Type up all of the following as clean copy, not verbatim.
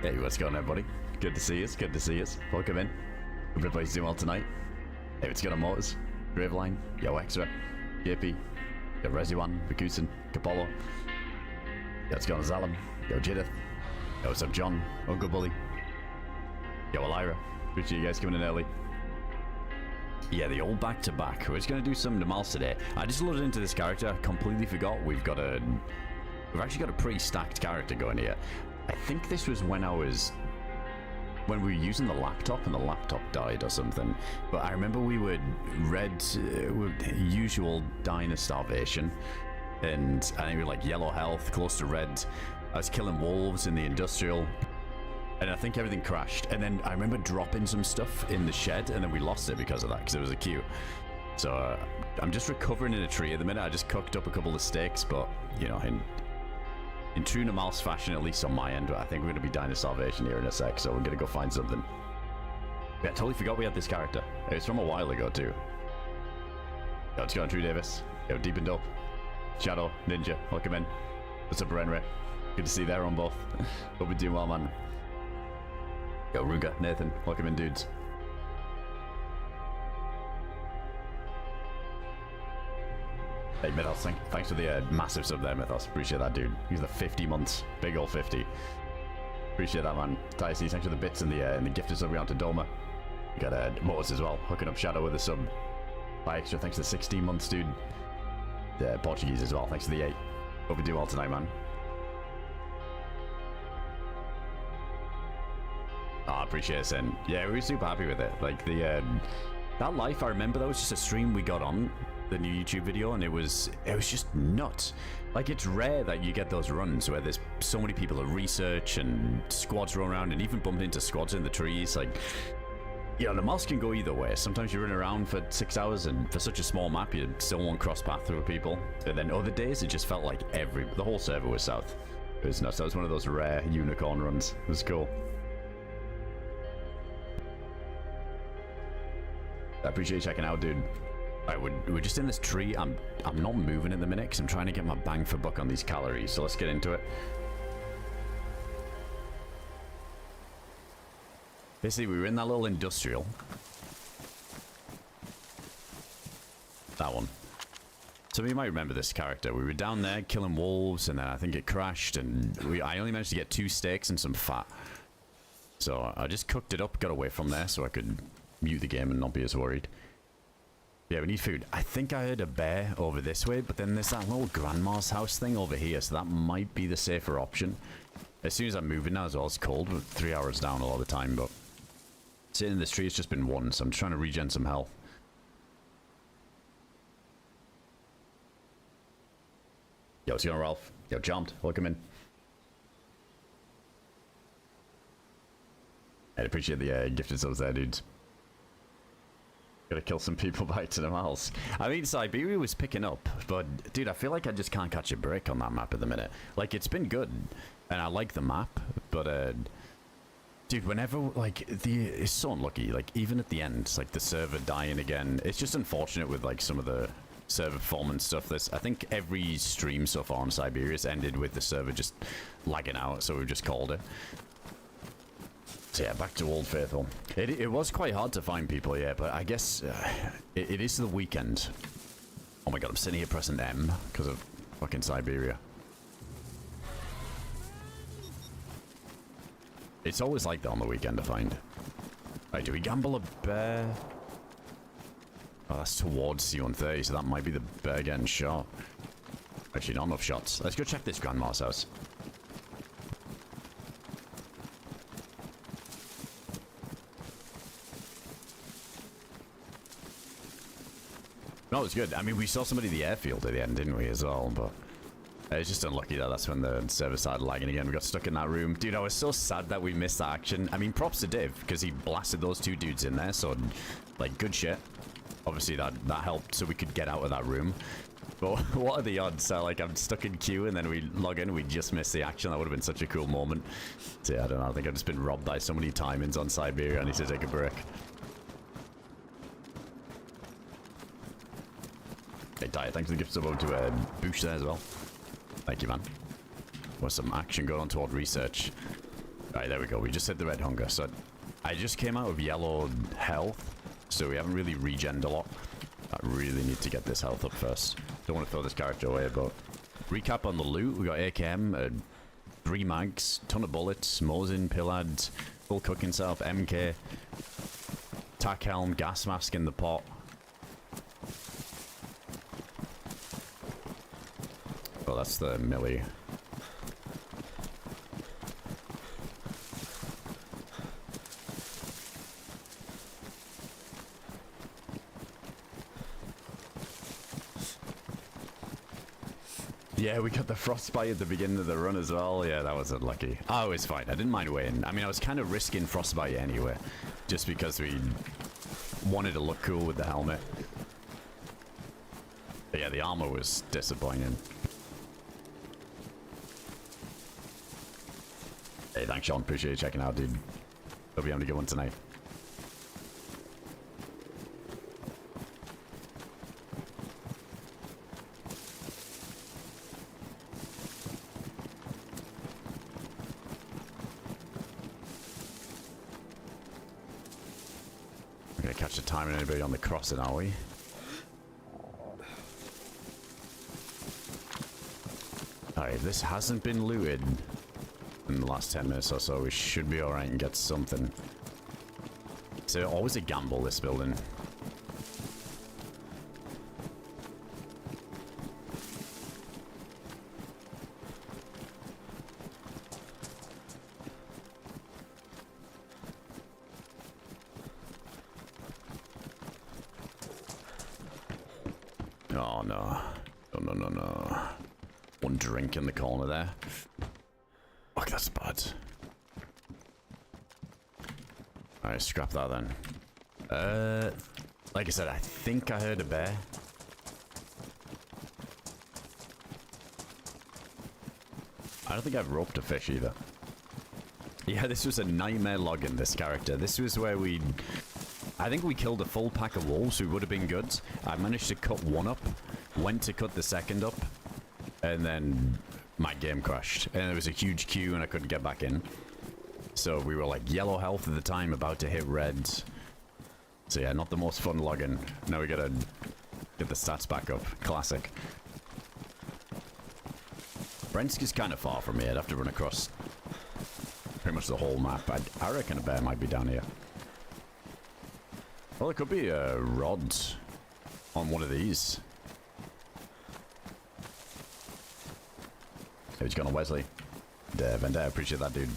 Hey, what's going on, everybody? Good to see us. Good to see us. Welcome in. Hope everybody's doing well tonight. Hey, what's going on, Motors? Graveline, Yo Extra, JP, Yo Reziwan, Bakusin, Capolo. Yo, what's going on, Zalam? Yo, Jidith. Yo, what's up, John? Uncle Bully. Yo, Elira. Appreciate you guys coming in early. Yeah, the old back-to-back. We're just going to do some Namalsk today. I just loaded into this character. I completely forgot we've actually got a pretty stacked character going here. I think this was when we were using the laptop and the laptop died or something. But I remember we were usual diner starvation. And I think we were like yellow health, close to red. I was killing wolves in the industrial. And I think everything crashed. And then I remember dropping some stuff in the shed and then we lost it because of that, because it was a queue. So I'm just recovering in a tree at the minute. I just cooked up a couple of steaks, but you know, in true Namalsk fashion, at least on my end, I think we're going to be dying of starvation here in a sec, so we're going to go find something. Yeah, I totally forgot we had this character. It's from a while ago, too. Yo, what's going on, True Davis? Yo, Deep and Dope. Shadow, Ninja, welcome in. What's up, Renre? Good to see you there on both. Hope you're doing well, man. Yo, Ruga, Nathan, welcome in, dudes. Hey, Mythos, thanks for the massive sub there, Mythos. Appreciate that, dude. He's the 50 months. Big ol' 50. Appreciate that, man. Tyce, thanks for the bits and the gifted sub around to Doma. You got Motors as well, hooking up Shadow with a sub. Bye, extra. Thanks for the 16 months, dude. The Portuguese as well. Thanks for the 8. Hope you do well tonight, man. Oh, I appreciate it, Sin. Yeah, we were super happy with it. Like, that life, I remember that was just a stream we got on. The new YouTube video, and it was just nuts. Like, it's rare that you get those runs where there's so many people at research and squads run around, and even bumping into squads in the trees. Like, you know, the Namalsk can go either way. Sometimes you run around for 6 hours, and for such a small map, you still won't cross path through people. And then other days, it just felt like the whole server was south. It was nuts. That was one of those rare unicorn runs. It was cool. I appreciate you checking out, dude. Alright, we're just in this tree. I'm not moving at the minute because I'm trying to get my bang for buck on these calories. So let's get into it. Basically, we were in that little industrial. That one. Some of you might remember this character. We were down there killing wolves, and then I think it crashed, and I only managed to get 2 steaks and some fat. So I just cooked it up, got away from there so I could mute the game and not be as worried. Yeah, we need food. I think I heard a bear over this way, but then there's that little grandma's house thing over here, so that might be the safer option. As soon as I'm moving now as well, it's cold. We're 3 hours down a lot of the time, but sitting in this tree, it's just been 1, so I'm trying to regen some health. Yo, what's going on, Ralph? Yo, Jumped. Welcome in. I appreciate the gifted subs there, dudes. Gotta kill some people back to Namalsk. I mean, Siberia was picking up, but dude, I feel like I just can't catch a break on that map at the minute. Like, it's been good, and I like the map, but dude, whenever, like, it's so unlucky. Like, even at the end, it's like the server dying again. It's just unfortunate with like some of the server performance stuff. I think every stream so far on Siberia's ended with the server just lagging out, so we've just called it. So yeah, back to Old Faithful. It was quite hard to find people, yeah, but I guess it is the weekend. Oh my god, I'm sitting here pressing M because of fucking Siberia. It's always like that on the weekend, I find. Right, do we gamble a bear? Oh, that's towards C-130, so that might be the bear getting shot. Actually, not enough shots. Let's go check this grandma's house. No, it was good. I mean, we saw somebody in the airfield at the end, didn't we, as well? But it's just unlucky that that's when the server started lagging again. We got stuck in that room. Dude, I was so sad that we missed that action. I mean, props to Div, because he blasted those 2 dudes in there, so, like, good shit. Obviously, that helped so we could get out of that room. But what are the odds? So, like, I'm stuck in queue, and then we log in, and we just missed the action. That would have been such a cool moment. So, yeah, I don't know. I think I've just been robbed by so many timings on Siberia. I need to take a break. Hey, Diet, thanks for the gift sub over to Boosh there as well. Thank you, man. What's some action going on toward research? Alright, there we go. We just hit the red hunger. So I just came out of yellow health, so we haven't really regened a lot. I really need to get this health up first. Don't want to throw this character away, but recap on the loot. We got AKM, 3 mags, ton of bullets, Mosin, Pillad, full cooking setup, MK, tack helm, gas mask in the pot. Oh, that's the melee. Yeah, we got the frostbite at the beginning of the run as well. Yeah, that was unlucky. Oh, it was fine. I didn't mind waiting. I mean, I was kind of risking frostbite anyway, just because we wanted to look cool with the helmet. But yeah, the armor was disappointing. Hey, thanks, Sean. Appreciate you checking out, dude. Hope you're having a good one tonight. We're gonna catch the timing anybody on the crossing, are we? Alright, this hasn't been looted in the last 10 minutes or so. We should be alright and get something. So always a gamble, this building. Oh no. No. One drink in the corner there. Fuck, that's bad. Alright, scrap that then. Like I said, I think I heard a bear. I don't think I've roped a fish either. Yeah, this was a nightmare log in this character. This was where I think we killed a full pack of wolves, who would have been good. I managed to cut one up, went to cut the second up, and then my game crashed. And there was a huge queue and I couldn't get back in. So we were like yellow health at the time, about to hit red. So yeah, not the most fun logging. Now we gotta get the stats back up. Classic. Brentsk is kind of far from me. I'd have to run across pretty much the whole map. I reckon a bear might be down here. Well, it could be a rod on one of these. Hey, he's gone on Wesley. Vendetta, appreciate that, dude.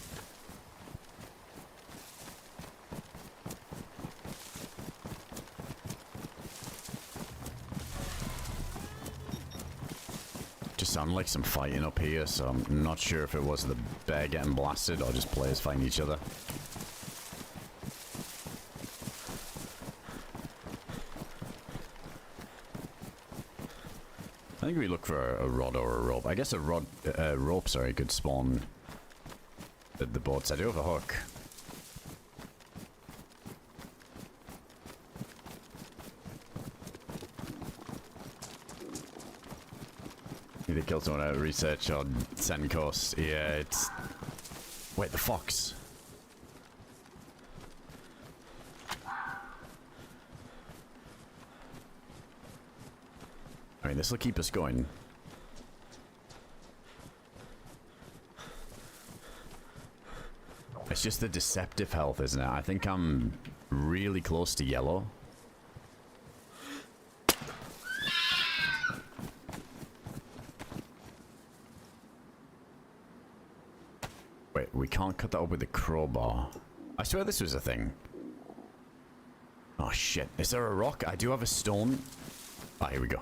Just sounded like some fighting up here, so I'm not sure if it was the bear getting blasted or just players fighting each other. I think we look for a rod or a rope. I guess a rope, sorry, could spawn at the boats. I do have a hook. Need to kill someone out of research on Send Coast. Yeah, it's... Wait, the fox. I mean, this will keep us going. It's just the deceptive health, isn't it? I think I'm really close to yellow. Wait, we can't cut that up with the crowbar. I swear this was a thing. Oh shit, is there a rock? I do have a stone. Ah, here we go.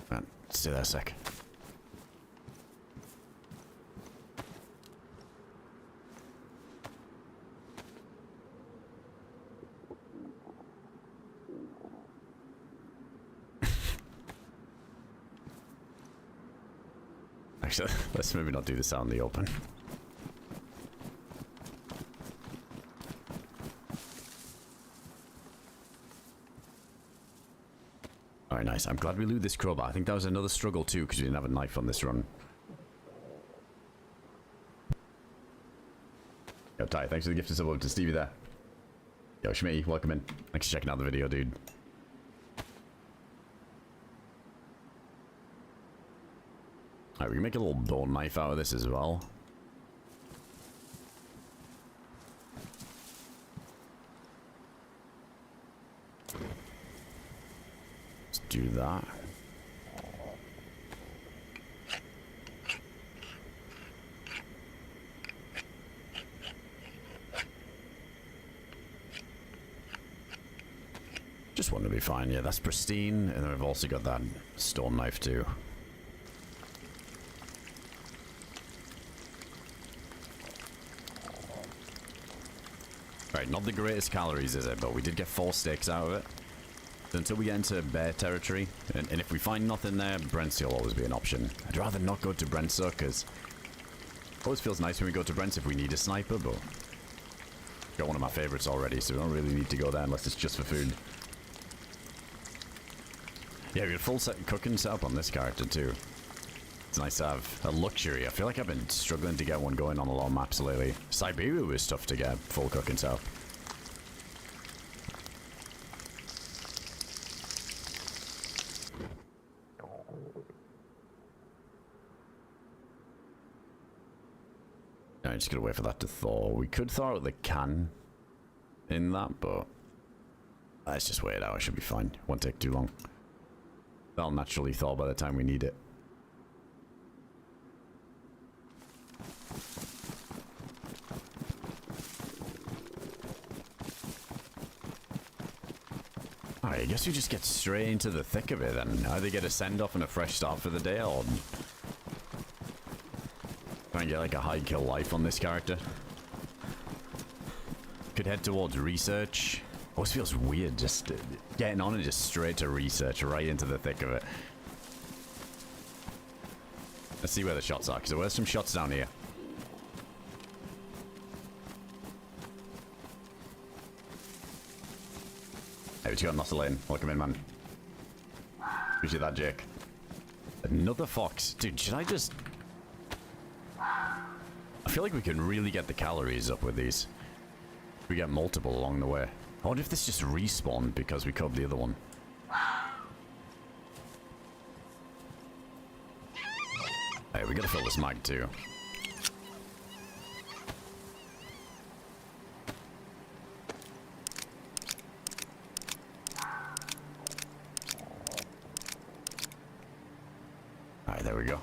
Man, stay there a sec. Actually, let's maybe not do this out in the open. Alright, nice. I'm glad we loot this crowbar. I think that was another struggle too, because we didn't have a knife on this run. Yo, Ty, thanks for the gift of sub to Stevie there. Yo, Shmi, welcome in. Thanks for checking out the video, dude. Alright, we can make a little bone knife out of this as well. Let's do that. Just one to be fine. Yeah, that's pristine. And then we've also got that stone knife too. Right, not the greatest calories, is it? But we did get 4 steaks out of it. So until we get into bear territory, and if we find nothing there, Brent's will always be an option. I'd rather not go to Brent's though, because it always feels nice when we go to Brent's if we need a sniper, but got one of my favorites already, so we don't really need to go there unless it's just for food. Yeah, we got a full set cooking setup on this character too. It's nice to have a luxury. I feel like I've been struggling to get one going on a lot of maps lately. Siberia was tough to get full cooking setup. I'm just gonna wait for that to thaw. We could thaw out the can in that, but let's just wait it out. It should be fine. Won't take too long. That'll naturally thaw by the time we need it. Alright, I guess we just get straight into the thick of it then. Either get a send-off and a fresh start for the day, or try and get like a high kill life on this character. Could head towards research. Always feels weird just getting on and just straight to research, right into the thick of it. Let's see where the shots are, because there were some shots down here. Hey, what you got, Nossa Lane? Welcome in, man. Appreciate that, Jake. Another fox. Dude, should I just... I feel like we can really get the calories up with these. We get multiple along the way. I wonder if this just respawned because we killed the other one. Hey, we gotta fill this mag too. Alright, there we go.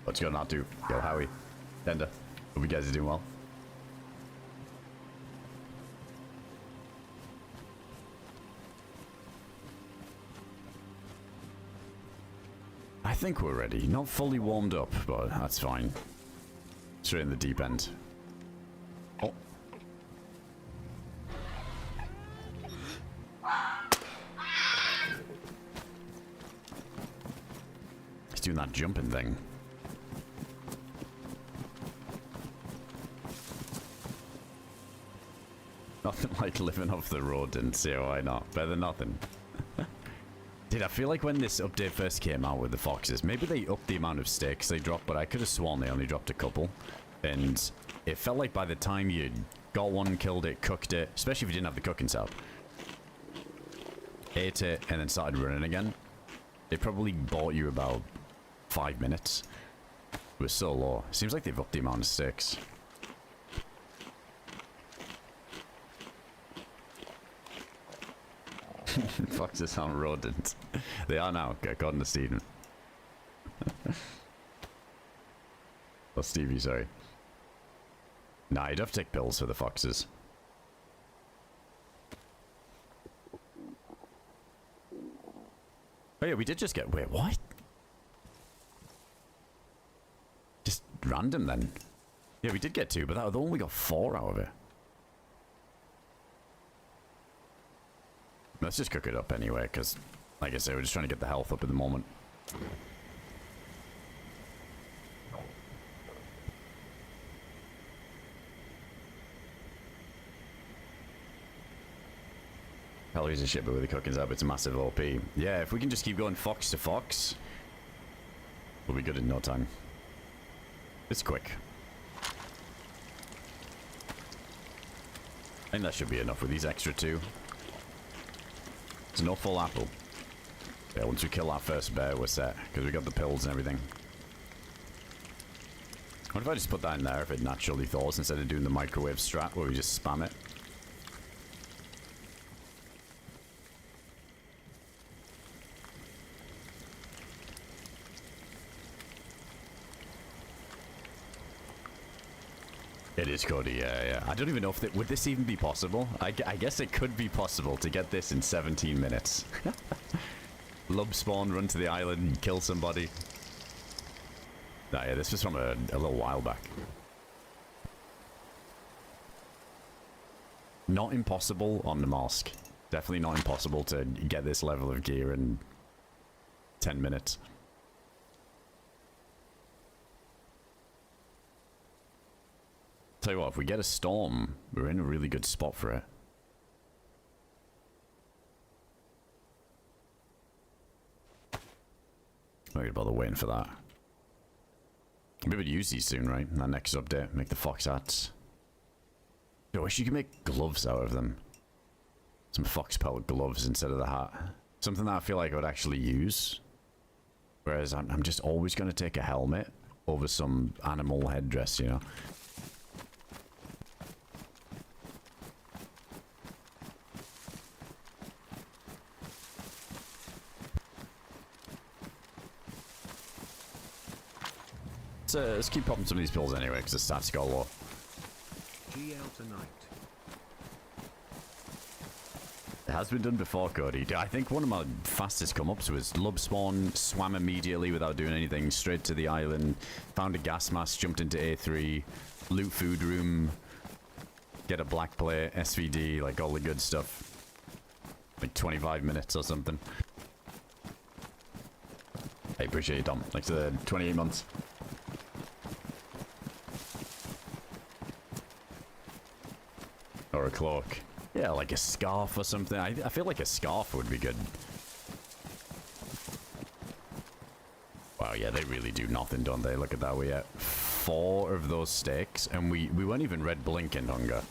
What's going on, too? Yo, Howie. Denda. Hope you guys are doing well. I think we're ready. Not fully warmed up, but that's fine. Straight in the deep end. Oh. He's doing that jumping thing. Nothing like living off the road and see why not. Better than nothing. Dude, I feel like when this update first came out with the foxes, maybe they upped the amount of steaks they dropped, but I could have sworn they only dropped a couple. And it felt like by the time you got one, killed it, cooked it, especially if you didn't have the cooking setup, ate it, and then started running again, it probably bought you about 5 minutes. It was so low. Seems like they've upped the amount of steaks. Foxes aren't rodents. They are now, according to Steven. Oh, Stevie, sorry. Nah, you'd have to take pills for the foxes. Oh yeah, we did just get... Wait, what? Just random then. Yeah, we did get 2, but that only got 4 out of it. Let's just cook it up anyway, because, like I said, we're just trying to get the health up at the moment. Calories are shit, but with the cooking's up, it's a massive OP. Yeah, if we can just keep going fox to fox, we'll be good in no time. It's quick. I think that should be enough with these extra two. It's no full apple. Yeah, once we kill our first bear, we're set. Because we got the pills and everything. What if I just put that in there if it naturally thaws instead of doing the microwave strat where we just spam it? It is Cody, yeah. I don't even know if would this even be possible? I guess it could be possible to get this in 17 minutes. Lub spawn, run to the island, and kill somebody. Nah, yeah, this was from a little while back. Not impossible on Namalsk. Definitely not impossible to get this level of gear in 10 minutes. Tell you what, if we get a storm, we're in a really good spot for it. I'm not gonna bother waiting for that. We'll be able to use these soon, right? In that next update, make the fox hats. I wish you could make gloves out of them. Some fox pelt gloves instead of the hat. Something that I feel like I would actually use. Whereas I'm just always going to take a helmet over some animal headdress, you know? Let's keep popping some of these pills anyway, because the stats got low. GL tonight. It has been done before, Cody. I think one of my fastest come-ups was lub spawn, swam immediately without doing anything, straight to the island, found a gas mask, jumped into A3, loot food room, get a black plate, SVD, like all the good stuff. Like 25 minutes or something. I appreciate it, Dom. Thanks for the 28 months. Or a cloak. Yeah, like a scarf or something. I feel like a scarf would be good. Wow, yeah, they really do nothing, don't they? Look at that. We had 4 of those steaks, and we weren't even red blinking hunger.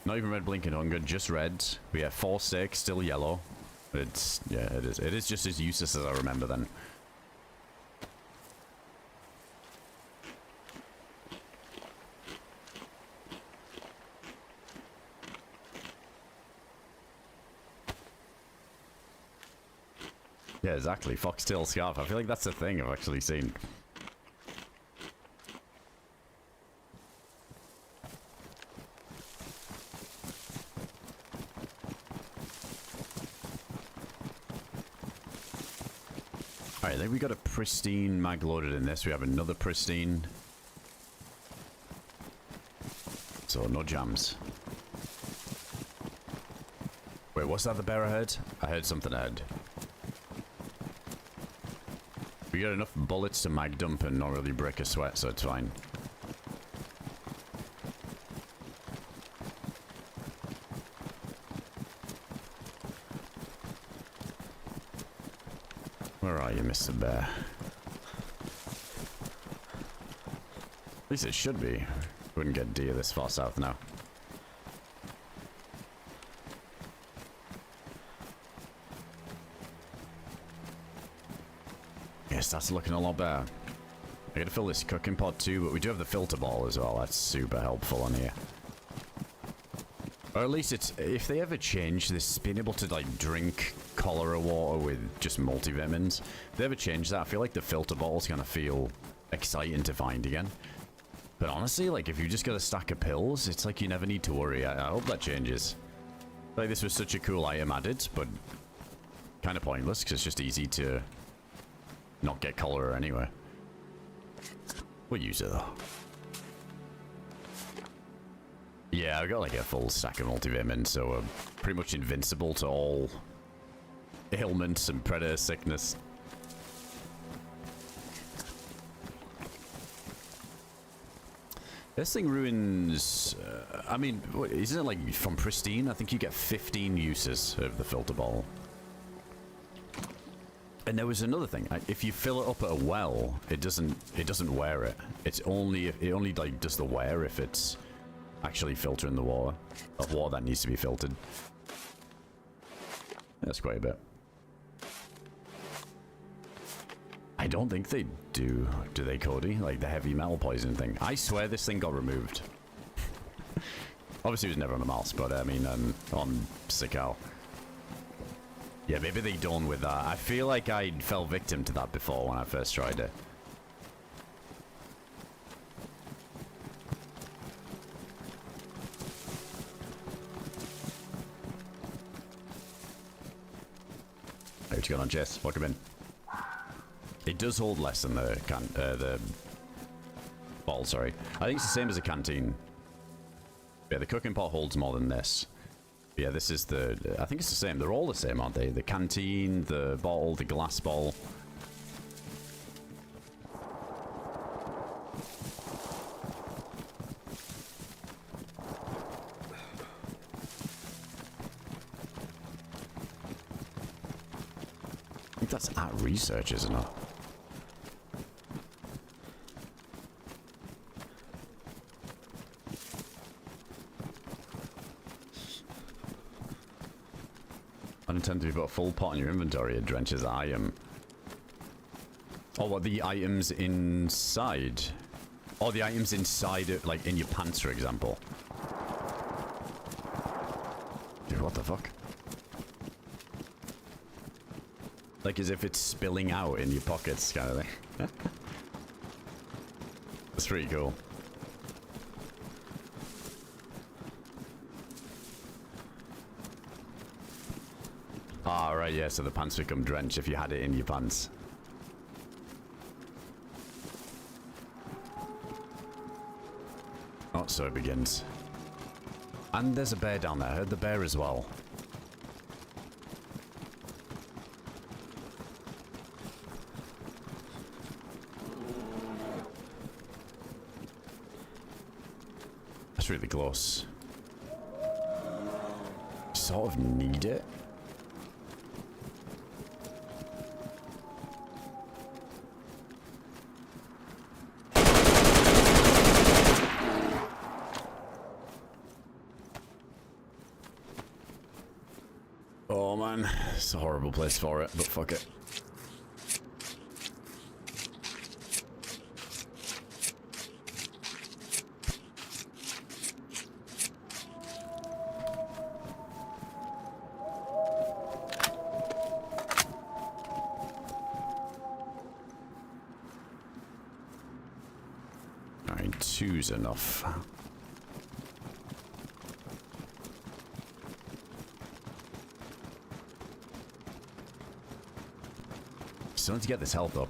Not even red blinking hunger, just red. We had 4 steaks, still yellow. It's, yeah, it is. It is just as useless as I remember then. Yeah, exactly. Foxtail scarf. I feel like that's the thing I've actually seen. Alright, then we got a pristine mag loaded in this. We have another pristine. So, no jams. Wait, what's that the bear I heard? I heard something ahead. We got enough bullets to mag dump and not really break a sweat, so it's fine. Where are you, Mr. Bear? At least it should be. Wouldn't get deer this far south now. That's looking a lot better. I gotta fill this cooking pot too, but we do have the filter bottle as well. That's super helpful on here. Or at least it's, if they ever change this, being able to like drink cholera water with just multivitamins, if they ever change that, I feel like the filter bottle's gonna feel exciting to find again. But honestly, like if you just got a stack of pills, it's like you never need to worry. I hope that changes. Like this was such a cool item added, but kind of pointless because it's just easy to not get cholera anyway. We'll use it though. Yeah, I've got like a full stack of multivitamins, so we're pretty much invincible to all ailments and predator sickness. This thing ruins... I mean, isn't it like from pristine? I think you get 15 uses of the filter bottle. And there was another thing. If you fill it up at a well, it doesn't wear it. It only like does the wear if it's actually filtering the water. Of water that needs to be filtered. That's quite a bit. I don't think they do they, Cody? Like the heavy metal poison thing. I swear this thing got removed. Obviously it was never on the mouse, but I mean on Sikal. Yeah, maybe they don't with that. I feel like I fell victim to that before when I first tried it. Hey, what you got on, Jess? Welcome in. It does hold less than the bottle, sorry. I think it's the same as a canteen. Yeah, the cooking pot holds more than this. Yeah, this is the... I think it's the same. They're all the same, aren't they? The canteen, the bottle, the glass bottle. I think that's at research, isn't it? Unintended to put a full pot in your inventory, it drenches item. Oh, what, the items inside? Oh, the items inside it, like in your pants, for example. Dude, what the fuck? Like as if it's spilling out in your pockets, kind of thing. That's pretty cool. Ah, right, yeah, so the pants become drenched if you had it in your pants. Oh, so it begins. And there's a bear down there. I heard the bear as well. That's really close. Sort of need it. Oh man, it's a horrible place for it, but fuck it. Alright, two's enough. So let's get this health up.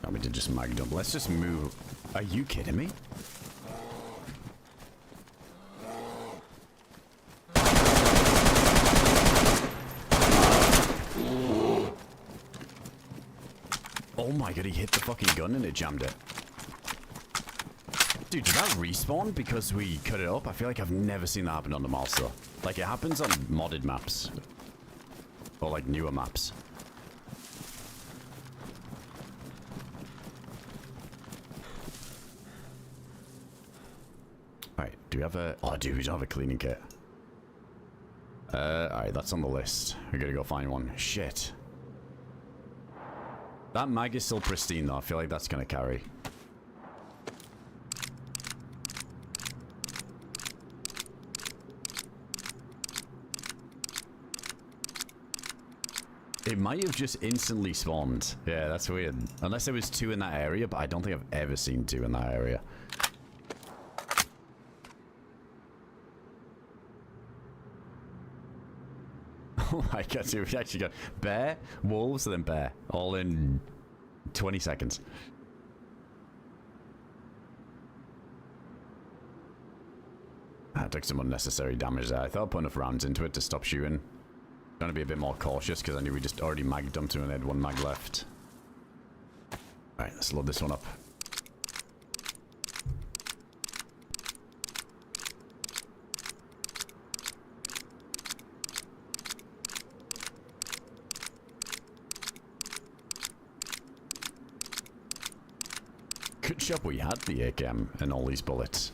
Oh, we did just mag dump. Let's just move. Are you kidding me? Oh my god, he hit the fucking gun and it jammed it. Dude, did that respawn because we cut it up? I feel like I've never seen that happen on the Namalsk though. Like, it happens on modded maps. Or like newer maps. Alright, do we have a... Oh, dude, we don't have a cleaning kit. Alright, that's on the list. We gotta go find one. Shit. That mag is still pristine though. I feel like that's gonna carry. It might have just instantly spawned. Yeah, that's weird. Unless there was two in that area, but I don't think I've ever seen two in that area. Oh my god, dude, we actually got bear, wolves, and then bear. All in 20 seconds. I took some unnecessary damage there. I thought I put enough rounds into it to stop shooting. Trying to be a bit more cautious because I knew we just already mag dumped him and had 1 mag left. Alright, let's load this one up. Good job we had the AKM and all these bullets.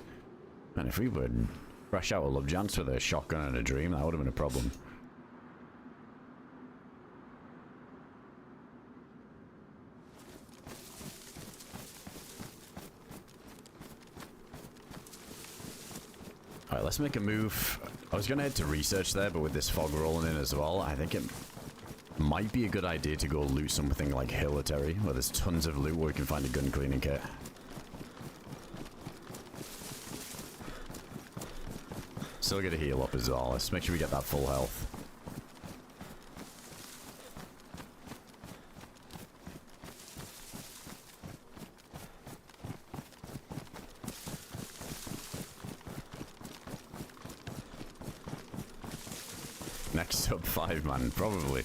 And if we would rush out a love chance with a shotgun and a dream, that would have been a problem. Alright, let's make a move. I was going to head to research there, but with this fog rolling in as well, I think it might be a good idea to go loot something like Hilitary, where there's tons of loot where we can find a gun cleaning kit. Still get a heal up as well. Let's make sure we get that full health. Next up, 5-man, probably.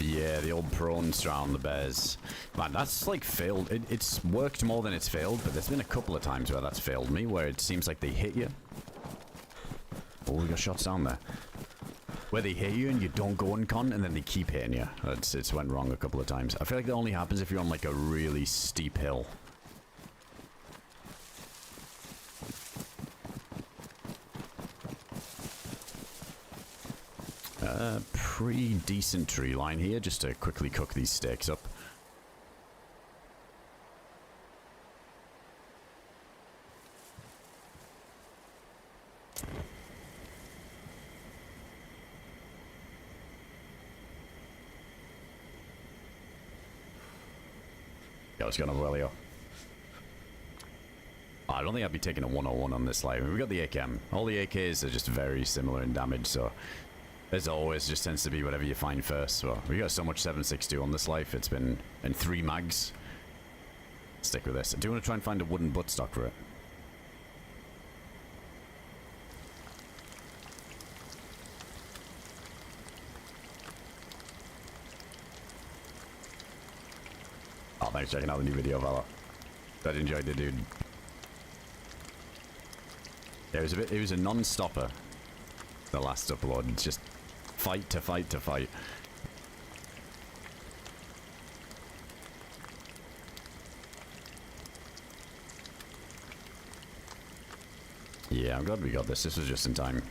Yeah, the old prone strat on the bears. Man, that's like failed. It's worked more than it's failed, but there's been a couple of times where that's failed me, where it seems like they hit you. Oh, we got shots down there. Where they hit you and you don't go uncon, and then they keep hitting you. It's went wrong a couple of times. I feel like that only happens if you're on like a really steep hill. Pretty decent tree line here, just to quickly cook these steaks up. Yeah, let's go another Wellio. I don't think I'd be taking a 101 on this life. I mean, we got the AKM. All the AKs are just very similar in damage, so as always, just tends to be whatever you find first. So we got so much 7.62 on this life. It's been in 3 mags. Stick with this. I do want to try and find a wooden buttstock for it. Oh, thanks for checking out the new video, fella. I enjoyed it, dude. Yeah, it was a non-stopper. The last upload, it's just fight to fight to fight. Yeah, I'm glad we got this. This was just in time.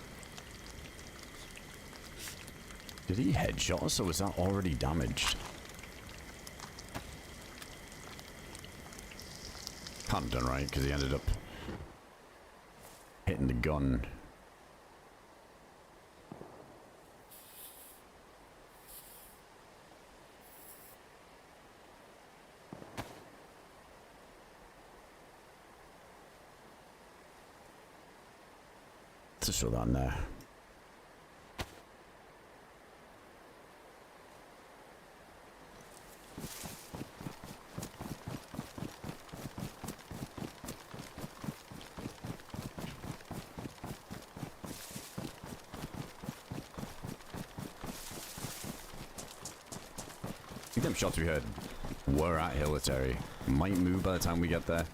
Did he headshot us, or was that already damaged? Can't have done right, because he ended up hitting the gun. Let's throw that in there. I think them shots we heard were at Hilitary. Might move by the time we get there.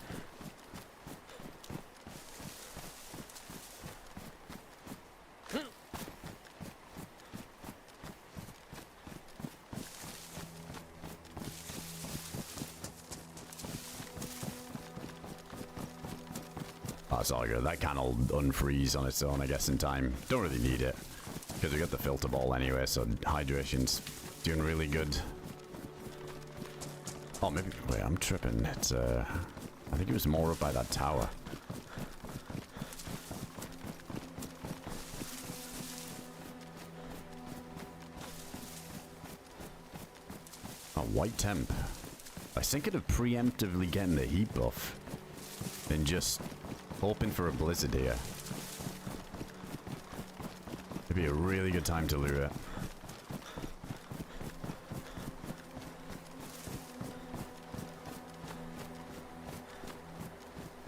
That's all good. That can all unfreeze on its own, I guess, in time. Don't really need it, because we got the filter ball anyway, so hydration's doing really good. Oh, maybe... Wait, I'm tripping. It's, I think it was more up by that tower. Oh, white temp. I was thinking of preemptively getting the heat buff and just hoping for a blizzard here. It'd be a really good time to loot it.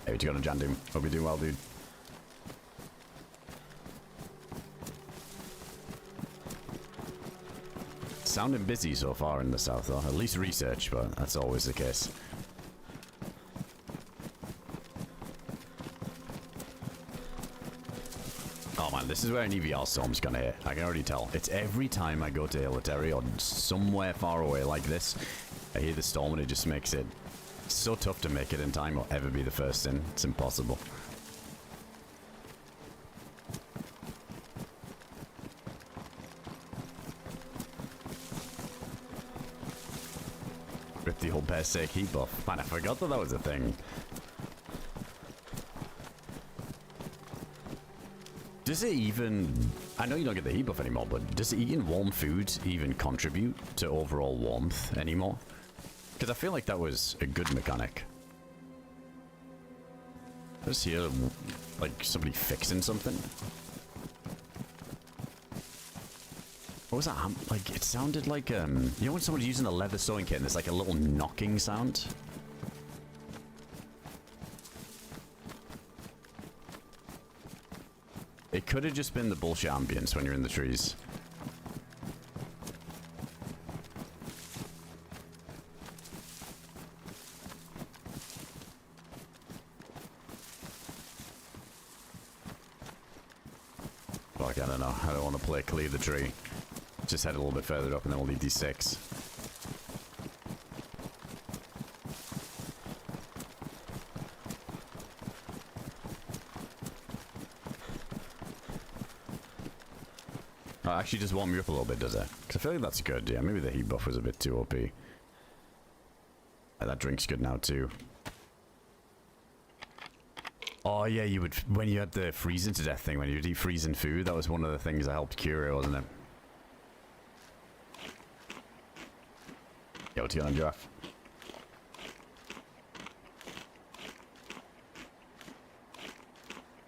Hey, what you got on Jan, dude? Hope you're doing well, dude. Sounding busy so far in the south, though. At least research, but that's always the case. Oh man, this is where an EVR storm's gonna hit. I can already tell. It's every time I go to Hilitary or somewhere far away like this, I hear the storm and it just makes it so tough to make it in time or ever be the first in. It's impossible. Rip the old bear's sake heat buff. Man, I forgot that that was a thing. Does it even... I know you don't get the heat buff anymore, but does eating warm food even contribute to overall warmth anymore? Because I feel like that was a good mechanic. I just hear, like, somebody fixing something. What was that? Like, it sounded like, you know when someone's using a leather sewing kit and there's like a little knocking sound? It could have just been the bullshit ambience when you're in the trees. Fuck, I don't know. I don't want to play clear the tree. Just head a little bit further up and then we'll leave these 6. Oh, actually just warm you up a little bit, does it? Because I feel like that's good. Yeah, maybe the heat buff was a bit too OP. That drink's good now too. Oh yeah, you would, when you had the freezing to death thing, when you would eat freezing food, that was one of the things that helped cure it, wasn't it? Yeah, what's going on, Jeff?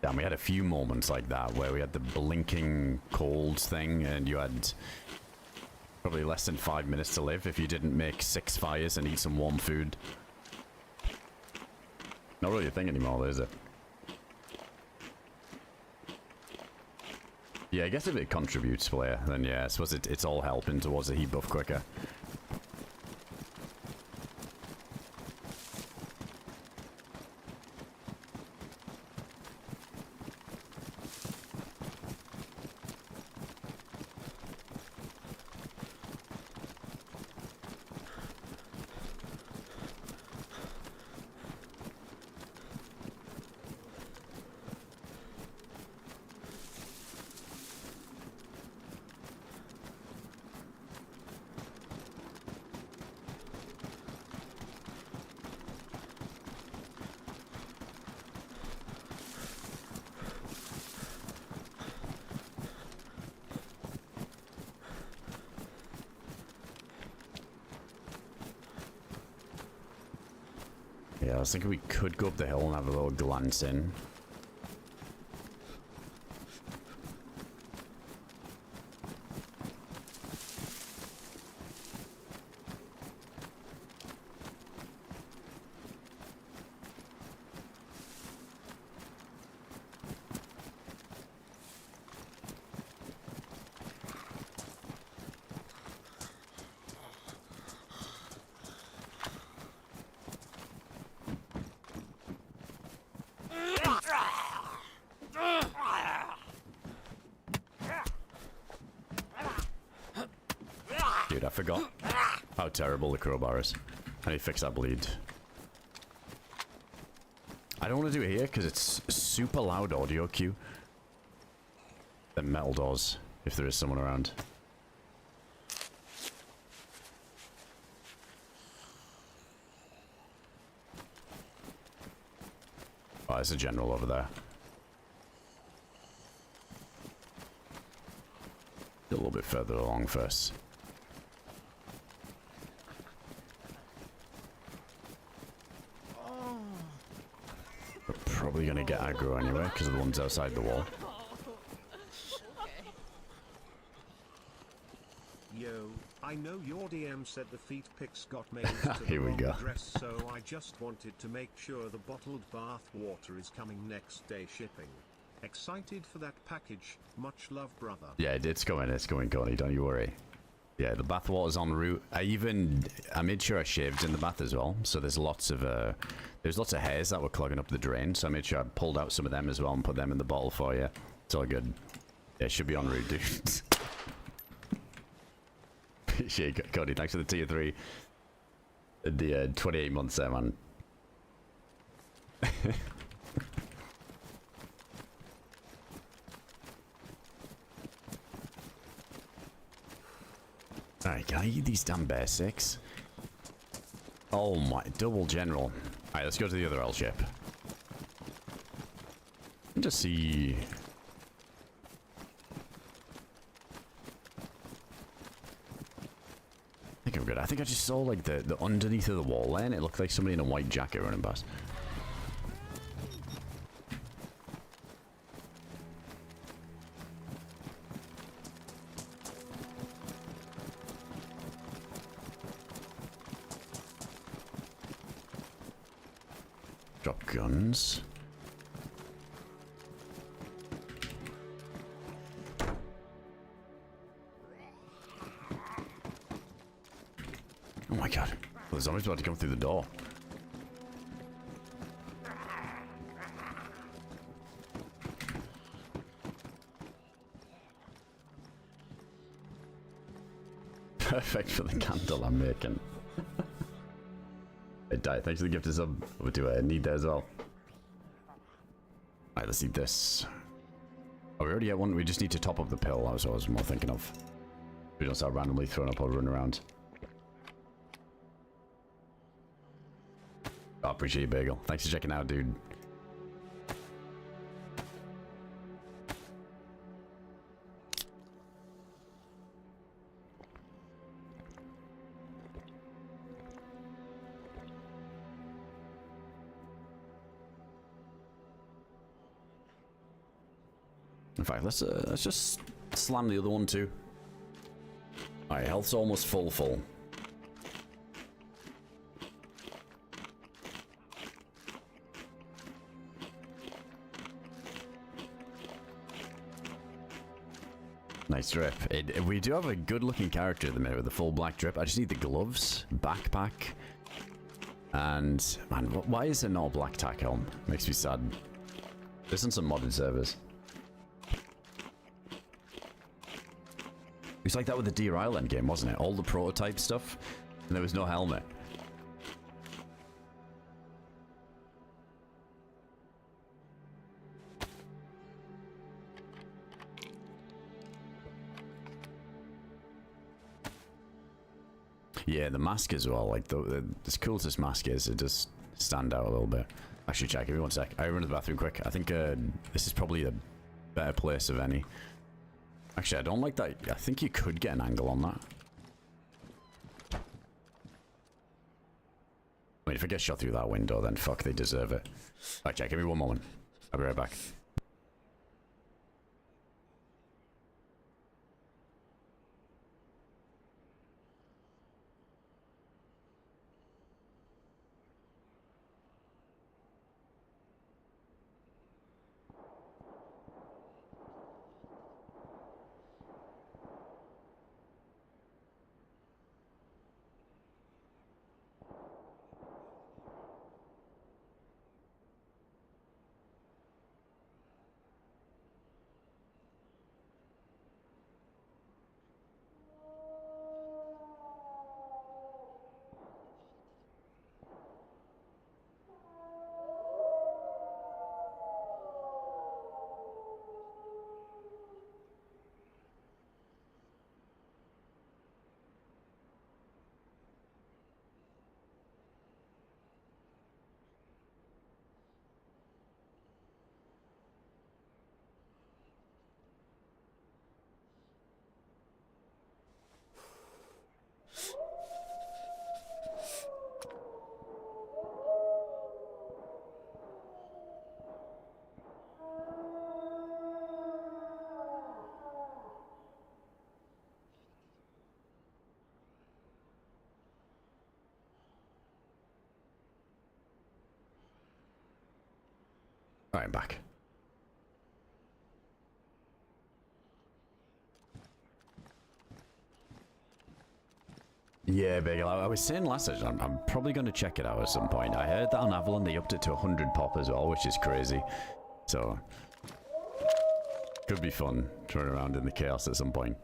Damn, we had a few moments like that where we had the blinking cold thing and you had probably less than 5 minutes to live if you didn't make 6 fires and eat some warm food. Not really a thing anymore, is it? Yeah, I guess if it contributes, player, then yeah, I suppose it's all helping towards the heat buff quicker. Yeah, I was thinking we could go up the hill and have a little glance in. Dude, I forgot how terrible the crowbar is. I need to fix that bleed. I don't want to do it here because it's super loud audio cue. The metal doors, if there is someone around. Oh, there's a general over there. A little bit further along first. We're probably gonna get aggro anyway because of the ones outside the wall. Yo, I know you're Your DM said the feet pics got made to Here the we wrong go. address, so I just wanted to make sure the bottled bath water is coming next day shipping. Excited for that package. Much love, brother. Yeah, it's going, Connie. Don't you worry. Yeah, the bath water's en route. I made sure I shaved in the bath as well. So there's lots of hairs that were clogging up the drain. So I made sure I pulled out some of them as well and put them in the bottle for you. It's all good. Yeah, it should be en route, dude. Appreciate Cody. Thanks for the tier 3. The 28 months there, man. Alright, can I eat these damn basics? Oh my, double general. Alright, let's go to the other L ship. And just see. I think I'm good. I think I just saw like the underneath of the wall there, and it looked like somebody in a white jacket running past. Drop guns. Oh my god. Well, the zombie's about to come through the door. Perfect for the candle I'm making. Hey, Di, thanks for the gift of sub. Over to need that as well. Alright, let's eat this. Oh, we already have one. We just need to top up the pill. That was what I was more thinking of. We don't start randomly throwing up or running around. I appreciate you, Bagel. Thanks for checking out, dude. In fact, let's just slam the other one too. Alright, health's almost full. Nice drip. We do have a good looking character at the minute with the full black drip. I just need the gloves, backpack, and man, why is there not a black tack helm? Makes me sad. There's on some modded servers. It was like that with the IRL endgame, wasn't it? All the prototype stuff, and there was no helmet. Yeah, the mask as well. Like as cool as this mask is, it does stand out a little bit. Actually, check. Give me one sec. I run to the bathroom quick. I think this is probably the better place of any. Actually, I don't like that. I think you could get an angle on that. I mean, if I get shot through that window, then fuck, they deserve it. Alright, check. Give me one moment. I'll be right back. Alright, I'm back. Yeah, Bagel, I was saying last time, I'm probably going to check it out at some point. I heard that on Avalon they upped it to 100 pop as well, which is crazy. So, could be fun, throwing around in the chaos at some point.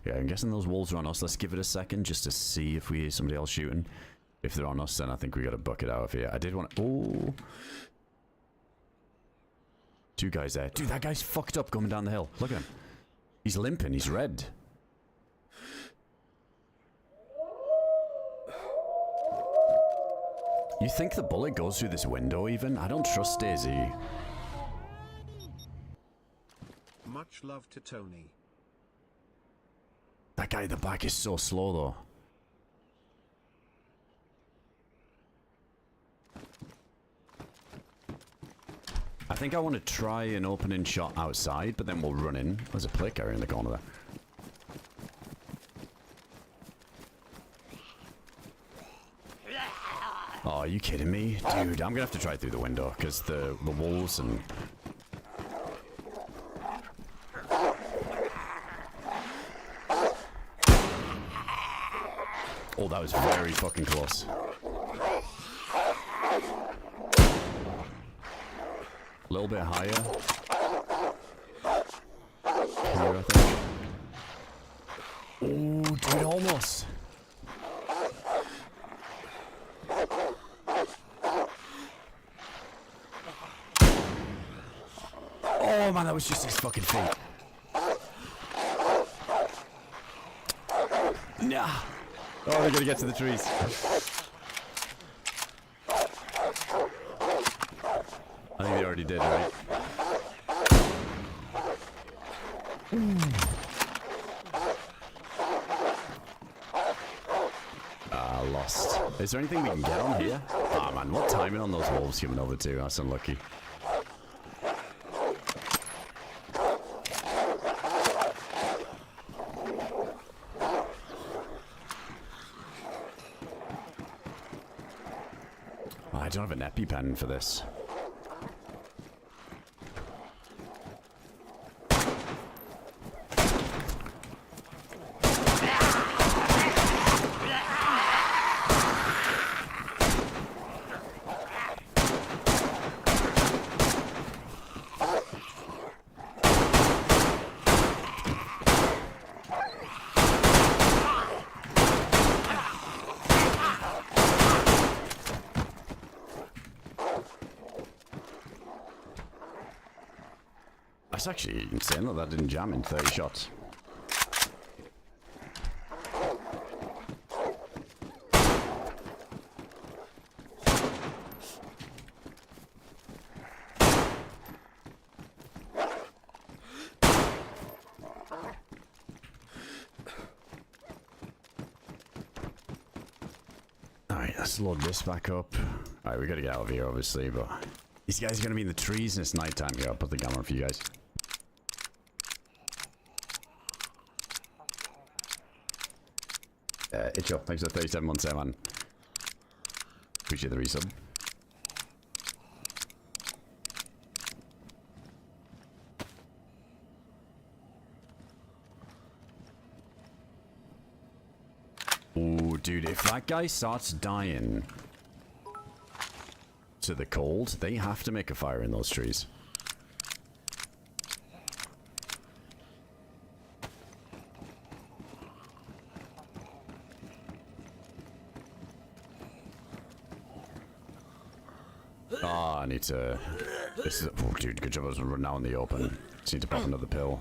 Yeah, I'm guessing those wolves are on us. Let's give it a second just to see if we hear somebody else shooting. If they're on us, then I think we got to buck it out of here. I did want to... Oh! 2 guys there. Dude, that guy's fucked up coming down the hill. Look at him. He's limping. He's red. You think the bullet goes through this window even? I don't trust DayZ. Much love to Tony. That guy at the back is so slow though. I think I want to try an opening shot outside, but then we'll run in. There's a plate carrier in the corner there. Oh, are you kidding me? Dude, I'm gonna have to try through the window, because the wolves and... Oh, that was very fucking close. A little bit higher. Here, I think. Oh, dude, almost. Oh man, that was just his fucking feet. Nah. Oh, we gotta get to the trees. I think they already did, right? Lost. Is there anything we can get on here? Ah, man, what timing on those wolves coming over to? That's unlucky. I don't have an EpiPen for this. That's actually insane that that didn't jam in 30 shots. Alright, let's load this back up. Alright, we gotta get out of here obviously, but these guys are gonna be in the trees and it's nighttime here. I'll put the camera on for you guys. Itcho, thanks for 37 months there, man. Appreciate the resub. Oh, dude, if that guy starts dying to the cold, they have to make a fire in those trees. Ah, I need to... This is... Oh, dude, good job I was running out in the open. Just need to pop another pill.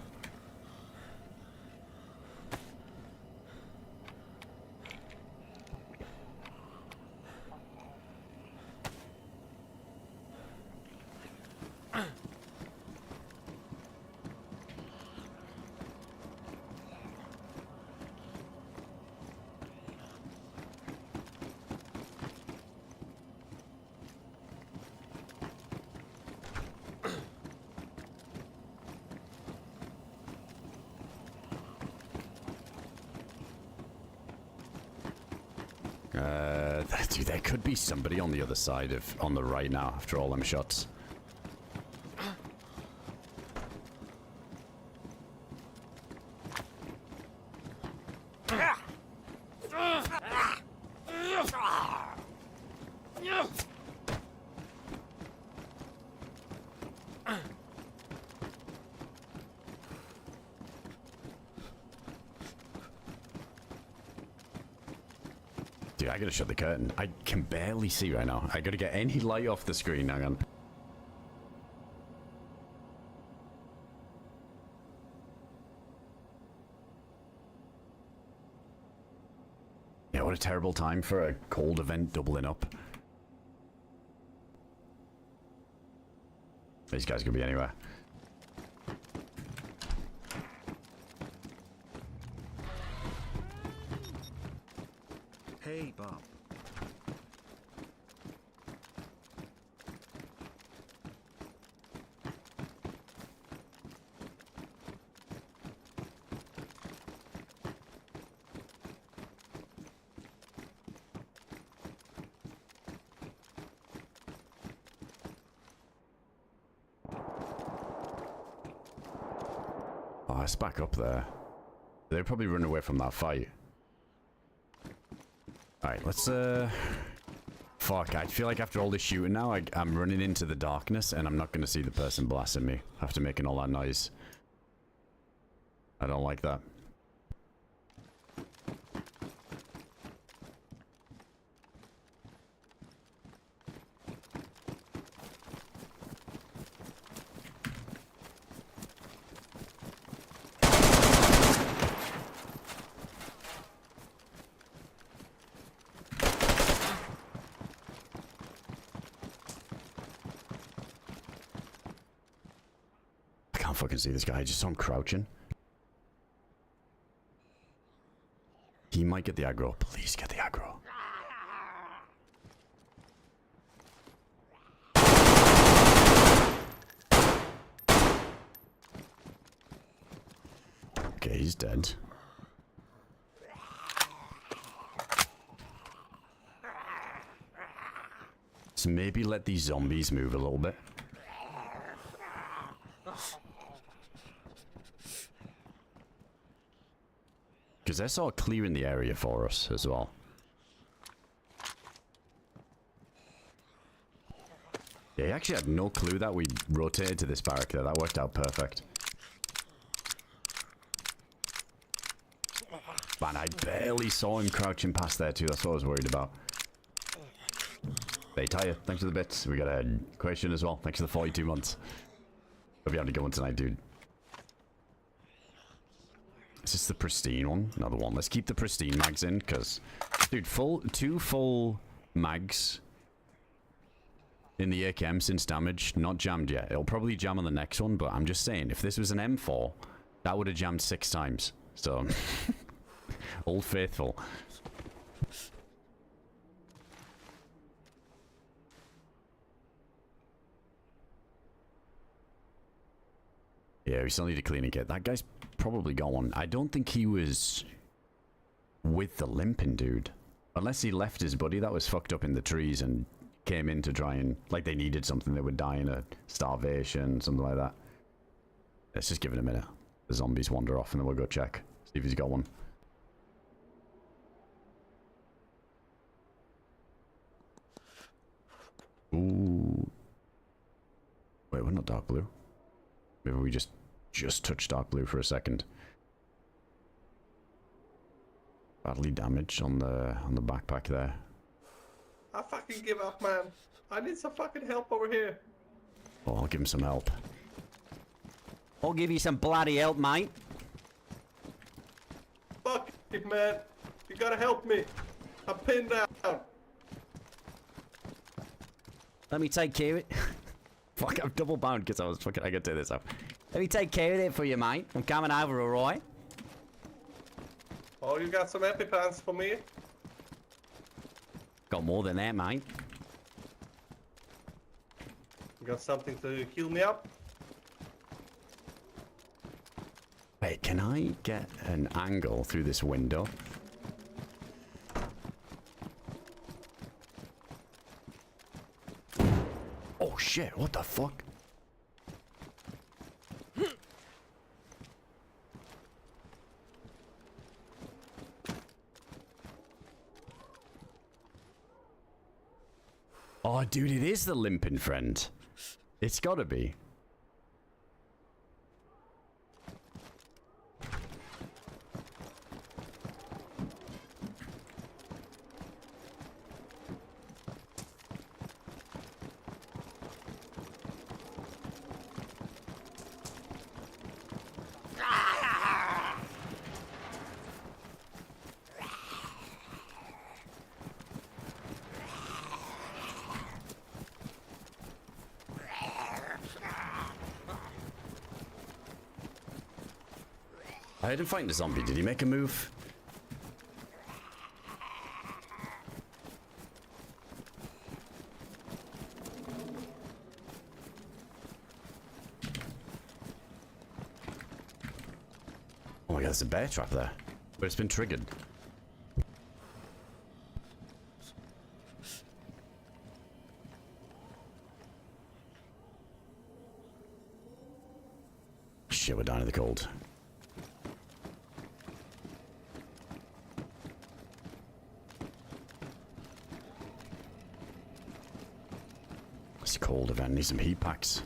Dude, there could be somebody on the other side of, on the right now after all them shots. Dude, I gotta shut the curtain. I can barely see right now. I gotta get any light off the screen. Hang on. Yeah, what a terrible time for a cold event doubling up. These guys could be anywhere. Hey Bob. Oh, it's back up there. They're probably running away from that fight. Alright, let's, fuck, I feel like after all this shooting now, I'm running into the darkness and I'm not going to see the person blasting me after making all that noise. I don't like that. I can't fucking see this guy. I just saw him crouching. He might get the aggro. Please get the aggro. Okay, he's dead. So maybe let these zombies move a little bit. Because they're sort of clearing the area for us as well. Yeah, he actually had no clue that we rotated to this barrack there. That worked out perfect. Man, I barely saw him crouching past there too. That's what I was worried about. Hey, Tyre, thanks for the bits. We got a question as well. Thanks for the 42 months. Hope you have a good one tonight, dude. Is this the pristine one? Another one. Let's keep the pristine mags in, because, dude, two full mags in the AKM since damage, not jammed yet. It'll probably jam on the next one, but I'm just saying, if this was an M4, that would have jammed 6 times. So, Old Faithful. Yeah, we still need to clean and get. That guy's probably got one. I don't think he was with the limping dude. Unless he left his buddy that was fucked up in the trees and came in to try and... Like they needed something, they would die in a starvation, something like that. Let's just give it a minute. The zombies wander off and then we'll go check. See if he's got one. Ooh. Wait, we're not dark blue. Maybe we just touched dark blue for a second. Badly damaged on the backpack there. I fucking give up, man. I need some fucking help over here. Oh, I'll give him some help. I'll give you some bloody help, mate. Fuck it, man. You gotta help me. I'm pinned down. Let me take care of it. Fuck, I'm double bound because I gotta take this off. Let me take care of it for you, mate. I'm coming over, alright? Oh, you got some EpiPens for me? Got more than that, mate. You got something to heal me up? Wait, can I get an angle through this window? shit, what the fuck? Oh, dude, it is the limping friend. It's gotta be. I heard him fighting the zombie. Did he make a move? Oh my god, there's a bear trap there. But it's been triggered. Shit, we're down in the cold. It's a cold event. Need some heat packs.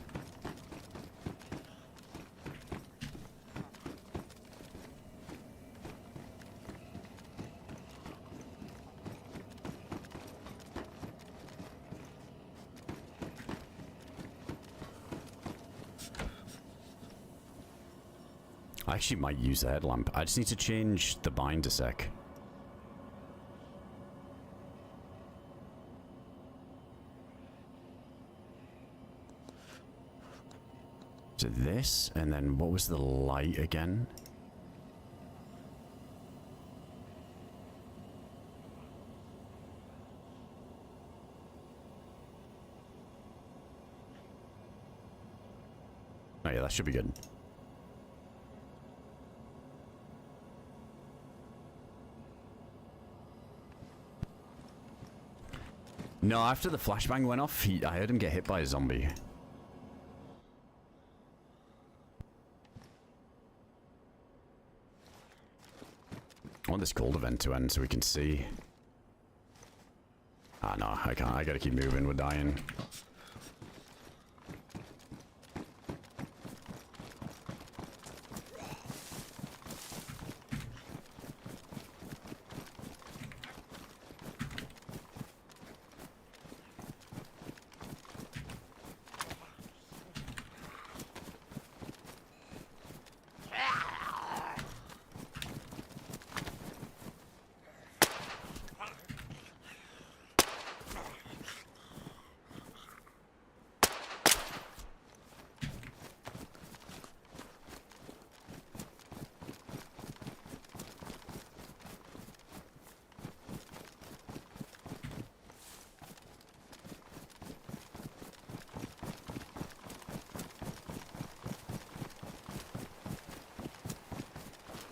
I actually might use the headlamp. I just need to change the bind a sec. To this, and then what was the light again? Oh yeah, that should be good. No, after the flashbang went off, I heard him get hit by a zombie. I want this cold event to end so we can see. Ah, no, I can't. I gotta keep moving. We're dying.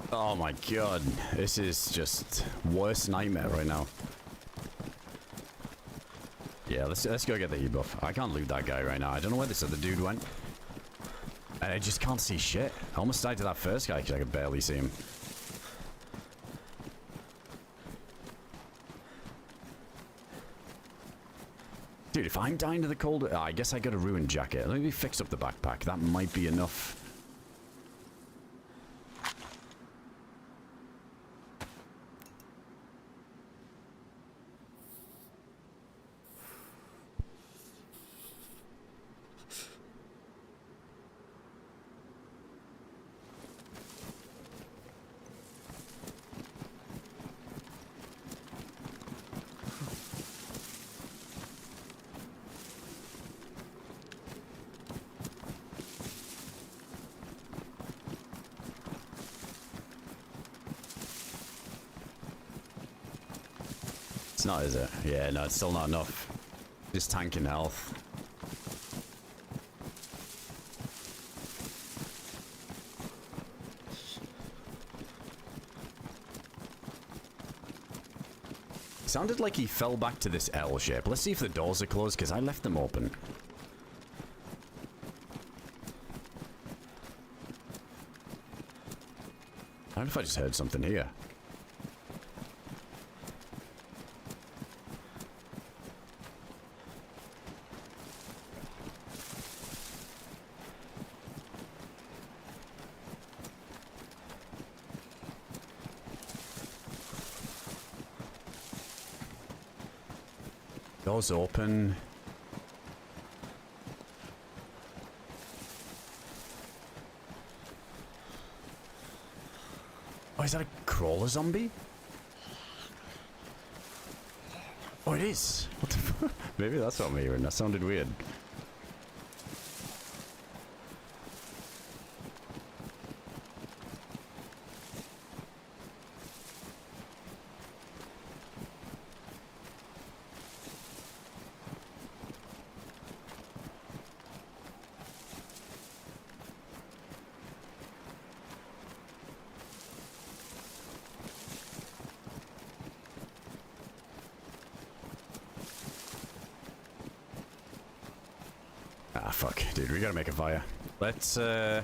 Oh my god, this is just worst nightmare right now. Yeah, let's go get the e-buff. I can't loot that guy right now. I don't know where this other dude went. And I just can't see shit. I almost died to that first guy because I could barely see him. Dude, if I'm dying to the cold, I guess I got a ruined jacket. Let me fix up the backpack. That might be enough. It's not, is it? Yeah, no, it's still not enough. Just tanking health. Sounded like he fell back to this L shape. Let's see if the doors are closed, because I left them open. wonder if I just heard something here. Doors open. Oh, is that a crawler zombie? Oh, it is. What the fuck? Maybe that's what I'm hearing. That sounded weird. Ah, fuck. Dude, we gotta make a fire. Let's go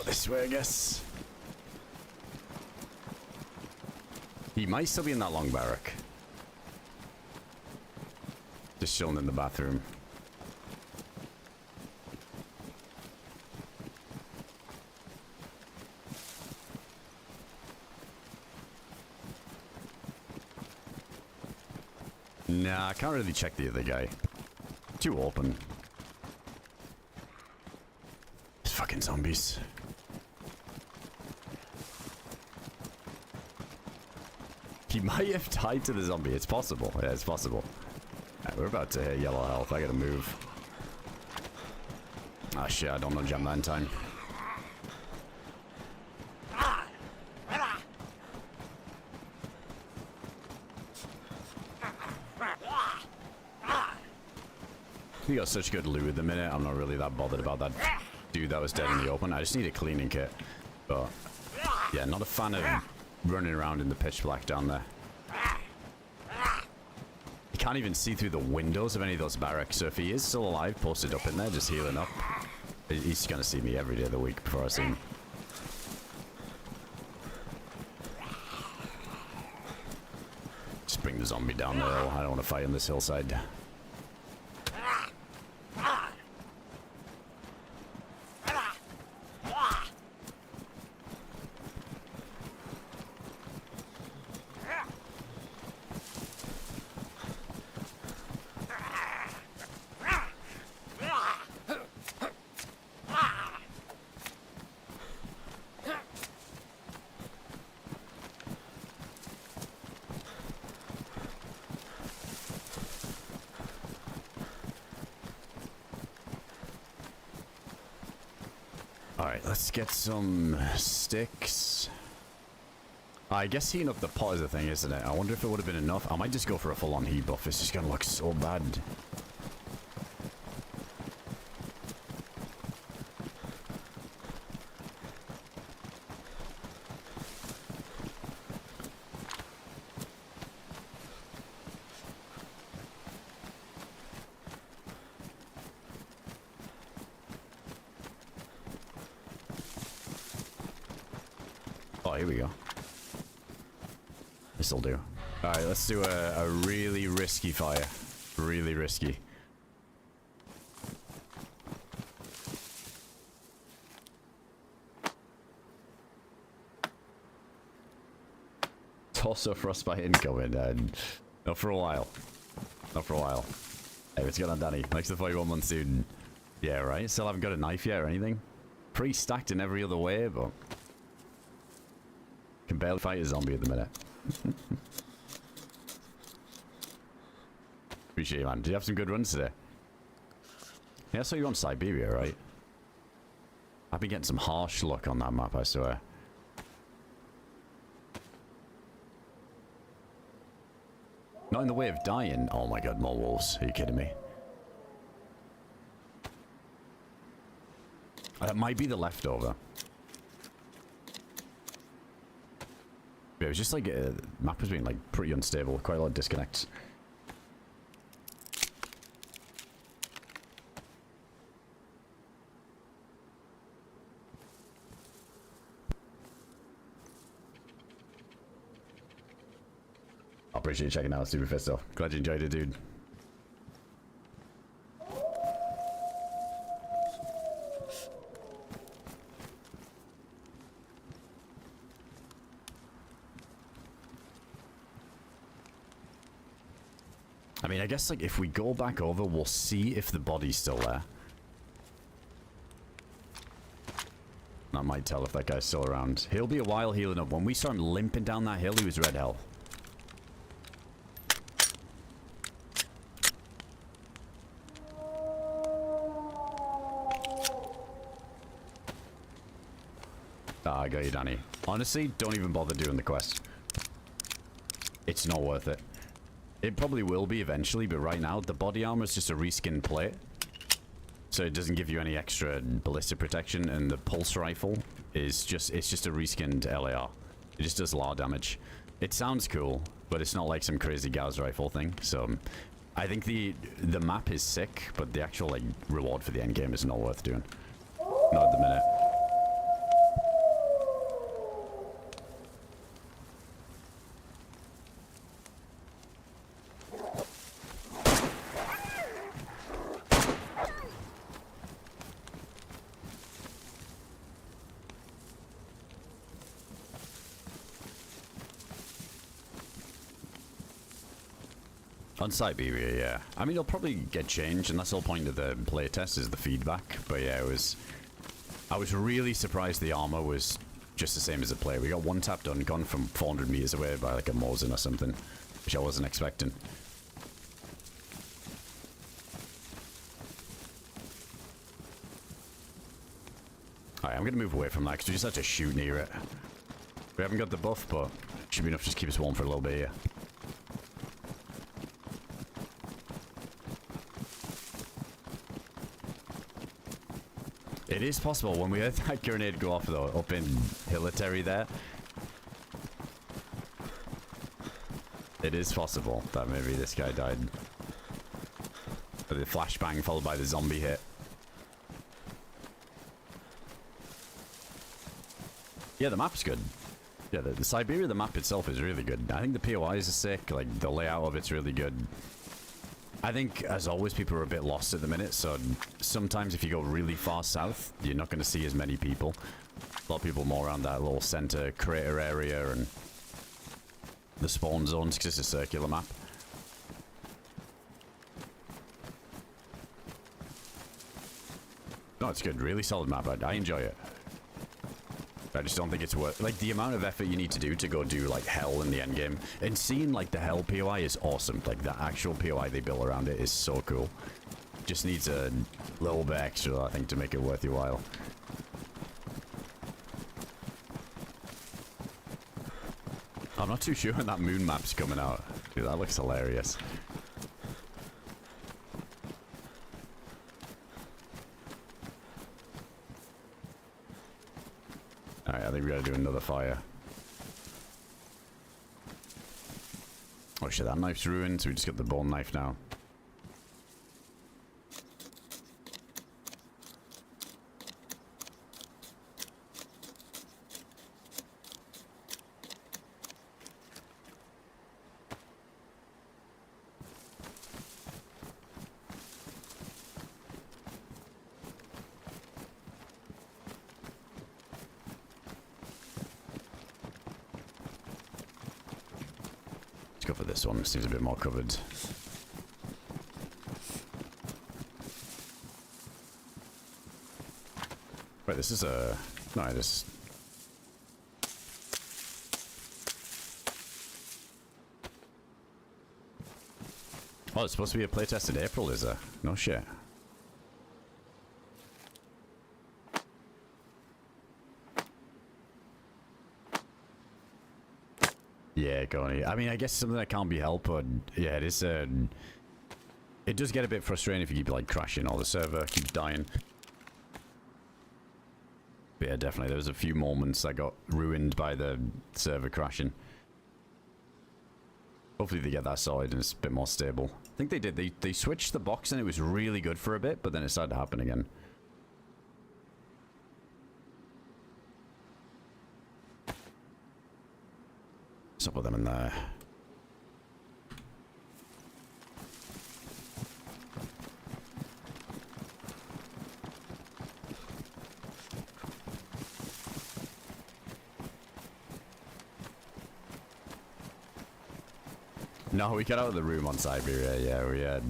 this way, I guess. He might still be in that long barrack. Just chilling in the bathroom. Nah, I can't really check the other guy. Too open. These fucking zombies. He might have tied to the zombie. It's possible. Yeah, it's possible. Right, we're about to hit yellow health. I gotta move. Ah, shit. I don't know jam that in time. We got such good loot at the minute, I'm not really that bothered about that dude that was dead in the open. I just need a cleaning kit. But, yeah, not a fan of running around in the pitch black down there. You can't even see through the windows of any of those barracks, so if he is still alive, posted up in there, just healing up, he's gonna see me every day of the week before I see him. Just bring the zombie down the hill. I don't want to fight on this hillside. Alright, let's get some sticks. I guess heating up the pot is the thing, isn't it? I wonder if it would have been enough. I might just go for a full-on heat buff. It's just gonna look so bad. Oh, here we go. This'll do. Alright, let's do a really risky fire. Really risky. Also frostbite incoming, and not for a while. Not for a while. Hey, what's going on, Danny? Thanks for the 41-month student. Yeah, right. Still haven't got a knife yet or anything. Pretty stacked in every other way, but can barely fight a zombie at the minute. Appreciate you, man. Did you have some good runs today? Yeah, I saw you on Siberia, right? I've been getting some harsh luck on that map, I swear. Not in the way of dying. Oh my god, more wolves. Are you kidding me? That might be the leftover. Yeah, it was just like the map was being like pretty unstable, quite a lot of disconnects. appreciate you checking out, Super Fisto. Glad you enjoyed it, dude. I mean, I guess, like, if we go back over, we'll see if the body's still there. I might tell if that guy's still around. He'll be a while healing up. When we saw him limping down that hill, he was red hell. Ah, I got you, Danny. Honestly, don't even bother doing the quest. It's not worth it. It probably will be eventually, but right now, the body armor is just a reskin plate. So it doesn't give you any extra ballistic protection, and the pulse rifle is just, it's just a reskinned LAR. It just does a lot of damage. It sounds cool, but it's not like some crazy Gauss rifle thing, so I think the map is sick, but the actual, like, reward for the end game is not worth doing. Not at the minute. On Siberia, yeah. I mean, it'll probably get changed, and that's the whole point of the playtest is the feedback. But yeah, I was really surprised the armor was just the same as the play. We got one tap done, gone from 400 meters away by like a Mosin or something, which I wasn't expecting. Alright, I'm gonna move away from that because we just have to shoot near it. We haven't got the buff, but should be enough to just keep us warm for a little bit here. It is possible. When we heard that grenade go off, though, up in Hilitary there, it is possible that maybe this guy died. The flashbang followed by the zombie hit. Yeah, the map's good. Yeah, the Siberia, the map itself is really good. I think the POIs are sick. Like, the layout of it's really good. I think, as always, people are a bit lost at the minute, so sometimes if you go really far south, you're not going to see as many people. A lot of people more around that little center crater area and the spawn zones, because it's a circular map. No, it's good. Really solid map. I enjoy it. I just don't think it's worth, like, the amount of effort you need to do to go do, like, hell in the endgame. And seeing, like, the hell POI is awesome. Like, the actual POI they built around it is so cool. Just needs a little bit extra, I think, to make it worth your while. I'm not too sure when that moon map's coming out. Dude, that looks hilarious. Alright, I think we gotta do another fire. Oh shit, that knife's ruined, so we just got the bone knife now. Let's go for this one. Seems a bit more covered. Wait, this is a... No, this... Oh, it's supposed to be a playtest in April, is there? No shit. Yeah, Coney. I mean, I guess something that can't be helped, but yeah, it is. It does get a bit frustrating if you keep like crashing or the server keeps dying. But yeah, definitely. There was a few moments that got ruined by the server crashing. Hopefully they get that sorted and it's a bit more stable. I think they did. They switched the box and it was really good for a bit, but then it started to happen again. What's up with them in there? No, we got out of the room on Siberia. Yeah,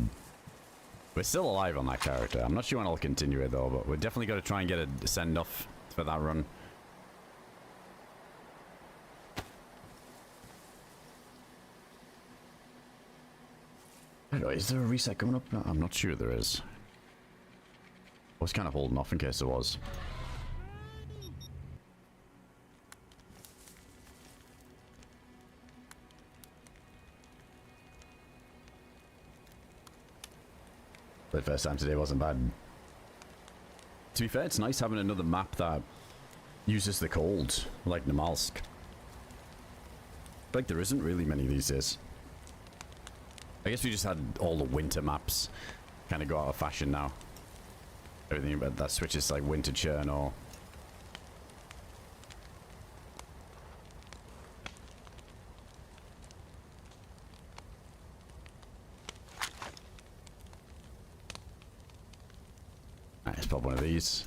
we're still alive on that character. I'm not sure when I'll continue it though, but we're definitely got to try and get a send off for that run. I don't know, is there a reset coming up? No, I'm not sure there is. I was kind of holding off in case there was. The first time today wasn't bad. To be fair, it's nice having another map that uses the cold, like Namalsk. Like there isn't really many these days. I guess we just had all the winter maps kind of go out of fashion now. Everything about that switches to like winter churn or... Alright, let's pop one of these.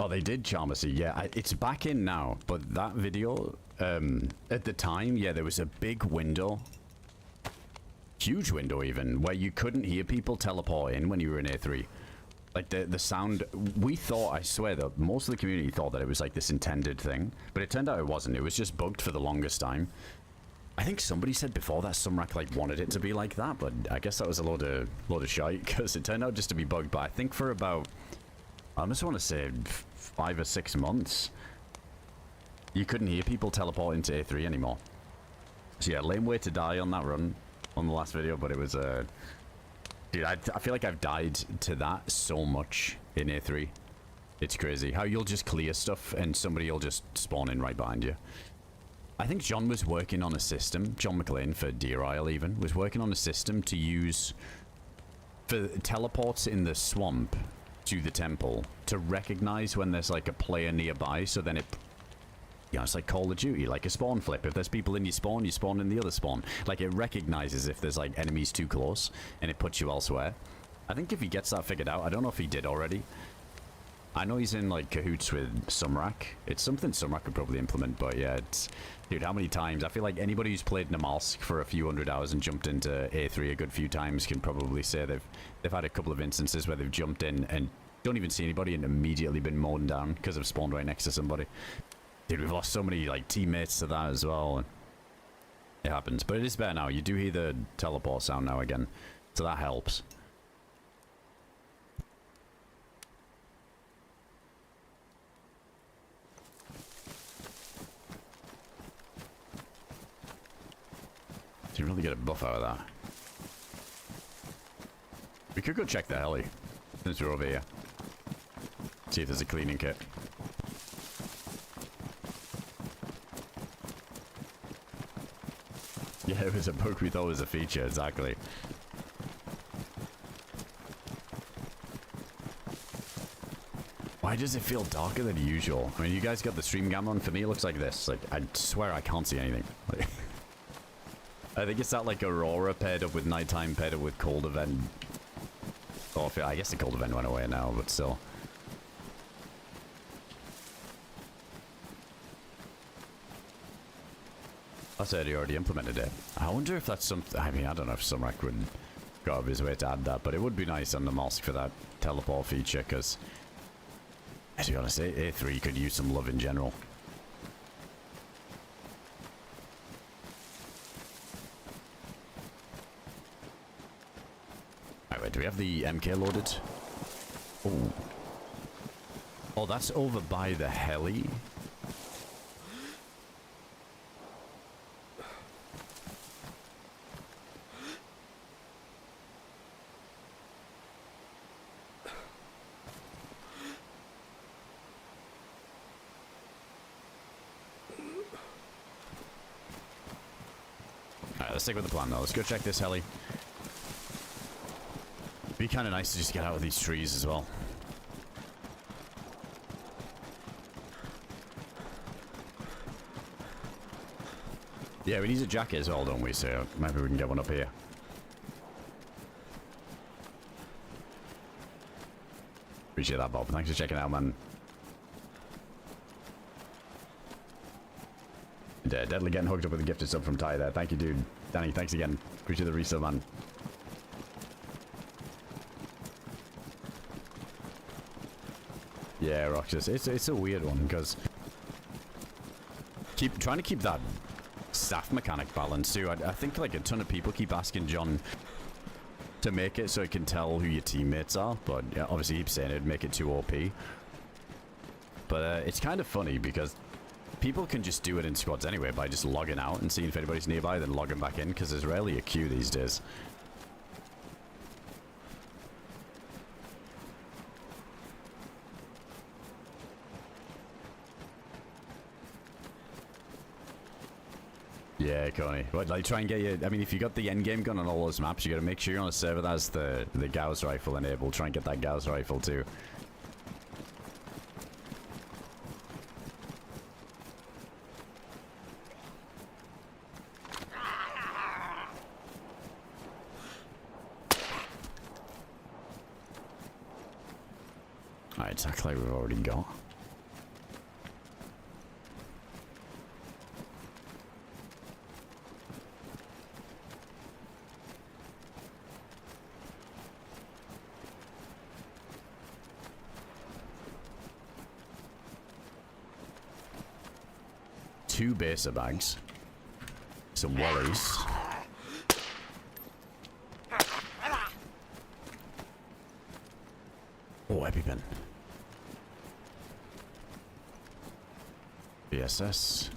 Oh, they did Chernarus. Yeah, it's back in now. But that video, at the time, yeah, there was a big window. Huge window even, where you couldn't hear people teleport in when you were in A3. Like the sound, we thought, I swear though, most of the community thought that it was like this intended thing, but it turned out it wasn't. It was just bugged for the longest time. I think somebody said before that Sumrak like wanted it to be like that, but I guess that was a load of shite because it turned out just to be bugged. But I think for about, I just want to say 5 or 6 months, you couldn't hear people teleport into A3 anymore. So yeah, lame way to die on that run on the last video, but it was dude, I feel like I've died to that so much in A3. It's crazy how you'll just clear stuff and somebody will just spawn in right behind you. I think John was working on a system, John McLean for DayZ even, was working on a system to use for teleports in the swamp to the temple to recognize when there's like a player nearby, so then it, you know, it's like Call of Duty, like a spawn flip. If there's people in your spawn, you spawn in the other spawn. Like it recognizes if there's like enemies too close and it puts you elsewhere. I think if he gets that figured out, I don't know if he did already. I know he's in like cahoots with Sumrak. It's something Sumrak could probably implement, but yeah, it's, dude, how many times? I feel like anybody who's played Namalsk for a few hundred hours and jumped into A3 a good few times can probably say they've had a couple of instances where they've jumped in and don't even see anybody and immediately been mown down because they've spawned right next to somebody. Dude, we've lost so many like teammates to that as well. And it happens, but it is better now. You do hear the teleport sound now again, so that helps. So you really get a buff out of that. We could go check the heli since we're over here. See if there's a cleaning kit. Yeah, it was a bug we thought was a feature, exactly. Why does it feel darker than usual? I mean, you guys got the stream cam on. For me, it looks like this. Like, I swear I can't see anything. Like, I think it's that, like, Aurora paired up with nighttime paired up with cold event. Oh, I guess the cold event went away now, but still. I said he already implemented it. I wonder if that's something. I mean, I don't know if Sumrak would go out of his way to add that, but it would be nice on the Namalsk for that teleport feature, because, to be honest, A3 could use some love in general. Alright, wait, do we have the MK loaded? Oh. Oh, that's over by the heli. Let's stick with the plan though. Let's go check this heli. Be kind of nice to just get out of these trees as well. Yeah, we need a jacket as well, don't we? So maybe we can get one up here. Appreciate that, Bob. Thanks for checking out, man. Deadly getting hooked up with a gifted sub from Ty there. Thank you, dude. Danny, thanks again. Appreciate the resub, man. Yeah, Roxas. It's a weird one because trying to keep that staff mechanic balance too. I think like a ton of people keep asking John to make it so it can tell who your teammates are, but yeah, obviously he keeps saying it'd make it too OP. But it's kind of funny because people can just do it in squads anyway by just logging out and seeing if anybody's nearby, then logging back in, because there's rarely a queue these days. Yeah, Coney. But like, try and get you. I mean, if you got the endgame gun on all those maps, you got to make sure you're on a server that has the Gauss rifle enabled. Try and get that Gauss rifle too. Alright, it's actually we've already got. Two besa bags, some wallies. Oh, EpiPen. BSS.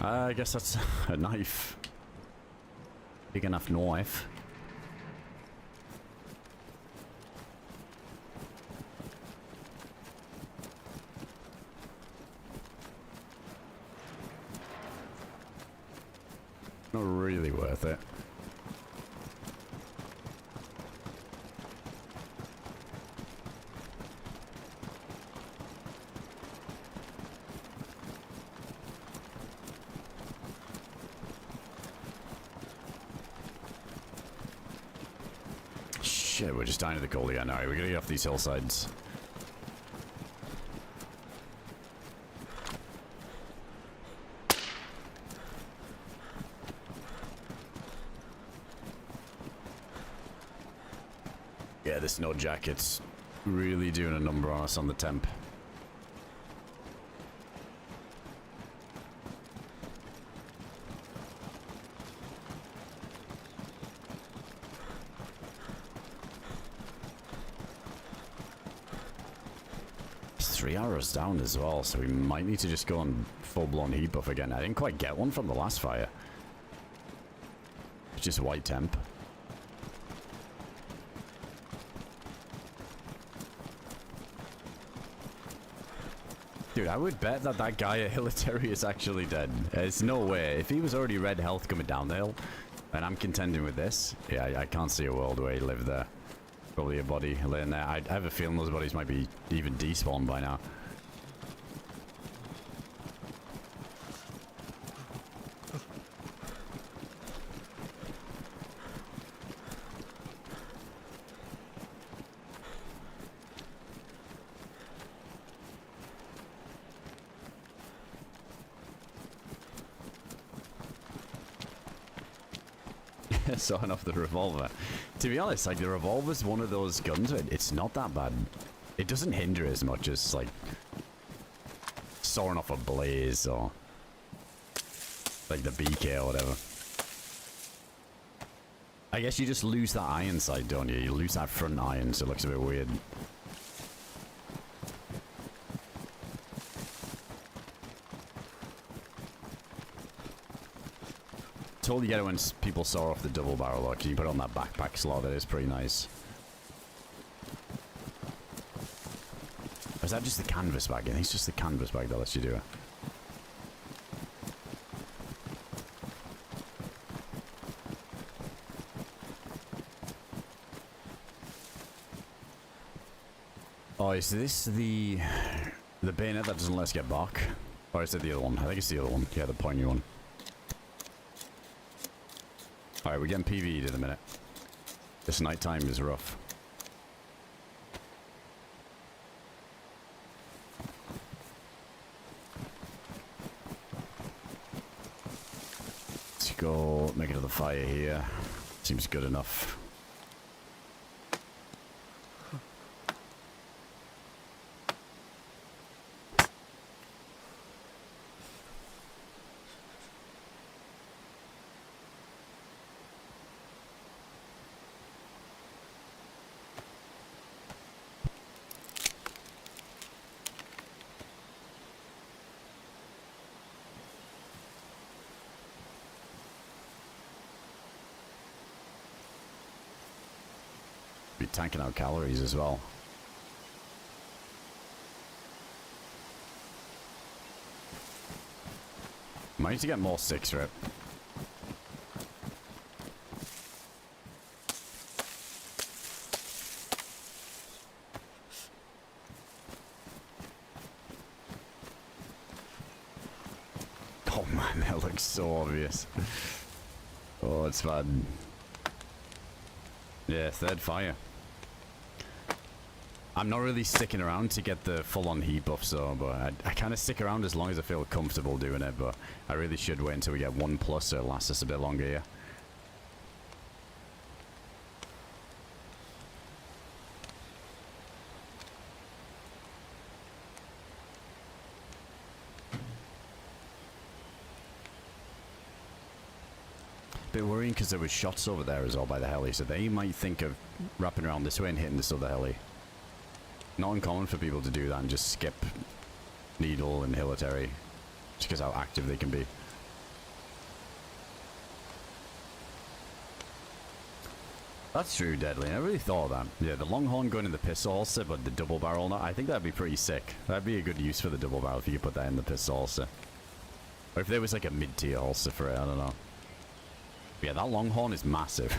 I guess that's a knife. Big enough knife. Not really worth it. Shit, we're just dying to the cold again. Alright, we're gonna get off these hillsides. Yeah, this snow jacket's really doing a number on us on the temp. It's 3 hours down as well, so we might need to just go on full-blown heat buff again. I didn't quite get one from the last fire. It's just white temp. Dude, I would bet that that guy at Hilitary is actually dead. There's no way. If he was already red health coming down the hill, and I'm contending with this, yeah, I can't see a world where he lived there. Probably a body laying there. I have a feeling those bodies might be even despawned by now. Sawing off the revolver. To be honest, like, the revolver's one of those guns where it's not that bad. It doesn't hinder as much as, like, sawing off a blaze or, like, the BK or whatever. I guess you just lose that iron sight, don't you? You lose that front iron, so it looks a bit weird. All you get it when people saw off the double barrel, or can you put it on that backpack slot? That is pretty nice. Or is that just the canvas bag? I think it's just the canvas bag that lets you do it. Oh, is this the bayonet that doesn't let us get back? Or is it the other one? I think it's the other one. Yeah, the pointy one. Alright, we're getting PvE'd in a minute. This nighttime is rough. Let's go make another fire here. Seems good enough. Be tanking out calories as well. Might need to get more sticks for it. Oh man, that looks so obvious. Oh, it's bad. Yeah, third fire. I'm not really sticking around to get the full-on heat buff, so, but I kind of stick around as long as I feel comfortable doing it, but I really should wait until we get 1+, so it lasts us a bit longer here. Bit worrying because there was shots over there as well by the heli, so they might think of wrapping around this way and hitting this other heli. Not uncommon for people to do that and just skip Needle and Hilitary, just because how active they can be. That's true, Deadly. I really thought of that. Yeah, the Longhorn going in the pistol holster, but the double barrel not. I think that'd be pretty sick. That'd be a good use for the double barrel if you could put that in the pistol holster. Or if there was like a mid-tier holster for it, I don't know. But yeah, that Longhorn is massive.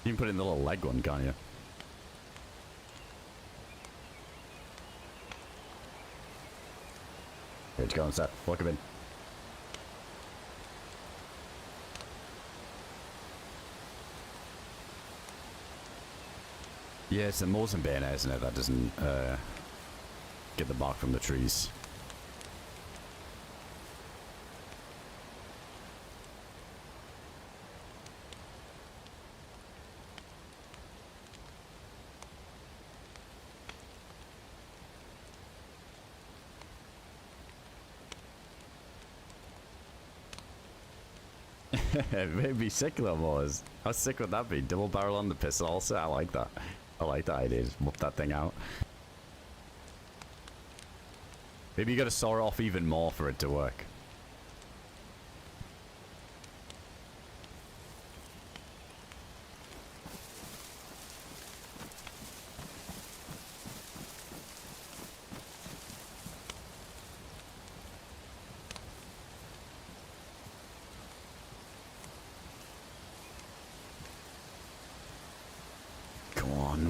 You can put it in the little leg one, can't you? Here it's going, Seth. Welcome in. Yeah, it's the Moors and Bayonet, isn't it? That doesn't get the bark from the trees. It'd be sick though, boys. How sick would that be? Double barrel on the pistol also? I like that. I like that idea. Just whip that thing out. Maybe you gotta saw it off even more for it to work.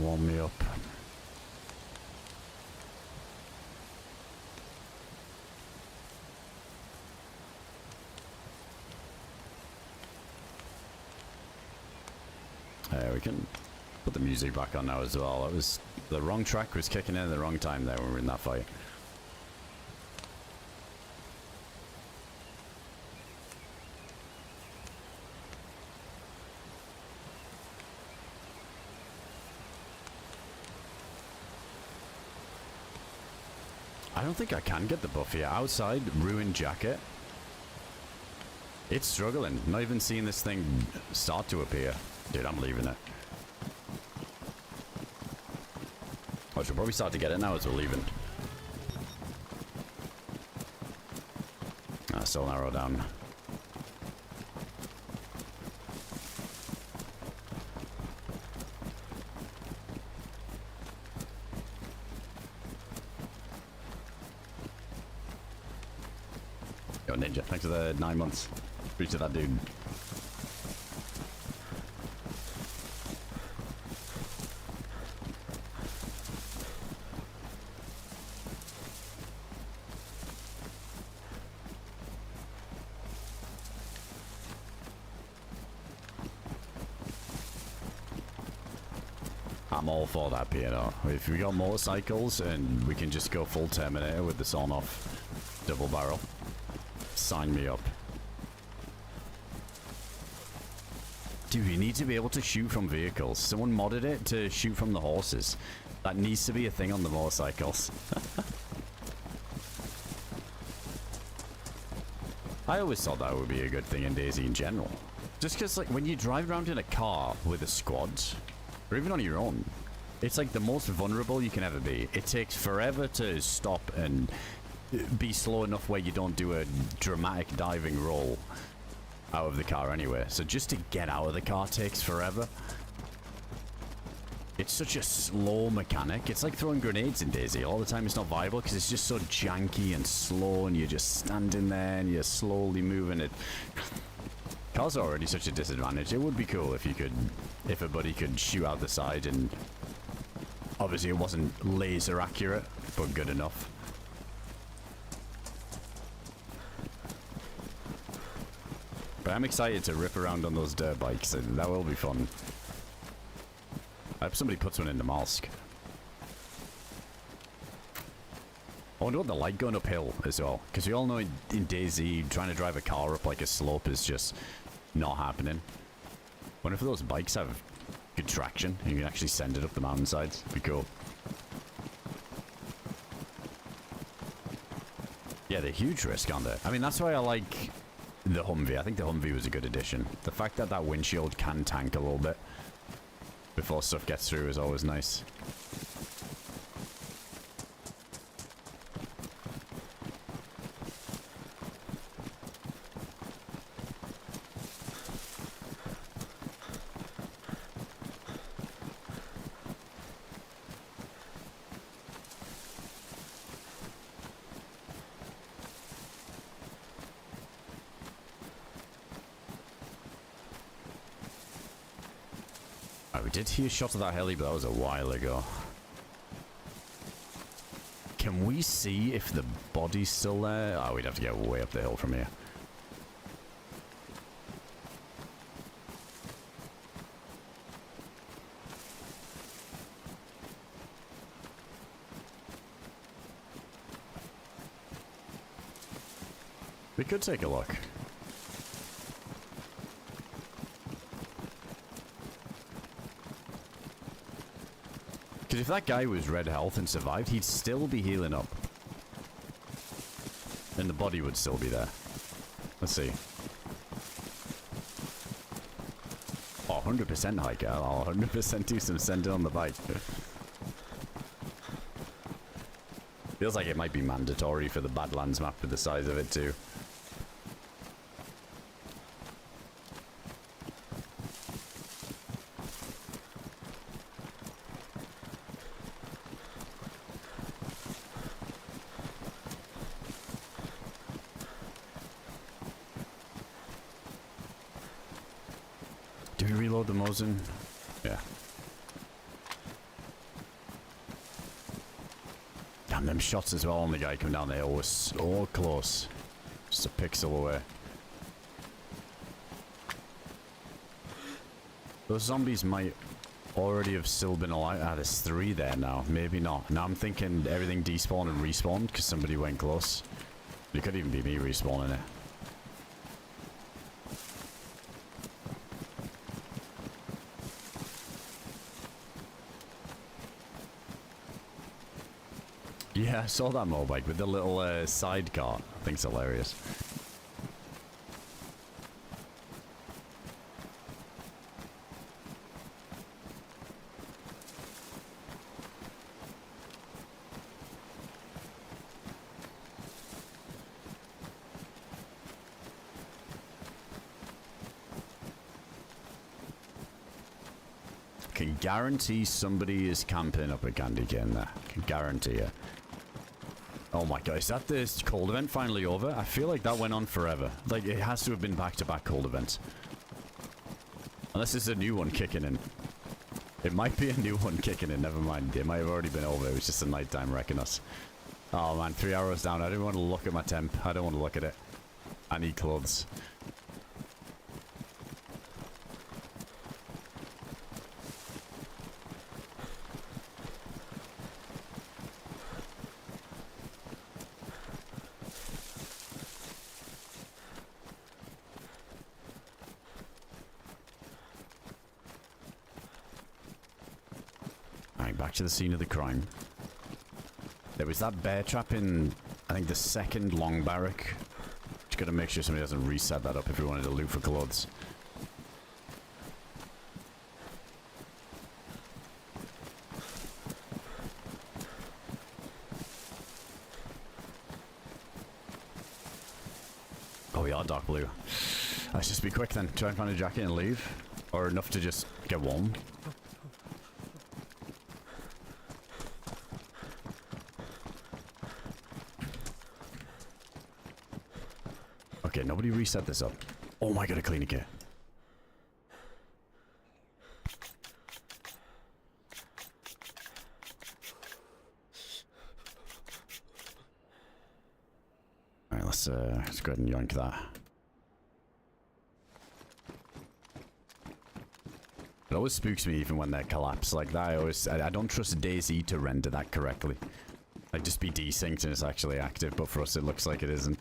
Warm me up. We can put the music back on now as well. It was the wrong track was kicking in at the wrong time there when we were in that fight. I don't think I can get the buff here. Outside, Ruined Jacket. It's struggling. Not even seeing this thing start to appear. Dude, I'm leaving it. I should probably start to get it now as we're leaving. Still narrow down. Yo, Ninja, thanks for the 9 months. Appreciate that, dude. I'm all for that, Piano. If we got motorcycles and we can just go full Terminator with the sawn-off double barrel, sign me up. Dude, you need to be able to shoot from vehicles. Someone modded it to shoot from the horses. That needs to be a thing on the motorcycles. I always thought that would be a good thing in DayZ in general. Just because, like, when you drive around in a car with a squad, or even on your own, it's like the most vulnerable you can ever be. It takes forever to stop and be slow enough where you don't do a dramatic diving roll out of the car anyway. So just to get out of the car takes forever. It's such a slow mechanic. It's like throwing grenades in DayZ. All the time it's not viable because it's just so janky and slow, and you're just standing there and you're slowly moving it. Cars are already such a disadvantage. It would be cool if you could, if a buddy could shoot out the side, and obviously it wasn't laser accurate, but good enough. But I'm excited to rip around on those dirt bikes, and that will be fun. I hope somebody puts one in Namalsk. I wonder what the light going uphill as well, because we all know in DayZ trying to drive a car up like a slope is just not happening. Wonder if those bikes have good traction and you can actually send it up the mountainsides. Be cool. Yeah, they're huge risk on there. I mean, that's why I like the Humvee. I think the Humvee was a good addition. The fact that that windshield can tank a little bit before stuff gets through is always nice. We did hear a shot of that heli, but that was a while ago. Can we see if the body's still there? Oh, we'd have to get way up the hill from here. We could take a look. Because if that guy was red health and survived, he'd still be healing up. And the body would still be there. Let's see. Oh, 100% hiker. I'll 100% do some sending on the bike. Feels like it might be mandatory for the Badlands map with the size of it too. The Mosin? Yeah. Damn, them shots as well on the guy coming down the hill was so close. Just a pixel away. Those zombies might already have still been alive. Ah, there's 3 there now. Maybe not. Now I'm thinking everything despawned and respawned because somebody went close. It could even be me respawning it. Yeah, I saw that motorbike with the little sidecar. I think it's hilarious. Can guarantee somebody is camping up a candy cane there. Can guarantee it. Oh my god, is that the cold event finally over? I feel like that went on forever. Like, it has to have been back-to-back cold events. Unless it's a new one kicking in. It might be a new one kicking in, never mind. It might have already been over. It was just a nighttime wrecking us. Oh man, 3 hours down. I didn't want to look at my temp. I don't want to look at it. I need clothes. Right, back to the scene of the crime. There was that bear trap in, I think, the second long barrack. Just gotta make sure somebody doesn't reset that up if we wanted to loot for clothes. Oh, we are dark blue. Let's just be quick then. Try and find a jacket and leave. Or enough to just get warm. Okay, nobody reset this up. Oh my god, a cleaning kit. Alright, let's go ahead and yoink that. It always spooks me even when they're collapsed like that. I don't trust DayZ to render that correctly. Like, just be desynced and it's actually active, but for us it looks like it isn't.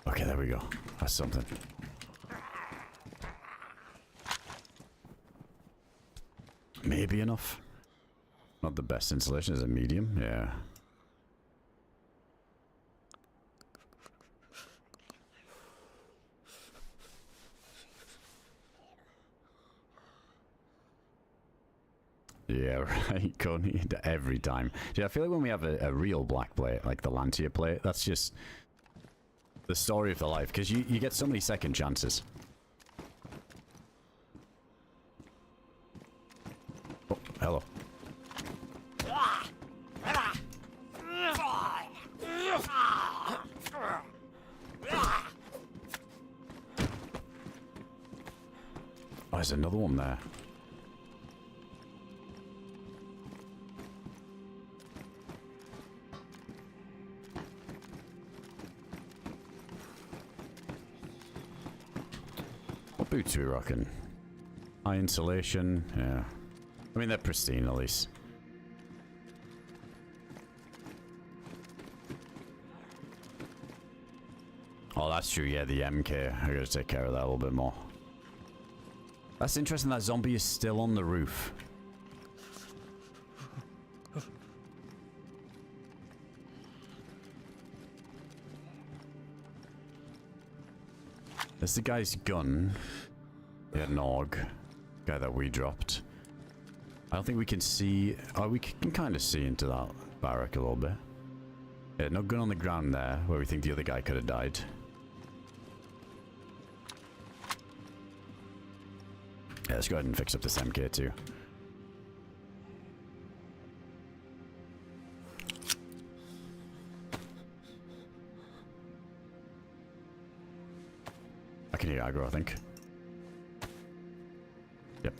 Okay, there we go. That's something. Maybe enough. Not the best insulation. Is it medium? Yeah. Yeah, right, Coney. Every time. Dude, I feel like when we have a real black plate, like the Lancia plate, that's just the story of the life, because you get so many second chances. Oh, hello. Oh, there's another one there. What boots are we rocking? High insulation, yeah. I mean, they're pristine at least. Oh, that's true, yeah, the MK. I gotta take care of that a little bit more. That's interesting, that zombie is still on the roof. There's the guy's gun. Yeah, Nog. Guy that we dropped. I don't think we can see... Oh, we can kind of see into that barrack a little bit. Yeah, no gun on the ground there, where we think the other guy could have died. Yeah, let's go ahead and fix up this MK too. I can hear aggro, I think. Yep.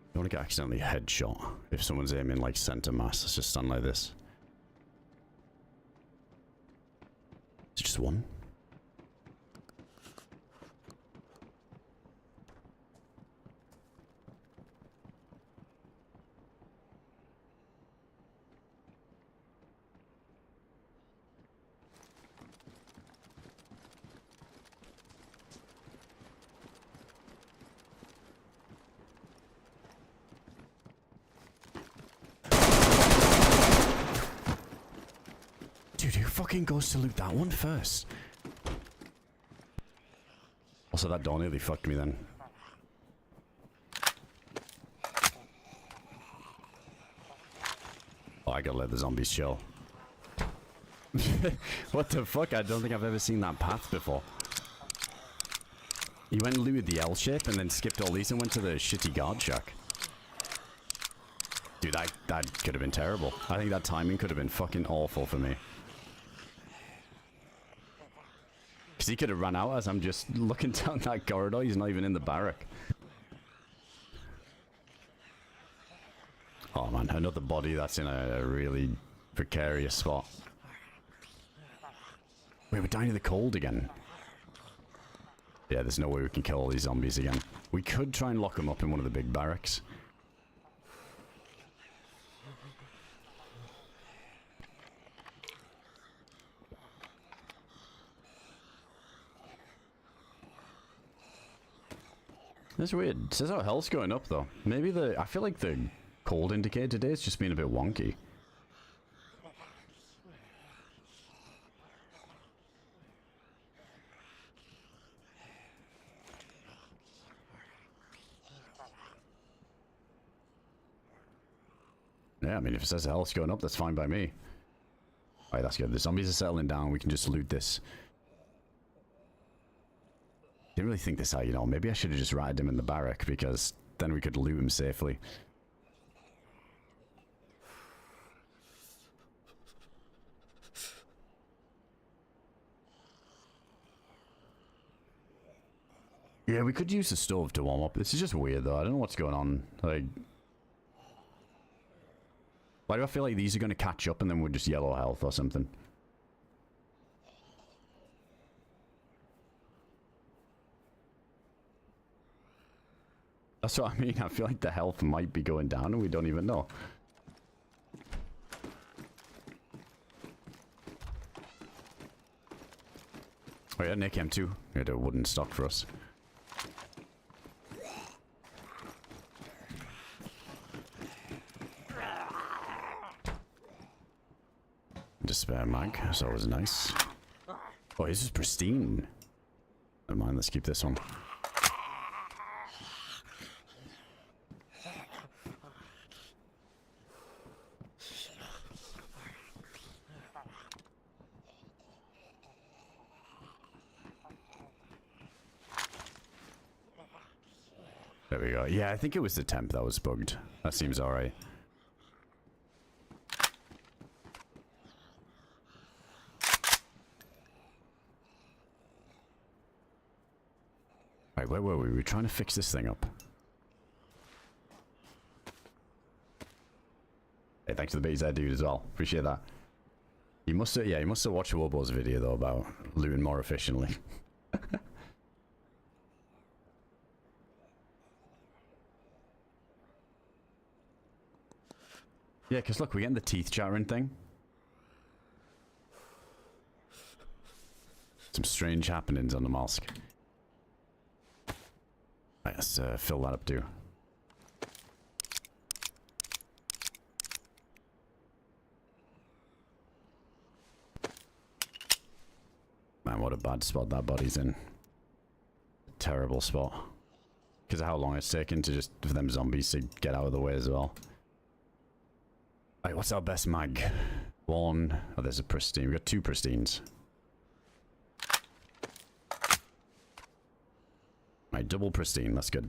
I don't want to get accidentally headshot if someone's aiming like center mass. Let's just stand like this. It's just one. Dude, who fucking goes to loot that one first? Also, that door nearly fucked me then. Oh, I gotta let the zombies chill. What the fuck? I don't think I've ever seen that path before. You went and looted the L shape and then skipped all these and went to the shitty guard shack. Dude, that could have been terrible. I think that timing could have been fucking awful for me. Because he could have run out as I'm just looking down that corridor. He's not even in the barrack. Oh man, another body that's in a really precarious spot. Wait, we're dying of the cold again. Yeah, there's no way we can kill all these zombies again. We could try and lock them up in one of the big barracks. That's weird. It says our health's going up though. Maybe I feel like the cold indicator today is just being a bit wonky. Yeah, I mean, if it says the health's going up, that's fine by me. Alright, that's good. The zombies are settling down. We can just loot this. Didn't really think this out, you know. Maybe I should have just ratted him in the barrack, because then we could loot him safely. Yeah, we could use the stove to warm up. This is just weird, though. I don't know what's going on. Like, why do I feel like these are going to catch up and then we're just yellow health or something? That's what I mean. I feel like the health might be going down and we don't even know. Oh yeah, an AKM2. We had a wooden stock for us. Spare mag, that's always nice. Oh, this is pristine. Never mind, let's keep this one. There we go. Yeah, I think it was the temp that was bugged. That seems alright. Right, where were we? We were trying to fix this thing up. Hey, thanks to the DayZ dude as well. Appreciate that. You must have, yeah, you must have watched Wobo's video though about looting more efficiently. Yeah, because look, we're getting the teeth chattering thing. Some strange happenings on the Namalsk. Right, let's fill that up too. Man, what a bad spot that body's in. Terrible spot. Because of how long it's taken to just for them zombies to get out of the way as well. Right, what's our best mag? One. Oh, there's a pristine. We've got two pristines. Right, double pristine. That's good.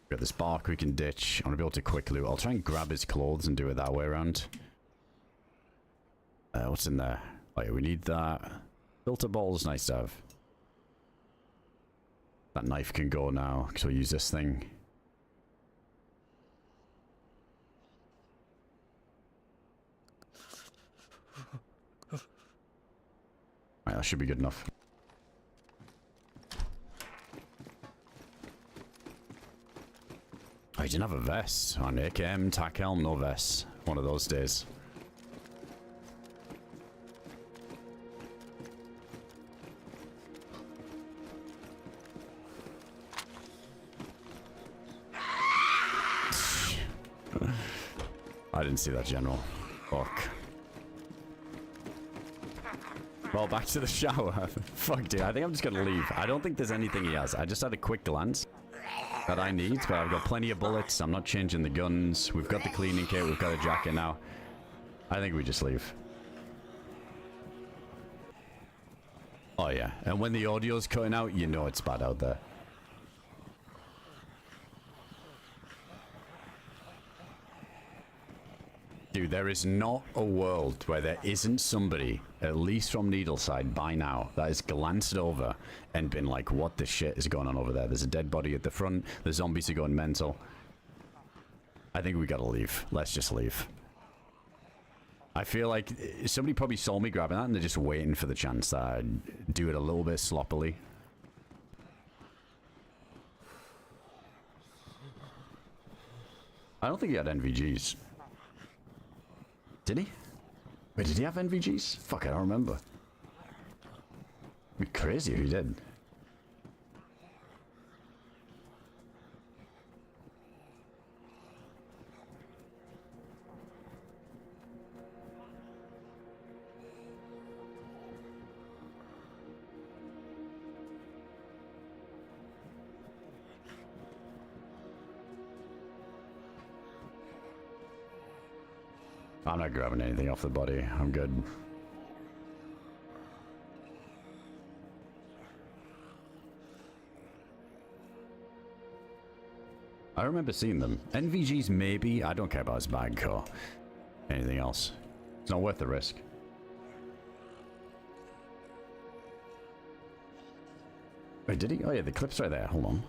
We've got this bark we can ditch. I want to be able to quick loot. I'll try and grab his clothes and do it that way around. What's in there? Oh yeah, we need that. Filter ball's nice to have. That knife can go now, because we'll use this thing. Right, that should be good enough. I didn't have a vest. On AKM, tack helm, no vest. One of those days. I didn't see that, General. Fuck. Well, back to the shower. Fuck, dude. I think I'm just gonna leave. I don't think there's anything he has. I just had a quick glance that I need, but I've got plenty of bullets. I'm not changing the guns. We've got the cleaning kit. We've got a jacket now. I think we just leave. Oh, yeah. And when the audio's cutting out, you know it's bad out there. Dude, there is not a world where there isn't somebody, at least from Needleside by now, that has glanced over and been like, what the shit is going on over there? There's a dead body at the front. The zombies are going mental. I think we gotta leave. Let's just leave. I feel like somebody probably saw me grabbing that and they're just waiting for the chance that I'd do it a little bit sloppily. I don't think he had NVGs. Did he? Wait, did he have NVGs? Fuck, I don't remember. It'd be crazy if he did. I'm not grabbing anything off the body. I'm good. I remember seeing them. NVGs maybe. I don't care about his bag or anything else. It's not worth the risk. Wait, did he? Oh yeah, the clip's right there. Hold on.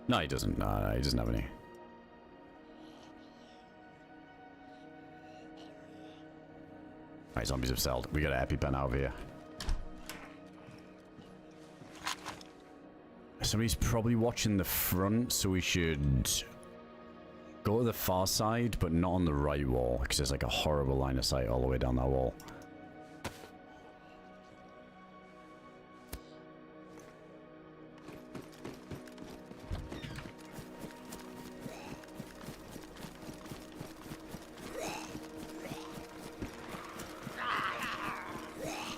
No, he doesn't. No, he doesn't have any. Alright, zombies have settled. We got an EpiPen out of here. Somebody's probably watching the front, so we should go to the far side, but not on the right wall, because there's like a horrible line of sight all the way down that wall.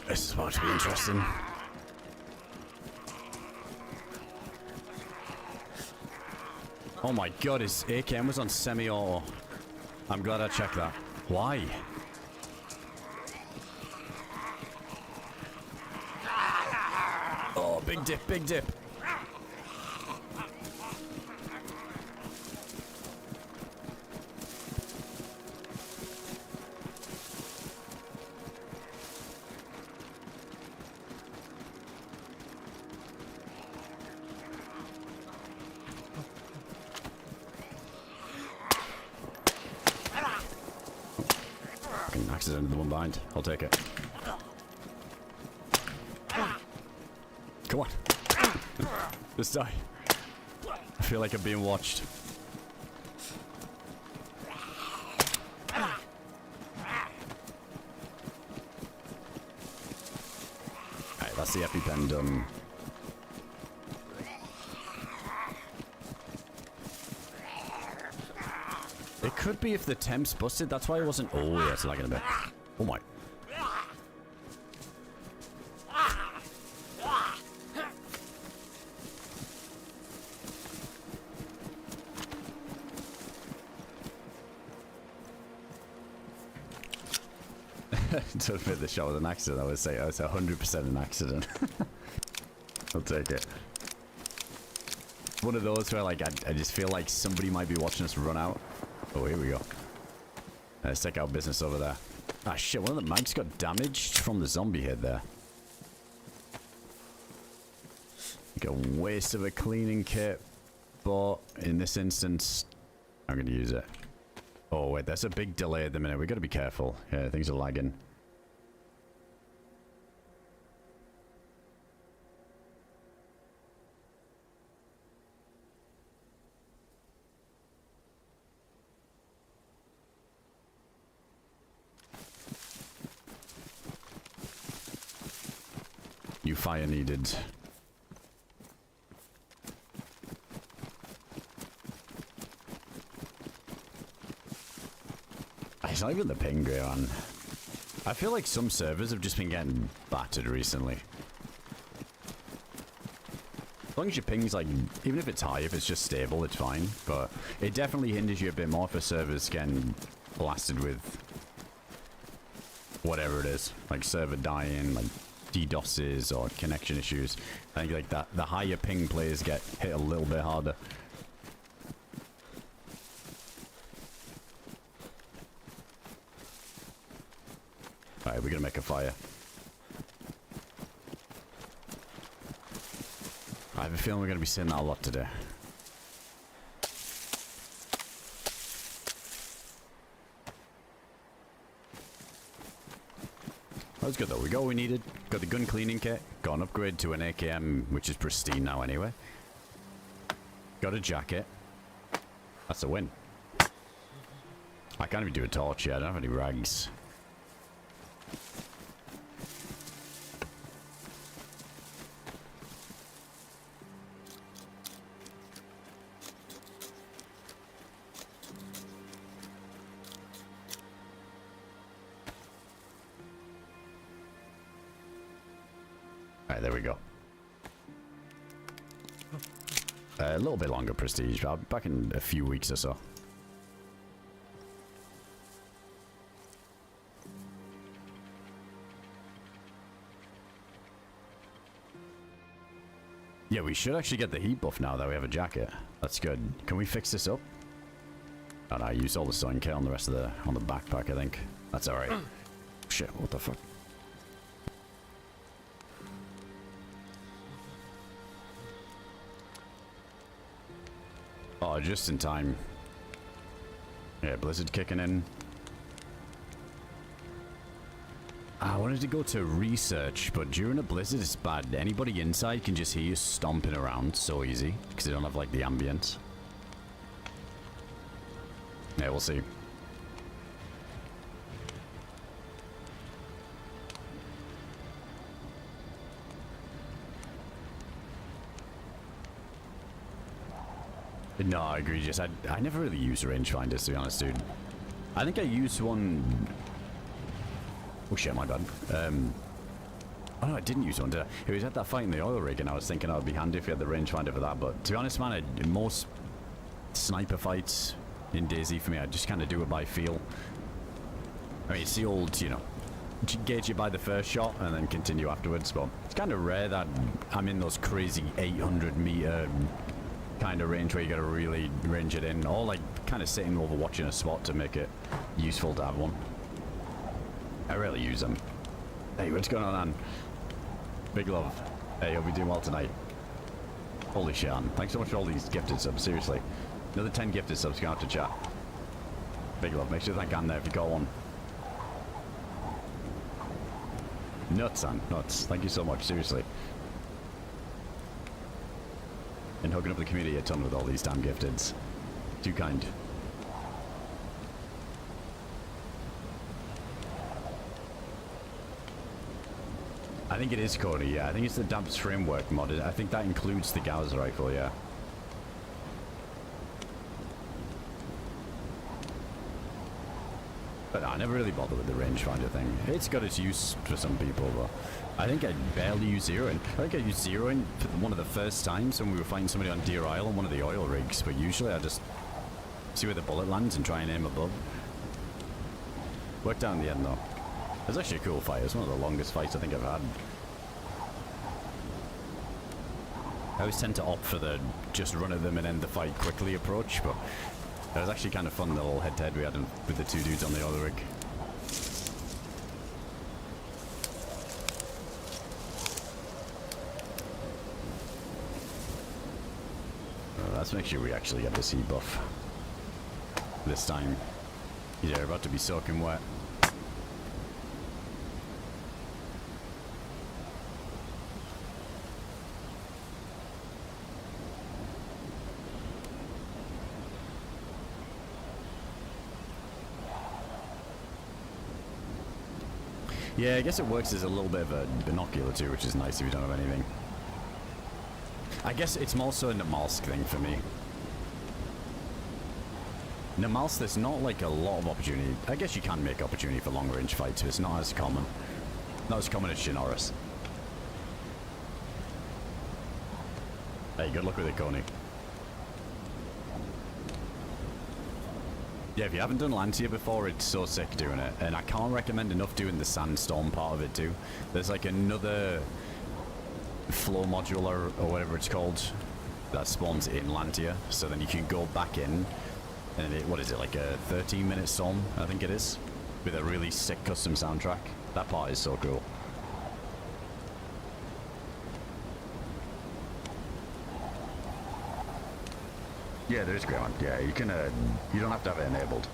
This is about to be interesting. Oh my god, his AKM was on semi-auto. I'm glad I checked that. Why? Oh, big dip, big dip. Accident, the one behind. I'll take it. Come on. Just die. I feel like I'm being watched. Alright, that's the EpiPen done. It could be if the temp's busted. That's why it wasn't. Oh, yeah, it's lagging a bit. Oh my. To admit the shot was an accident, I would say it's 100% an accident. I'll take it. One of those where like I just feel like somebody might be watching us run out. Oh, here we go. Let's check out business over there. Ah shit, one of the mags got damaged from the zombie head there. Like a waste of a cleaning kit, but in this instance, I'm gonna use it. Oh wait, there's a big delay at the minute. We gotta be careful. Yeah, things are lagging. New fire needed. It's not even the ping going on. I feel like some servers have just been getting battered recently. As long as your ping's like, even if it's high, if it's just stable, it's fine. But it definitely hinders you a bit more for servers getting blasted with whatever it is, like server dying, like DDoSes or connection issues. I think like that, the higher ping players get hit a little bit harder. Alright, we're gonna make a fire. I have a feeling we're gonna be seeing that a lot today. That was good though. We got what we needed. Got the gun cleaning kit. Got an upgrade to an AKM, which is pristine now anyway. Got a jacket. That's a win. I can't even do a torch yet. I don't have any rags. Alright, there we go. A little bit longer prestige. I'll be back in a few weeks or so. Yeah, we should actually get the heat buff now that we have a jacket. That's good. Can we fix this up? Oh no, I used all the sun kit on the rest of the backpack, I think. That's alright. Shit, what the fuck? Oh, just in time. Yeah, blizzard kicking in. I wanted to go to research, but during a blizzard it's bad. Anybody inside can just hear you stomping around so easy, because they don't have like the ambience. Yeah, we'll see. No, I agree. Just I never really used rangefinders, to be honest, dude. I think I used one. Oh shit, my bad. Oh no, I didn't use one, did I? It was at that fight in the oil rig, and I was thinking it would be handy if you had the rangefinder for that. But to be honest, man, in most sniper fights in DayZ for me, I just kind of do it by feel. I mean, it's the old, you know, gauge it by the first shot and then continue afterwards. But it's kind of rare that I'm in those crazy 800-meter kind of range where you gotta really range it in, or like kind of sitting over watching a spot to make it useful to have one. I rarely use them. Hey, what's going on, Ann? Big love. Hey, hope you're doing well tonight. Holy shit, Ann. Thanks so much for all these gifted subs, seriously. Another 10 gifted subs going out to chat. Big love. Make sure to thank Ann there if you got one. Nuts, Ann. Nuts. Thank you so much, seriously. And hooking up the community a ton with all these damn gifteds. Too kind. I think it is Cody, yeah. I think it's the Damps framework mod. I think that includes the Gauss rifle, yeah. But no, I never really bothered with the rangefinder thing. It's got its use for some people, but I think I barely use zeroing. I think I used zeroing for one of the first times when we were fighting somebody on Deer Isle on one of the oil rigs, but usually I just see where the bullet lands and try and aim above. Worked out in the end though. It was actually a cool fight. It was one of the longest fights I think I've had. I always tend to opt for the just run at them and end the fight quickly approach, but it was actually kind of fun, the little head-to-head we had with the two dudes on the oil rig. Let's make sure we actually get this heat buff this time. Yeah, we're about to be soaking wet. Yeah, I guess it works as a little bit of a binocular too, which is nice if you don't have anything. I guess it's more so a Namalsk thing for me. Namalsk, there's not like a lot of opportunity. I guess you can make opportunity for long range fights, but it's not as common. Not as common as Chernarus. Hey, good luck with it, Coney. Yeah, if you haven't done Lantia before, it's so sick doing it. And I can't recommend enough doing the sandstorm part of it too. There's like another flow module or whatever it's called that spawns in Lantia. So then you can go back in and what is it, like a 13-minute song, I think it is, with a really sick custom soundtrack. That part is so cool. Yeah, there is ground. Yeah, you can. You don't have to have it enabled.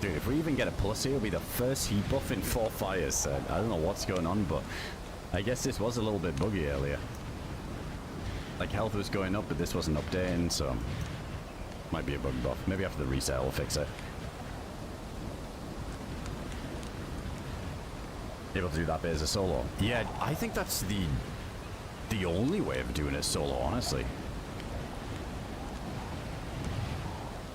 Dude, if we even get a plus here, it'll be the first heat buff in 4 fires. I don't know what's going on, but I guess this was a little bit buggy earlier. Like, health was going up, but this wasn't updating, so might be a bug buff. Maybe after the reset, we'll fix it. Able to do that bit as a solo. Yeah, I think that's the only way of doing it solo, honestly.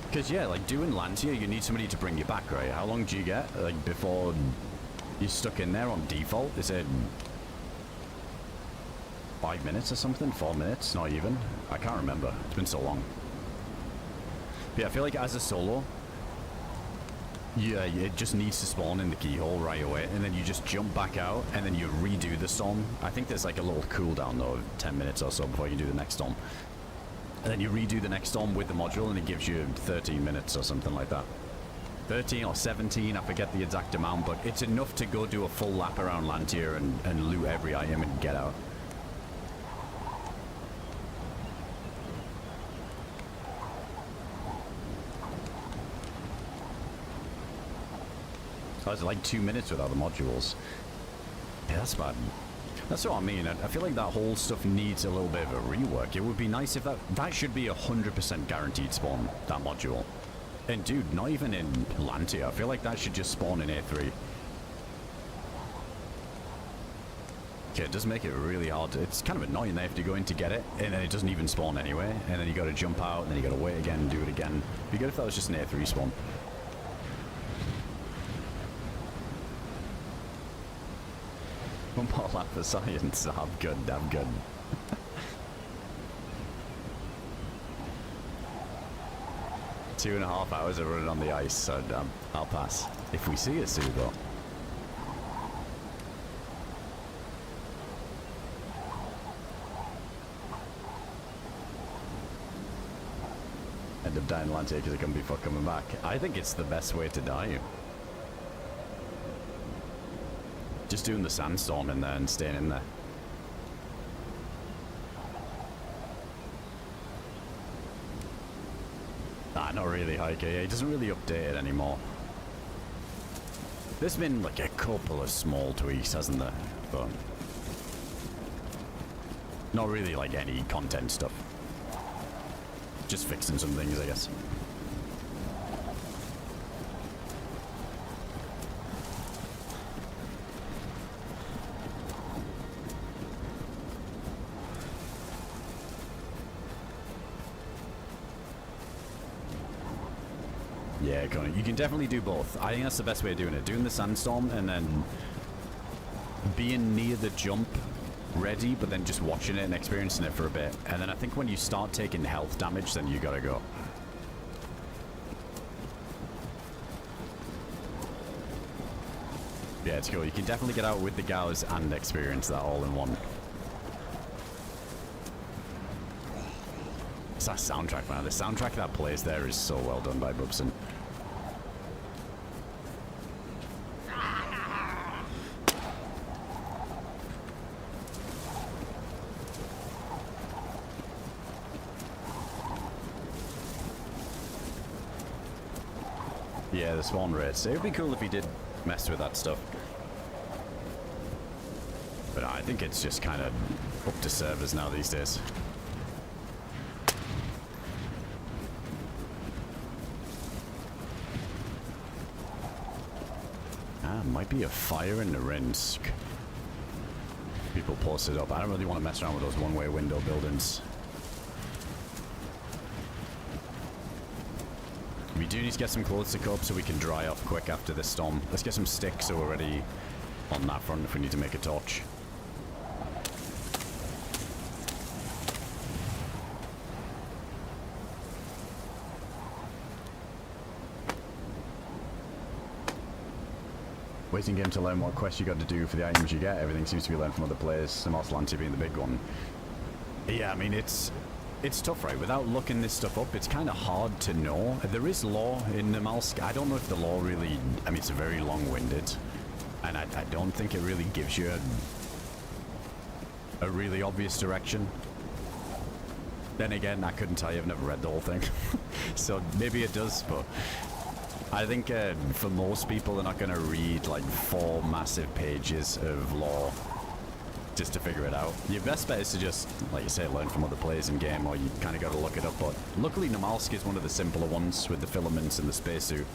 Because, yeah, like, doing Lantia, you need somebody to bring you back, right? How long do you get, like, before you're stuck in there on default? Is it 5 minutes or something? 4 minutes? Not even? I can't remember. It's been so long. But yeah, I feel like as a solo, yeah, it just needs to spawn in the keyhole right away, and then you just jump back out, and then you redo the storm. I think there's like a little cooldown though, of 10 minutes or so before you do the next storm. And then you redo the next storm with the module, and it gives you 13 minutes or something like that. 13 or 17, I forget the exact amount, but it's enough to go do a full lap around Lantia and loot every item and get out. So it's like 2 minutes without the modules. Yeah, that's bad. That's what I mean. I feel like that whole stuff needs a little bit of a rework. It would be nice if that should be 100% guaranteed spawn, that module. And dude, not even in Lantia. I feel like that should just spawn in A3. Okay, it does make it really hard. It's kind of annoying. They have to go in to get it, and then it doesn't even spawn anyway. And then you got to jump out, and then you got to wait again and do it again. It'd be good if that was just an A3 spawn. One more lap for science. I'm good, I'm good. Two and a half hours of running on the ice, so I'll pass. If we see a Sue, though. End up dying Lantia because it can be for coming back. I think it's the best way to die. Just doing the sandstorm in there and staying in there. Ah, not really, Hiker. Yeah, he doesn't really update it anymore. There's been like a couple of small tweaks, hasn't there? But not really like any content stuff. Just fixing some things, I guess. Yeah, Connor, you can definitely do both. I think that's the best way of doing it. Doing the sandstorm and then being near the jump ready, but then just watching it and experiencing it for a bit. And then I think when you start taking health damage, then you gotta go. Yeah, it's cool. You can definitely get out with the gals and experience that all in one. It's that soundtrack, man. The soundtrack that plays there is so well done by Bubson. Yeah, the spawn rates. It would be cool if he did mess with that stuff. But I think it's just kind of up to servers now these days. Might be a fire in the Rinsk. People posted up. I don't really want to mess around with those one-way window buildings. we do need to get some clothes to cope so we can dry off quick after this storm. Let's get some sticks so we're ready on that front if we need to make a torch. Waiting game to learn what quest you got to do for the items you get. Everything seems to be learned from other players, the Moslante being the big one. Yeah, I mean, it's tough, right? Without looking this stuff up, it's kind of hard to know. There is lore in Namalsk. I don't know if the lore really... I mean, it's very long-winded. And I don't think it really gives you a really obvious direction. Then again, I couldn't tell you. I've never read the whole thing. So maybe it does, but... I think for most people, they're not going to read like 4 massive pages of lore just to figure it out. Your best bet is to just, like you say, learn from other players in game, or you kind of got to look it up. But luckily, Namalsk is one of the simpler ones with the filaments and the spacesuit.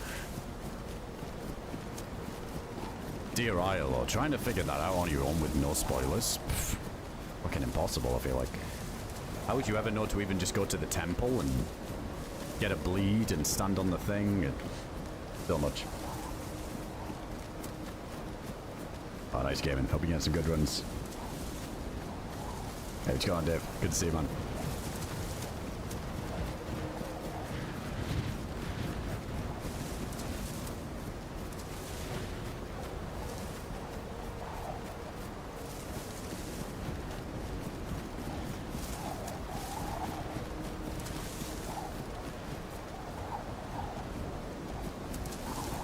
Dear IRL, trying to figure that out on your own with no spoilers, fucking impossible. I feel like. How would you ever know to even just go to the temple and get a bleed and stand on the thing? And so much. Oh, nice gaming. Hope you get some good runs. Hey, what's going on, Dave? Good to see you, man.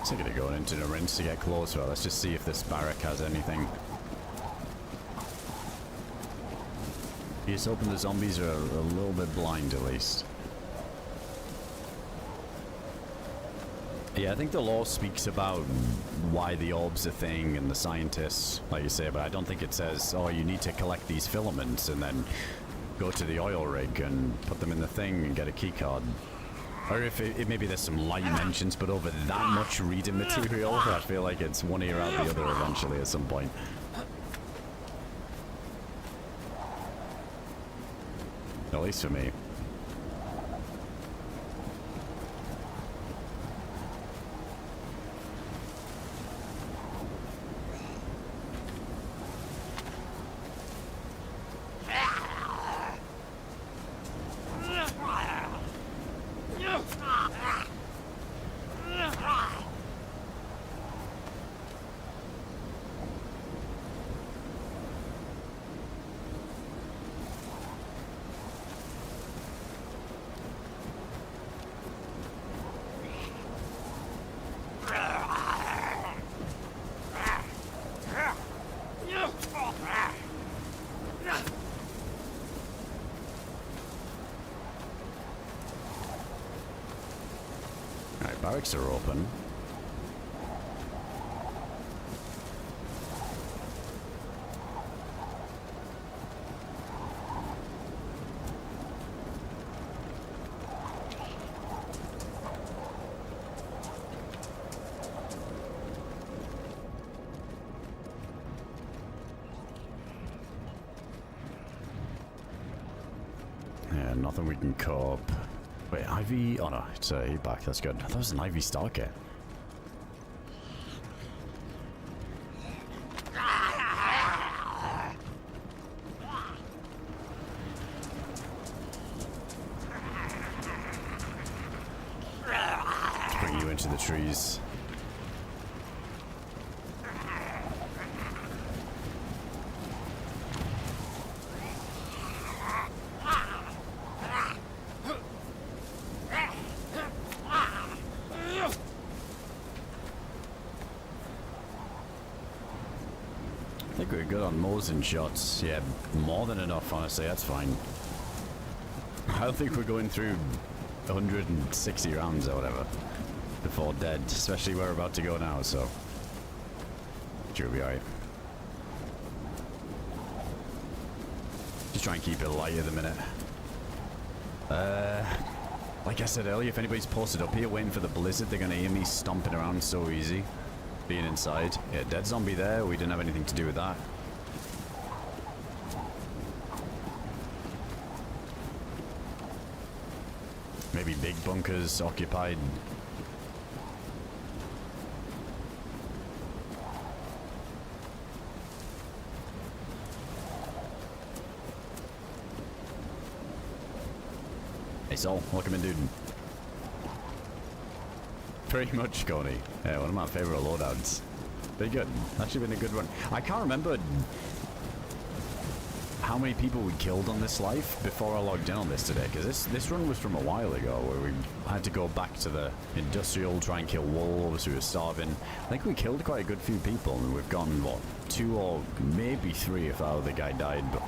I'm gonna go into the rinse to get closer. Let's just see if this barrack has anything. You just hoping the zombies are a little bit blind at least. Yeah, I think the lore speaks about why the orb's a thing and the scientists, like you say, but I don't think it says, oh, you need to collect these filaments and then go to the oil rig and put them in the thing and get a key card. Or if maybe there's some light mentions, but over that much reading material, I feel like it's one ear out the other eventually at some point. At least for me. Barracks are open. Yeah, nothing we can cope. Wait, Ivy? Oh no, it's a back. That's good. I thought it was an Ivy Stalker. Let's bring you into the trees. I think we're good on Mosin shots. Yeah, more than enough, honestly. That's fine. I don't think we're going through 160 rounds or whatever before dead, especially where we're about to go now, so should be alright. Just try and keep it light at the minute. Like I said earlier, if anybody's posted up here waiting for the blizzard, they're gonna hear me stomping around so easy. Being inside. Yeah, dead zombie there. We didn't have anything to do with that. Maybe big bunkers occupied It's all. Welcome in, dude. Very much, Coney. Yeah, one of my favorite loadouts. Very good. Actually been a good run. I can't remember how many people we killed on this life before I logged in on this today, because this run was from a while ago where we had to go back to the industrial, try and kill wolves who were starving. I think we killed quite a good few people, and we've gotten, what, 2 or maybe 3 if our other guy died, but...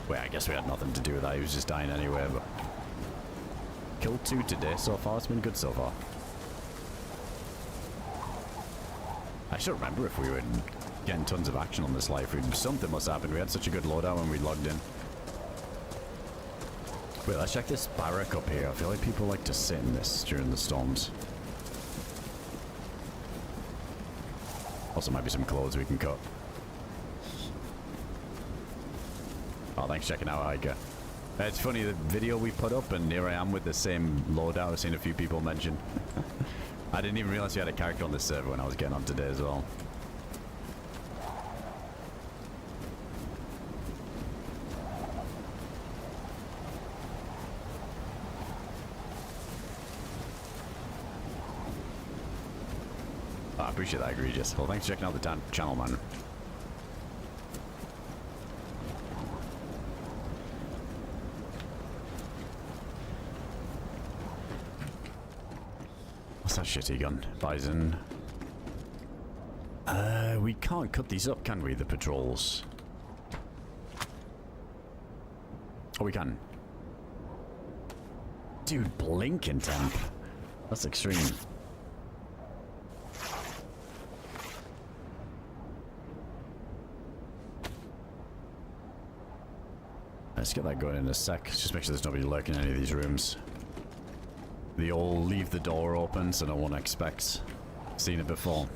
Wait, I guess we had nothing to do with that, he was just dying anyway, but... Killed 2 today so far, it's been good so far. I should remember if we were getting tons of action on this life. Something must happen. We had such a good loadout when we logged in. Wait, let's check this barrack up here. I feel like people like to sit in this during the storms. Also, might be some clothes we can cut. Oh, thanks for checking out, Hiker. It's funny, the video we put up, and here I am with the same loadout I've seen a few people mention. I didn't even realize you had a character on this server when I was getting on today as well. Oh, I appreciate that, Egregious. Well, thanks for checking out the channel, man. That shitty gun. Bison. We can't cut these up, can we? The patrols. Oh, we can. Dude, blinking temp. That's extreme. Let's get that going in a sec. Just make sure there's nobody lurking in any of these rooms. They all leave the door open so no one expects. Seen it before.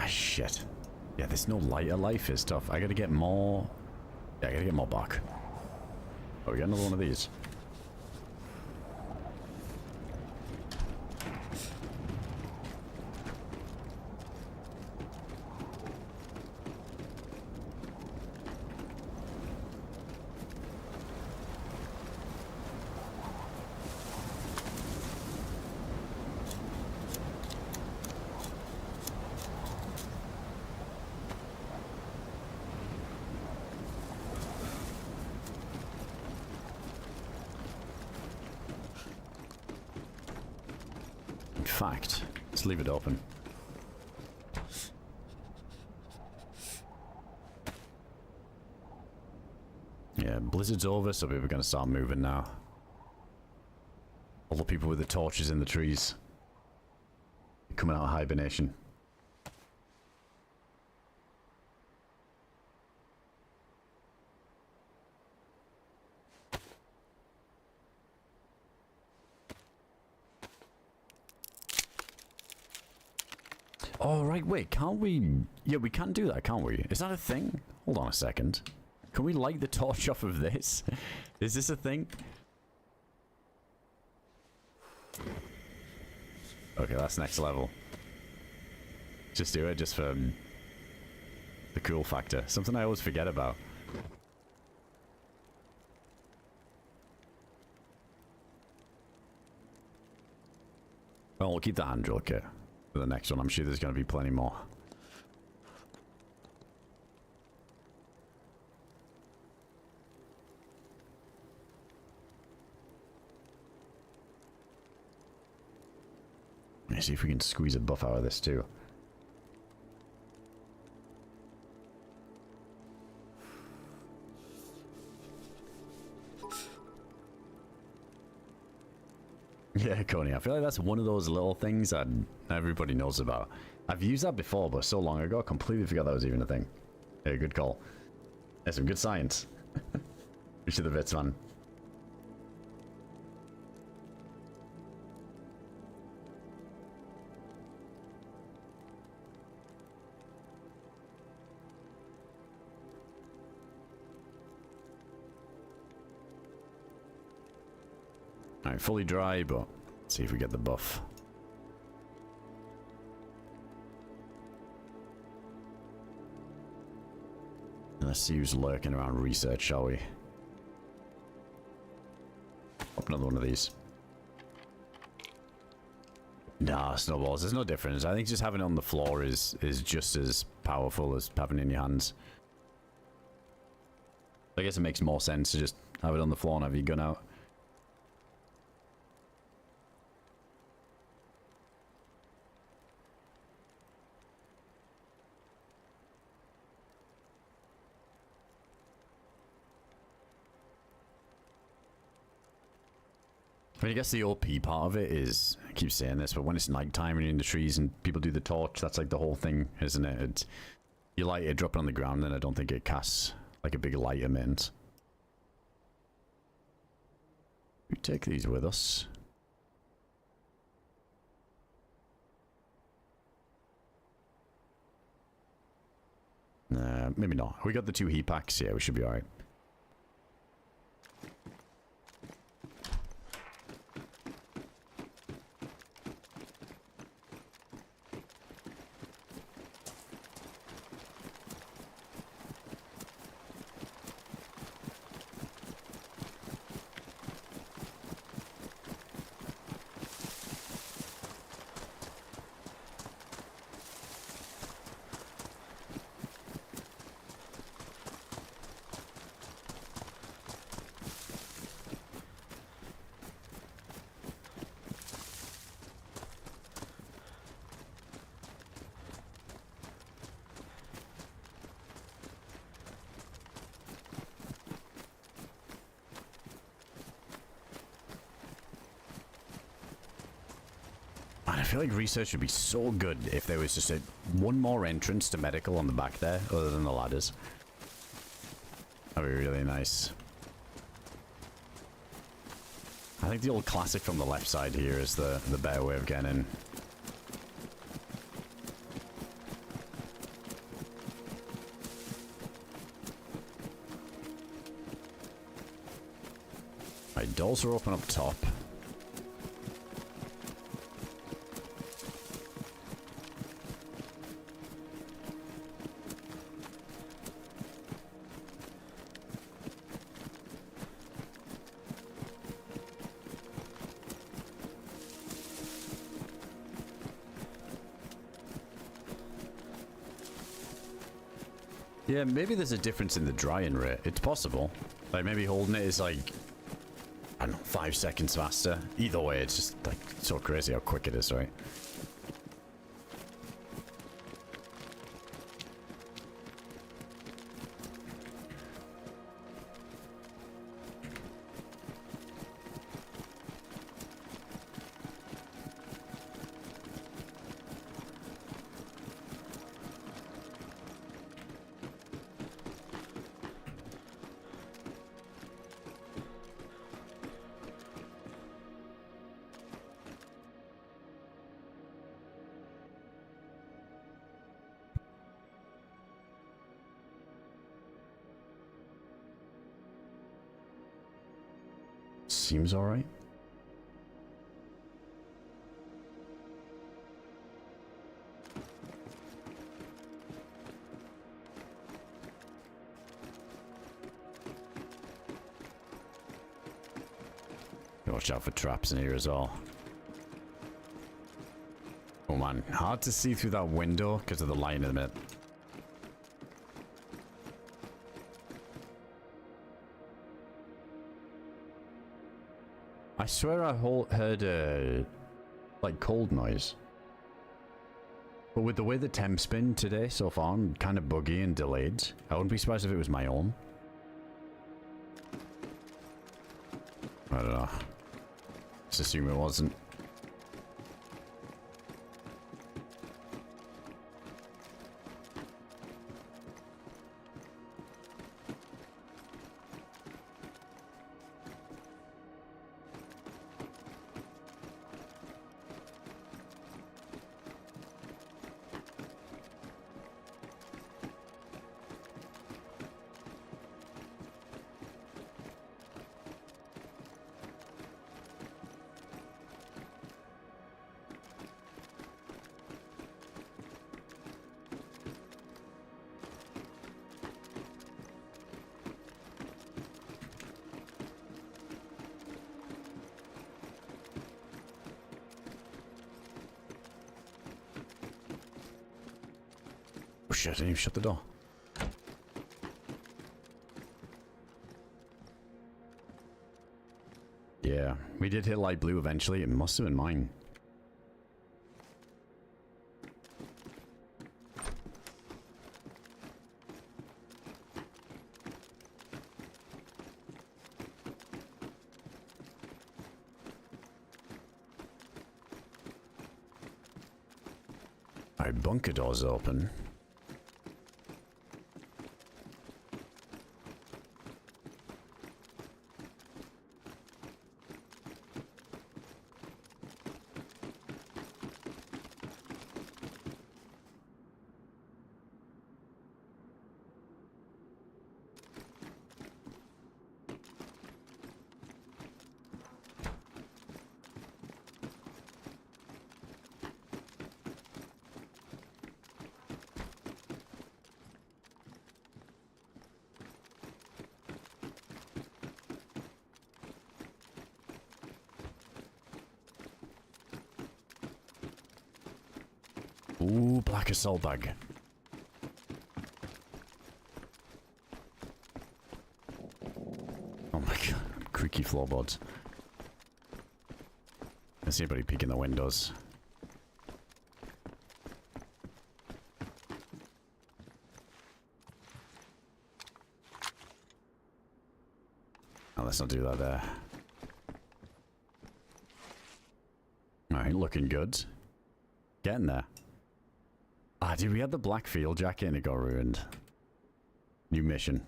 Shit. Yeah, there's no lighter life is tough. I gotta get more... Yeah, I gotta get more bark. Oh, we got another one of these. Fact. Let's leave it open. Yeah, blizzard's over, so people are going to start moving now. All the people with the torches in the trees. Coming out of hibernation. Oh, right, wait, can't we... Yeah, we can do that, can't we? Is that a thing? Hold on a second. Can we light the torch off of this? Is this a thing? Okay, that's next level. Just do it, just for the cool factor. Something I always forget about. Well, we'll keep the hand drill kit. For the next one, I'm sure there's going to be plenty more. Let's see if we can squeeze a buff out of this too. Yeah, Coney, I feel like that's one of those little things that everybody knows about. I've used that before, but so long ago, I completely forgot that was even a thing. Yeah, good call. That's some good science. Which of the bits, man? Alright, fully dry, but let's see if we get the buff. Let's see who's lurking around research, shall we? Up another one of these. Nah, snowballs. There's no difference. I think just having it on the floor is just as powerful as having it in your hands. I guess it makes more sense to just have it on the floor and have your gun out. I mean, I guess the OP part of it is, I keep saying this, but when it's nighttime and you're in the trees and people do the torch, that's like the whole thing, isn't it? You light it, drop it on the ground, and I don't think it casts like a big light emit. We take these with us. Nah, maybe not. We got the 2 heat packs, yeah, we should be alright. I feel like research would be so good if there was just one more entrance to medical on the back there, other than the ladders. That'd be really nice. I think the old classic from the left side here is the better way of getting in. Right, doors are open up top. Yeah, maybe there's a difference in the drying rate. It's possible. Like, maybe holding it is like, I don't know, 5 seconds faster. Either way, it's just like so crazy how quick it is, right? Seems alright. Watch out for traps in here as well. Oh man, hard to see through that window because of the light in a minute. I swear I heard a like cold noise. But with the way the temp's been today so far, I'm kind of buggy and delayed. I wouldn't be surprised if it was my own. I don't know. Let's assume it wasn't. shit, I didn't even shut the door. Yeah, we did hit light blue eventually. It must have been mine. Alright, bunker door's open. Ooh, black assault bag. Oh my god, creaky floorboards. I see anybody peeking the windows. Oh, let's not do that there. Alright, looking good. Getting there. Ah, dude, we had the black field jacket and it got ruined. New mission.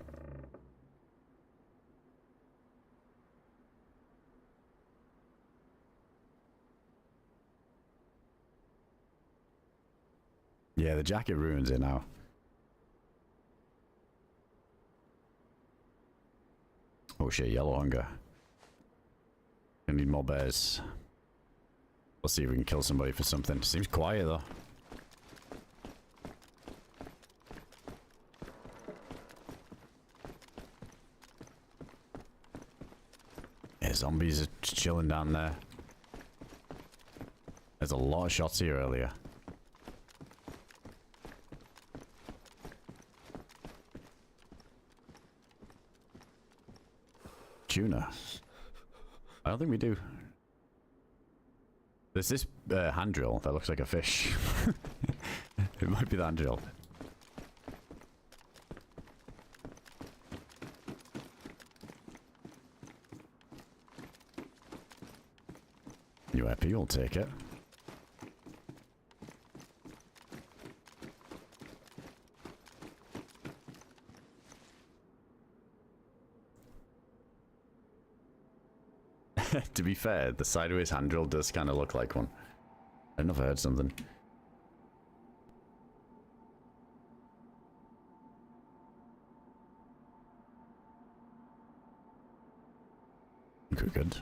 Yeah, the jacket ruins it now. Oh shit, yellow hunger. Gonna need more bears. We'll see if we can kill somebody for something. Seems quiet though. Yeah, zombies are chilling down there. There's a lot of shots here earlier. Tuna. I don't think we do. There's this hand drill that looks like a fish. It might be the hand drill. UAP will take it. To be fair, the sideways hand drill does kind of look like one. I don't know if I heard something. Good.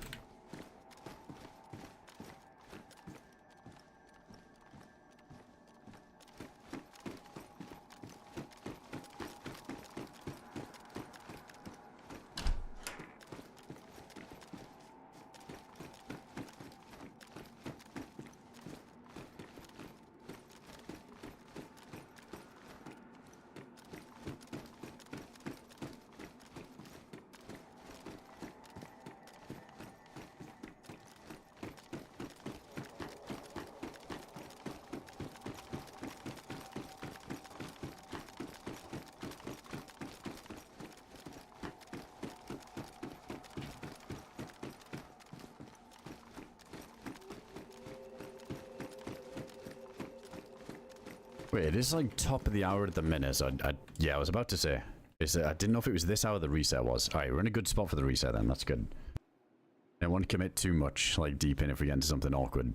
Wait, it is like top of the hour at the minute, so yeah, I was about to say. I didn't know if it was this hour the reset was. Alright, we're in a good spot for the reset then, that's good. I don't want to commit too much, like deep in if we get into something awkward.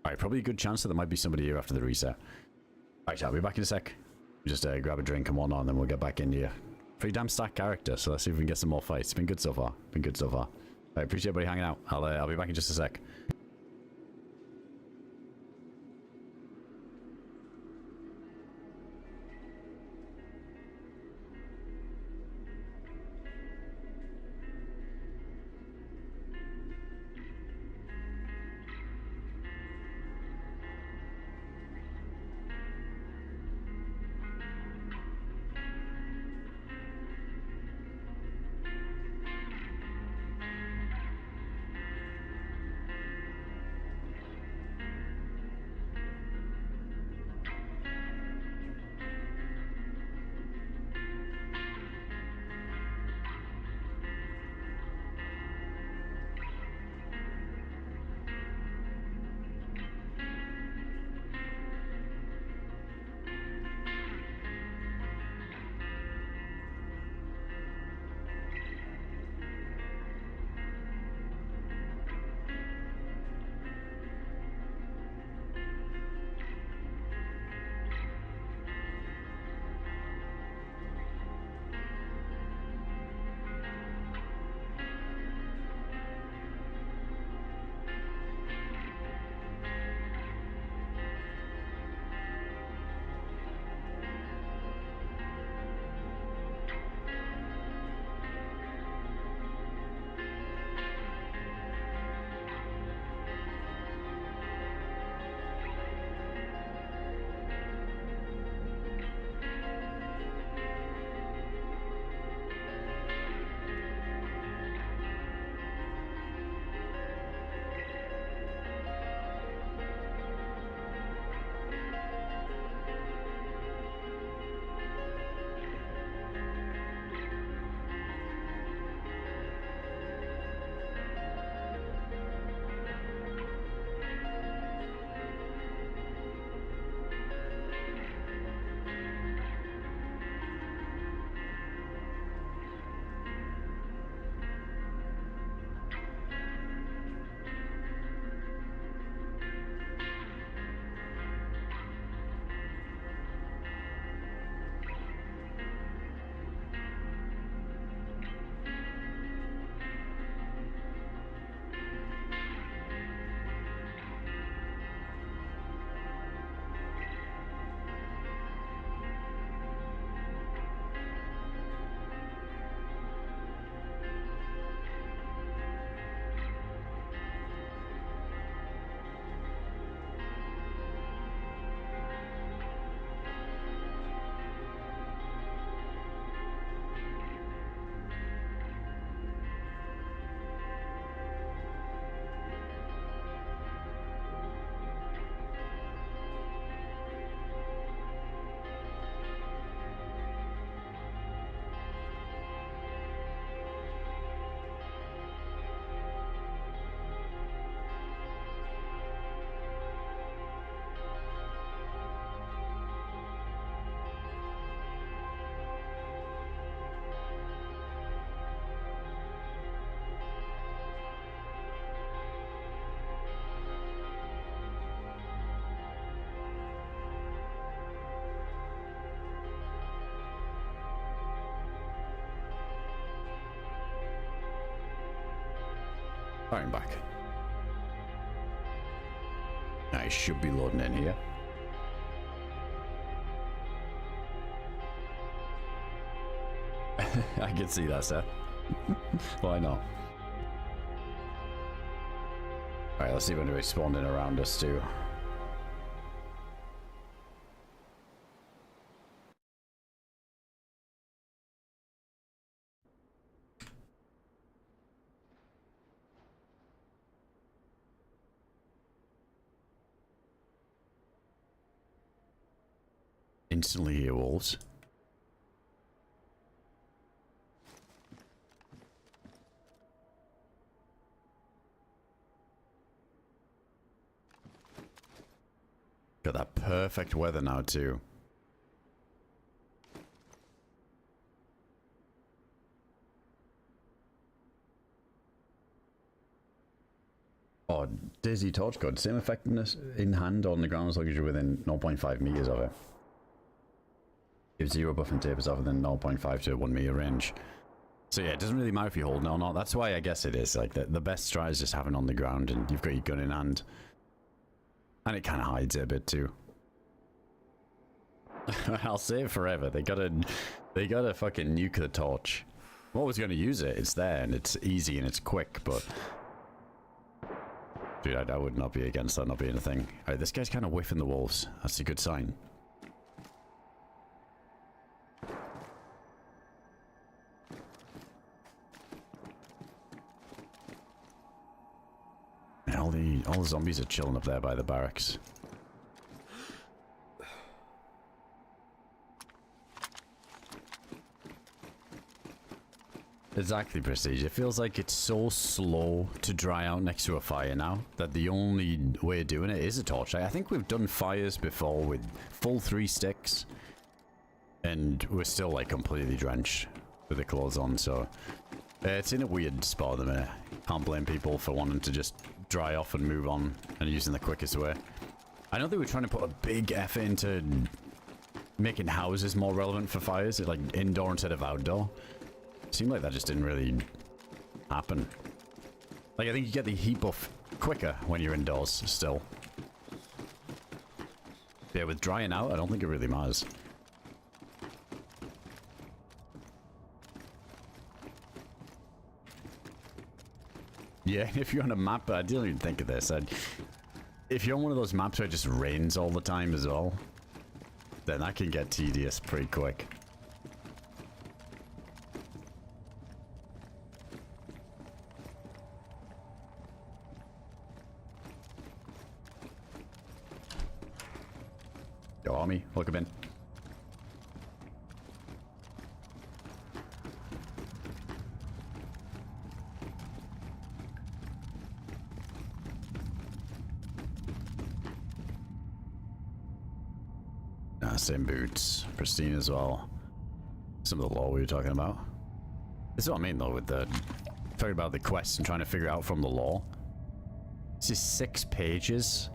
Alright, probably a good chance that there might be somebody here after the reset. Alright, I'll be back in a sec. Just grab a drink and whatnot, and then we'll get back in here. Pretty damn stacked character, so let's see if we can get some more fights. It's been good so far. I appreciate everybody hanging out. I'll be back in just a sec. Firing back. I should be loading in here. I can see that, Seth. Why not? Alright, let's see if anybody's spawned in around us too. Instantly hear wolves. Got that perfect weather now too. Oh, DayZ torch code. Same effectiveness in hand on the ground as long as you're within 0.5 meters of it. Gives 0 buff and tapers off within 0.5 to 1 meter range. So yeah, it doesn't really matter if you hold it or not. That's why I guess it is. Like, the best strat is just having it on the ground and you've got your gun in hand. And it kind of hides it a bit too. I'll say it forever. They gotta fucking nuke the torch. I'm always gonna use it. It's there and it's easy and it's quick, but... Dude, I would not be against that not being a thing. Alright, this guy's kind of whiffing the wolves. That's a good sign. All the zombies are chilling up there by the barracks. Exactly, Prestige. It feels like it's so slow to dry out next to a fire now that the only way of doing it is a torchlight. I think we've done fires before with full 3 sticks and we're still like completely drenched with the clothes on, so it's in a weird spot at the minute. Can't blame people for wanting to just dry off and move on and using the quickest way. I know they were trying to put a big effort into making houses more relevant for fires, like indoor instead of outdoor. Seemed like that just didn't really happen. Like, I think you get the heat buff quicker when you're indoors still. Yeah, with drying out, I don't think it really matters. Yeah, if you're on a map, I didn't even think of this. If you're on one of those maps where it just rains all the time as well, then that can get tedious pretty quick. Yo, army, look him in. Same boots, pristine as well. Some of the lore we were talking about. This is what I mean though with the talking about the quests and trying to figure out from the lore. This is 6 pages.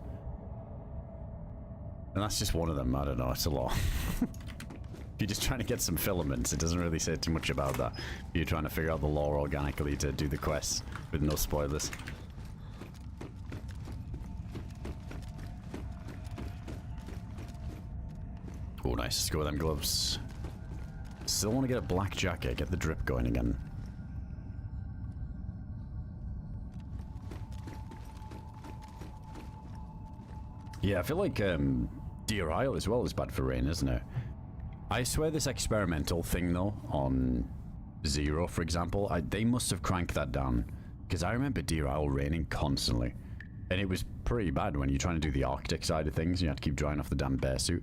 And that's just one of them. I don't know, it's a lot. If you're just trying to get some filaments, it doesn't really say too much about that. You're trying to figure out the lore organically to do the quests with no spoilers. Oh, nice. Let's go with them gloves. Still want to get a black jacket, get the drip going again. Yeah, I feel like Deer Isle as well is bad for rain, isn't it? I swear this experimental thing, though, on 0, for example, they must have cranked that down. Because I remember Deer Isle raining constantly. And it was pretty bad when you're trying to do the Arctic side of things. You have to keep drying off the damn bear suit.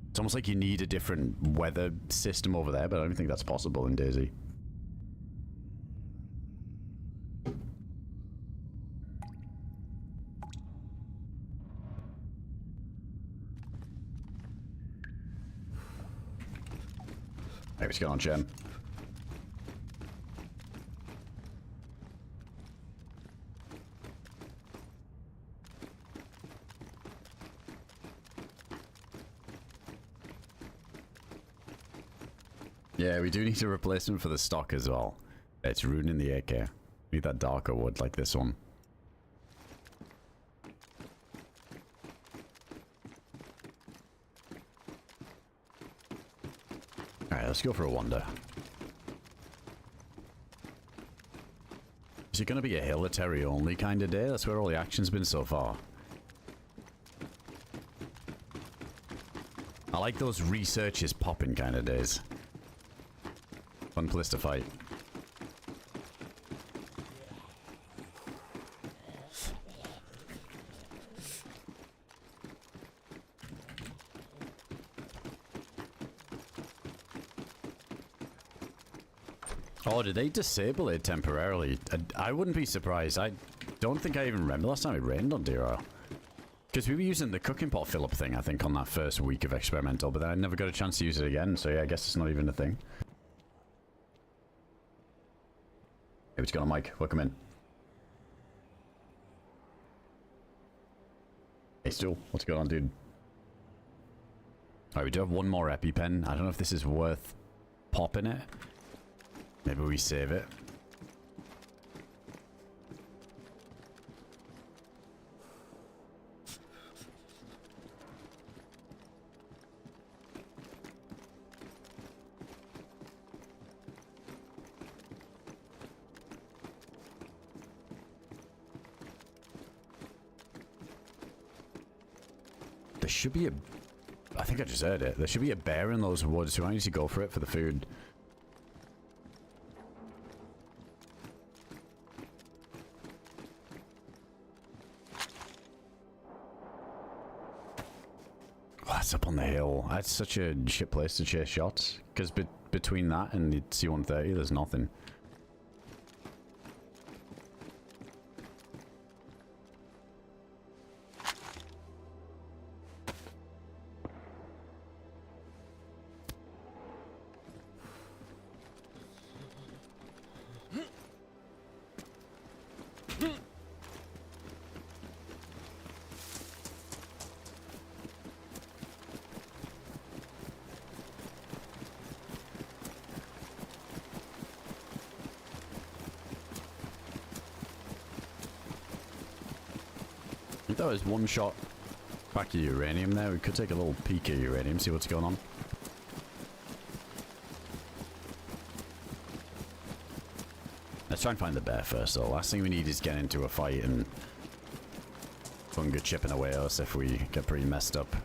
It's almost like you need a different weather system over there, but I don't think that's possible in DayZ. Hey, what's going on, Chen? Yeah, we do need a replacement for the stock as well. It's ruining the AK. We need that darker wood like this one. let's go for a wander. Is it going to be a hilitary only kind of day? That's where all the action's been so far. I like those research is popping kind of days. Fun place to fight. Oh, did they disable it temporarily? I wouldn't be surprised. I don't think I even remember last time it rained on DRL. Because we were using the cooking pot fill-up thing, I think, on that first week of experimental, but then I never got a chance to use it again, so yeah, I guess it's not even a thing. Hey, what's going on, Mike? Welcome in. Hey, Stu. What's going on, dude? Alright, we do have one more EpiPen. I don't know if this is worth popping it. Maybe we save it. There should be a... I think I just heard it. There should be a bear in those woods, so I need to go for it for the food. That's up on the hill. That's such a shit place to chase shots. Because between that and the C-130, there's nothing. I think that was one shot back of uranium there. We could take a little peek at uranium, see what's going on. Let's try and find the bear first, though. Last thing we need is get into a fight and hunger chipping away us if we get pretty messed up.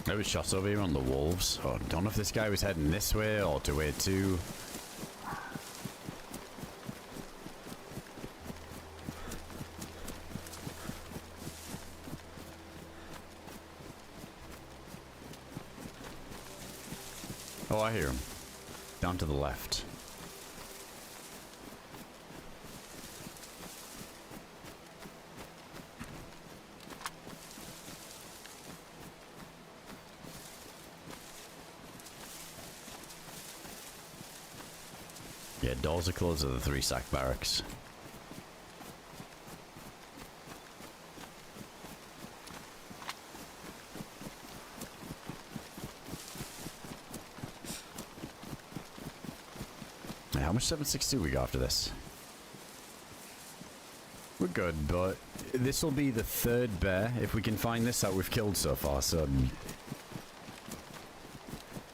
There was shots over here on the wolves. Oh, I don't know if this guy was heading this way or to where to. Oh, I hear him. Down to the left. Yeah, doors are closed at the 3-sack barracks. Yeah, how much 7.62 we got after this? We're good, but this will be the third bear if we can find this that we've killed so far, so...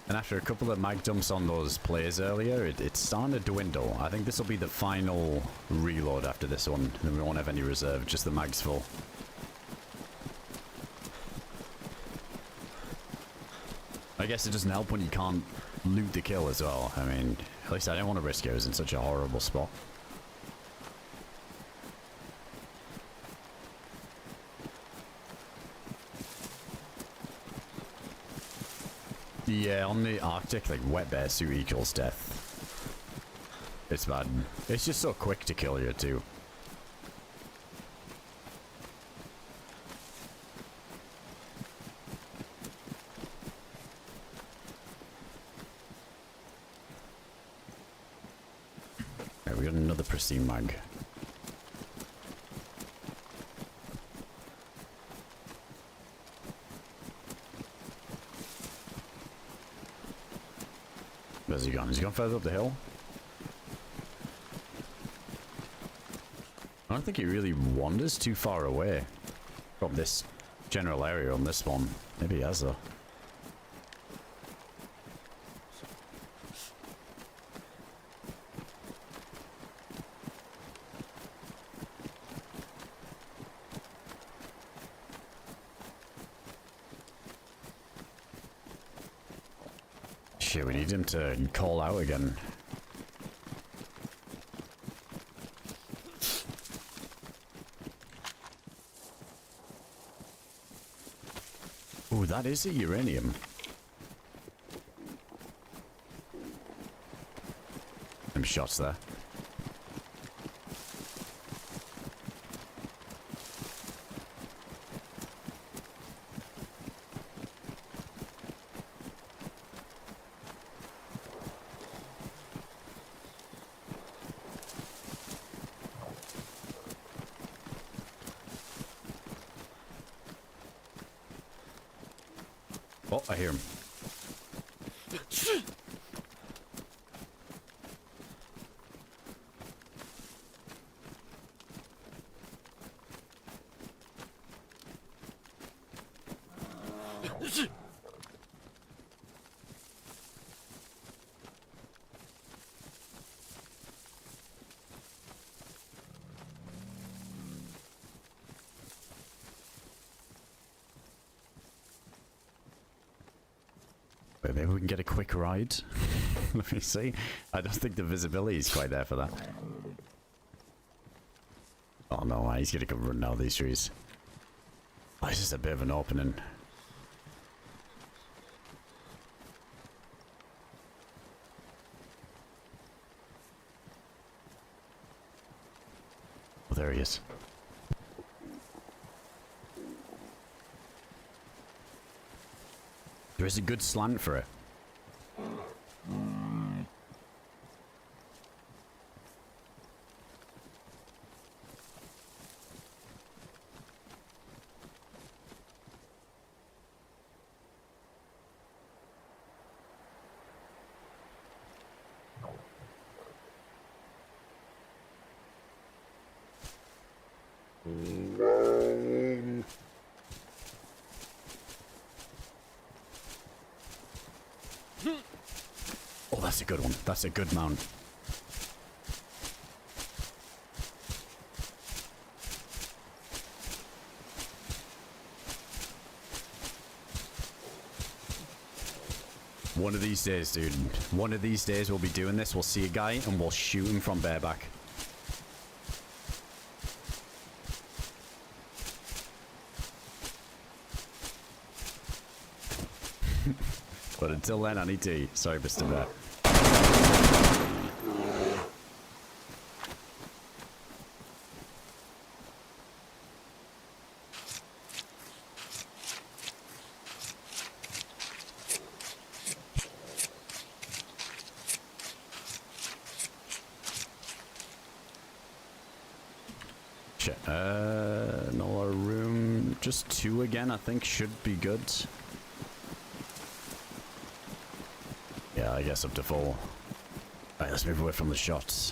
And after a couple of mag dumps on those players earlier, it's starting to dwindle. I think this will be the final reload after this one. Then we won't have any reserve, just the mags full. I guess it doesn't help when you can't loot the kill as well. I mean, at least I didn't want to risk it. It was in such a horrible spot. Yeah, on the Arctic, like, wet bear suit equals death. It's bad. It's just so quick to kill you, too. another pristine mag. Where's he gone? He's gone further up the hill? I don't think he really wanders too far away from this general area on this one. Maybe he has though. Shit, we need him to call out again. Ooh, that is a uranium. Some shots there. Oh, I hear him. Maybe we can get a quick ride. Let me see. I don't think the visibility is quite there for that. Oh no, he's gonna come run down these trees. Oh, this is a bit of an opening. Oh, there he is. There is a good slant for it. Oh, that's a good one. That's a good mount. One of these days, dude. One of these days we'll be doing this. We'll see a guy and we'll shoot him from bareback. But until then, I need to eat. Sorry, Mr. Bear. Shit. No more room. Just 2 again, I think, should be good. Yeah, I guess up to 4. Alright, let's move away from the shots.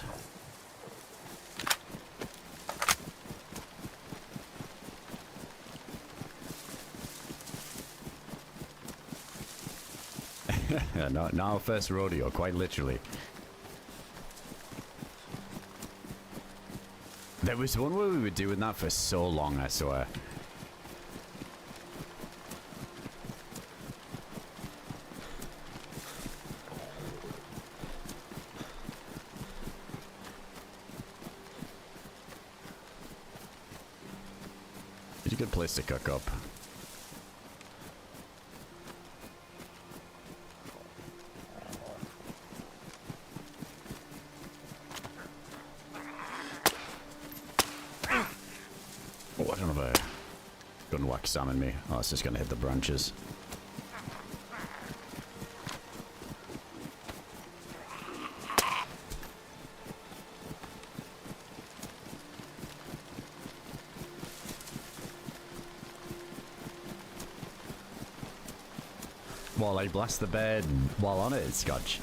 Not our first rodeo, quite literally. There was one where we were doing that for so long, I swear. It's a good place to cook up. Oh, I don't have a gun whack salmon me. Oh, it's just gonna hit the branches. while I blast the bed while on it, Scotch.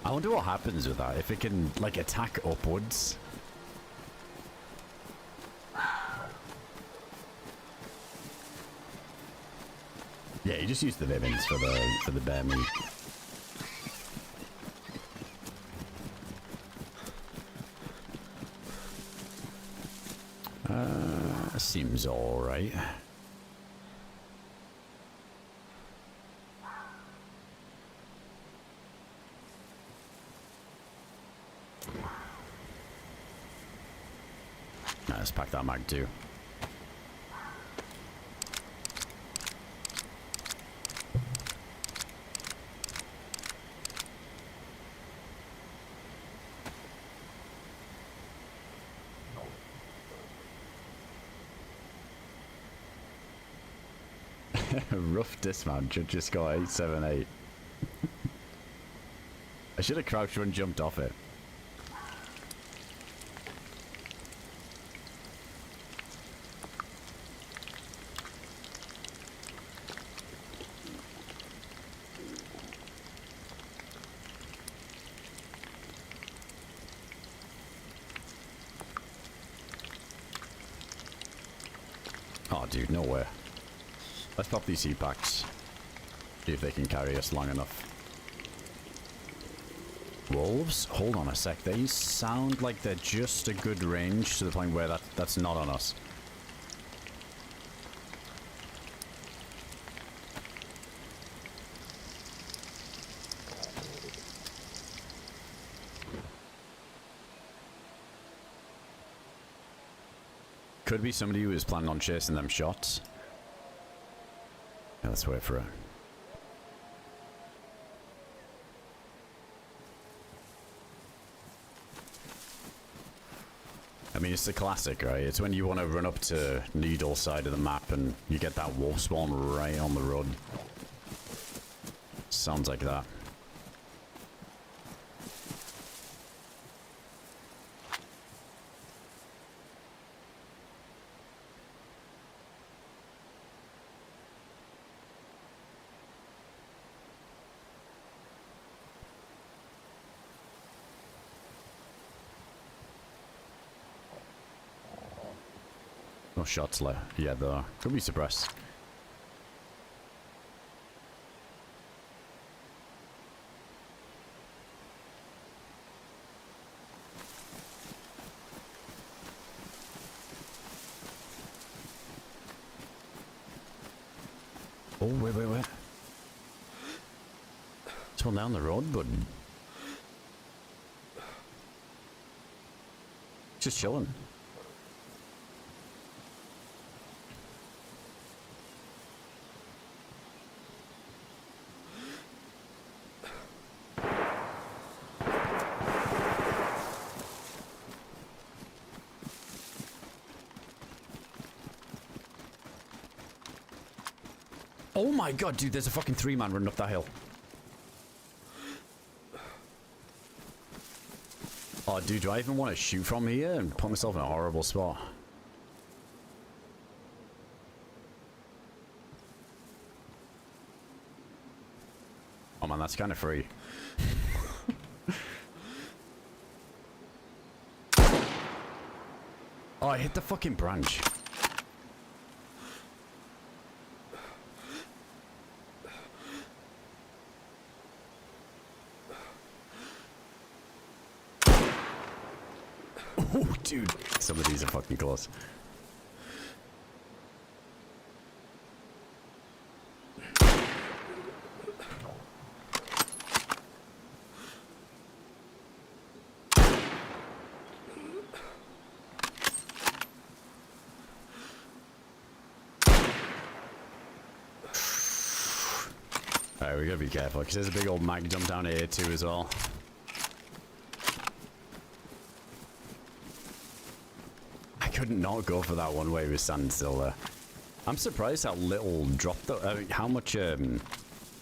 I wonder what happens with that. If it can, like, attack upwards. Yeah, you just use the Vivens for the bear meat. Seems alright. Let's pack that mag too. Rough dismount, should just go 878. I should have crouched and jumped off it. Oh, dude, nowhere. Let's pop these seed packs. See if they can carry us long enough. Wolves? Hold on a sec. They sound like they're just a good range to the point where that's not on us. Could be somebody who is planning on chasing them shots. Yeah, let's wait for it. I mean, it's the classic, right? It's when you want to run up to Needle side of the map and you get that wolf spawn right on the road. Sounds like that. No shots left. Yeah, though. Could be suppressed. Oh, wait. It's one down the road, but just chilling. Oh my god, dude, there's a fucking 3-man running up that hill. Oh, dude, do I even want to shoot from here and put myself in a horrible spot? Oh man, that's kind of free. Oh, I hit the fucking branch. Oh, dude. Some of these are fucking close. Alright, we gotta be careful, because there's a big old mag jump down here too as well. I couldn't not go for that one way with standstill there. I'm surprised how little drop though. I mean, how much the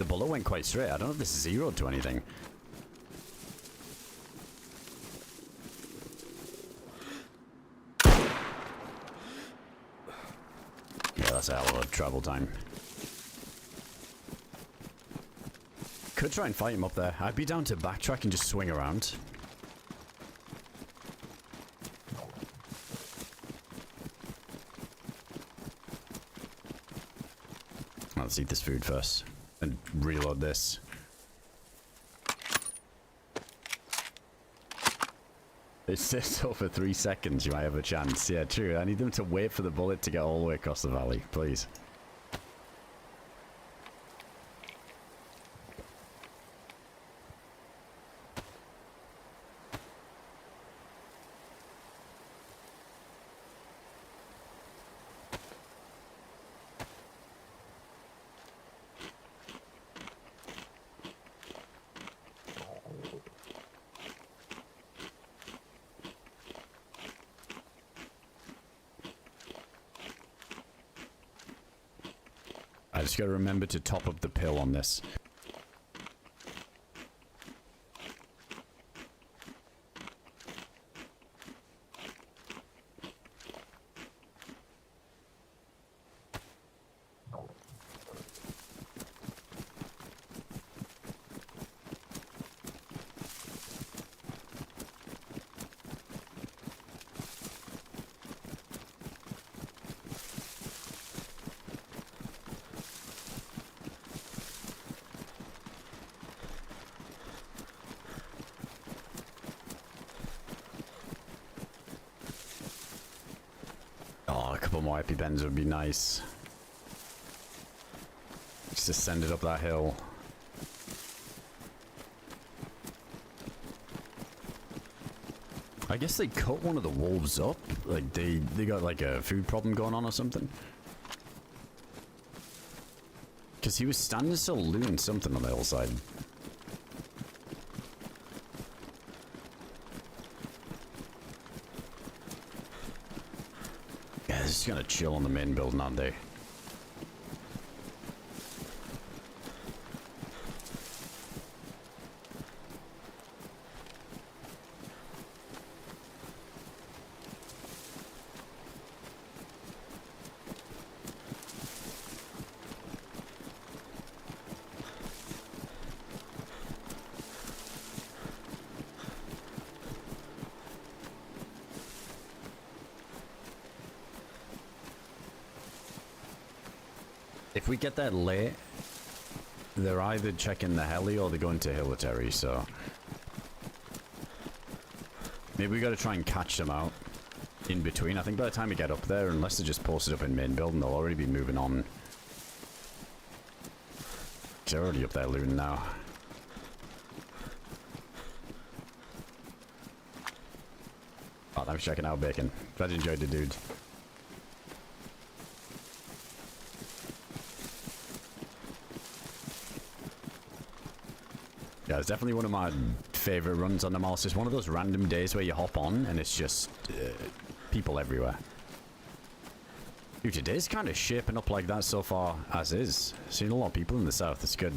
bullet went quite straight. I don't know if this is zeroed to anything. Yeah, that's a hell of a travel time. Could try and fight him up there. I'd be down to backtrack and just swing around. Let's eat this food first and reload this. It says over 3 seconds you might have a chance. Yeah, true. I need them to wait for the bullet to get all the way across the valley, please. I just gotta remember to top up the pill on this. A couple more epipens would be nice. Just to send it up that hill. I guess they cut one of the wolves up. Like they got like a food problem going on or something. Because he was standing still looting something on the hillside. They're just gonna chill on the main building, aren't they? If we get that late, they're either checking the heli or they're going to Hilitary, so maybe we gotta try and catch them out in between. I think by the time we get up there, unless they're just posted up in main building, they'll already be moving on. They're already up there looting now. Oh, thanks for checking out, Bacon. Glad you enjoyed it, dude. Yeah, it's definitely one of my favorite runs on the Namalsk. It's one of those random days where you hop on and it's just people everywhere. Dude, today's kind of shaping up like that so far as is. Seen a lot of people in the south. It's good.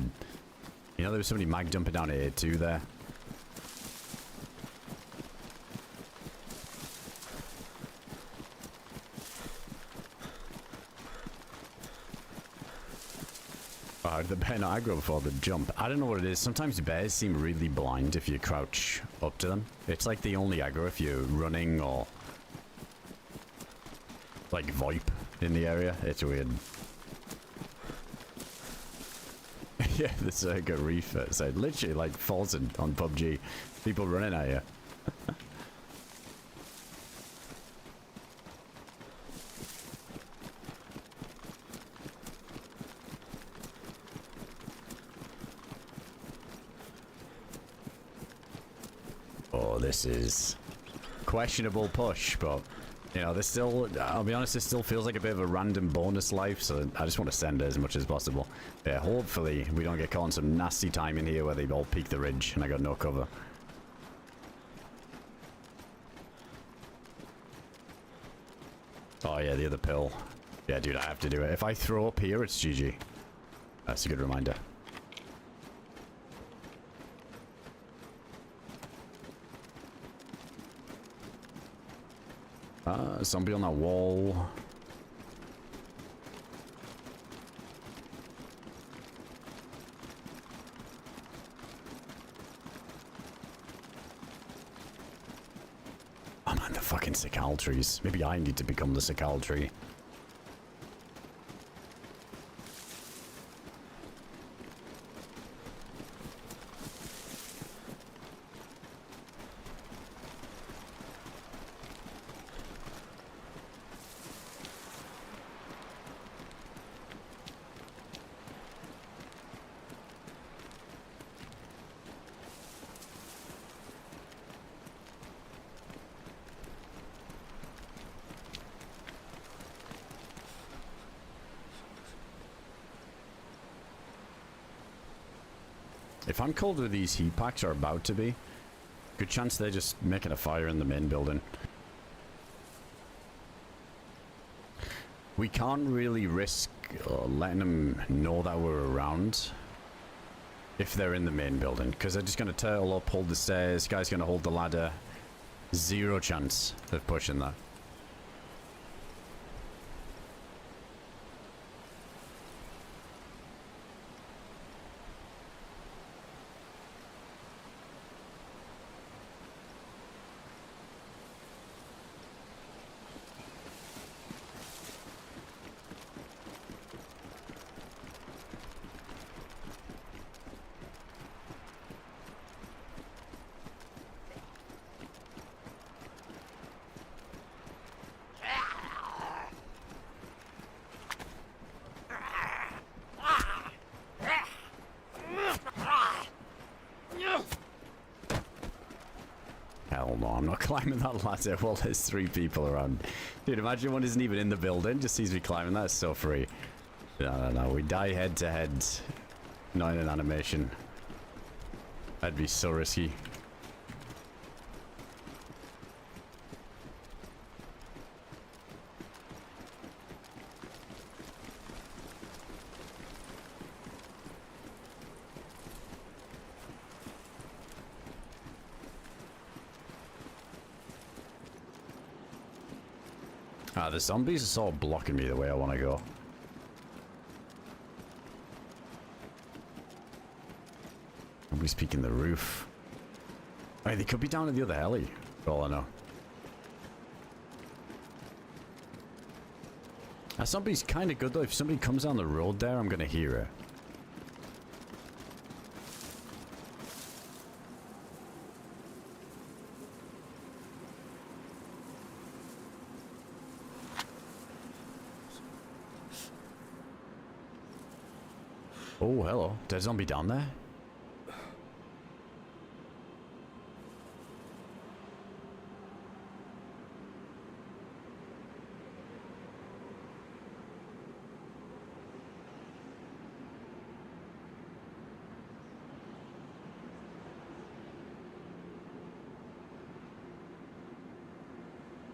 You know, there was somebody mag dumping down at A2 there. The bear not aggro before the jump. I don't know what it is. Sometimes bears seem really blind if you crouch up to them. It's like the only aggro if you're running or like VoIP in the area. It's weird. Yeah, the circuit reef. So it literally like falls on PUBG. People running at you. This is questionable push, but you know, there's still, I'll be honest, this still feels like a bit of a random bonus life, so I just want to send it as much as possible. Yeah, hopefully we don't get caught in some nasty time in here where they all peek the ridge and I got no cover. Oh yeah, the other pill. Yeah, dude, I have to do it. If I throw up here, it's GG. That's a good reminder. Zombie on that wall. and the fucking cicale trees. Maybe I need to become the cicale tree. If I'm cold where these heat packs are about to be, good chance they're just making a fire in the main building. We can't really risk letting them know that we're around if they're in the main building, because they're just going to turtle up, hold the stairs, guy's going to hold the ladder. Zero chance of pushing that. Hell no, I'm not climbing that ladder while there's 3 people around. Dude, imagine one isn't even in the building, just sees me climbing. That's so free. No. We die head to head. Not in an animation. That'd be so risky. The zombies are sort of blocking me the way I want to go. Nobody's peeking the roof. I mean, they could be down at the other alley, for all I know. That zombie's kind of good though. If somebody comes down the road there, I'm going to hear it. Oh, hello. There's a zombie down there?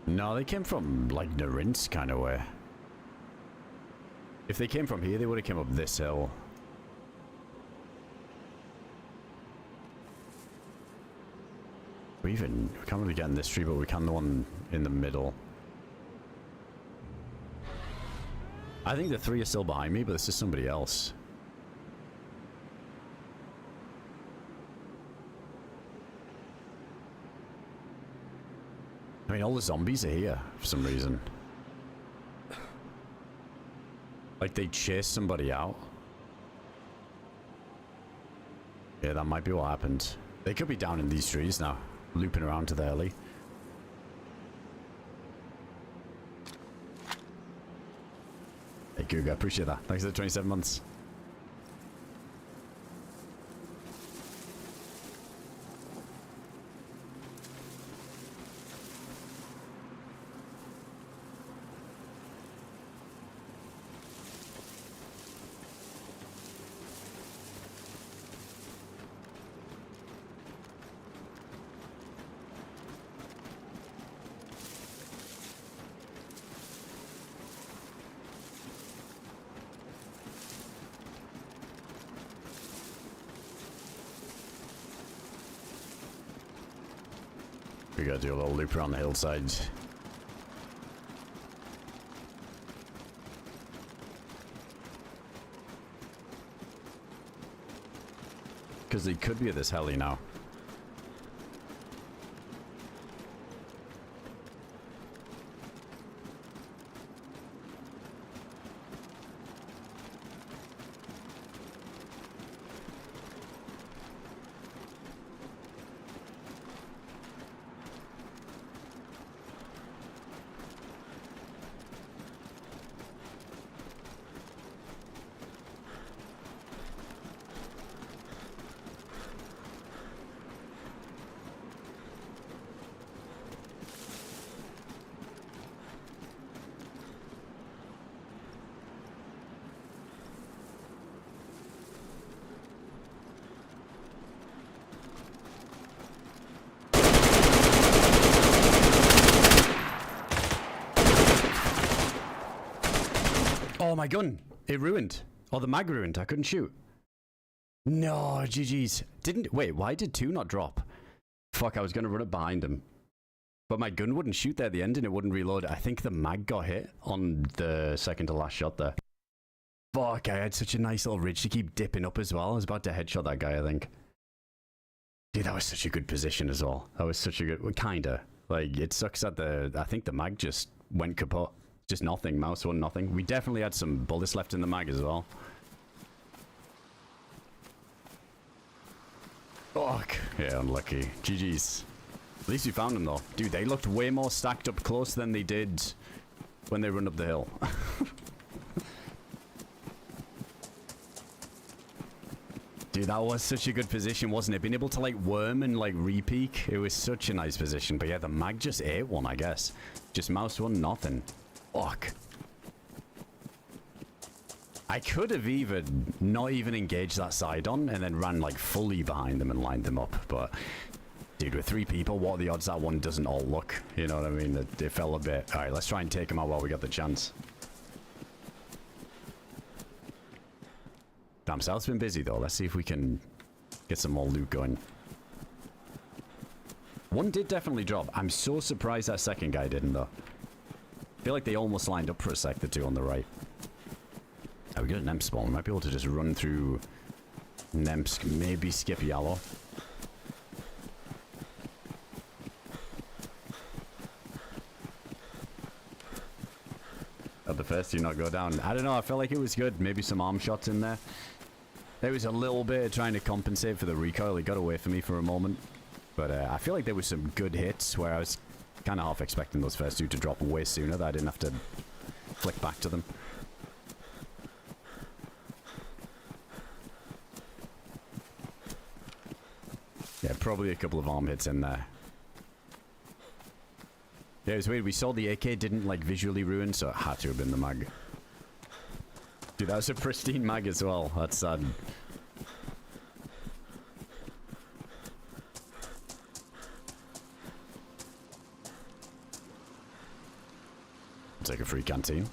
No, they came from, like, Narinsk kind of way. If they came from here, they would have come up this hill. We can't really get in this tree, but we can the one in the middle. I think the 3 are still behind me, but this is somebody else. I mean, all the zombies are here for some reason. Like they chased somebody out. Yeah, that might be what happened. They could be down in these trees now. Looping around to the alley. Hey, Goog, I appreciate that. Thanks for the 27 months. We gotta do a little loop around the hillside. Because they could be at this heli now. Oh, my gun. It ruined. Oh, the mag ruined. I couldn't shoot. No, GG's. Wait, why did 2 not drop? Fuck, I was going to run it behind him. But my gun wouldn't shoot there at the end and it wouldn't reload. I think the mag got hit on the second to last shot there. Fuck, I had such a nice little ridge to keep dipping up as well. I was about to headshot that guy, I think. Dude, that was such a good position as well. That was such a good... Well, kinda. Like, it sucks that I think the mag just went kaput. Just nothing. Mouse one, nothing. We definitely had some bullets left in the mag as well. Fuck. Yeah, unlucky. GG's. At least we found them though. Dude, they looked way more stacked up close than they did when they run up the hill. Dude, that was such a good position, wasn't it? Being able to like worm and like re-peek. It was such a nice position. But yeah, the mag just ate one, I guess. Just mouse one, nothing. Fuck. I could have even not even engaged that side on and then ran like fully behind them and lined them up. But dude, with 3 people, what are the odds that one doesn't all look? You know what I mean? It fell a bit. All right, let's try and take them out while we got the chance. Damn, South's been busy though. Let's see if we can get some more loot going. One did definitely drop. I'm so surprised that second guy didn't though. I feel like they almost lined up for a sec, the 2 on the right. Oh, we got an Nemp spawn. We might be able to just run through Nemsk, maybe skip yellow. At the first do not go down. I don't know, I felt like it was good. Maybe some arm shots in there. There was a little bit of trying to compensate for the recoil. It got away from me for a moment. But I feel like there was some good hits where I was kind of half expecting those first 2 to drop way sooner, that I didn't have to flick back to them. Yeah, probably a couple of arm hits in there. Yeah, it was weird. We saw the AK didn't like visually ruin, so it had to have been the mag. Dude, that was a pristine mag as well. That's sad. I'll take a free canteen.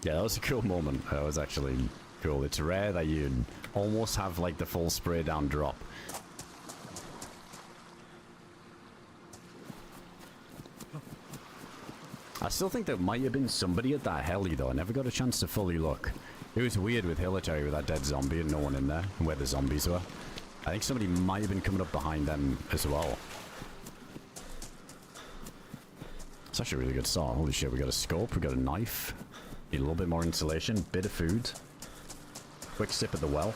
Yeah, that was a cool moment. That was actually cool. It's rare that you almost have like the full spray down drop. I still think there might have been somebody at that heli though. I never got a chance to fully look. It was weird with Hilitary with that dead zombie and no one in there, and where the zombies were. I think somebody might have been coming up behind them as well. It's actually a really good start. Holy shit, we got a scope, we got a knife. Need a little bit more insulation, bit of food. Quick sip at the well.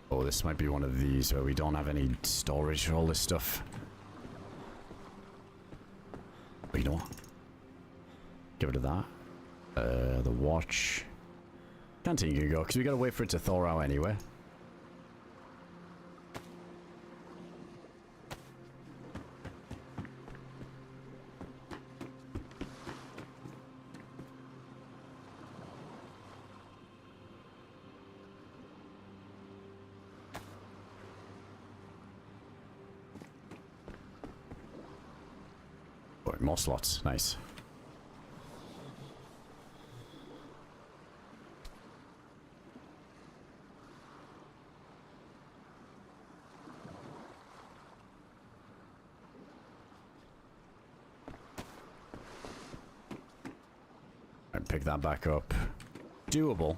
Oh, this might be one of these where we don't have any storage for all this stuff. But you know what? Get rid of that. The watch. Canteen can go, because we gotta wait for it to thaw out anyway. Oh, more slots. Nice. Pick that back up. Doable.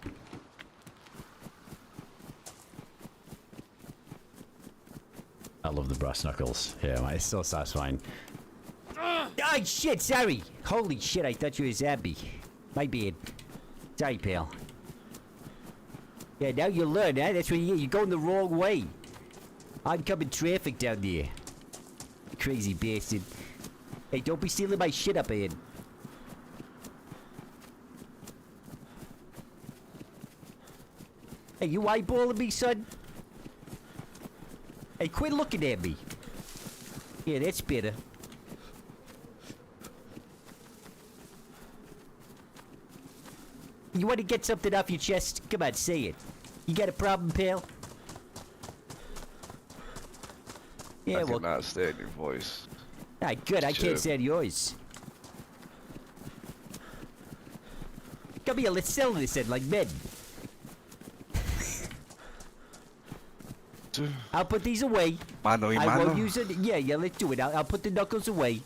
I love the brass knuckles. Yeah, man, it's so satisfying. Oh, shit, sorry. Holy shit, I thought you was Abby. My bad. Sorry, pal. Yeah, now you learn, huh? That's what you're going the wrong way. Oncoming traffic down there. Crazy bastard. Hey, don't be stealing my shit up ahead. Hey, you eyeballing me, son? Hey, quit looking at me. Yeah, that's better. You want to get something off your chest? Come on, say it. You got a problem, pal? Yeah, I well, cannot stand your voice. alright, good. I can't Shit. stand yours. Come here, let's sell this in like men. I'll put these away. Mano y I mano. won't use it. Yeah, let's do it. I'll put the knuckles away.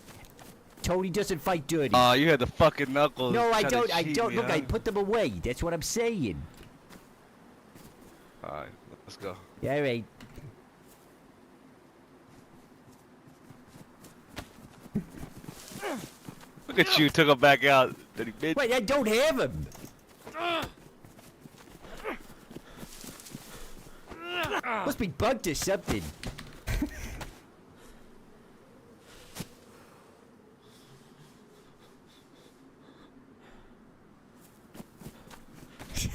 Tony doesn't fight dirty. You had the fucking knuckles. No, I Trying to don't. I cheat don't. me, Look, huh? I put them away. That's what I'm saying. Alright, let's go. Yeah, all right. Look at you, took him back out. Dirty bitch. Wait, I don't have him. Must be bugged or something.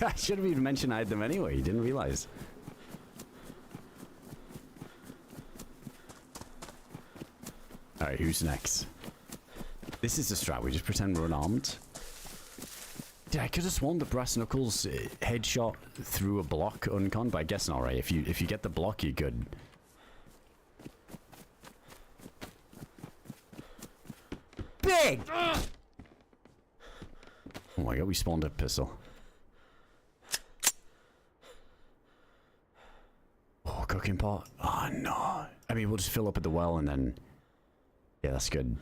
I should have even mentioned I had them anyway. You didn't realize. Alright, who's next? This is the strat. We just pretend we're unarmed. Yeah, I could have sworn the brass knuckles headshot through a block uncon, but I guess not, right? If you get the block, you're good. Big. Oh my god, we spawned a pistol. Oh, cooking pot. Oh no. I mean, we'll just fill up at the well and then... Yeah, that's good.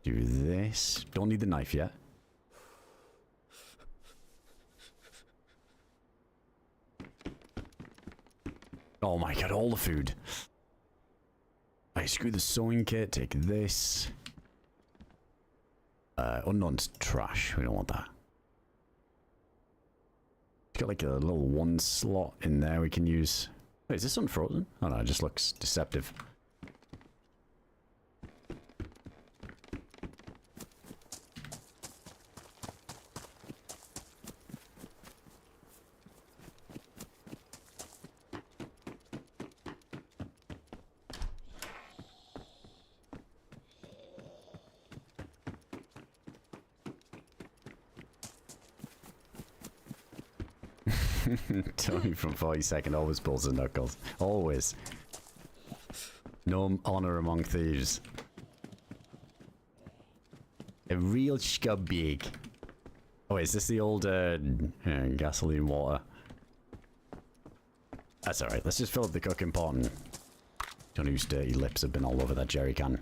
Do this. Don't need the knife yet. Oh my god, all the food. I screw the sewing kit, take this. Unknown's trash. We don't want that. It's got like a little one slot in there we can use. Wait, is this unfrozen? Oh no, it just looks deceptive. Tony from 42nd always pulls the knuckles. Always. No honor among thieves. A real scumbag. Oh, is this the old gasoline water? That's alright. Let's just fill up the cooking pot and Tony's dirty lips have been all over that jerry can.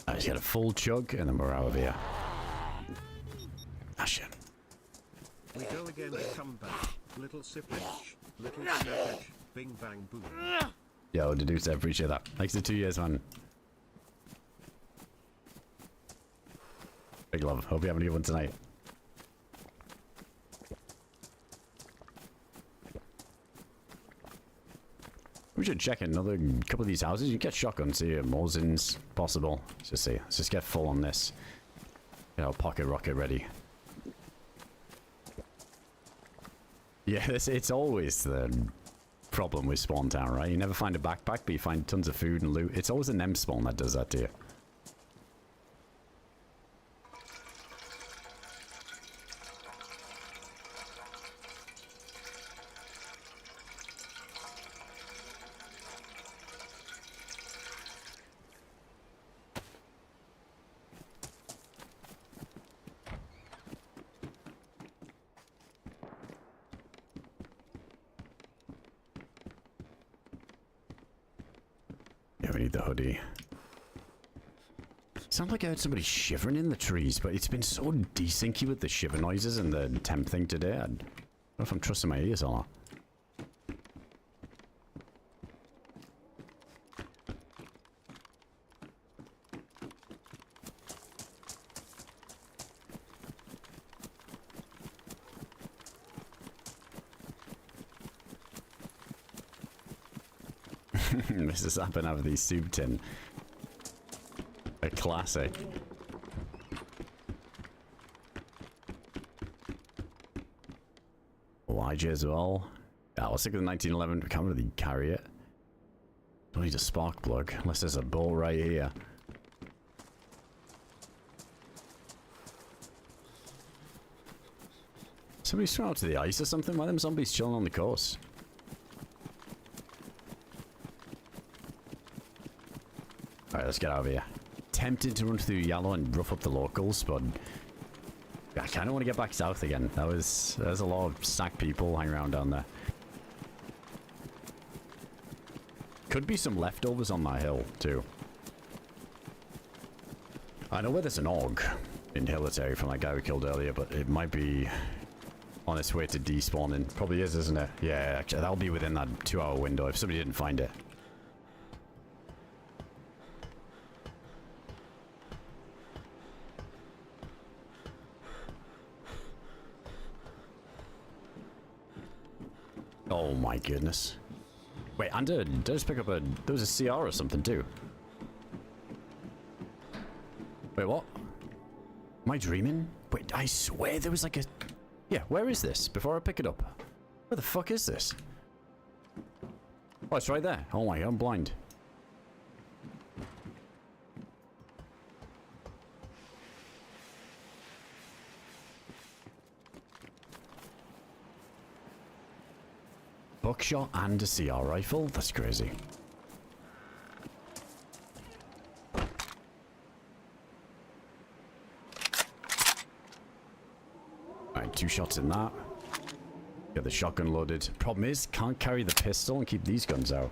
I just got a full chug and then we're out of here. Ah, shit. We go again to come back. Little sippage, little snappage, bing bang boom. Yo, Deduce, I appreciate that. Thanks for 2 years, man. Big love. Hope you have a good one tonight. We should check another couple of these houses. You get shotguns here, Mosins, possible. Let's just see. Let's just get full on this. Get our pocket rocket ready. Yeah, it's always the problem with Spawn Town, right? You never find a backpack, but you find tons of food and loot. It's always an M spawn that does that to you. Yeah, we need the hoodie. Sounds like I heard somebody shivering in the trees, but it's been so desyncy with the shiver noises and the temp thing today. I don't know if I'm trusting my ears or not. Mrs. Happen out of the soup tin. A classic. Elijah as well. Yeah, I'll stick with the 1911. We can't really carry it. Don't need a spark plug unless there's a bolt right here. Somebody swam out to the ice or something? Why are them zombies chilling on the coast? Alright, let's get out of here. Tempted to run through yellow and rough up the locals, but I kind of want to get back south again. There's a lot of sack people hanging around down there. Could be some leftovers on that hill, too. I know where there's an AUG in Hilitary from that guy we killed earlier, but it might be on its way to despawning. Probably is, isn't it? Yeah, actually, that'll be within that 2-hour window if somebody didn't find it. Oh my goodness. Wait, and did I just pick up a... There was a CR or something too. Wait, what? Am I dreaming? Wait, I swear there was like a... Yeah, where is this? Before I pick it up. Where the fuck is this? Oh, it's right there. Oh my God, I'm blind. Buckshot and a CR rifle? That's crazy. Alright, 2 shots in that. Get the shotgun loaded. Problem is, can't carry the pistol and keep these guns out.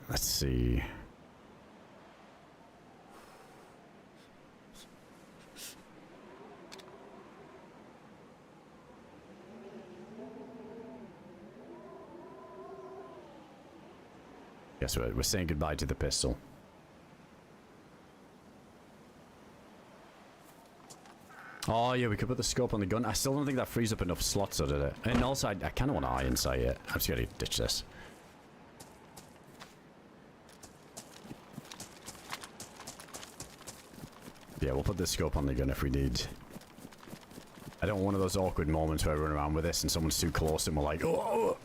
Let's see. Guess what? We're saying goodbye to the pistol. Oh yeah, we could put the scope on the gun. I still don't think that frees up enough slots, so did it? And also, I kind of want to iron sight it. I'm just gonna ditch this. Yeah, we'll put the scope on the gun if we need. I don't want one of those awkward moments where I run around with this and someone's too close and we're like, oh!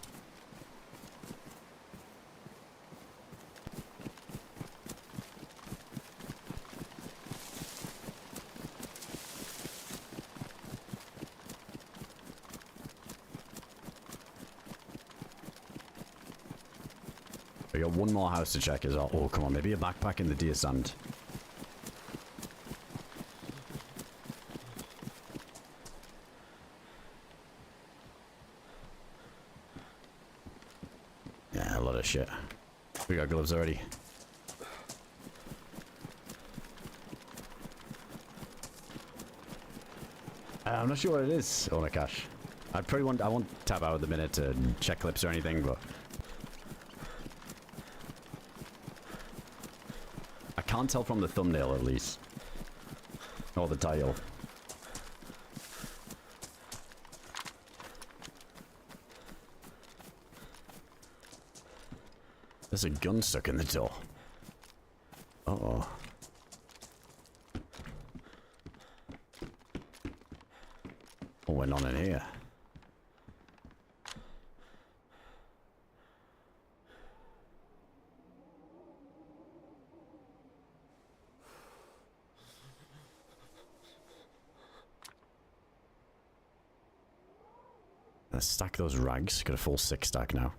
We got one more house to check as well. Oh, come on. Maybe a backpack in the deer sand. Yeah, a lot of shit. We got gloves already. I'm not sure what it is, Owner Cash. I won't tab out at the minute to check clips or anything, but I can't tell from the thumbnail at least. Or the title. There's a gun stuck in the door. Uh-oh. What went on in here? Let's stack those rags. Got a full 6 stack now.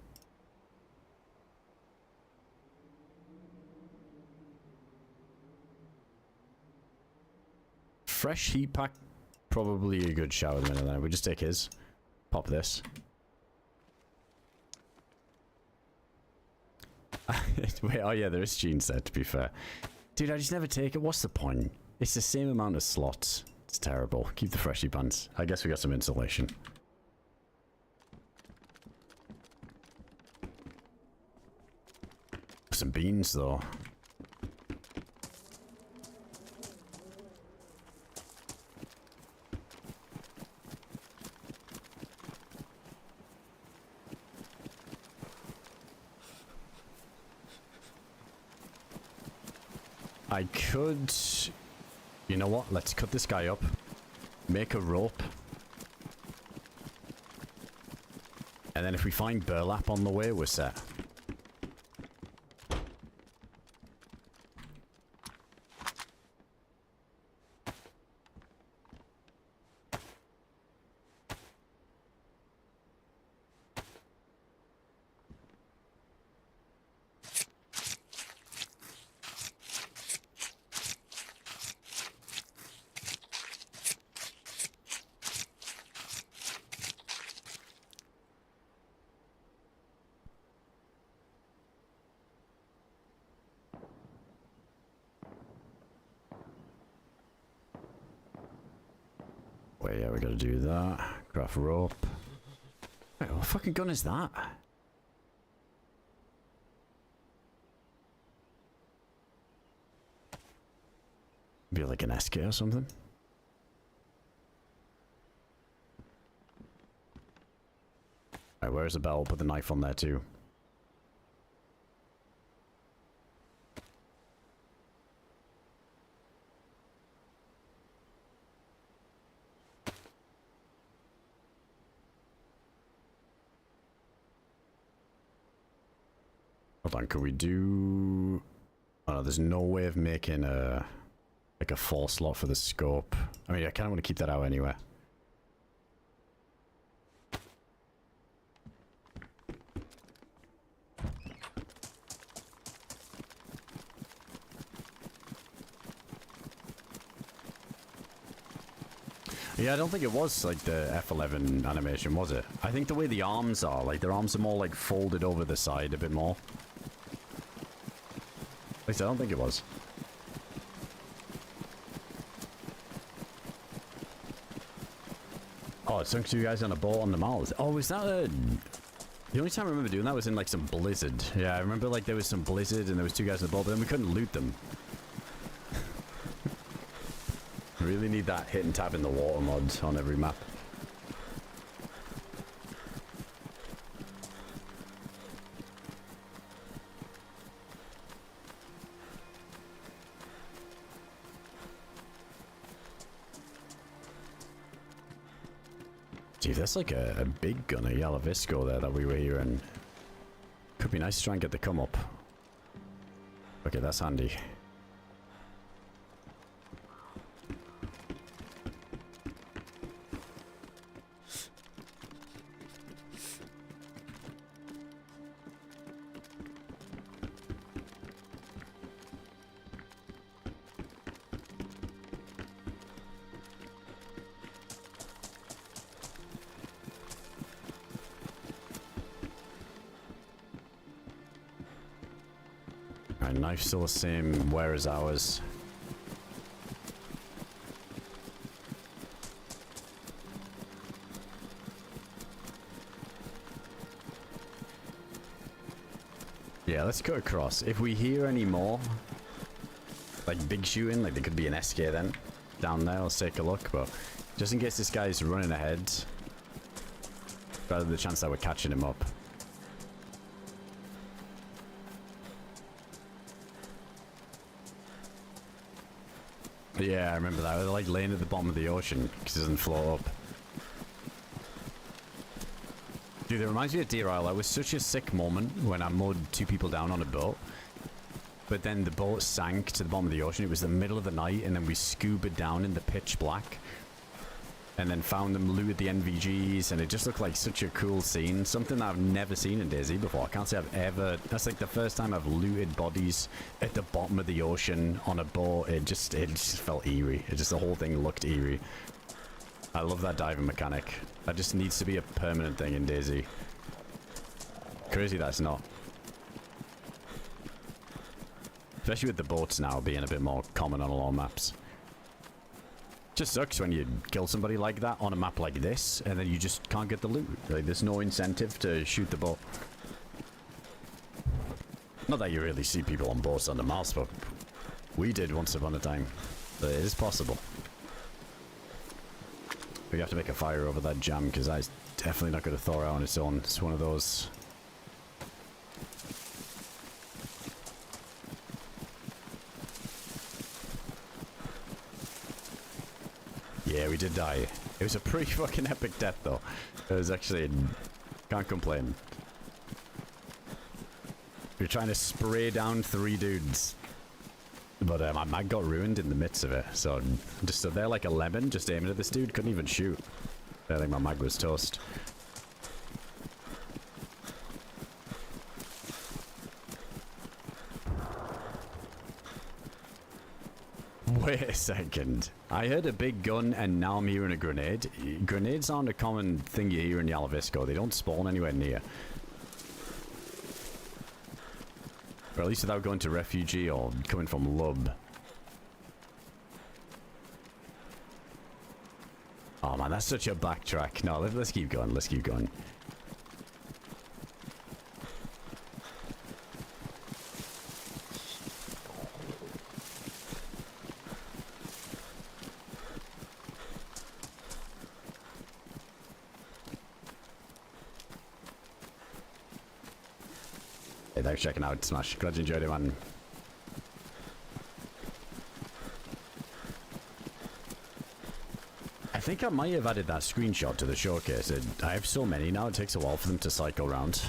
Fresh heat pack, probably a good shout at the minute then. We just take his. Pop this. Wait, oh yeah, there is gene set to be fair. Dude, I just never take it. What's the point? It's the same amount of slots. It's terrible. Keep the freshy pants. I guess we got some insulation. Some beans though. I could... You know what? Let's cut this guy up. Make a rope. And then if we find burlap on the way, we're set. Wait, yeah, we gotta do that. Craft rope. Wait, what fucking gun is that? Be like an SK or something. Alright, where's the bell? Put the knife on there too. Hold on, could we do... Oh no, there's no way of making a... like a 4 slot for the scope. I mean, I kind of want to keep that out anyway. Yeah, I don't think it was like the F11 animation, was it? I think the way the arms are, like their arms are more like folded over the side a bit more. At least I don't think it was. Oh, it sunk 2 guys on a boat on the Namalsk. Oh, was that a... The only time I remember doing that was in like some blizzard. Yeah, I remember like there was some blizzard and there was 2 guys on the boat, but then we couldn't loot them. Really need that hit and tab in the water mod on every map. Gee, that's like a big gun, a yellow Visco there that we were hearing. Could be nice to try and get the come up. Okay, that's handy. Knife's still the same, where is ours? Yeah, let's go across. If we hear any more, like big shooting, like there could be an SK then, down there, let's take a look, but just in case this guy's running ahead, rather the chance that we're catching him up. Yeah, I remember that. They're like laying at the bottom of the ocean because it doesn't float up. Dude, it reminds me of DRL. That was such a sick moment when I mowed 2 people down on a boat. But then the boat sank to the bottom of the ocean. It was the middle of the night, and then we scuba down in the pitch black. And then found them, looted the NVGs, and it just looked like such a cool scene. Something that I've never seen in DayZ before. I can't say I've ever... That's like the first time I've looted bodies at the bottom of the ocean on a boat. It just felt eerie. The whole thing looked eerie. I love that diving mechanic. That just needs to be a permanent thing in DayZ. Crazy that's not. Especially with the boats now being a bit more common on a lot of maps. Just sucks when you kill somebody like that on a map like this, and then you just can't get the loot. Like, there's no incentive to shoot the boat. Not that you really see people on boats on the Namalsk, but we did once upon a time. But it is possible. We have to make a fire over that jam, because that is definitely not going to thaw out on its own. It's one of those... we did die. It was a pretty fucking epic death, though. It was actually... Can't complain. We were trying to spray down 3 dudes. But my mag got ruined in the midst of it, so I just stood there like a lemon, just aiming at this dude. Couldn't even shoot. I think my mag was toast. Wait a second. I heard a big gun and now I'm hearing a grenade. Grenades aren't a common thing you hear in Yalavisco. They don't spawn anywhere near. Or at least without going to refugee or coming from Lub. Oh man, that's such a backtrack. No, let's keep going. Let's keep going. Hey, thanks for checking out Smash. Glad you enjoyed it, man. I think I might have added that screenshot to the showcase. I have so many now, it takes a while for them to cycle around.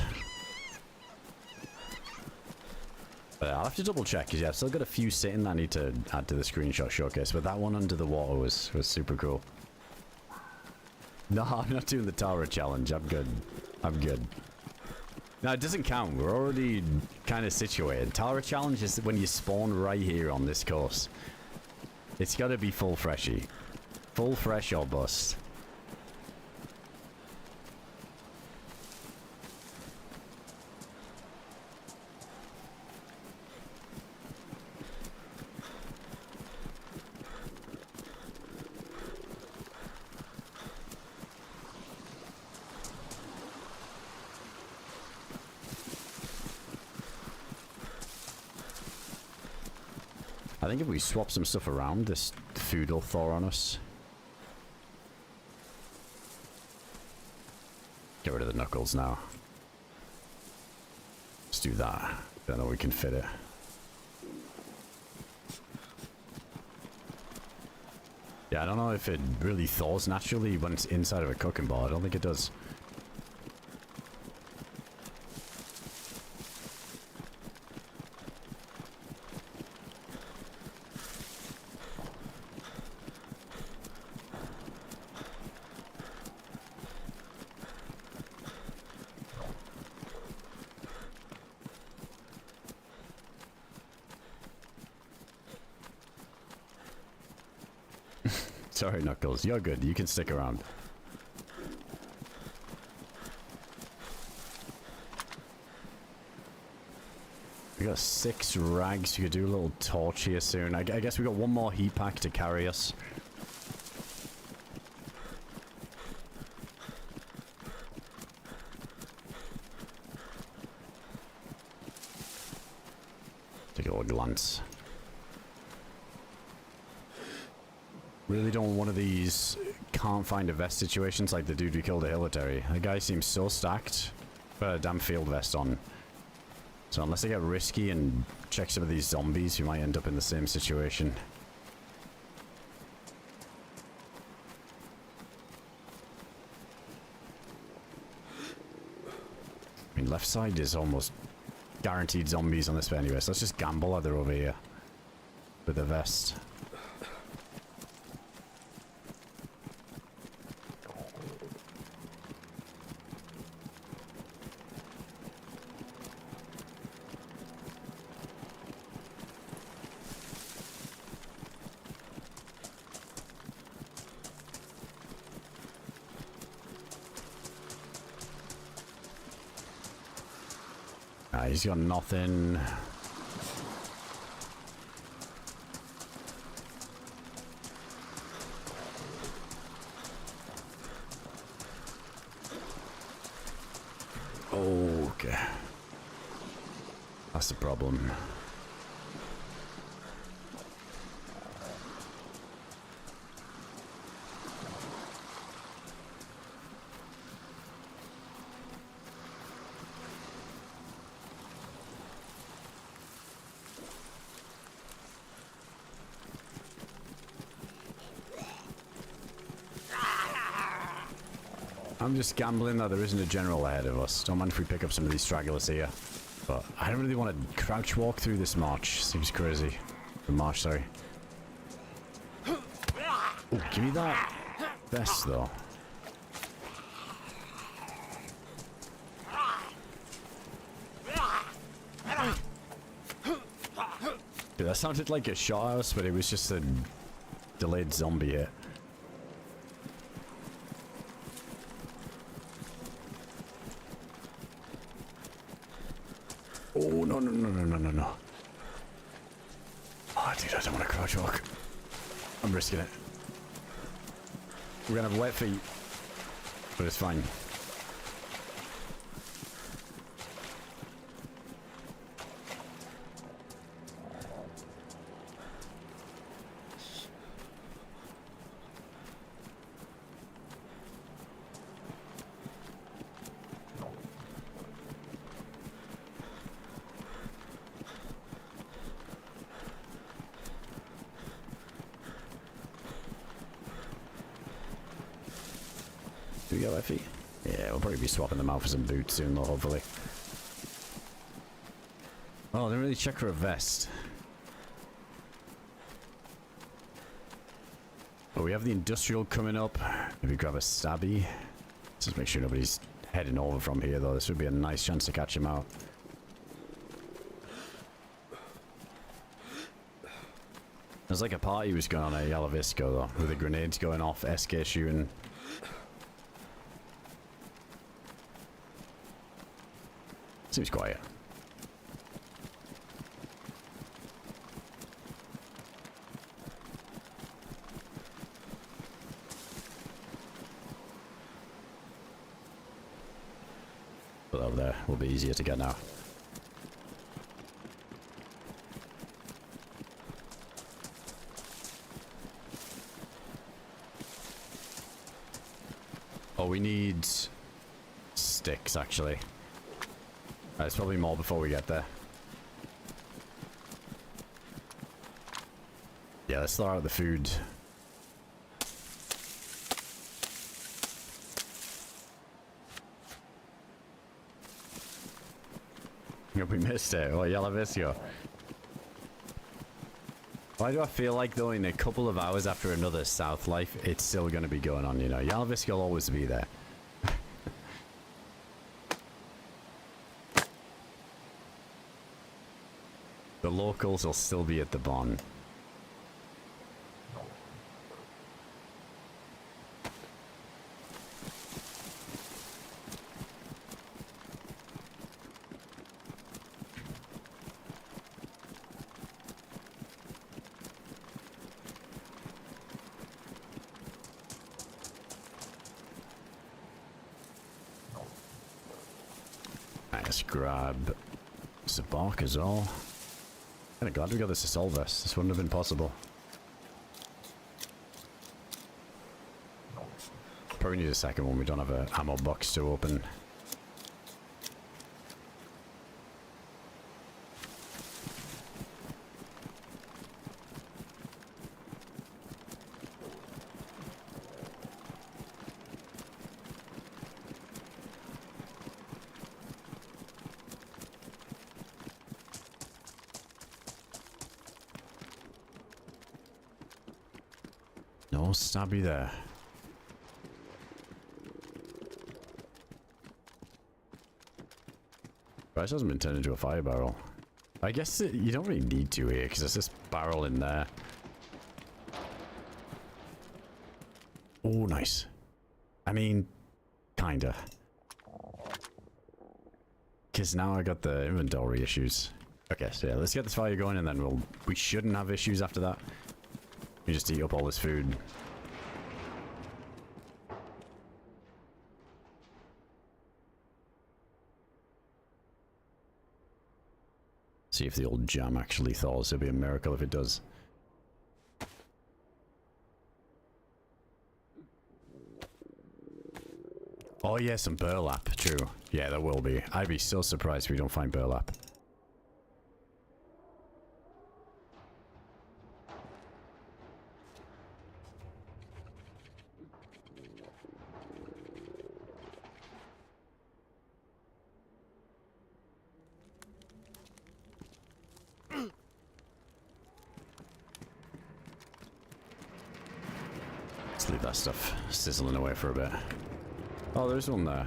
But I'll have to double check, because yeah, I've still got a few sitting that I need to add to the screenshot showcase. But that one under the water was super cool. No, I'm not doing the Tara challenge. I'm good. I'm good. No, it doesn't count. We're already kind of situated. Tara challenge is when you spawn right here on this course. It's got to be full freshy. Full fresh or bust. I think if we swap some stuff around, this food will thaw on us. Get rid of the knuckles now. Let's do that. Don't know we can fit it. Yeah, I don't know if it really thaws naturally when it's inside of a cooking ball. I don't think it does. Sorry, Knuckles. You're good. You can stick around. We got 6 rags. You could do a little torch here soon. I guess we got one more heat pack to carry us. Take a little glance. Really don't want one of these can't find a vest situations like the dude we killed at Hilitary. The guy seems so stacked. Put a damn field vest on. So unless I get risky and check some of these zombies, we might end up in the same situation. I mean, left side is almost guaranteed zombies on this bit anyway, so let's just gamble that they're over here with the vest. He's got nothing. Okay. That's the problem. I'm just gambling that there isn't a general ahead of us. Don't mind if we pick up some of these stragglers here. But I don't really want to crouch walk through this march. Seems crazy. The marsh, sorry. Ooh, give me that vest, though. Dude, that sounded like a shot house, but it was just a delayed zombie hit. Oh, no, no, no, no, no, no, no. Oh, dude, I don't want to crouch walk. I'm risking it. We're gonna have wet feet, but it's fine. Do we get wet feet? Yeah, we'll probably be swapping them out for some boots soon, though, hopefully. Oh, I didn't really check for a vest. But we have the industrial coming up. Maybe grab a stabby. Just make sure nobody's heading over from here, though. This would be a nice chance to catch him out. There's like a party was going on at Yellow Visco, though, with the grenades going off, SK shooting. Seems quiet. But over there will be easier to get now. Oh, we need sticks, actually. There's probably more before we get there. Yeah, let's throw out the food. We missed it. Oh, Yellow Visco. Why do I feel like, though, in a couple of hours after another South Life, it's still going to be going on, you know? Yellow Visco will always be there. The locals will still be at the barn. Let's grab some bark as well. Kinda glad we got this assault vest. This wouldn't have been possible. Probably need a second one. We don't have an ammo box to open. No stabby there. Rice hasn't been turned into a fire barrel. I guess you don't really need to here because there's this barrel in there. Oh, nice. I mean, kinda. Because now I got the inventory issues. Okay, so yeah, let's get this fire going and then we shouldn't have issues after that. We just eat up all this food. See if the old jam actually thaws. It'd be a miracle if it does. Oh yeah, some burlap. True. Yeah, there will be. I'd be so surprised if we don't find burlap. leave that stuff sizzling away for a bit. Oh, there's one there.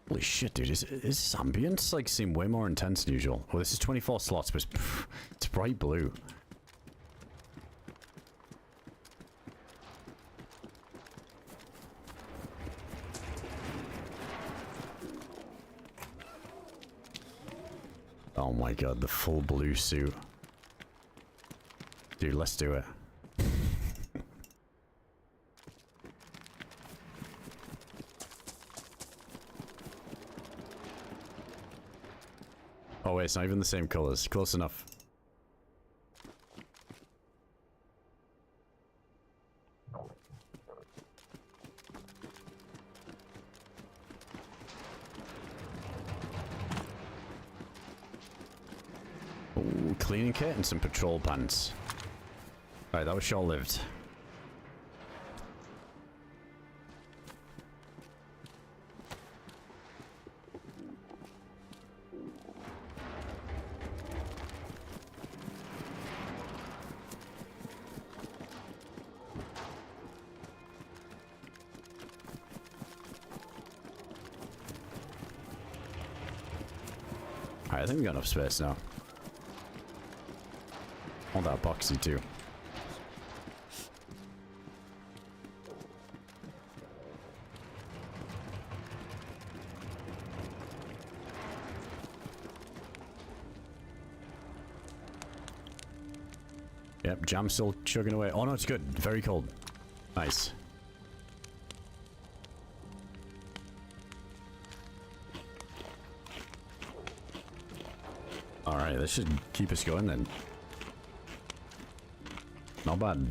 Holy shit, dude. Is this ambience like seem way more intense than usual? Oh, this is 24 slots, but it's bright blue. Oh my god, the full blue suit. Dude, let's do it. Oh wait, it's not even the same colors. Close enough. Ooh, cleaning kit and some patrol pants. Alright, that was short-lived. Alright, I think we got enough space now. On that boxy too. Yep, jam's still chugging away. Oh no, it's good. Very cold. Nice. Alright, this should keep us going then. Not bad.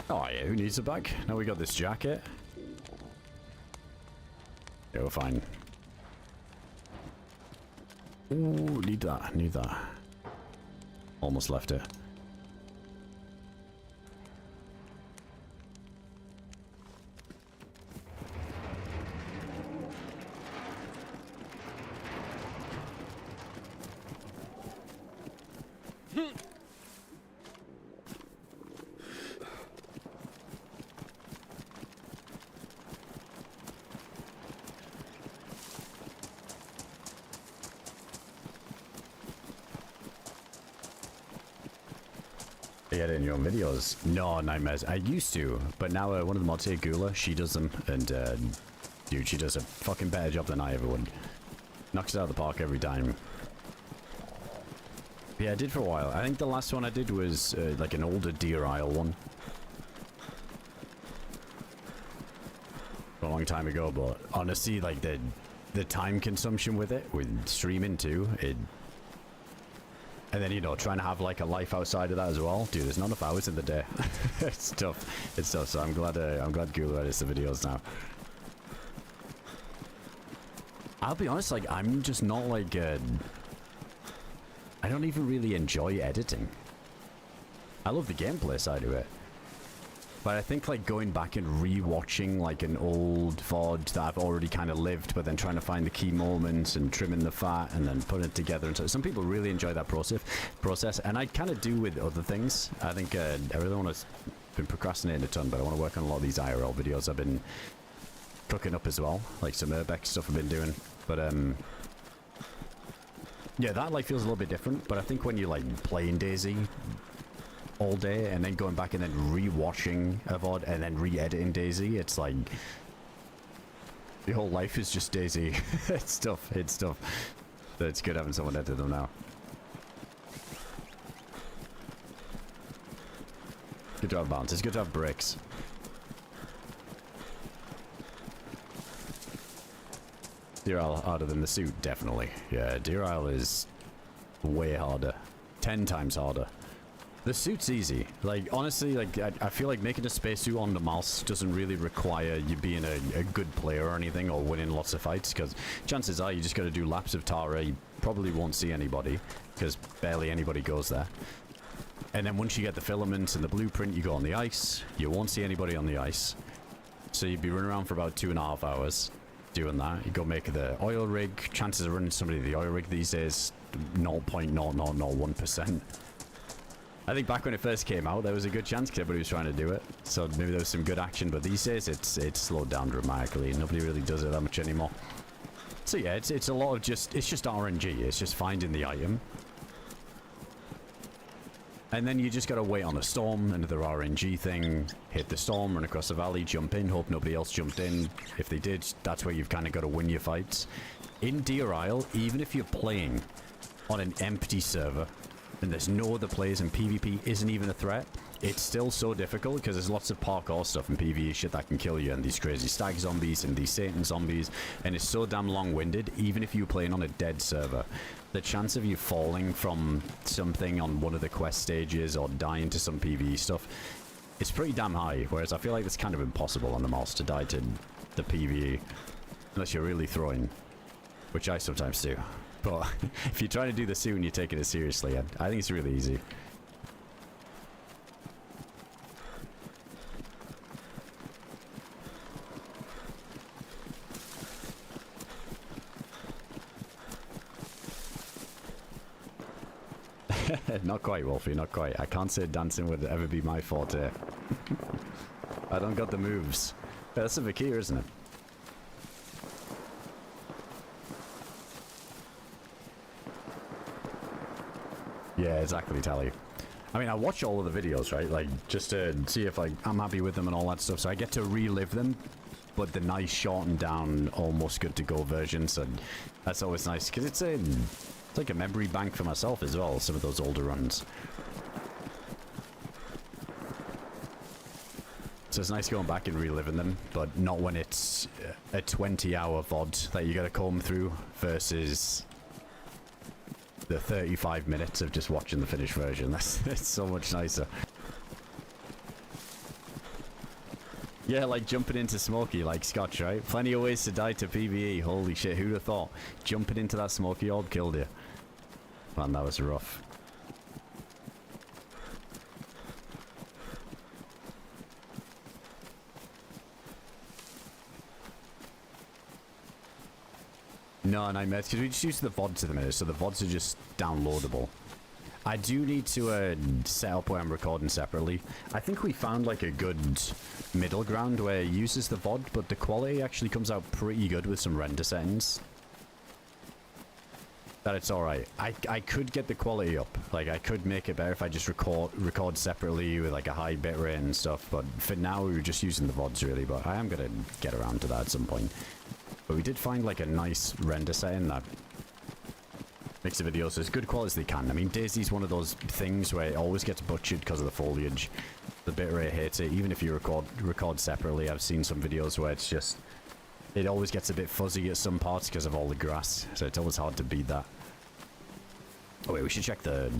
Oh yeah, who needs a bag? Now we got this jacket. Yeah, we're fine. Ooh, need that, need that. Almost left it. You edit in your own videos? No, nightmares. I used to, but now one of the mods here, Gula, she does them, and dude, she does a fucking better job than I ever would. Knocks it out of the park every time. Yeah, I did for a while. I think the last one I did was like an older DayZ one. A long time ago, but honestly, like the time consumption with it, with streaming too, and then, you know, trying to have like a life outside of that as well. Dude, there's not enough hours in the day. It's tough. It's tough. So I'm glad Gula edits the videos now. I'll be honest, like I'm just not like I don't even really enjoy editing. I love the gameplay side of it. But I think like going back and re-watching like an old VOD that I've already kind of lived, but then trying to find the key moments and trimming the fat and then putting it together. And so some people really enjoy that process, and I kind of do with other things. I think I really want to been procrastinating a ton, but I want to work on a lot of these IRL videos I've been cooking up as well, like some urbex stuff I've been doing. But yeah, that like feels a little bit different. But I think when you're like playing DayZ all day and then going back and then re-watching a VOD and then re-editing DayZ, it's like the whole life is just DayZ. It's tough. It's tough. But it's good having someone edit them now. Good to have balance. It's good to have bricks. DayZ harder than the suit, definitely. Yeah, DayZ is way harder. 10 times harder. The suit's easy. Like, honestly, like, I feel like making a spacesuit on the Namalsk doesn't really require you being a good player or anything, or winning lots of fights, because chances are you just gotta do laps of Tara. You probably won't see anybody, because barely anybody goes there. And then once you get the filaments and the blueprint, you go on the ice. You won't see anybody on the ice. So you'd be running around for about 2.5 hours doing that. You go make the oil rig. Chances of running somebody to the oil rig these days, 0.0001%. I think back when it first came out, there was a good chance because everybody was trying to do it. So maybe there was some good action, but these days it's slowed down dramatically. Nobody really does it that much anymore. So yeah, it's a lot of it's just RNG. It's just finding the item. And then you just gotta wait on a storm, another RNG thing, hit the storm, run across the valley, jump in, hope nobody else jumped in. If they did, that's where you've kind of got to win your fights. In DRL, even if you're playing on an empty server, and there's no other players and PvP isn't even a threat, it's still so difficult because there's lots of parkour stuff and PvE shit that can kill you, and these crazy stag zombies and these Satan zombies, and it's so damn long-winded. Even if you're playing on a dead server, the chance of you falling from something on one of the quest stages or dying to some PvE stuff is pretty damn high, whereas I feel like it's kind of impossible on the mouse to die to the PvE unless you're really throwing, which I sometimes do. But if you're trying to do the suit and you're taking it seriously, I think it's really easy. Not quite, Wolfie, not quite. I can't say dancing would ever be my forte. I don't got the moves. That's a Vakir, isn't it? Yeah, exactly, Tally. I mean, I watch all of the videos, right? Like, just to see if, like, I'm happy with them and all that stuff. So I get to relive them, but the nice, shortened down, almost good to go versions. And that's always nice, because it's like a memory bank for myself as well, some of those older runs. So it's nice going back and reliving them, but not when it's a 20-hour VOD that you gotta comb through versus the 35 minutes of just watching the finished version. That's so much nicer. Yeah, like jumping into Smoky like Scotch, right? Plenty of ways to die to PvE. Holy shit, who'd have thought? Jumping into that Smoky orb killed you. Man, that was rough. No, nightmares, because we just use the VODs at the minute, so the VODs are just downloadable. I do need to set up where I'm recording separately. I think we found like a good middle ground where it uses the VOD, but the quality actually comes out pretty good with some render settings. That it's alright. I could get the quality up. Like, I could make it better if I just record separately with like a high bitrate and stuff, but for now we were just using the VODs really, but I am gonna get around to that at some point. But we did find like a nice render setting that makes the videos as good quality as they can. I mean, DayZ's one of those things where it always gets butchered because of the foliage. The bitrate hates it, even if you record separately. I've seen some videos where it's just, it always gets a bit fuzzy at some parts because of all the grass, so it's always hard to beat that. Oh wait, we should check the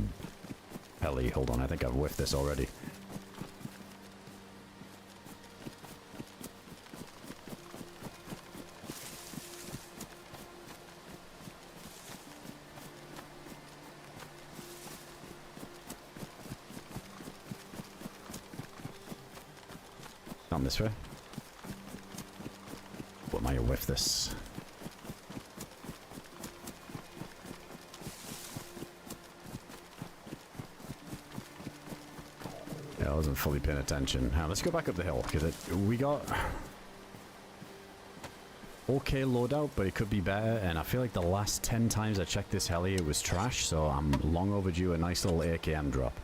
heli. Hold on, I think I've whiffed this already. On this way. What might I whiff this? Yeah, I wasn't fully paying attention. Now, let's go back up the hill, because we got okay loadout, but it could be better, and I feel like the last 10 times I checked this heli, it was trash, so I'm long overdue a nice little AKM drop.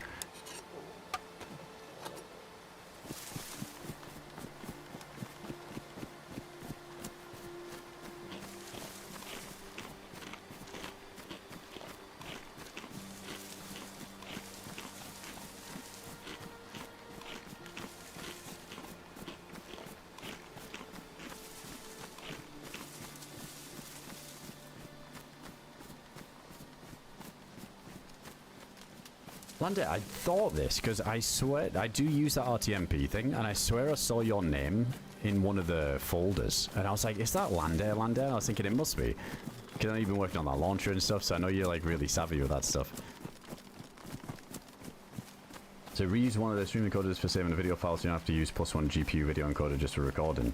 Lander, I thought this because I swear I do use that RTMP thing, and I swear I saw your name in one of the folders, and I was like, "Is that Lander?" And I was thinking it must be, because I've been working on that launcher and stuff, so I know you're like really savvy with that stuff. So reuse one of the stream encoders for saving the video files. So you don't have to use +1 GPU video encoder just for recording.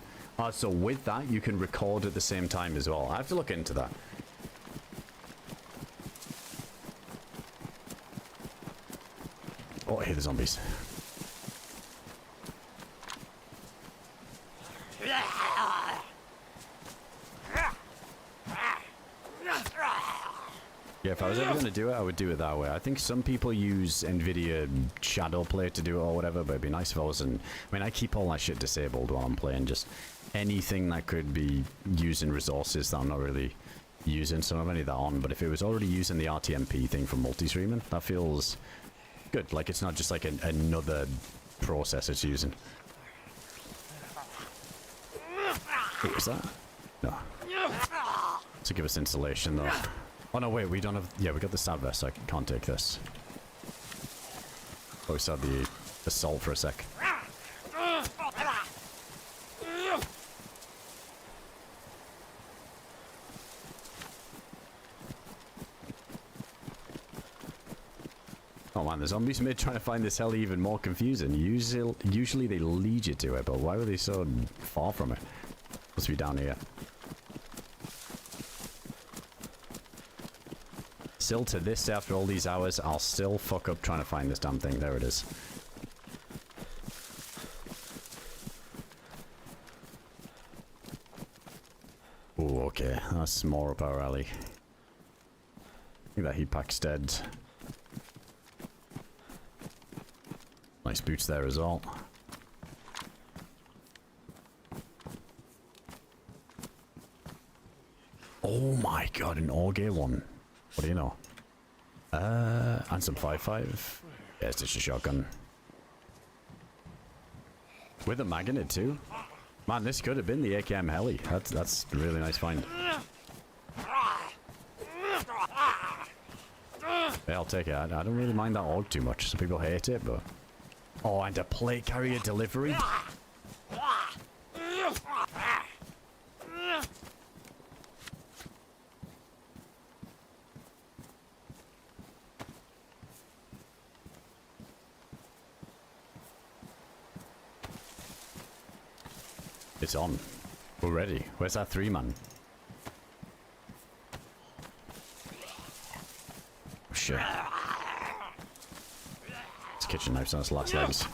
So with that, you can record at the same time as well. I have to look into that. Oh, I hear the zombies. Yeah, if I was ever going to do it, I would do it that way. I think some people use NVIDIA Shadowplay to do it or whatever, but it'd be nice if I wasn't... I mean, I keep all that shit disabled while I'm playing. Just anything that could be using resources that I'm not really using, so I don't have any of that on. But if it was already using the RTMP thing for multi-streaming, that feels good. Like, it's not just like another process it's using. What was that? No. To give us insulation, though. Oh no, wait, we don't have... Yeah, we got the stab vest, so I can't take this. Oh, we saw the assault for a sec. Oh man, the zombies made trying to find this hell even more confusing. Usually they lead you to it, but why were they so far from it? Must be down here. Still to this day, after all these hours, I'll still fuck up trying to find this damn thing. There it is. Oh, okay. That's more up our alley. I think that heat pack's dead. Nice boots there as well. Oh my god, an Orge one. What do you know? And some 5.5. Yeah, it's just a shotgun. With a mag in it too. Man, this could have been the AKM heli. That's a really nice find. Yeah, I'll take it. I don't really mind that AUG too much. Some people hate it, but... Oh, and a plate carrier delivery? It's on. We're ready. Where's that 3-man? Oh, shit. This kitchen knife's on its last legs.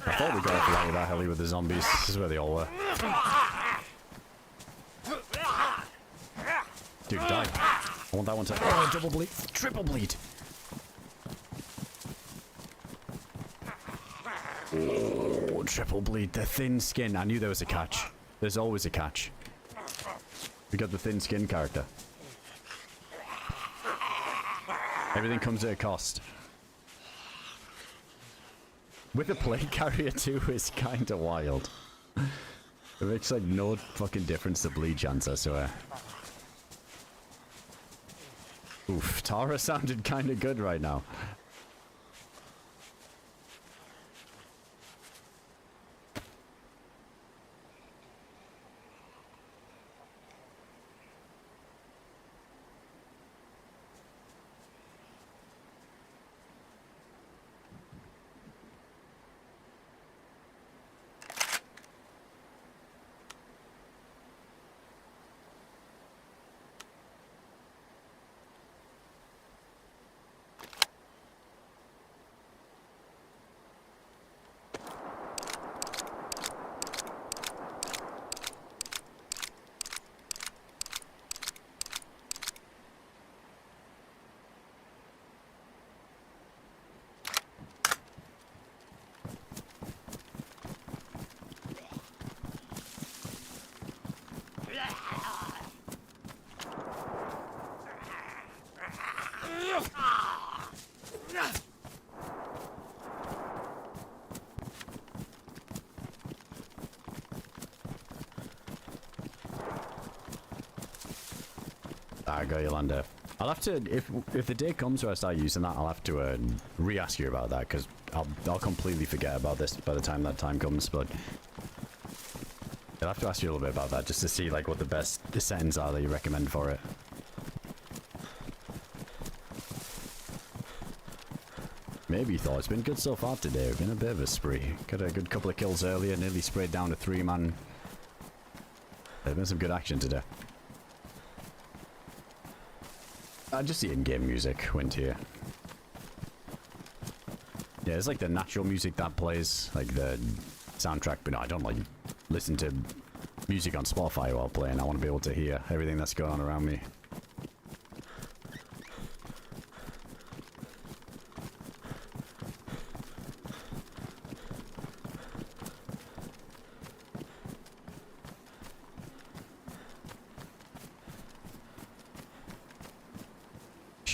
I thought we got off the with that heli with the zombies. This is where they all were. Dude, die. I want that one to... Oh, double bleed. Triple bleed. Oh, triple bleed. The thin skin. I knew there was a catch. There's always a catch. We got the thin skin character. Everything comes at a cost. With a plate carrier too is kinda wild. It makes like no fucking difference to bleed chance, I swear. Oof, Tara sounded kinda good right now. I got Yolanda. I'll have to, if the day comes where I start using that, I'll have to re-ask you about that, because I'll completely forget about this by the time that time comes, but I'll have to ask you a little bit about that, just to see, like, what the settings are that you recommend for it. Maybe Thor, it's been good so far today. We've been a bit of a spree. Got a good couple of kills earlier, nearly sprayed down a 3-man. There's been some good action today. Just the in-game music went here. Yeah, it's like the natural music that plays, like the soundtrack, but no, I don't like listen to music on Spotify while playing. I want to be able to hear everything that's going on around me.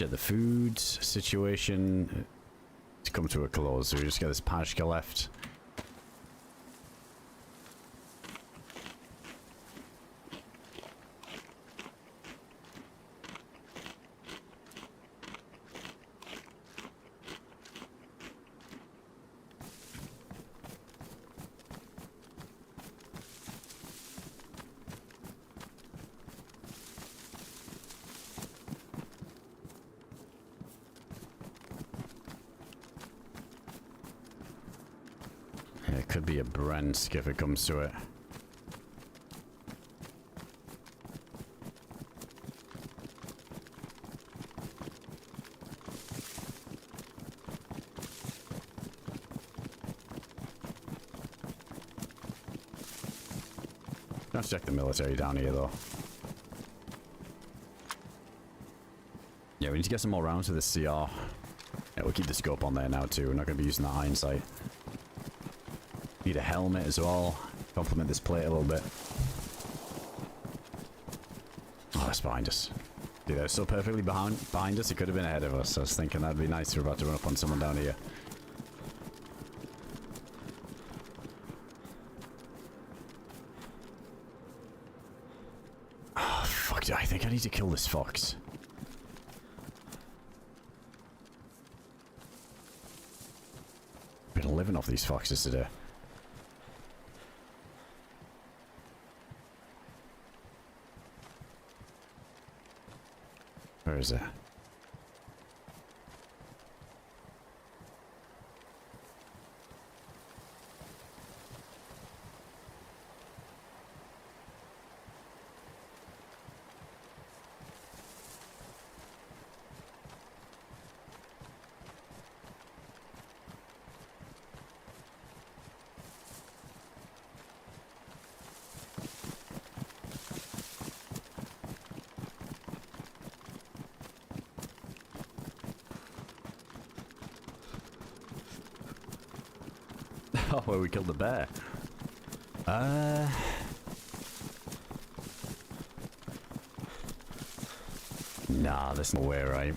The food situation to come to a close, so we just got this pashka left. It could be a Brent if it comes to it. Let's check the military down here, though. Yeah, we need to get some more rounds to the CR. Yeah, we'll keep the scope on there now, too. We're not going to be using the iron sight. Need a helmet as well. Complement this plate a little bit. Oh, that's behind us. Dude, they're so perfectly behind us, it could have been ahead of us. I was thinking that'd be nice. We're about to run up on someone down here. Oh, fuck. I think I need to kill this fox. Been living off these foxes today. Where is it? Oh, where we killed the bear. Nah, there's no way, right?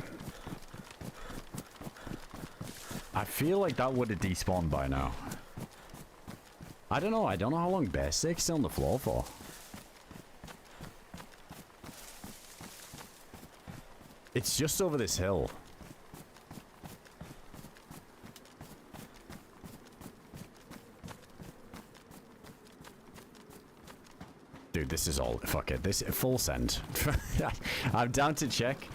I feel like that would have despawned by now. I don't know how long bear steak's still on the floor for. It's just over this hill. Dude, this is all... Fuck it. This... Full send. I'm down to check.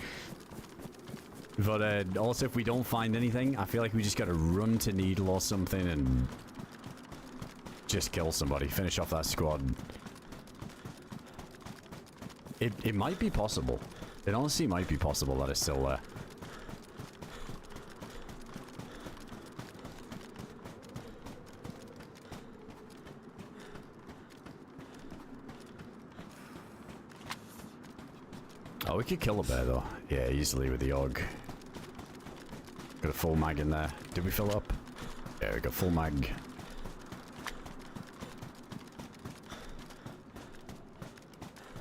But also, if we don't find anything, I feel like we just gotta run to Needle or something and... just kill somebody. Finish off that squad. It might be possible. It honestly might be possible that it's still there. Oh, we could kill a bear though. Yeah, easily with the AUG. Got a full mag in there. Did we fill up? Yeah, we got full mag.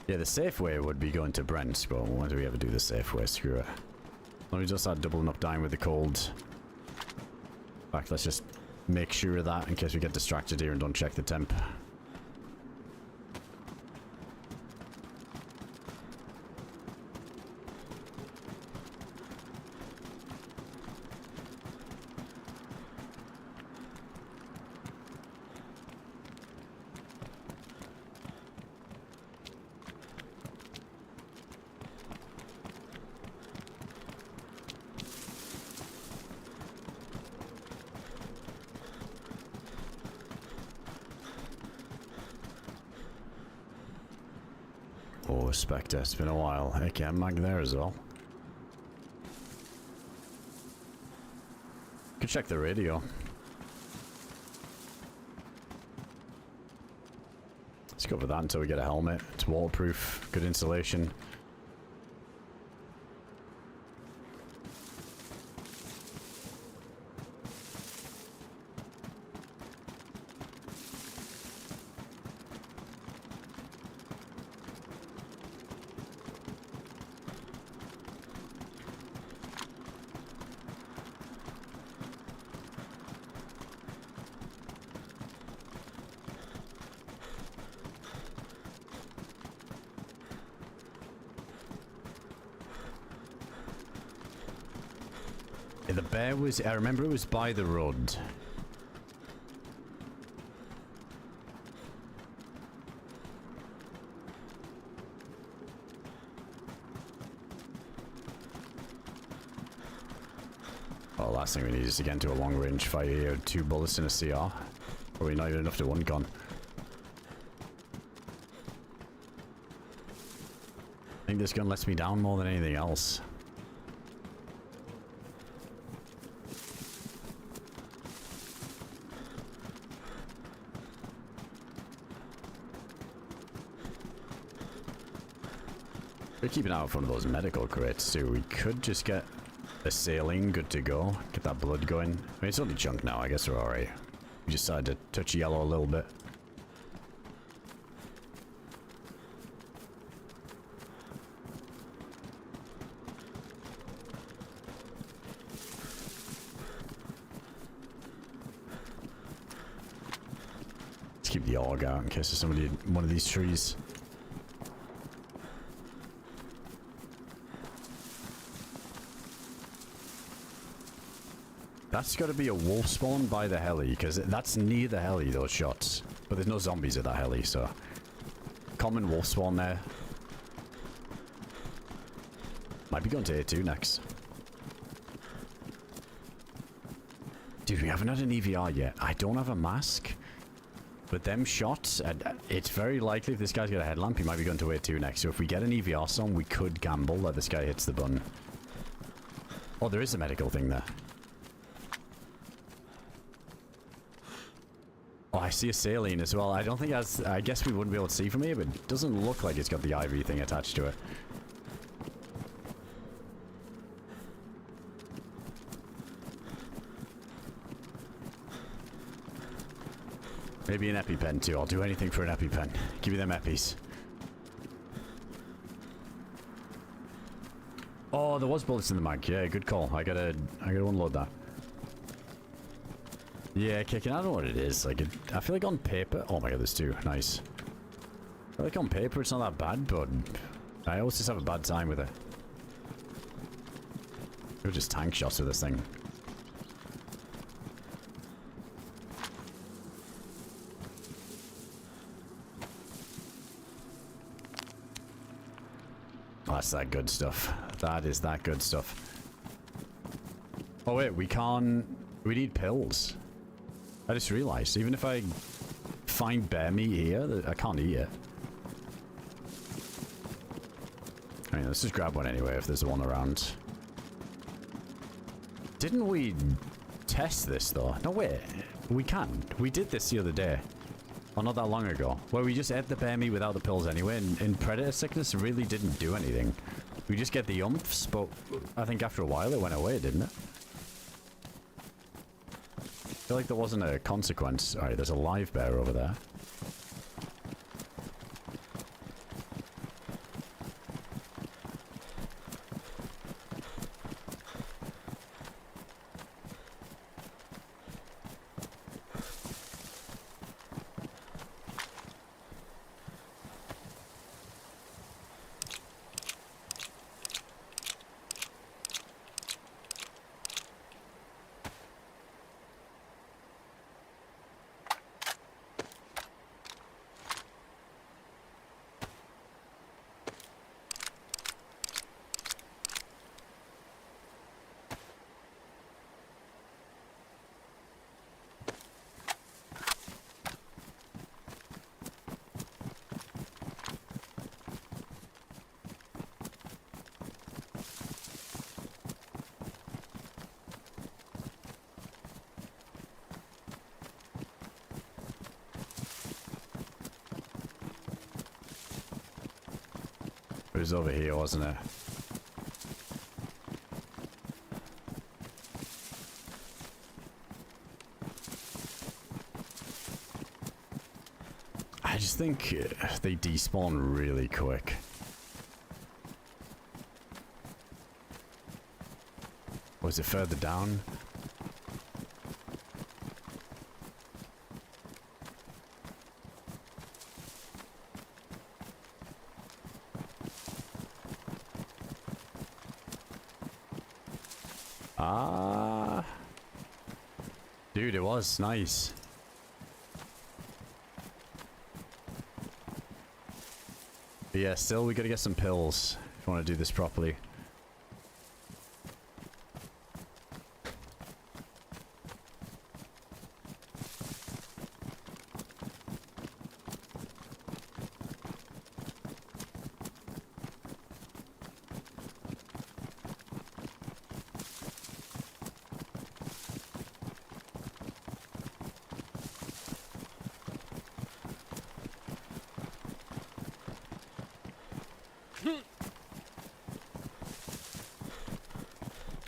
Yeah, the safe way would be going to Brent, but why do we ever do the safe way? Screw it. Let me just start doubling up dying with the cold. In fact, let's just make sure of that in case we get distracted here and don't check the temp. Oh, Spectre, it's been a while. Heck yeah, mag there as well. Could check the radio. Let's go for that until we get a helmet. It's waterproof, good insulation. The bear was, I remember it was by the road. Well, last thing we need is to get into a long range fight here. 2 bullets in a CR. Probably not even enough to one gun. I think this gun lets me down more than anything else. We're keeping out for one of those medical crates too. We could just get a saline good to go. Get that blood going. I mean, it's only junk now. I guess we're alright. We just decided to touch yellow a little bit. Let's keep the AUG out in case there's somebody in one of these trees. That's got to be a wolf spawn by the heli, because that's near the heli, those shots. But there's no zombies at that heli, so... Common wolf spawn there. Might be going to A2 next. Dude, we haven't had an EVR yet. I don't have a mask. But them shots, it's very likely if this guy's got a headlamp, he might be going to A2 next. So if we get an EVR song, we could gamble that this guy hits the button. Oh, there is a medical thing there. Oh, I see a saline as well. I don't think that's... I guess we wouldn't be able to see from here, but it doesn't look like it's got the IV thing attached to it. Maybe an EpiPen too. I'll do anything for an EpiPen. Give me them Epis. Oh, there was bullets in the mag. Yeah, good call. I gotta unload that. Yeah, kicking. I don't know what it is. Like, I feel like on paper... Oh my god, there's 2. Nice. I feel like on paper it's not that bad, but... I always just have a bad time with it. We're just tank shots with this thing. That's that good stuff. That is that good stuff. Oh wait, we can't... We need pills. I just realized, even if I find bear meat here, I can't eat it. I mean, let's just grab one anyway if there's one around. Didn't we test this though? No, wait. We can. We did this the other day. Or not that long ago. Where we just ate the bear meat without the pills anyway, and predator sickness really didn't do anything. We just get the umphs, but I think after a while it went away, didn't it? I feel like there wasn't a consequence. Alright, there's a live bear over there. was over here, wasn't it? I just think they despawn really quick. Was it further down? Ah, dude, it was nice. But yeah, still we gotta get some pills if you want to do this properly.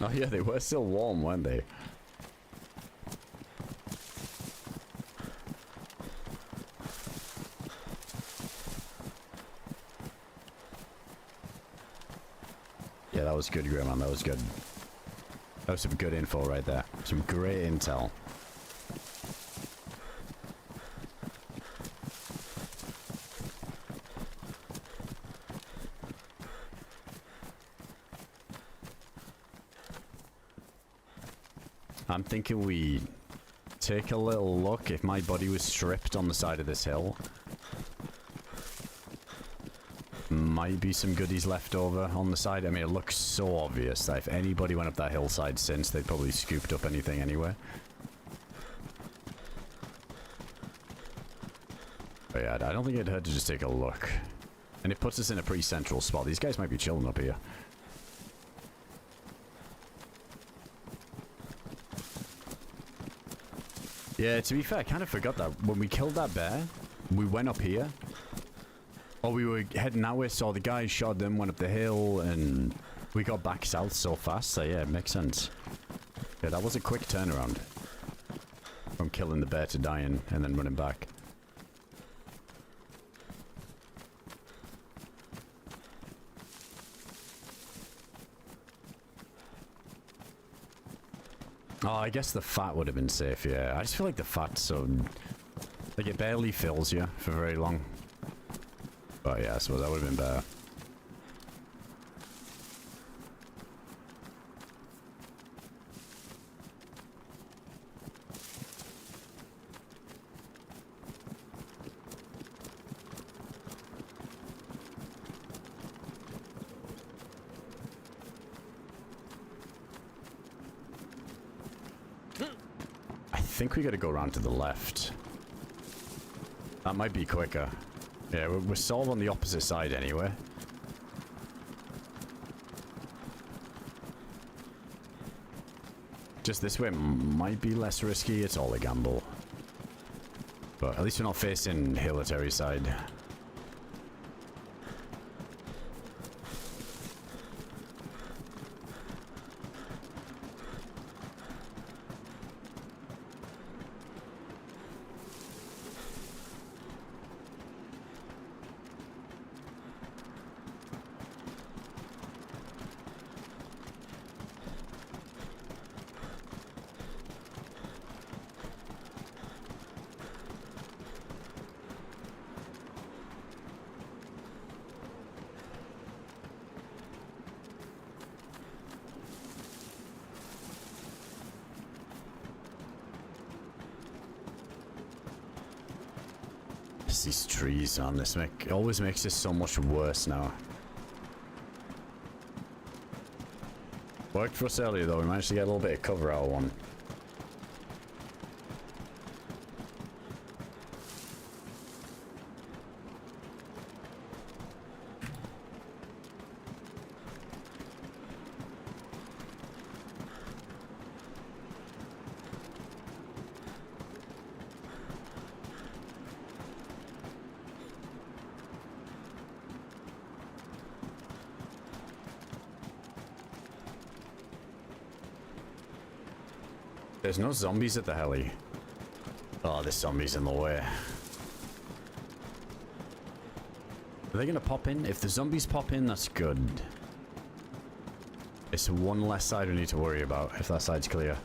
Oh yeah, they were still warm, weren't they? Yeah, that was good, Grandman. That was good. That was some good info right there. Some great intel. I'm thinking we take a little look. If my body was stripped on the side of this hill, might be some goodies left over on the side. I mean, it looks so obvious that if anybody went up that hillside since, they'd probably scooped up anything anyway. But yeah, I don't think it'd hurt to just take a look. And it puts us in a pretty central spot. These guys might be chilling up here. Yeah, to be fair, I kind of forgot that. When we killed that bear, we went up here. Or we were heading that way, saw the guys, shot them, went up the hill, and we got back south so fast, so yeah, it makes sense. Yeah, that was a quick turnaround. From killing the bear to dying, and then running back. Oh, I guess the fat would have been safe, yeah. I just feel like the fat's so... like, it barely fills you for very long. But yeah, I suppose that would have been better. I think we gotta go around to the left. That might be quicker. Yeah, we're sort of on the opposite side anyway. Just this way might be less risky. It's all a gamble. But at least we're not facing Hilitary side. These trees on this always makes this so much worse now. Worked for us earlier though, we managed to get a little bit of cover out of one. There's no zombies at the heli. Oh, there's zombies in the way. Are they gonna pop in? If the zombies pop in, that's good. It's one less side we need to worry about, if that side's clear.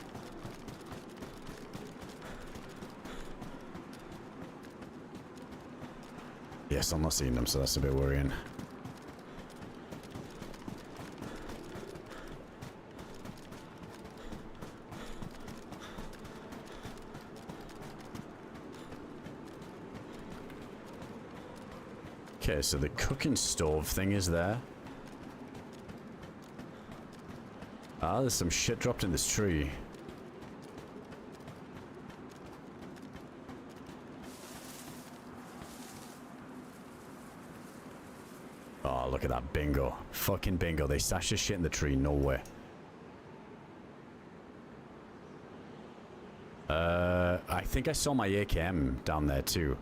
Yes, I'm not seeing them, so that's a bit worrying. Okay, so the cooking stove thing is there. Ah, there's some shit dropped in this tree. Oh, look at that bingo. Fucking bingo. They stashed this shit in the tree. No way. I think I saw my AKM down there too.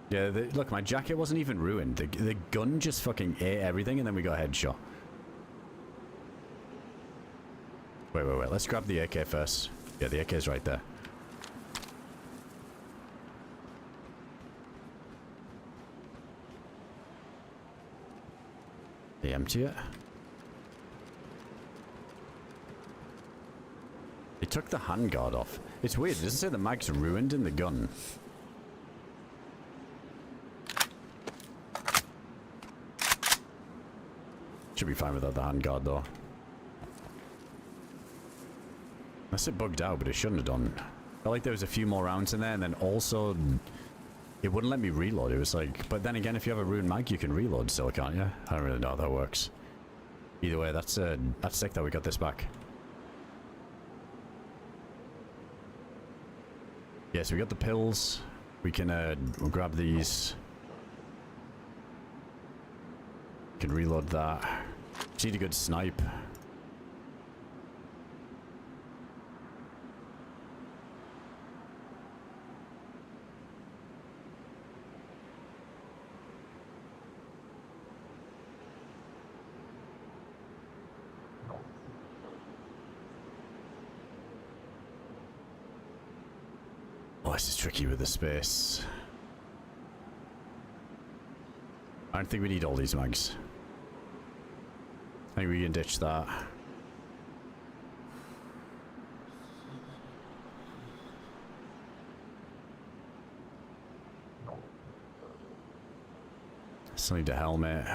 Yeah, look, my jacket wasn't even ruined. The gun just fucking ate everything, and then we got a headshot. Wait. Let's grab the AK first. Yeah, the AK's right there. They empty it. They took the handguard off. It's weird. It doesn't say the mag's ruined in the gun. Should be fine without the handguard though. Unless it bugged out, but it shouldn't have done. Felt like there was a few more rounds in there, and then also it wouldn't let me reload. It was like, but then again, if you have a ruined mag, you can reload still, can't you? I don't really know how that works. Either way, that's sick that we got this back. Yeah, so we got the pills. We can we'll grab these. Can reload that. Just need a good snipe. Oh, this is tricky with the space. I don't think we need all these mags. I think we can ditch that. Still need a helmet.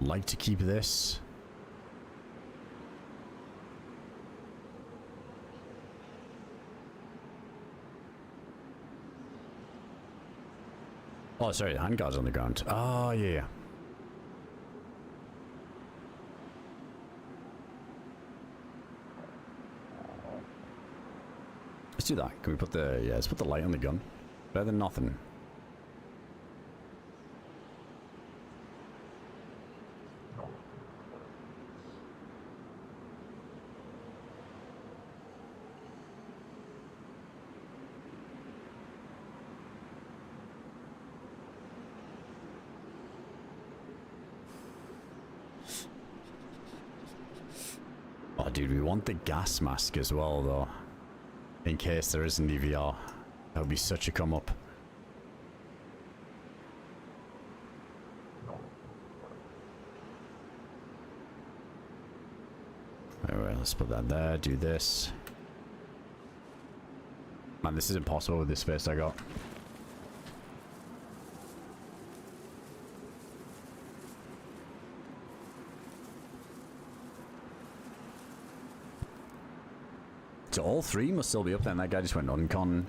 Like to keep this. Oh, sorry, the handguard's on the ground. Oh, yeah. Let's do that. Can we put the... Yeah, let's put the light on the gun. Better than nothing. Oh, dude, we want the gas mask as well, though. In case there is an EVR. That would be such a come up. Alright, let's put that there. Do this. Man, this is impossible with this space I got. So all three must still be up there, and that guy just went uncon.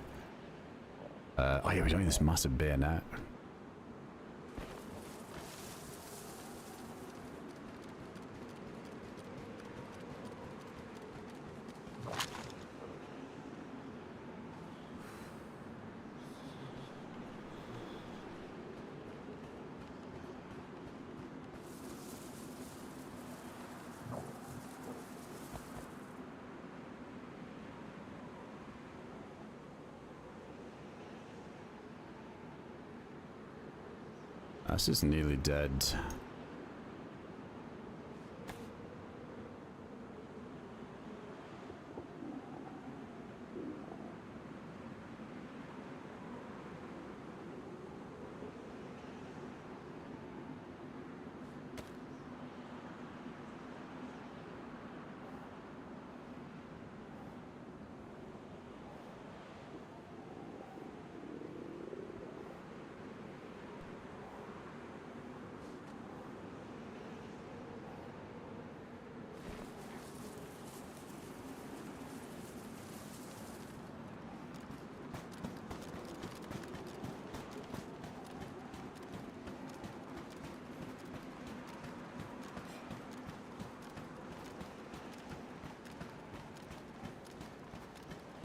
Oh yeah, we're doing this massive bayonet. This is nearly dead.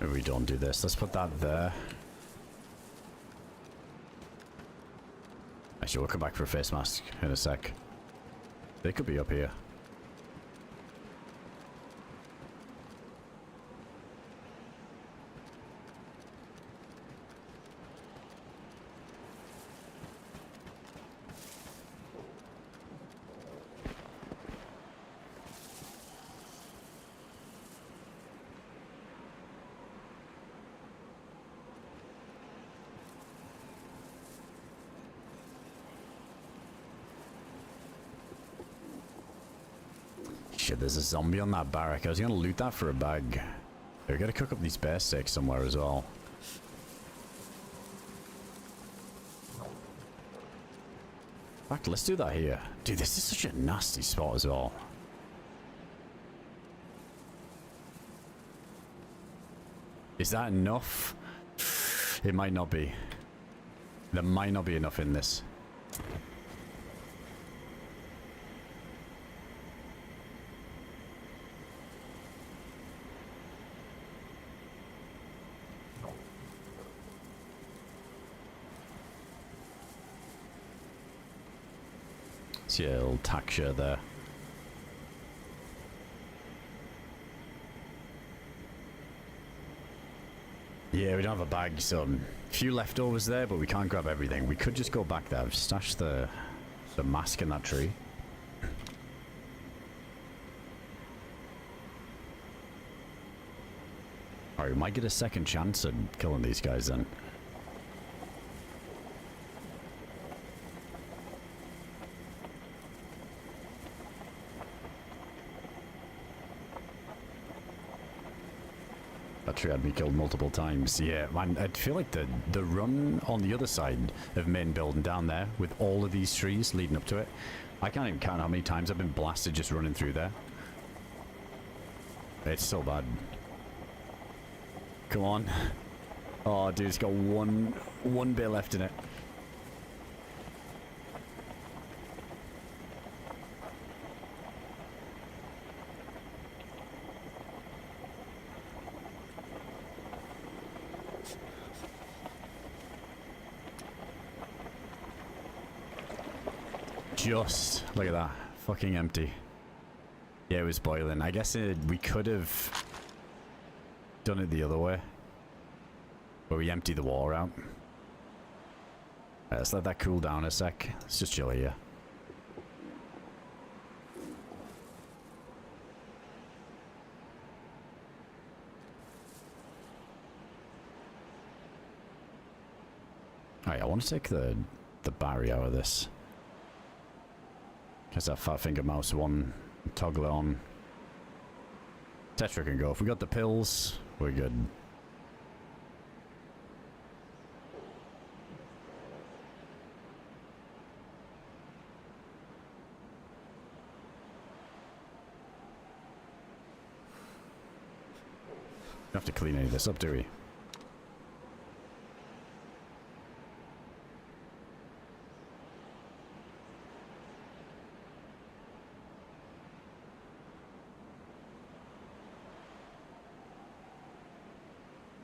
Maybe we don't do this. Let's put that there. Actually, we'll come back for a face mask in a sec. They could be up here. Shit, there's a zombie on that barrack. I was gonna loot that for a bag. We gotta cook up these bear steaks somewhere as well. In fact, let's do that here. Dude, this is such a nasty spot as well. Is that enough? It might not be. There might not be enough in this. See a little texture there. Yeah, we don't have a bag, so a few leftovers there, but we can't grab everything. We could just go back there. I've stashed the mask in that tree. Alright, we might get a second chance at killing these guys then. That tree had me killed multiple times. Yeah, man, I feel like the run on the other side of main building down there with all of these trees leading up to it, I can't even count how many times I've been blasted just running through there. It's so bad. Come on. Oh, dude, it's got one bit left in it. Just look at that, fucking empty. Yeah, it was boiling. I guess we could have done it the other way, where we empty the water out. Let's let that cool down a sec. Let's just chill here. Alright, I want to take the battery out of this. Guess that fat finger mouse one, toggle it on. Tetra can go. If we got the pills, we're good. Don't have to clean any of this up, do we?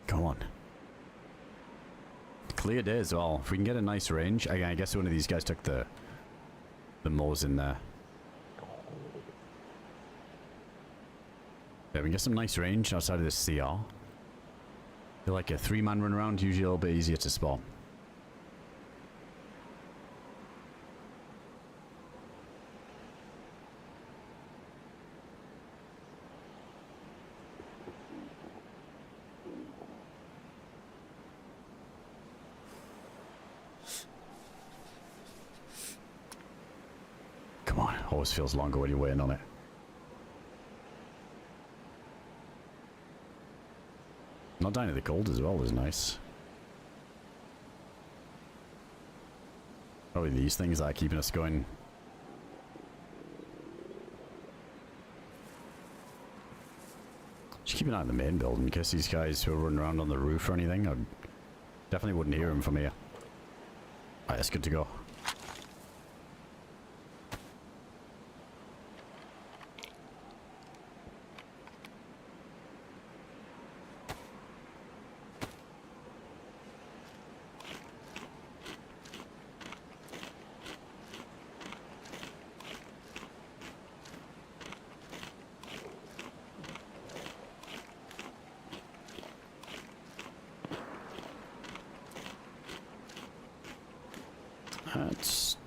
Come on. Clear day as well. If we can get a nice range. I guess one of these guys took the mows in there. Yeah, we can get some nice range outside of this CR. I feel like a 3-man run around, usually a little bit easier to spot. Come on, always feels longer when you're waiting on it. Not dying of the cold as well is nice. Probably these things that are keeping us going. Just keep an eye on the main building in case these guys who are running around on the roof or anything. I definitely wouldn't hear them from here. Alright, that's good to go. It's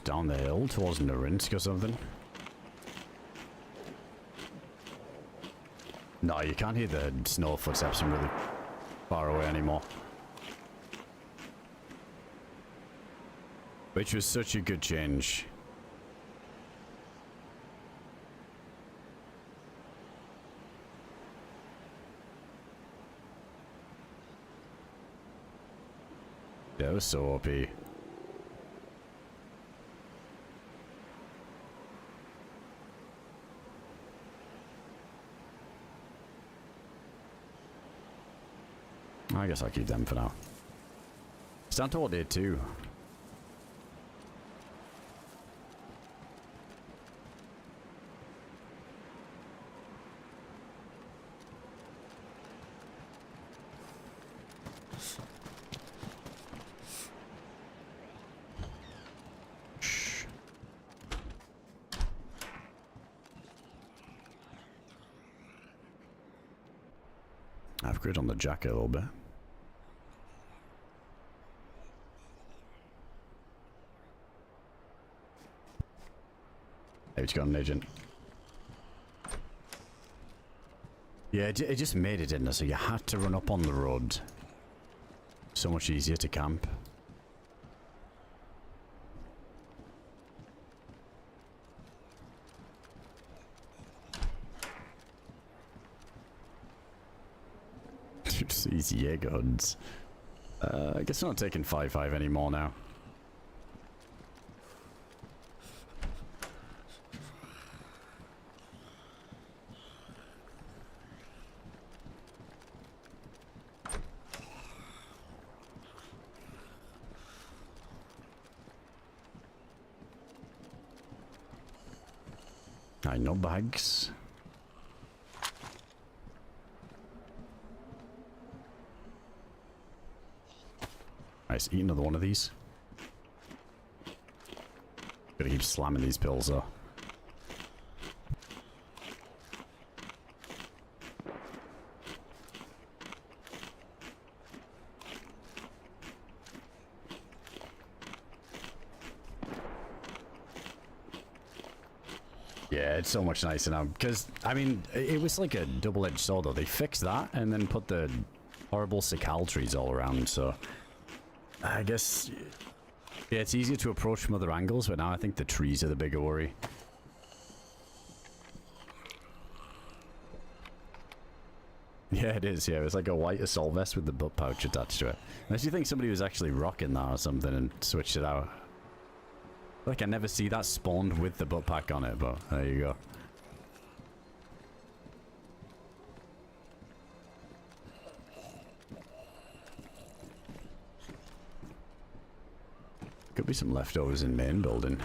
down the hill towards Narinsk or something. No, you can't hear the snow footsteps from really far away anymore. Which was such a good change. Yeah, it was so OP. I guess I'll keep them for now. Santor did too. Shh. I've grid on the jacket a little bit. Hey, got an agent. Yeah, it just made it, didn't it? So you had to run up on the road. So much easier to camp. Just easy air guns. I guess I'm not taking 5.5 anymore now. No bags. Nice, eat another one of these. Gotta keep slamming these pills though. Yeah, it's so much nicer now, because, I mean, it was like a double-edged sword, though. They fixed that, and then put the horrible cicale trees all around, so... I guess... Yeah, it's easier to approach from other angles, but now I think the trees are the bigger worry. Yeah, it is, yeah. It's like a white assault vest with the butt pouch attached to it. Unless you think somebody was actually rocking that or something and switched it out. Like, I never see that spawned with the butt pack on it, but there you go. Could be some leftovers in main building.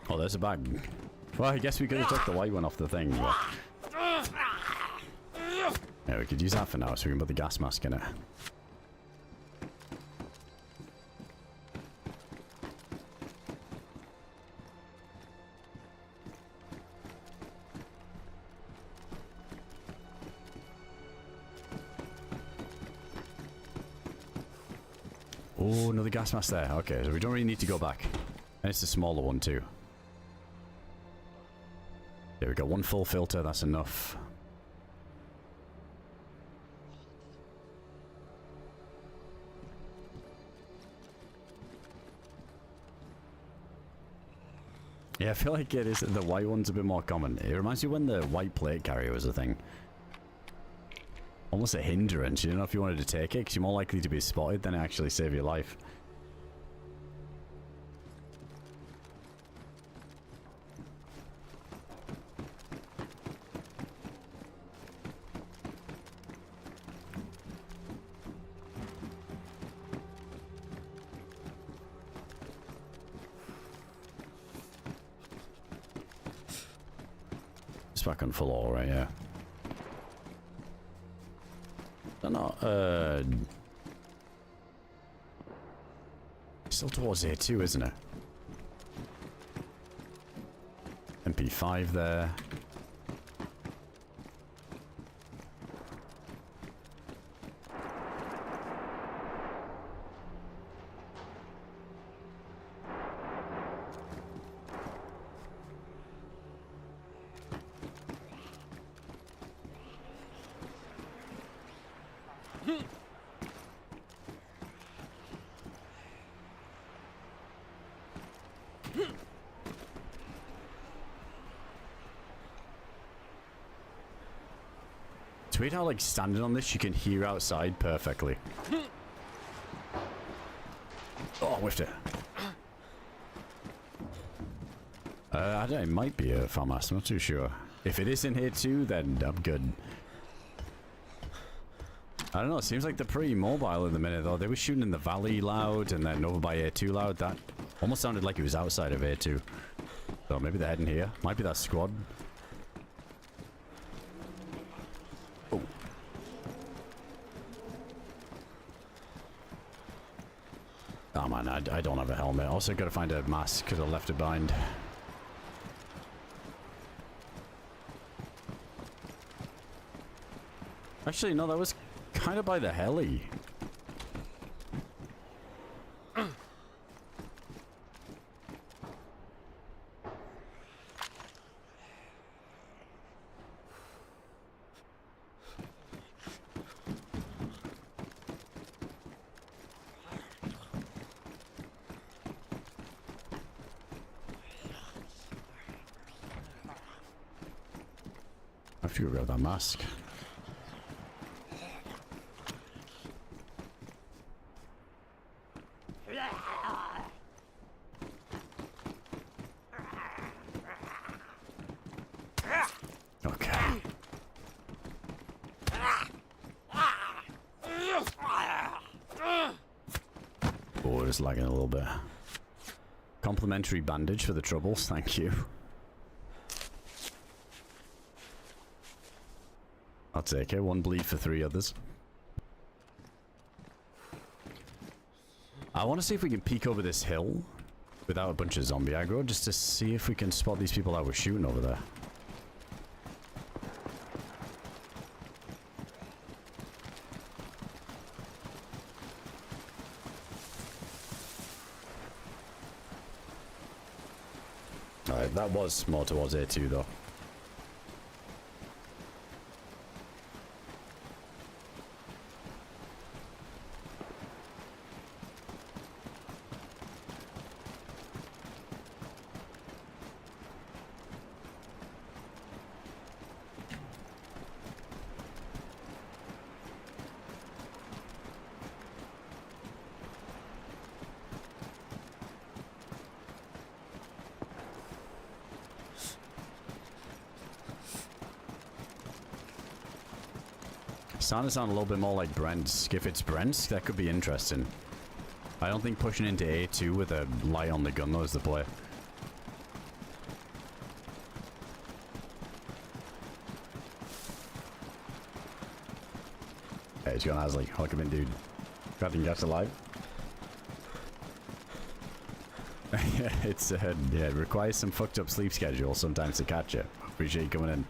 Oh, there's a bag. Well, I guess we could have took the white one off the thing, but... Yeah, we could use that for now, so we can put the gas mask in it. Oh, another gas mask there. Okay, so we don't really need to go back. And it's a smaller one too. There we go, one full filter, that's enough. Yeah, I feel like it is, the white one's a bit more common. It reminds me when the white plate carrier was a thing. Almost a hindrance, you don't know if you wanted to take it, because you're more likely to be spotted than actually save your life. back on full all right, yeah. They're not, still towards A2, isn't it? MP5 there. It's weird how, like, standing on this, you can hear outside perfectly. Oh, I whiffed it. I don't know, it might be a farmhouse, I'm not too sure. If it is in here too, then I'm good. I don't know, it seems like they're pretty mobile in the minute, though. They were shooting in the valley loud, and then over by A2 loud. That almost sounded like it was outside of A2. So maybe they're heading here. Might be that squad. Oh. Oh man, I don't have a helmet. Also gotta find a mask because I left it behind. Actually, no, that was kind of by the heli. I have to go grab that mask. Okay. Oh, it is lagging a little bit. Complimentary bandage for the troubles, thank you. I'll take it. One bleed for 3 others. I want to see if we can peek over this hill without a bunch of zombie aggro, just to see if we can spot these people that were shooting over there. Alright, that was more towards A2 though. Starting to sound a little bit more like Brentsk. If it's Brentsk, that could be interesting. I don't think pushing into A2 with a light on the gun though is the play. Hey, he's going Asley. Hook him in, dude. Got him guys alive. Yeah, it's yeah, it requires some fucked up sleep schedule sometimes to catch it. Appreciate you coming in.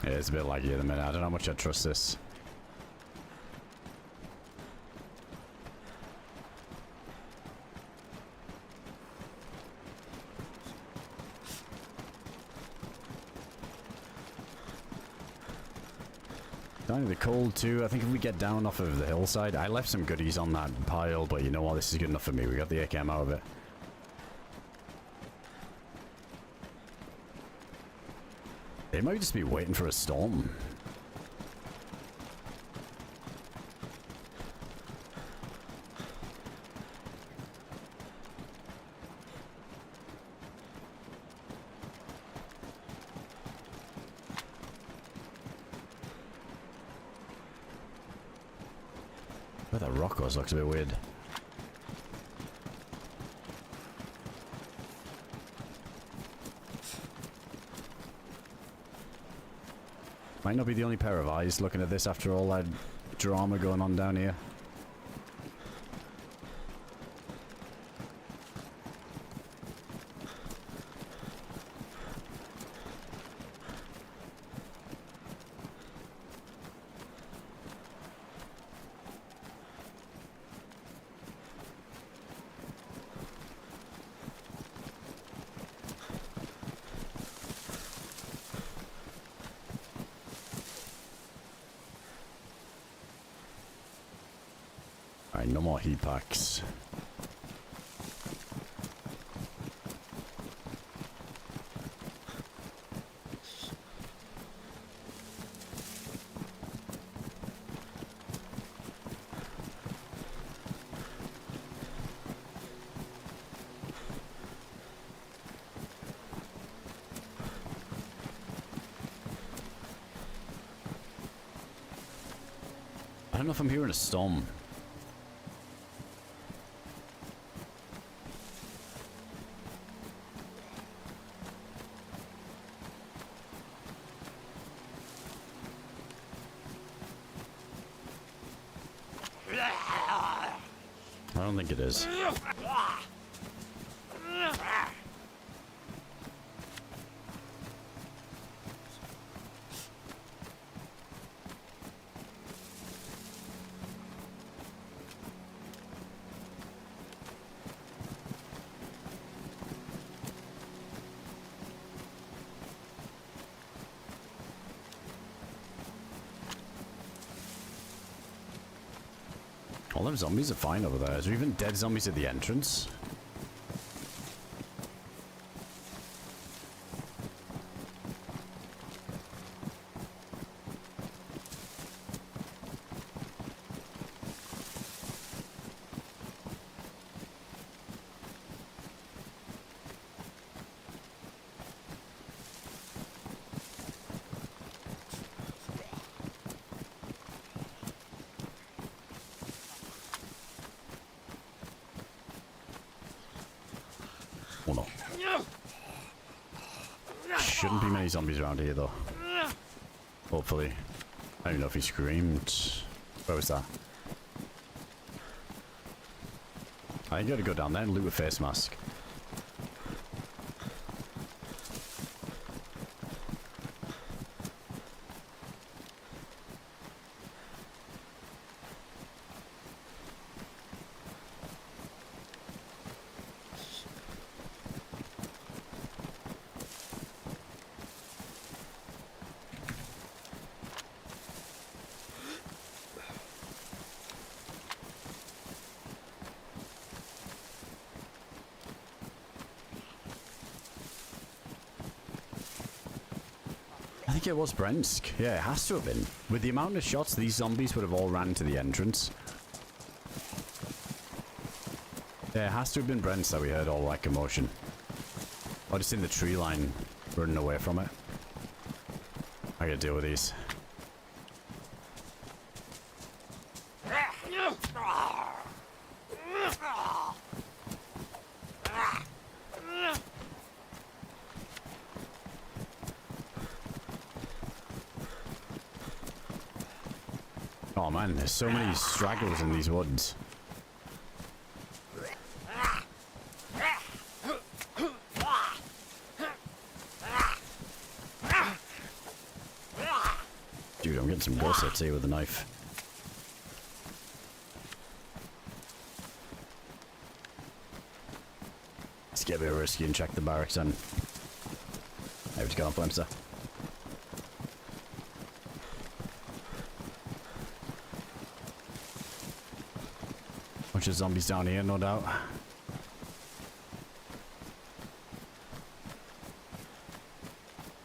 Yeah, it's a bit laggy at the minute. I don't know how much I trust this. Down in the cold too. I think if we get down off of the hillside, I left some goodies on that pile, but you know what? This is good enough for me. We got the AKM out of it. They might just be waiting for a storm. Where that rock was looks a bit weird. Might not be the only pair of eyes looking at this after all that drama going on down here. Alright, no more heat packs. I don't know if I'm hearing a storm. I don't think it is. All them zombies are fine over there. Is there even dead zombies at the entrance? Oh no. Shouldn't be many zombies around here though. Hopefully. I don't know if he screamed. Where was that? I gotta go down there and loot a face mask. I think it was Brentsk. Yeah, it has to have been. With the amount of shots, these zombies would have all ran to the entrance. Yeah, it has to have been Brentsk that we heard all that commotion. Or just in the tree line, running away from it. I gotta deal with these. Oh man, there's so many stragglers in these woods. Dude, I'm getting some ghost hits here with a knife. Let's get a bit risky and check the barracks then. Hey, what's going on, Flemster? Bunch of zombies down here, no doubt.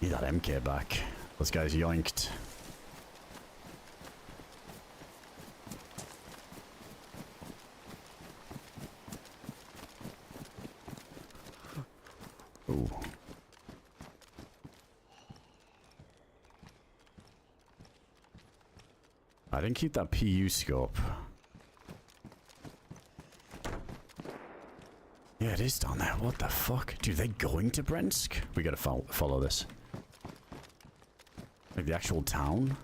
Need that MK back. Those guys yoinked. Ooh. I didn't keep that PU scope. Yeah, it is down there. What the fuck? Dude, they going to Brentsk? We gotta follow this. Like the actual town?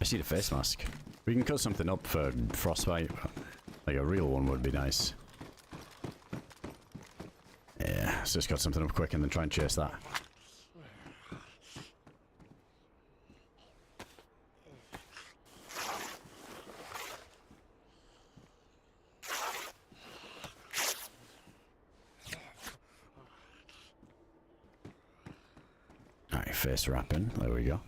I see the face mask. We can cut something up for frostbite. Like a real one would be nice. Yeah, let's just cut something up quick and then try and chase that. Alright, face wrapping. There we go.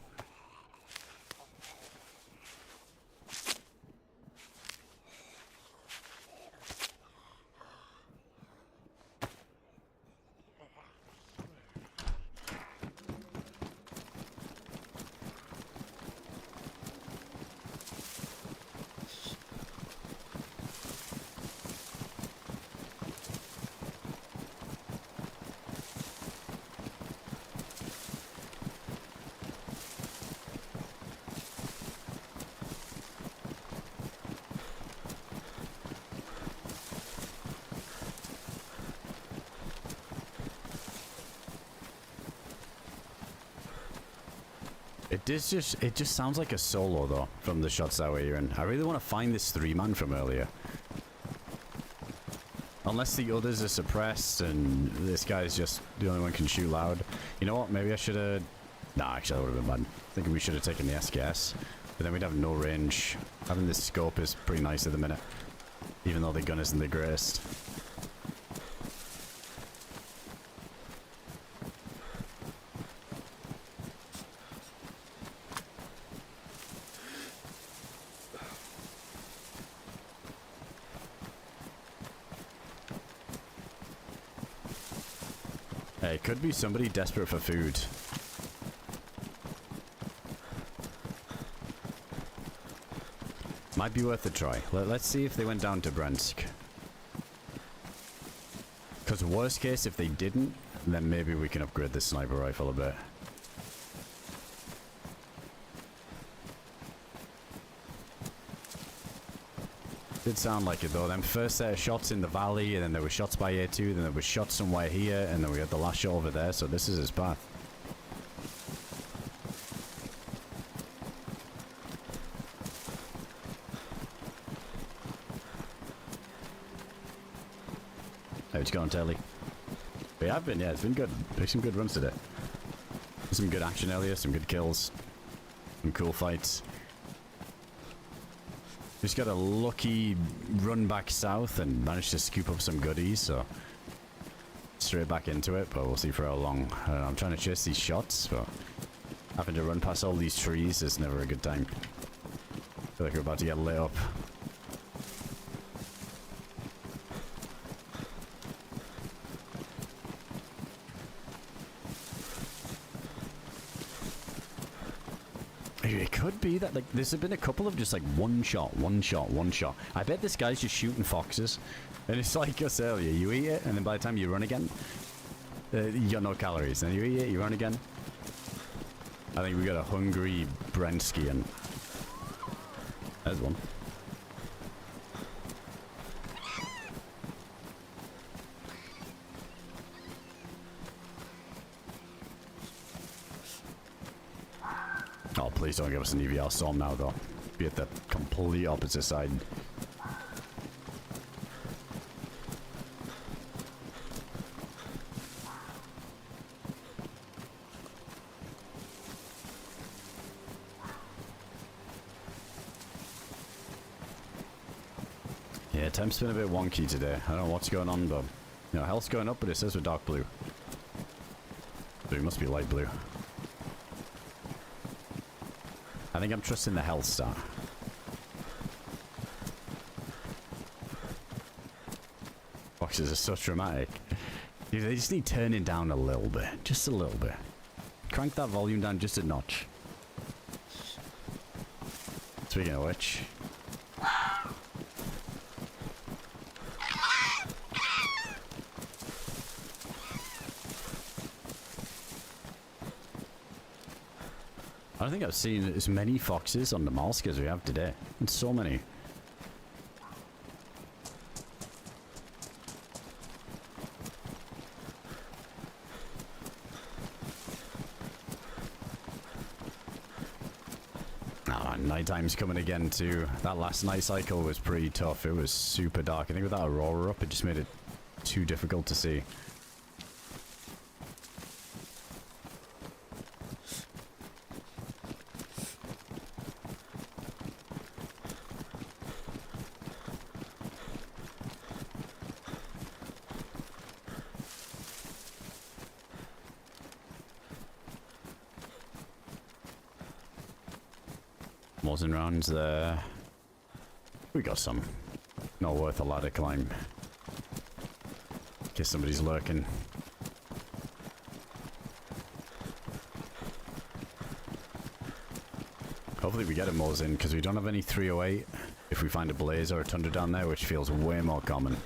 It just sounds like a solo though, from the shots that we're hearing. I really want to find this 3-man from earlier. Unless the others are suppressed and this guy's just the only one can shoot loud. You know what, maybe I should have... Nah, actually that would have been bad. Thinking we should have taken the SKS, but then we'd have no range. Having this scope is pretty nice at the minute, even though the gun isn't the greatest. It could be somebody desperate for food. Might be worth a try. Let's see if they went down to Bryansk. Because worst case, if they didn't, then maybe we can upgrade the sniper rifle a bit. Did sound like it though. Them first set of shots in the valley, and then there were shots by A2, then there was shots somewhere here, and then we had the last shot over there, so this is his path. How's it going, Telly? We have been, yeah, it's been good. Some good runs today. Some good action earlier, some good kills, some cool fights. Just got a lucky run back south and managed to scoop up some goodies, so straight back into it, but we'll see for how long. I don't know, I'm trying to chase these shots, but having to run past all these trees is never a good time. I feel like we're about to get lit up. It could be that, like, there's been a couple of just like one shot. I bet this guy's just shooting foxes, and it's like us earlier. You eat it, and then by the time you run again, you got no calories. Then you eat it, you run again. I think we got a hungry Brensky, and there's one. Oh, please don't give us an EVR storm now, though. Be at the complete opposite side. Yeah, temp's been a bit wonky today. I don't know what's going on, but you know, health's going up, but it says we're dark blue. So we must be light blue. I think I'm trusting the health star. Boxes are so dramatic. Dude, they just need turning down a little bit. Just a little bit. Crank that volume down just a notch. Speaking of which... I don't think I've seen as many foxes on Namalsk as we have today. It's so many. nighttime's coming again too. That last night cycle was pretty tough. It was super dark. I think with that aurora up, it just made it too difficult to see. Mosin rounds there. We got some. Not worth a ladder climb. In case somebody's lurking. Hopefully we get a Mosin, because we don't have any 308 if we find a blaze or a tundra down there, which feels way more common.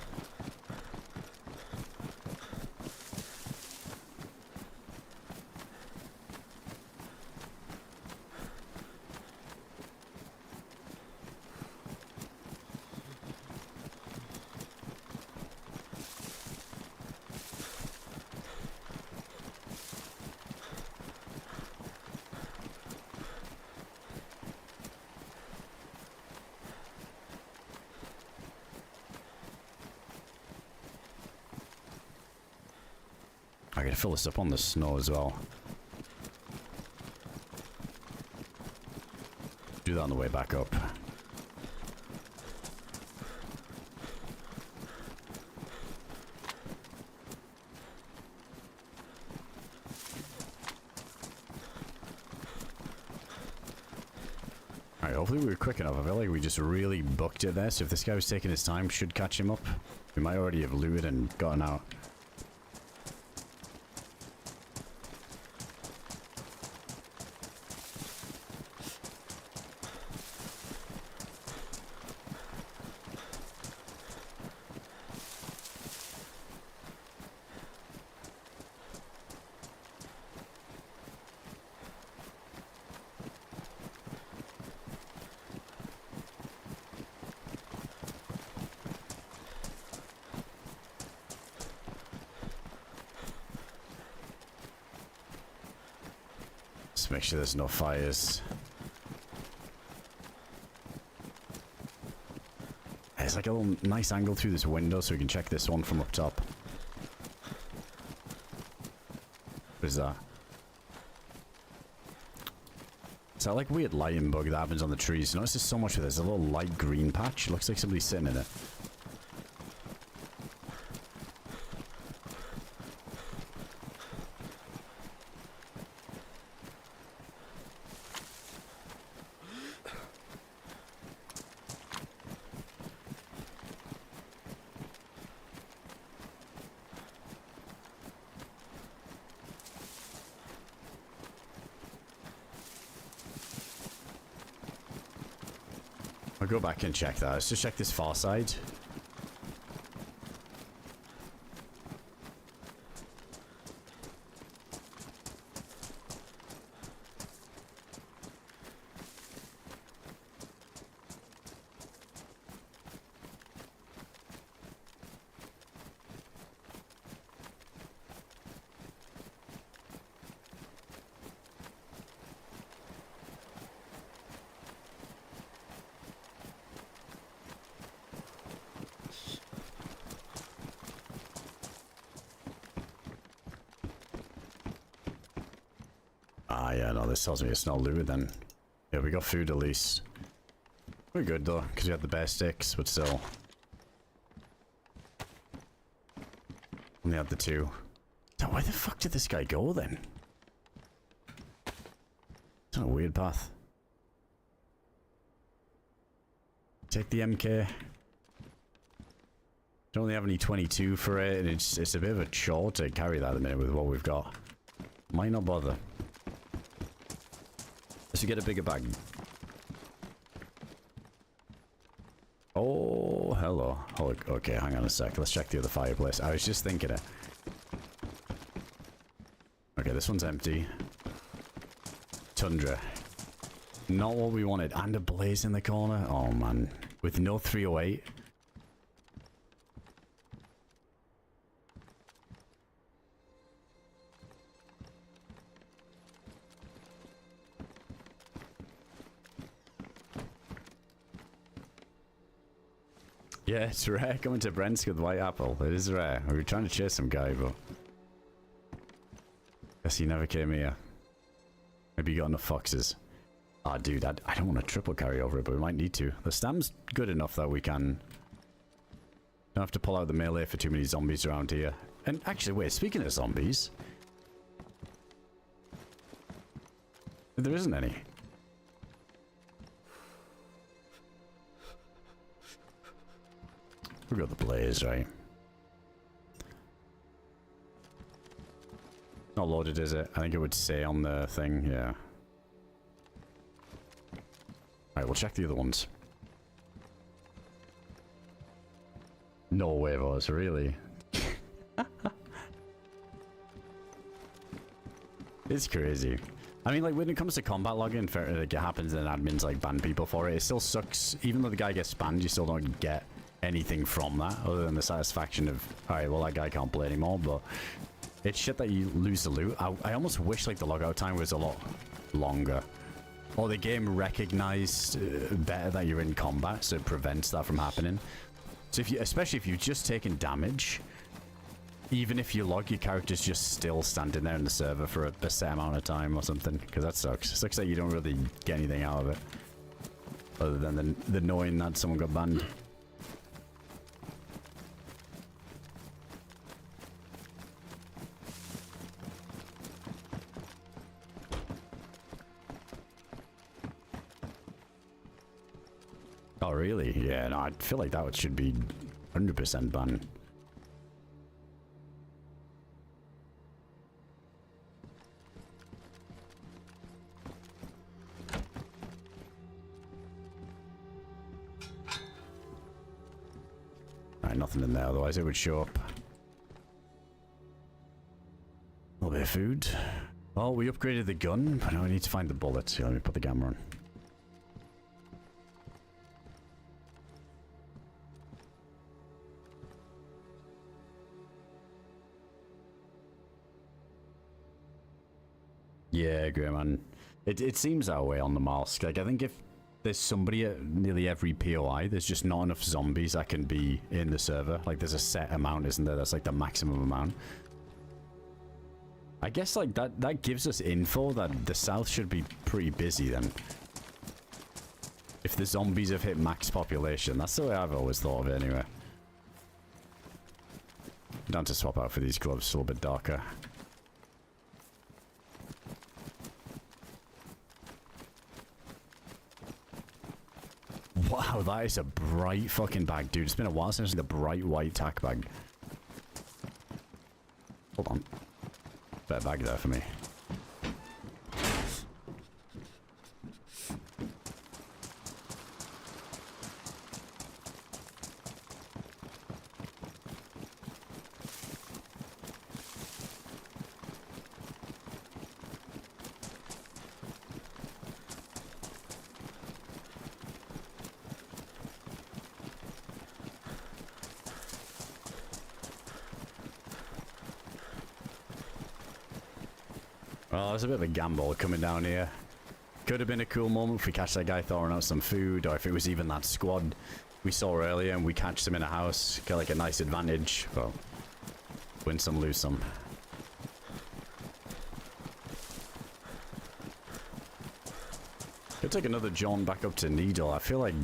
I gotta fill this up on the snow as well. Do that on the way back up. Alright, hopefully we were quick enough. I feel like we just really booked it there, so if this guy was taking his time, should catch him up. We might already have looted and gotten out. Just make sure there's no fires. There's like a little nice angle through this window so we can check this one from up top. What is that? Is that like weird lighting bug that happens on the trees? Notice there's so much of this. There's a little light green patch. It looks like somebody's sitting in it. I'll go back and check that. Let's just check this far side. Ah, yeah, no, this tells me it's not looted then. Yeah, we got food at least. We're good though, because we had the bear sticks, but still. Only had the two. So where the fuck did this guy go then? It's on a weird path. Take the MK. Don't really have any 22 for it, and it's a bit of a chore to carry that at the minute with what we've got. Might not bother. Let's get a bigger bag. Oh, hello. Oh, okay, hang on a sec. Let's check the other fireplace. I was just thinking it. Okay, this one's empty. Tundra. Not what we wanted. And a blaze in the corner. Oh, man. With no 308. Yeah, it's rare coming to Brentsk with white apple. It is rare. We were trying to chase some guy, but guess he never came here. Maybe he got enough foxes. Ah, dude, I don't want to triple carry over it, but we might need to. The stam's good enough that we can... Don't have to pull out the melee for too many zombies around here. And actually, wait, speaking of zombies... There isn't any. We got the blaze, right? Not loaded, is it? I think it would say on the thing, yeah. Alright, we'll check the other ones. No huevos, really? It's crazy. I mean, like, when it comes to combat logging, it happens and admins, like, ban people for it. It still sucks. Even though the guy gets spanned, you still don't get anything from that, other than the satisfaction of, alright, well, that guy can't play anymore, but it's shit that you lose the loot. I almost wish, like, the logout time was a lot longer. Or the game recognized better that you're in combat, so it prevents that from happening. So if you, especially if you've just taken damage, even if you log, your character's just still standing there in the server for a set amount of time or something, because that sucks. It sucks that you don't really get anything out of it, other than the knowing that someone got banned. Oh, really? Yeah, no, I feel like that should be 100% banned. Alright, nothing in there, otherwise it would show up. A little bit of food. Oh, we upgraded the gun, but now we need to find the bullets. Here, let me put the camera on. Yeah, great, man. It seems that way on the Namalsk. Like, I think if there's somebody at nearly every POI, there's just not enough zombies that can be in the server. Like, there's a set amount, isn't there? That's like the maximum amount. I guess, like, that gives us info that the south should be pretty busy then. If the zombies have hit max population. That's the way I've always thought of it, anyway. Down to swap out for these gloves, a little bit darker. Wow, that is a bright fucking bag, dude. It's been a while since I've seen the bright white tack bag. Hold on. Better bag there for me. Well, it's a bit of a gamble coming down here. Could have been a cool moment if we catch that guy throwing out some food, or if it was even that squad we saw earlier and we catch them in a house. Get like a nice advantage. Well, win some, lose some. Could take another jaunt back up to Needle. I feel like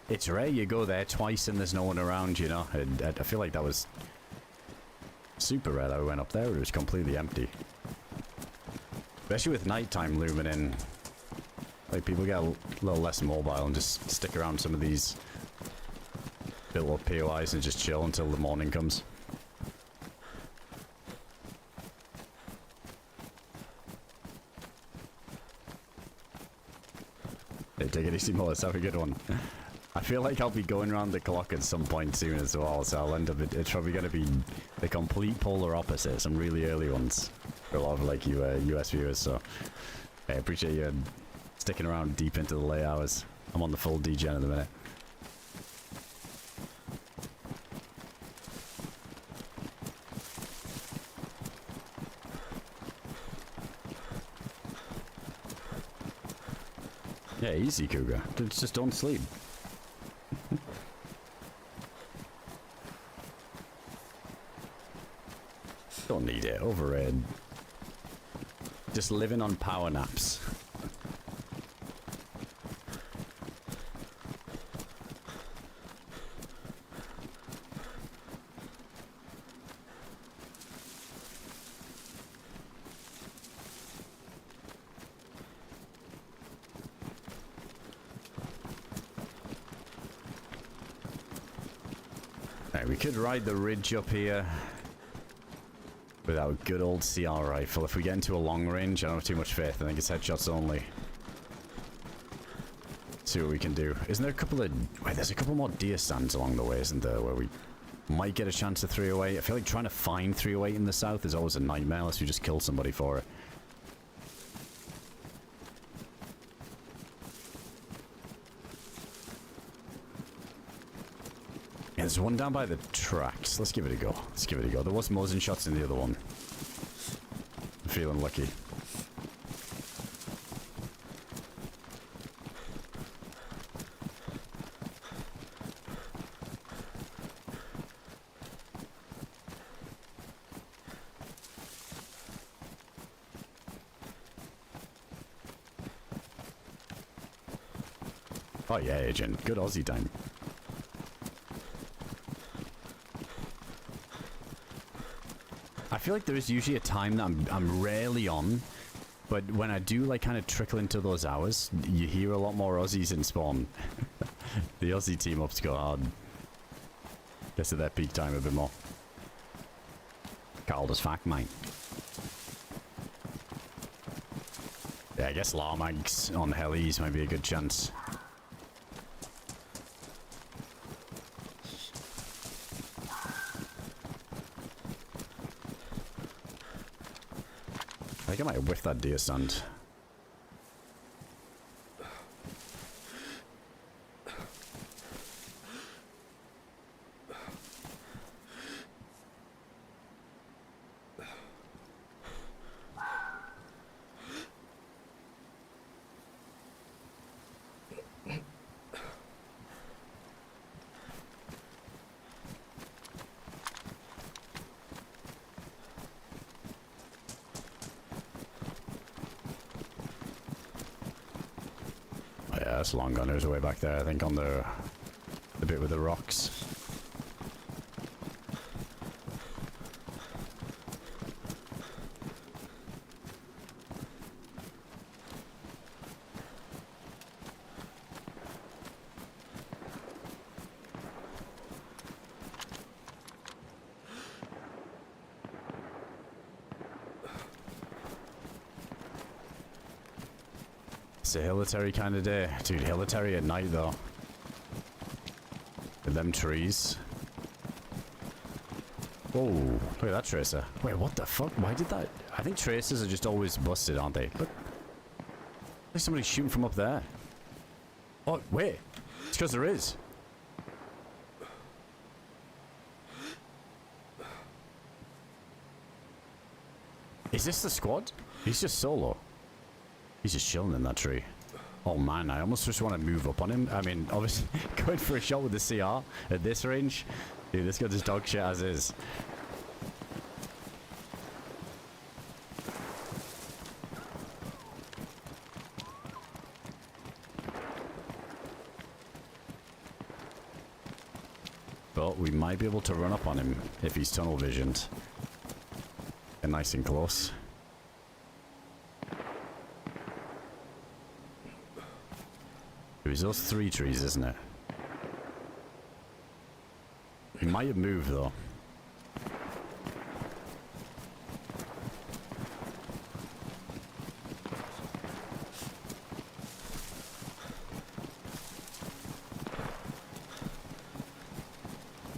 it's rare you go there twice and there's no one around, you know? I feel like that was super rare that we went up there. It was completely empty. Especially with nighttime looming in. Like, people get a little less mobile and just stick around some of these built up POIs and just chill until the morning comes. Hey, take it easy, Mullis. Have a good one. I feel like I'll be going around the clock at some point soon as well, so I'll end up... It's probably going to be the complete polar opposite. Some really early ones. For a lot of, like, you US viewers, so... Hey, I appreciate you sticking around deep into the late hours. I'm on the full degen at the minute. Yeah, easy, Cougar. Just don't sleep. Don't need it. Overrated. Just living on power naps. We could ride the ridge up here with our good old CR rifle. If we get into a long range, I don't have too much faith. I think it's headshots only. See what we can do. Isn't there a couple of... Wait, there's a couple more deer stands along the way, isn't there? Where we might get a chance of 308. I feel like trying to find 308 in the south is always a nightmare unless you just kill somebody for it. Yeah, there's one down by the tracks. Let's give it a go. Let's give it a go. There was Mosin shots in the other one. I'm feeling lucky. Oh yeah, Agent. Good Aussie time. I feel like there is usually a time that I'm rarely on, but when I do like kind of trickle into those hours, you hear a lot more Aussies in spawn. The Aussie team ups go hard. Gets to their peak time a bit more. Cold as fuck, mate. Yeah, I guess Larmags on helis might be a good chance. I think I might have whiffed that deer stand. Yeah, that's long gone. There's a way back there, I think, on the bit with the rocks. It's a hilitary kind of day. Dude, hilitary at night, though. With them trees. Whoa, look at that tracer. Wait, what the fuck? Why did that? I think tracers are just always busted, aren't they? Look. There's somebody shooting from up there. Oh, wait. It's because there is. Is this the squad? He's just solo. He's just chilling in that tree. Oh man, I almost just want to move up on him. I mean, obviously, going for a shot with the CR at this range. Dude, this guy's just dog shit as is. But we might be able to run up on him if he's tunnel visioned. And nice and close. It was those three trees, isn't it? He might have moved, though.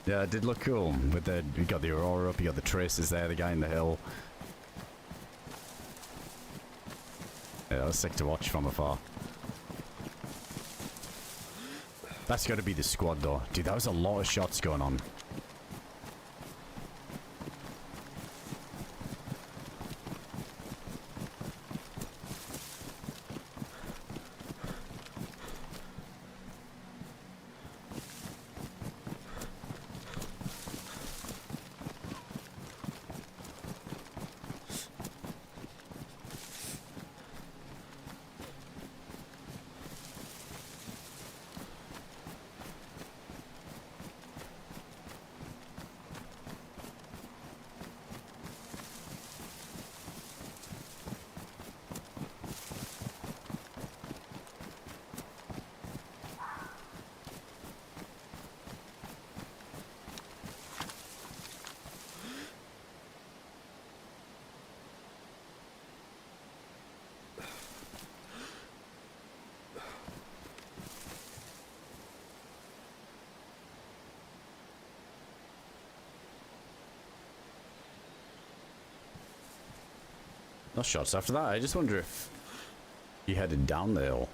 Yeah, it did look cool. With the, you got the aurora up, you got the traces there, the guy in the hill. Yeah, that was sick to watch from afar. That's got to be the squad, though. Dude, that was a lot of shots going on. No shots after that. I just wonder if he headed down the hill.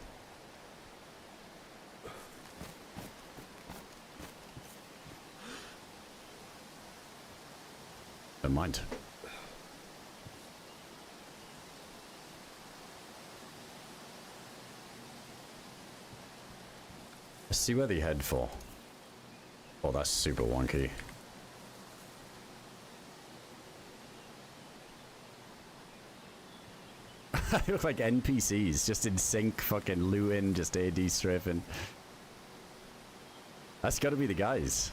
Never mind. Let's see where they head for. Oh, that's super wonky. They look like NPCs, just in sync, fucking looting, just AD strafing. That's gotta be the guys.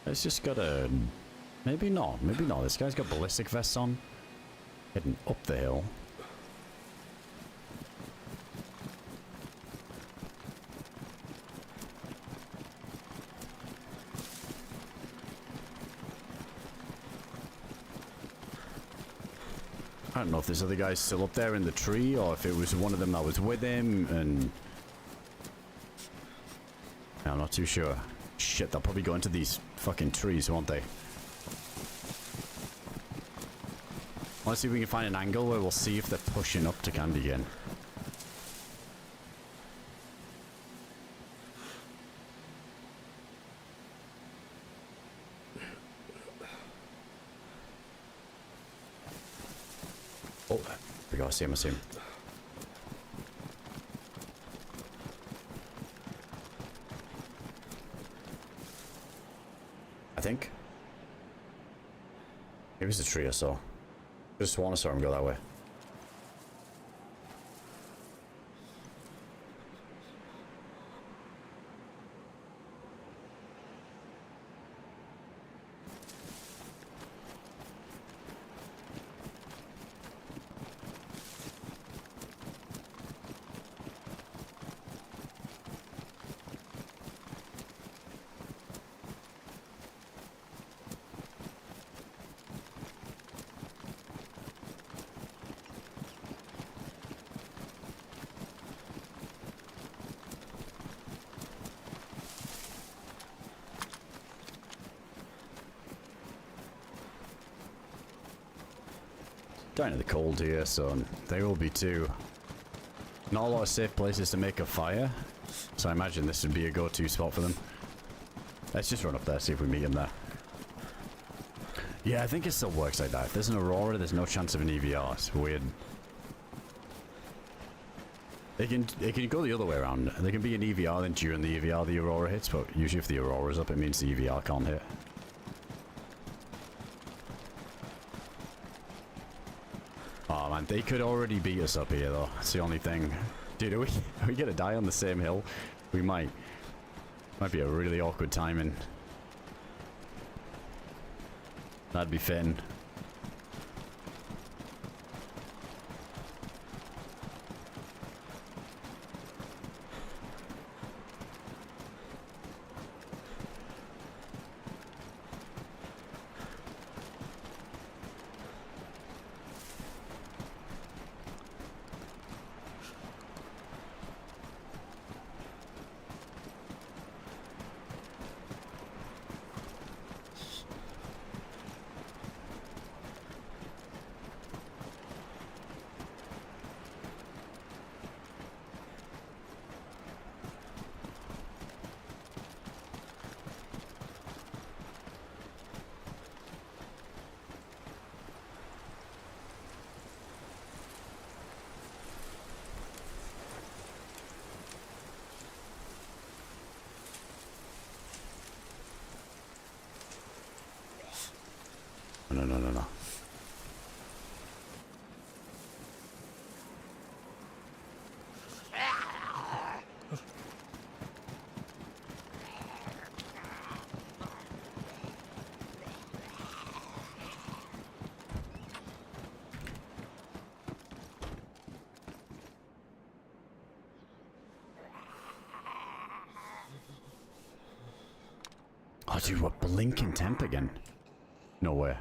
It's just got a... Maybe not. Maybe not. This guy's got ballistic vests on. Heading up the hill. I don't know if this other guy's still up there in the tree or if it was one of them that was with him and... I'm not too sure. Shit, they'll probably go into these fucking trees, won't they? Let's see if we can find an angle where we'll see if they're pushing up to Candy again. Oh, there we go. I see him, I see him. I think. Maybe it's a tree or so. Just want to saw him go that way. Down in the cold here, so there will be too. Not a lot of safe places to make a fire, so I imagine this would be a go-to spot for them. Let's just run up there, see if we meet him there. Yeah, I think it still works like that. If there's an Aurora, there's no chance of an EVR. It's weird. It can go the other way around. There can be an EVR, then during the EVR the Aurora hits, but usually if the Aurora's up, it means the EVR can't hit. Oh man, they could already beat us up here though. That's the only thing. Dude, are we gonna die on the same hill? We might. Might be a really awkward timing. That'd be fitting. No. Oh, dude, what blinking temp again? No way.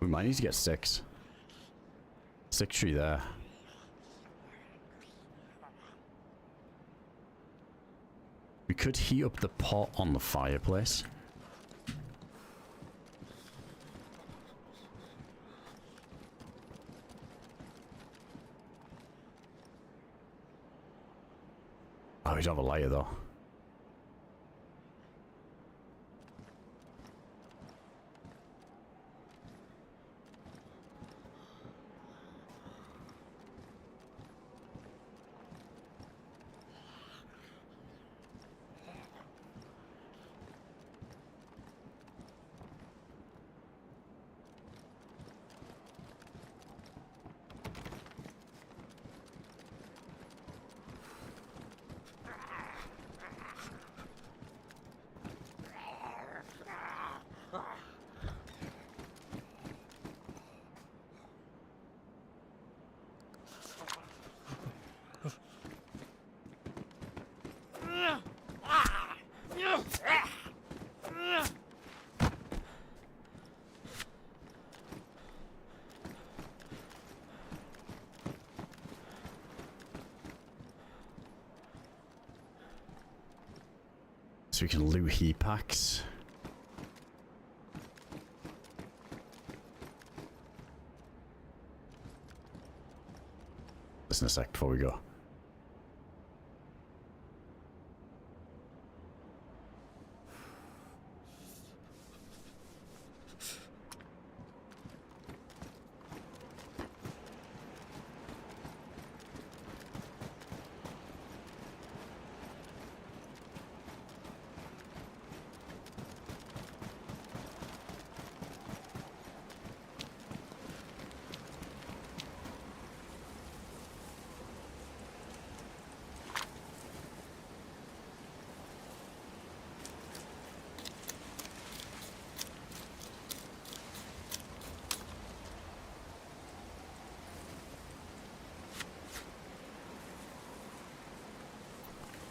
We might need to get 6. 6 tree there. We could heat up the pot on the fireplace. Oh, we don't have a lighter though. So we can loot heat packs. Listen a sec before we go.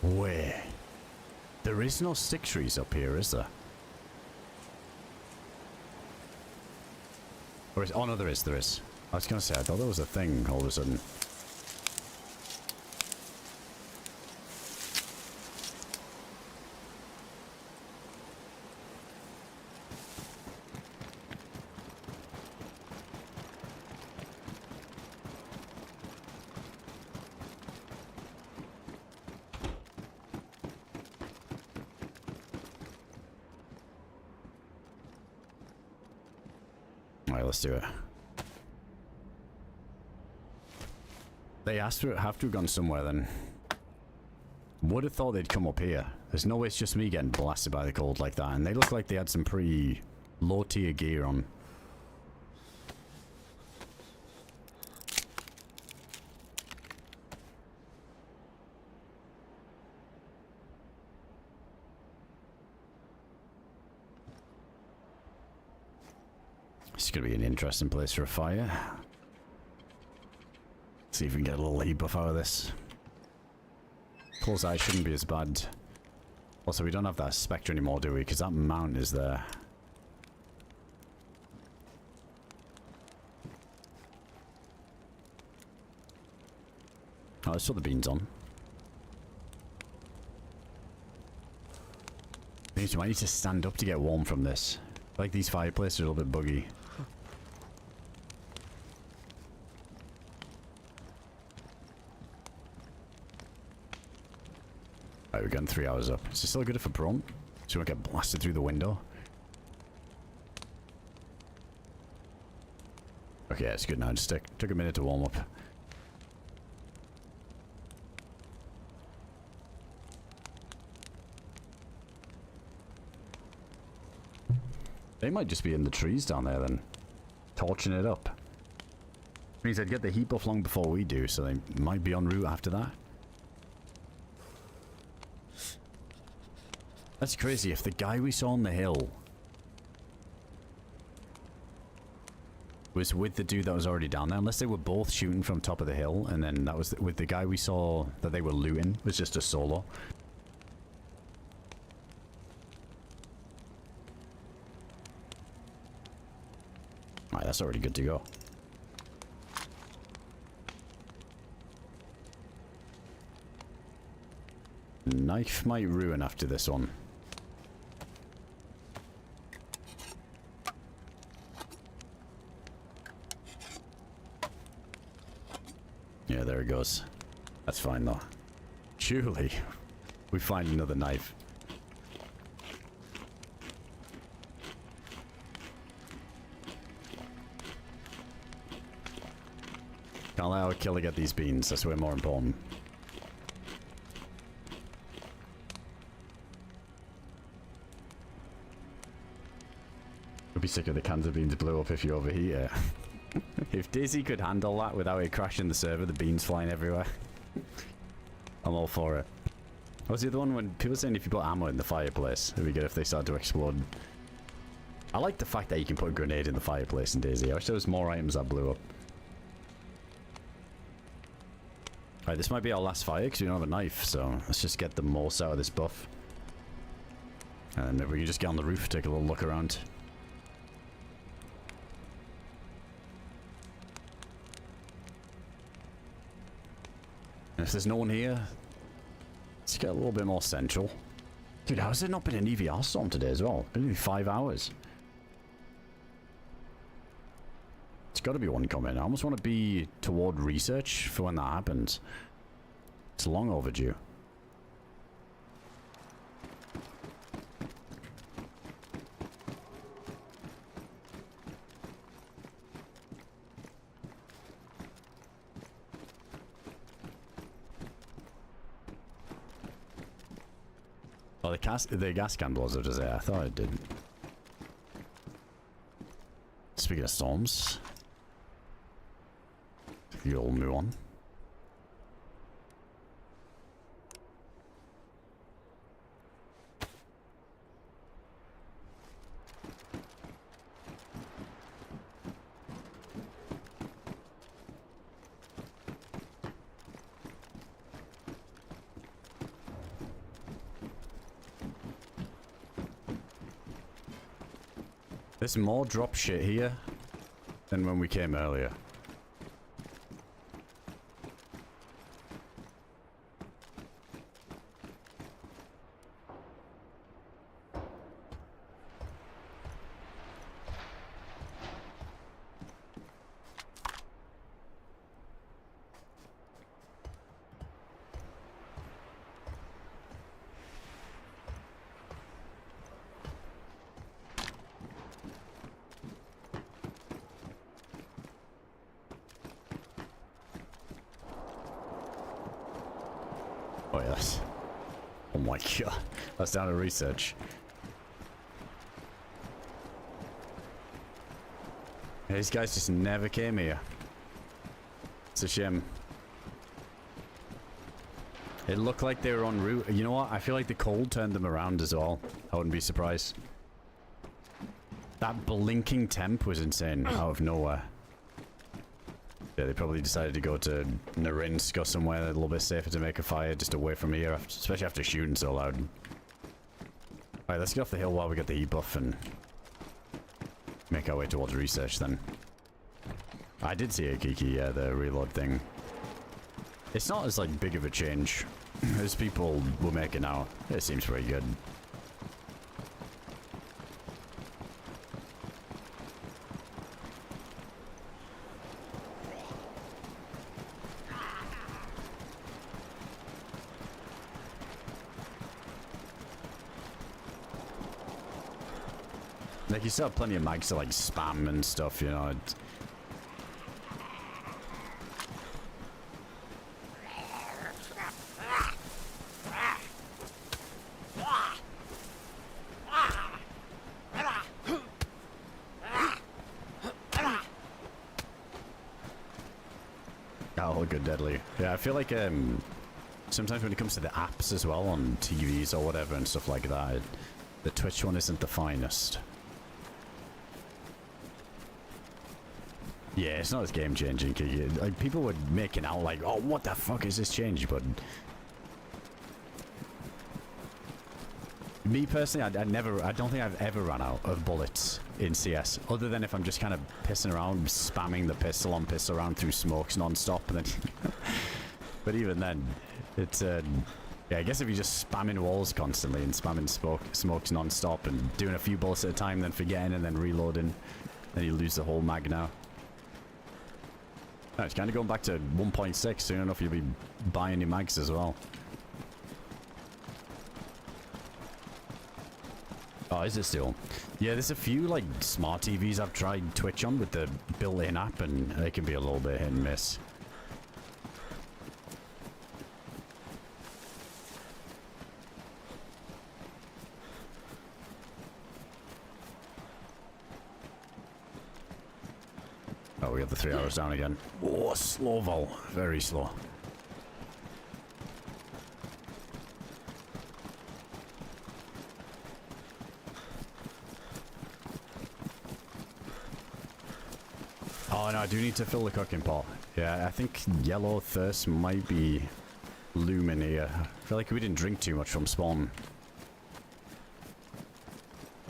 Where? There is no stick trees up here, is there? Or is, oh no, there is, there is. I was gonna say, I thought there was a thing all of a sudden. Alright, let's do it. They have to have gone somewhere then. Would have thought they'd come up here. There's no way it's just me getting blasted by the cold like that. And they look like they had some pretty low tier gear on. It's gonna be an interesting place for a fire. See if we can get a little heat buff out of this. Close eye shouldn't be as bad. Also, we don't have that spectre anymore, do we? Because that mount is there. Oh, let's put the beans on. I might need to stand up to get warm from this. I like these fireplaces are a little bit buggy. Right, we're getting 3 hours up. Is it still good for prone? So we won't get blasted through the window? Okay, yeah, it's good now. Just took a minute to warm up. They might just be in the trees down there then. Torching it up. Means they'd get the heat buff long before we do, so they might be en route after that. That's crazy. If the guy we saw on the hill was with the dude that was already down there, unless they were both shooting from top of the hill, and then that was with the guy we saw that they were looting was just a solo. Alright, that's already good to go. Knife might ruin after this one. Yeah, there it goes. That's fine though. Surely, we find another knife. Can't let our killer get these beans, that's way more important. You'll be sick of the cans of beans blew up if you overheat it. If DayZ could handle that without it crashing the server, the beans flying everywhere, I'm all for it. What was the other one when people saying if you put ammo in the fireplace, it'd be good if they start to explode? I like the fact that you can put a grenade in the fireplace in DayZ. I wish there was more items that blew up. Alright, this might be our last fire because we don't have a knife, so let's just get the most out of this buff. And then maybe we can just get on the roof, take a little look around. And if there's no one here, let's get a little bit more central. Dude, how has there not been an EVR storm today as well? Only 5 hours. It's got to be one coming. I almost want to be toward research for when that happens. It's long overdue. Oh, the gas can blows up, does it? I thought it did. Speaking of storms, you'll move on. There's more drop shit here than when we came earlier. Oh yes. Oh my god. That's down to research. These guys just never came here. It's a shame. It looked like they were en route. You know what? I feel like the cold turned them around as well. I wouldn't be surprised. That blinking temp was insane out of nowhere. Yeah, they probably decided to go to Narinsk or somewhere a little bit safer to make a fire just away from here, especially after shooting so loud. Alright, let's get off the hill while we get the heat buff and make our way towards research then. I did see a Kiki, yeah, the reload thing. It's not as like big of a change as people were making out. It seems pretty good. Like, you still have plenty of mags to, like, spam and stuff, you know. Oh, good deadly. Yeah, I feel like, sometimes when it comes to the apps as well on TVs or whatever and stuff like that, the Twitch one isn't the finest. Yeah, it's not as game changing. Like, people were making out like, oh, what the fuck is this change? But me personally, I don't think I've ever run out of bullets in CS, other than if I'm just kind of pissing around, spamming the pistol on pistol around through smokes non-stop, and then. But even then, it's yeah, I guess if you're just spamming walls constantly and spamming smokes non-stop and doing a few bullets at a time, then forgetting and then reloading, then you lose the whole mag now. No, it's kind of going back to 1.6. Soon enough, you'll be buying your mags as well. Oh, is it still? Yeah, there's a few like smart TVs I've tried Twitch on with the built-in app, and they can be a little bit hit and miss. Oh, we got the 3 hours down again. Oh, slow vol. Very slow. Oh, no, I do need to fill the cooking pot. Yeah, I think yellow thirst might be looming here. I feel like we didn't drink too much from spawn.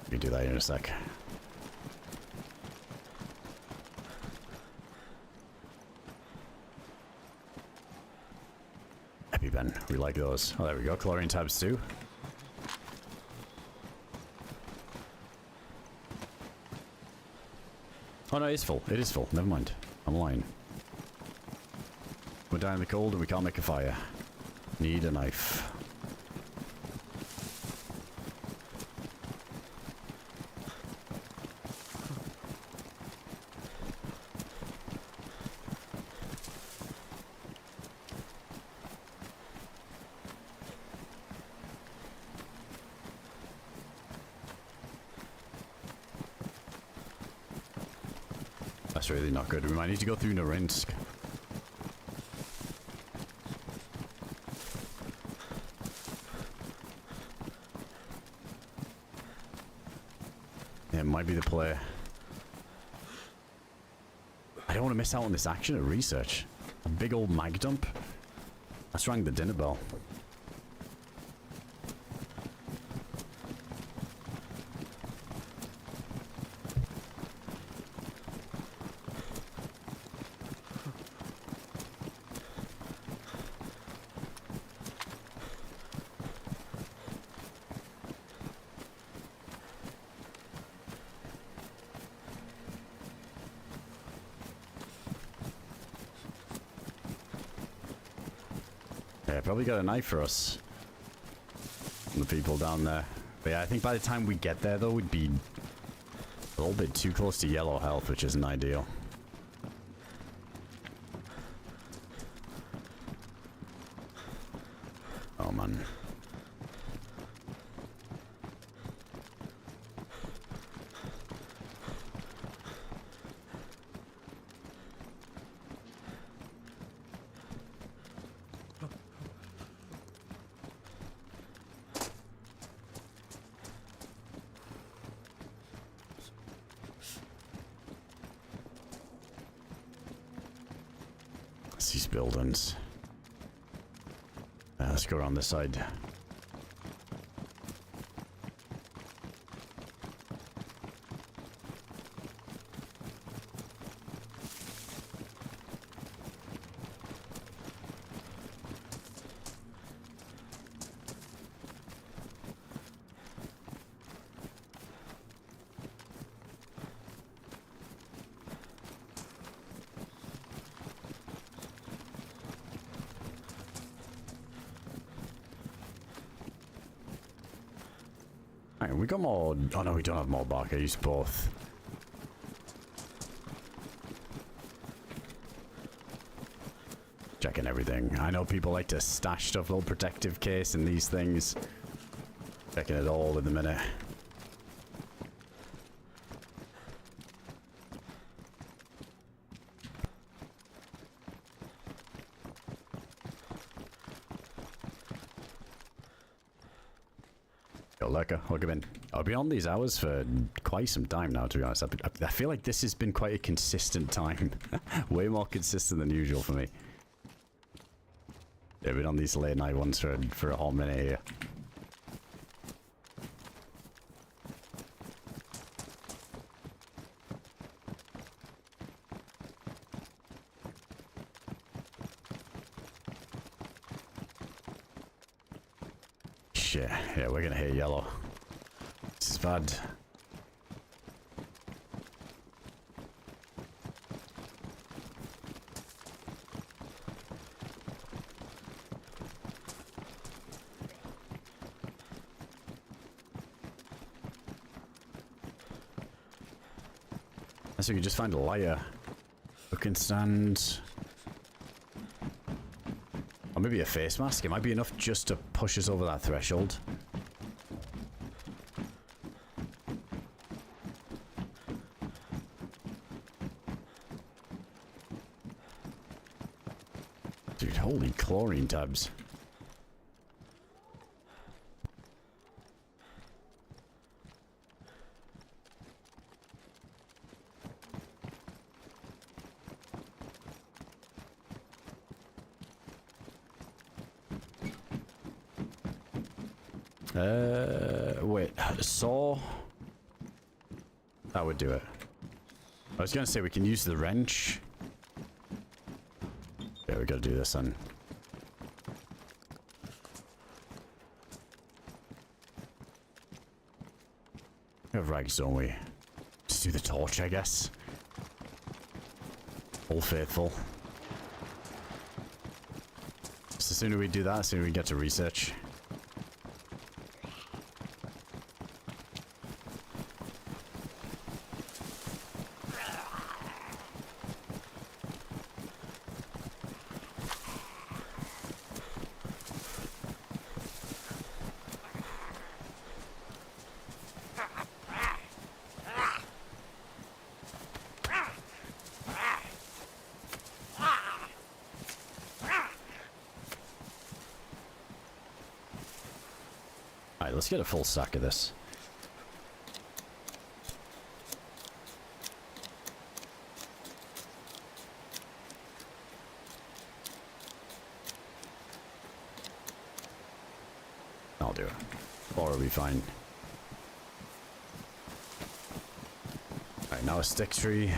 We can do that in a sec. EpiPen, we like those. Oh, there we go. Chlorine tabs too. Oh no, it's full. It is full. Never mind. I'm lying. We're down in the cold and we can't make a fire. Need a knife. That's really not good. We might need to go through Namalsk. Yeah, it might be the play. I don't want to miss out on this action at research. A big old mag dump. That's rang the dinner bell. Yeah, probably got a knife for us. The people down there. But yeah, I think by the time we get there, though, we'd be a little bit too close to yellow health, which isn't ideal. Oh, man. These buildings. Let's go around this side. Alright, we got more. Oh no, we don't have more bark. I used both. Checking everything. I know people like to stash stuff, little protective case in these things. Checking it all in a minute. Yo, Lurker, welcome in. I've been on these hours for quite some time now, to be honest. I feel like this has been quite a consistent time. Way more consistent than usual for me. Yeah, I've been on these late night ones for a whole minute here. Shit, yeah, we're gonna hit yellow. This is bad. So we can just find a lighter. We can stand... Or maybe a face mask. It might be enough just to push us over that threshold. Dude, holy chlorine tabs. Wait, saw? That would do it. I was gonna say we can use the wrench. Yeah, we gotta do this then. We have rags, don't we? Just do the torch, I guess. All faithful. So the sooner we do that, the sooner we get to research. Alright, let's get a full stack of this. I'll do it. Or will be fine. Alright, now a stick tree.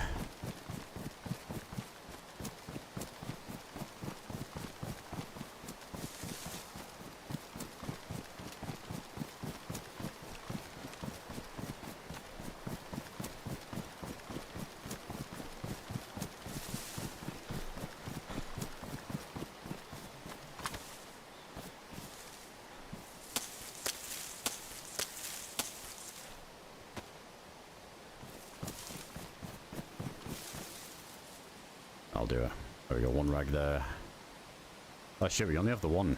I'll do it. There we go, one rag there. Oh shit, we only have the one.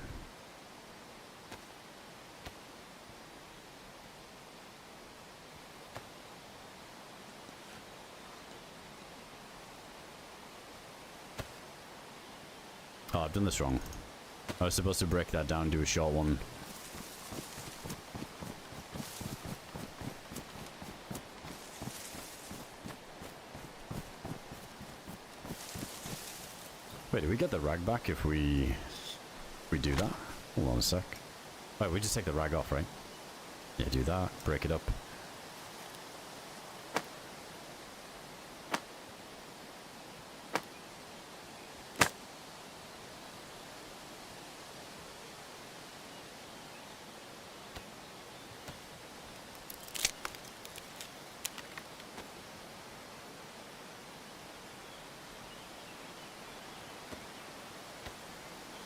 Oh, I've done this wrong. I was supposed to break that down, do a short one. Wait, do we get the rag back if we do that? Hold on a sec. Wait, we just take the rag off, right? Yeah, do that. Break it up.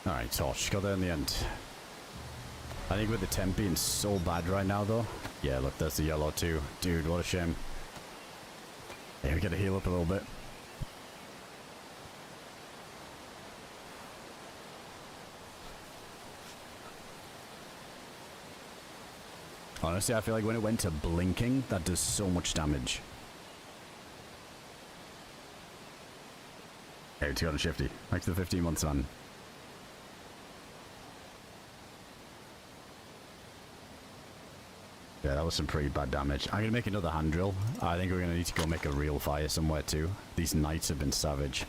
Alright, torch. Got there in the end. I think with the temp being so bad right now, though. Yeah, look, there's the yellow too. Dude, what a shame. Yeah, we gotta heal up a little bit. Honestly, I feel like when it went to blinking, that does so much damage. Hey, it's got a shifty. Thanks to the 15 months, man. Yeah, that was some pretty bad damage. I'm gonna make another hand drill. I think we're gonna need to go make a real fire somewhere too. These nights have been savage.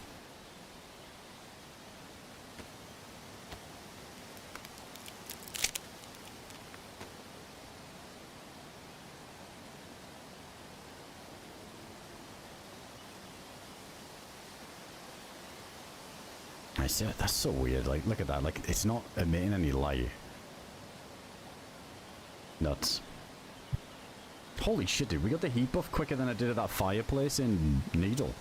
I see it. That's so weird. Like, look at that. Like, it's not emitting any light. Nuts. Holy shit, dude. We got the heat buff quicker than I did at that fireplace in Needle.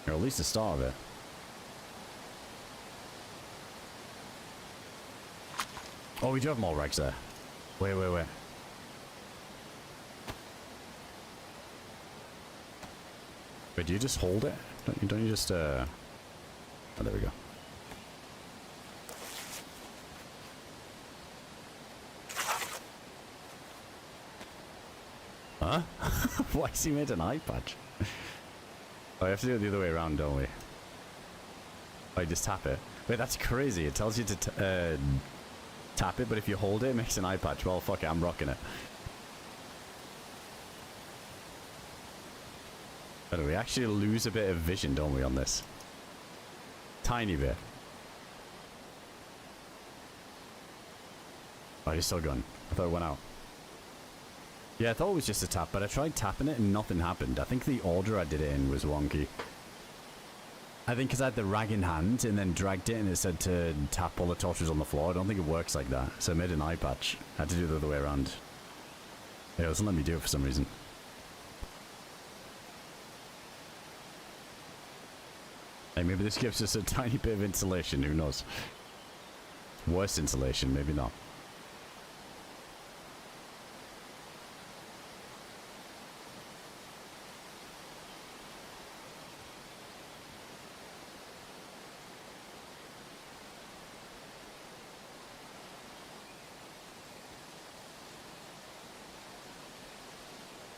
Or at least the start of it. Oh, we do have more rags there. Wait. Wait, do you just hold it? Don't you just, Oh, there we go. Huh? Why has he made an eye patch? Oh, you have to do it the other way around, don't we? Oh, you just tap it. Wait, that's crazy. It tells you to tap it, but if you hold it, it makes an eye patch. Well, fuck it, I'm rocking it. But we actually lose a bit of vision, don't we, on this? Tiny bit. Oh, he's still gone. I thought it went out. Yeah, I thought it was just a tap, but I tried tapping it and nothing happened. I think the order I did it in was wonky. I think because I had the rag in hand and then dragged it and it said to tap all the torches on the floor. I don't think it works like that. So I made an eye patch. I had to do it the other way around. Yeah, it doesn't let me do it for some reason. Hey, maybe this gives us a tiny bit of insulation, who knows? Worse insulation, maybe not.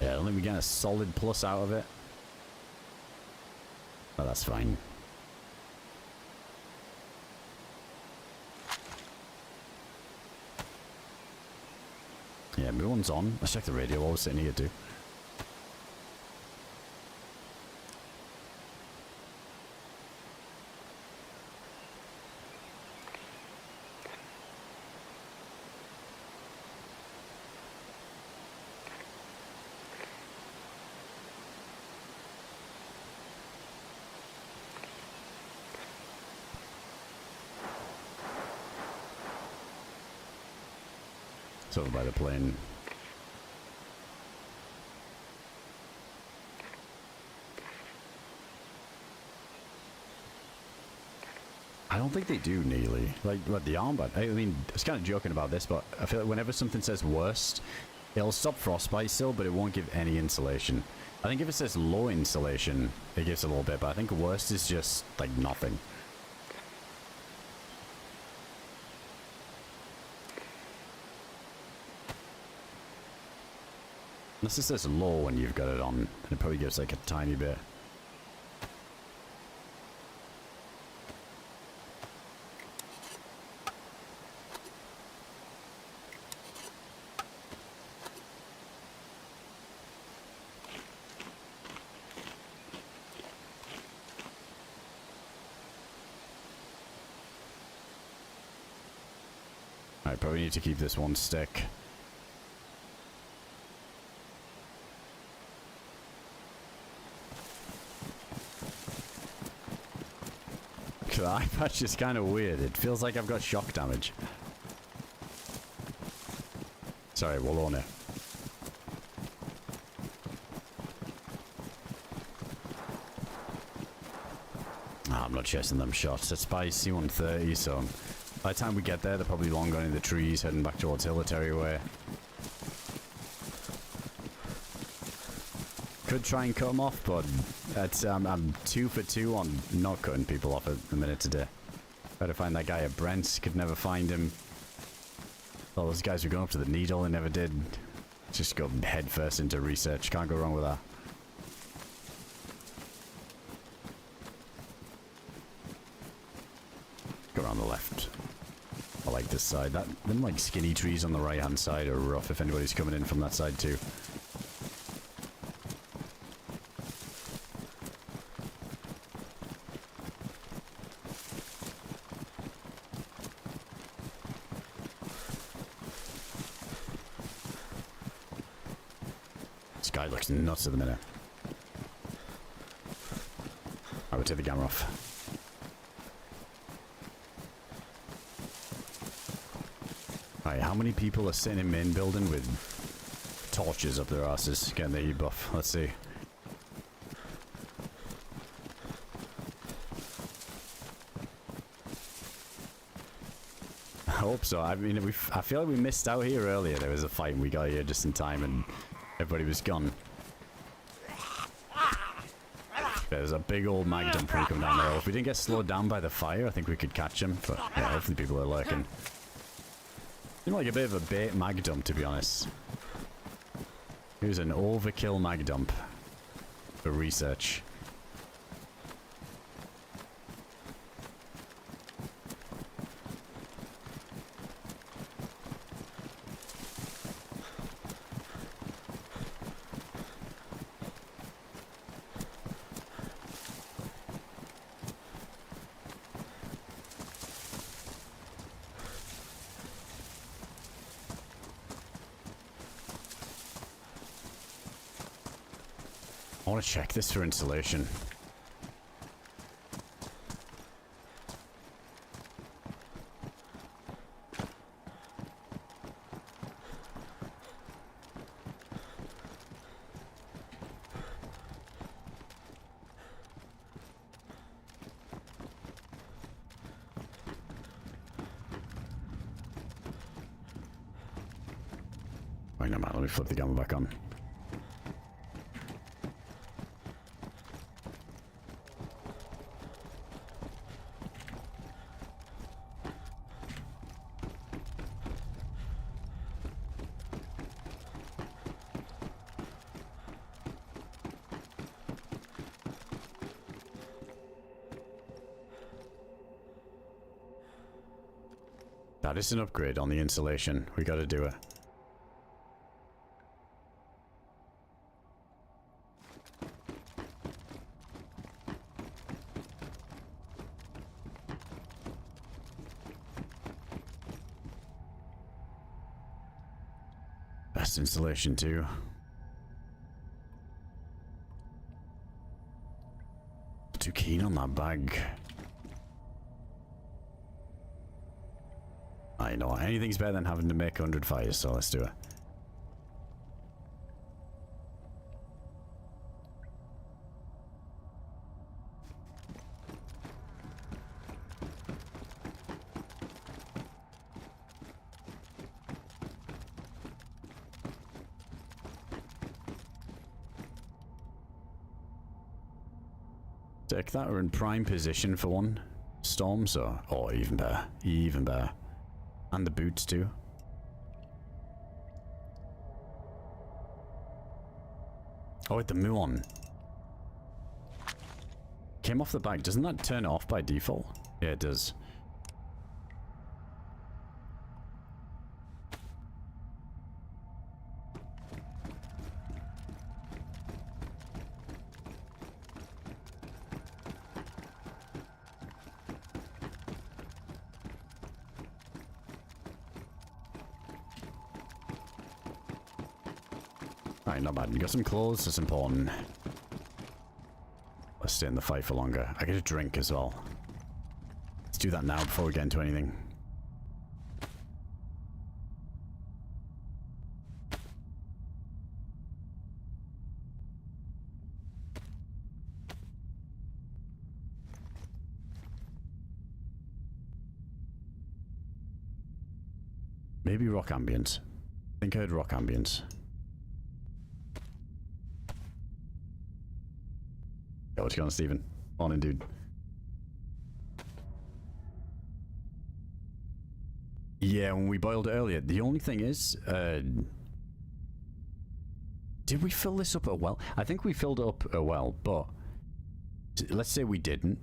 Yeah, I don't think we get a solid plus out of it. But that's fine. Yeah, everyone's on. Let's check the radio while we're sitting here too. It's over by the plane. I don't think they do, Neely. Like, what, the armband? I mean, I was kind of joking about this, but I feel like whenever something says worst, it'll stop frostbite still, but it won't give any insulation. I think if it says low insulation, it gives a little bit, but I think worst is just, like, nothing. Unless it says low when you've got it on, it probably gives like a tiny bit. I probably need to keep this one stick. The eye patch is kind of weird. It feels like I've got shock damage. Sorry, we'll own it. Oh, I'm not chasing them shots. It's by C-130, so by the time we get there, they're probably long gone in the trees, heading back towards Hilitary way. Could try and cut them off, but that's, I'm 2 for 2 on not cutting people off at the minute today. Better find that guy at Brent's. Could never find him. All those guys were going up to the Needle and never did. Just go head first into research. Can't go wrong with that. go around the left. I like this side. Them like skinny trees on the right hand side are rough if anybody's coming in from that side too. This guy looks nuts at the minute. I would take the camera off. Right, how many people are sitting in main building with torches up their asses getting their e-buff? Let's see. I hope so. I mean, I feel like we missed out here earlier. There was a fight and we got here just in time and everybody was gone. There's a big old mag dump coming down there. If we didn't get slowed down by the fire, I think we could catch him. But yeah, hopefully people are lurking. Seemed like a bit of a bait mag dump, to be honest. Here's an overkill mag dump for research. I want to check this for insulation. Wait, no matter, let me flip the camera back on. That is an upgrade on the insulation. We gotta do it. Best insulation too. Too keen on that bag. I know, anything's better than having to make 100 fires, so let's do it. Take that, we're in prime position for one storm, so... Oh, even better. Even better. And the boots too. Oh wait, the muon. Came off the bag. Doesn't that turn it off by default? Yeah, it does. Alright, not bad. You got some clothes, that's important. Let's stay in the fight for longer. I get a drink as well. Let's do that now before we get into anything. Maybe rock ambience. I think I heard rock ambience. Yo, what's going on, Stephen? Morning, dude. Yeah, when we boiled it earlier, the only thing is, did we fill this up a well? I think we filled it up a well, but let's say we didn't.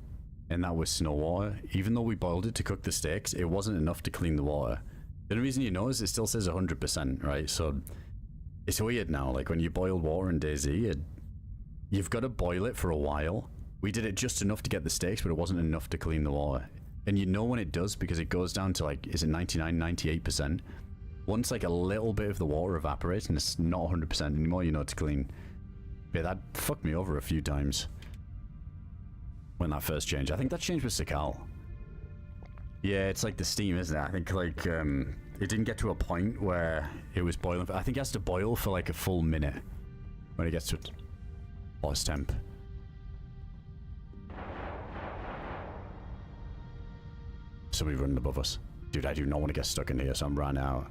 and that was snow water. Even though we boiled it to cook the steaks, it wasn't enough to clean the water. The only reason you know is it still says 100%, right? So it's weird now. Like when you boil water in DayZ, you've got to boil it for a while. We did it just enough to get the steaks, but it wasn't enough to clean the water. And you know when it does because it goes down to like, is it 99, 98%? Once like a little bit of the water evaporates and it's not 100% anymore, you know it's clean. Yeah, that fucked me over a few times when that first changed. I think that changed with Sakal. Yeah, it's like the steam, isn't it? I think like it didn't get to a point where it was boiling. I think it has to boil for like a full minute when it gets to boss temp. Somebody running above us. Dude, I do not want to get stuck in here, so I'm running out.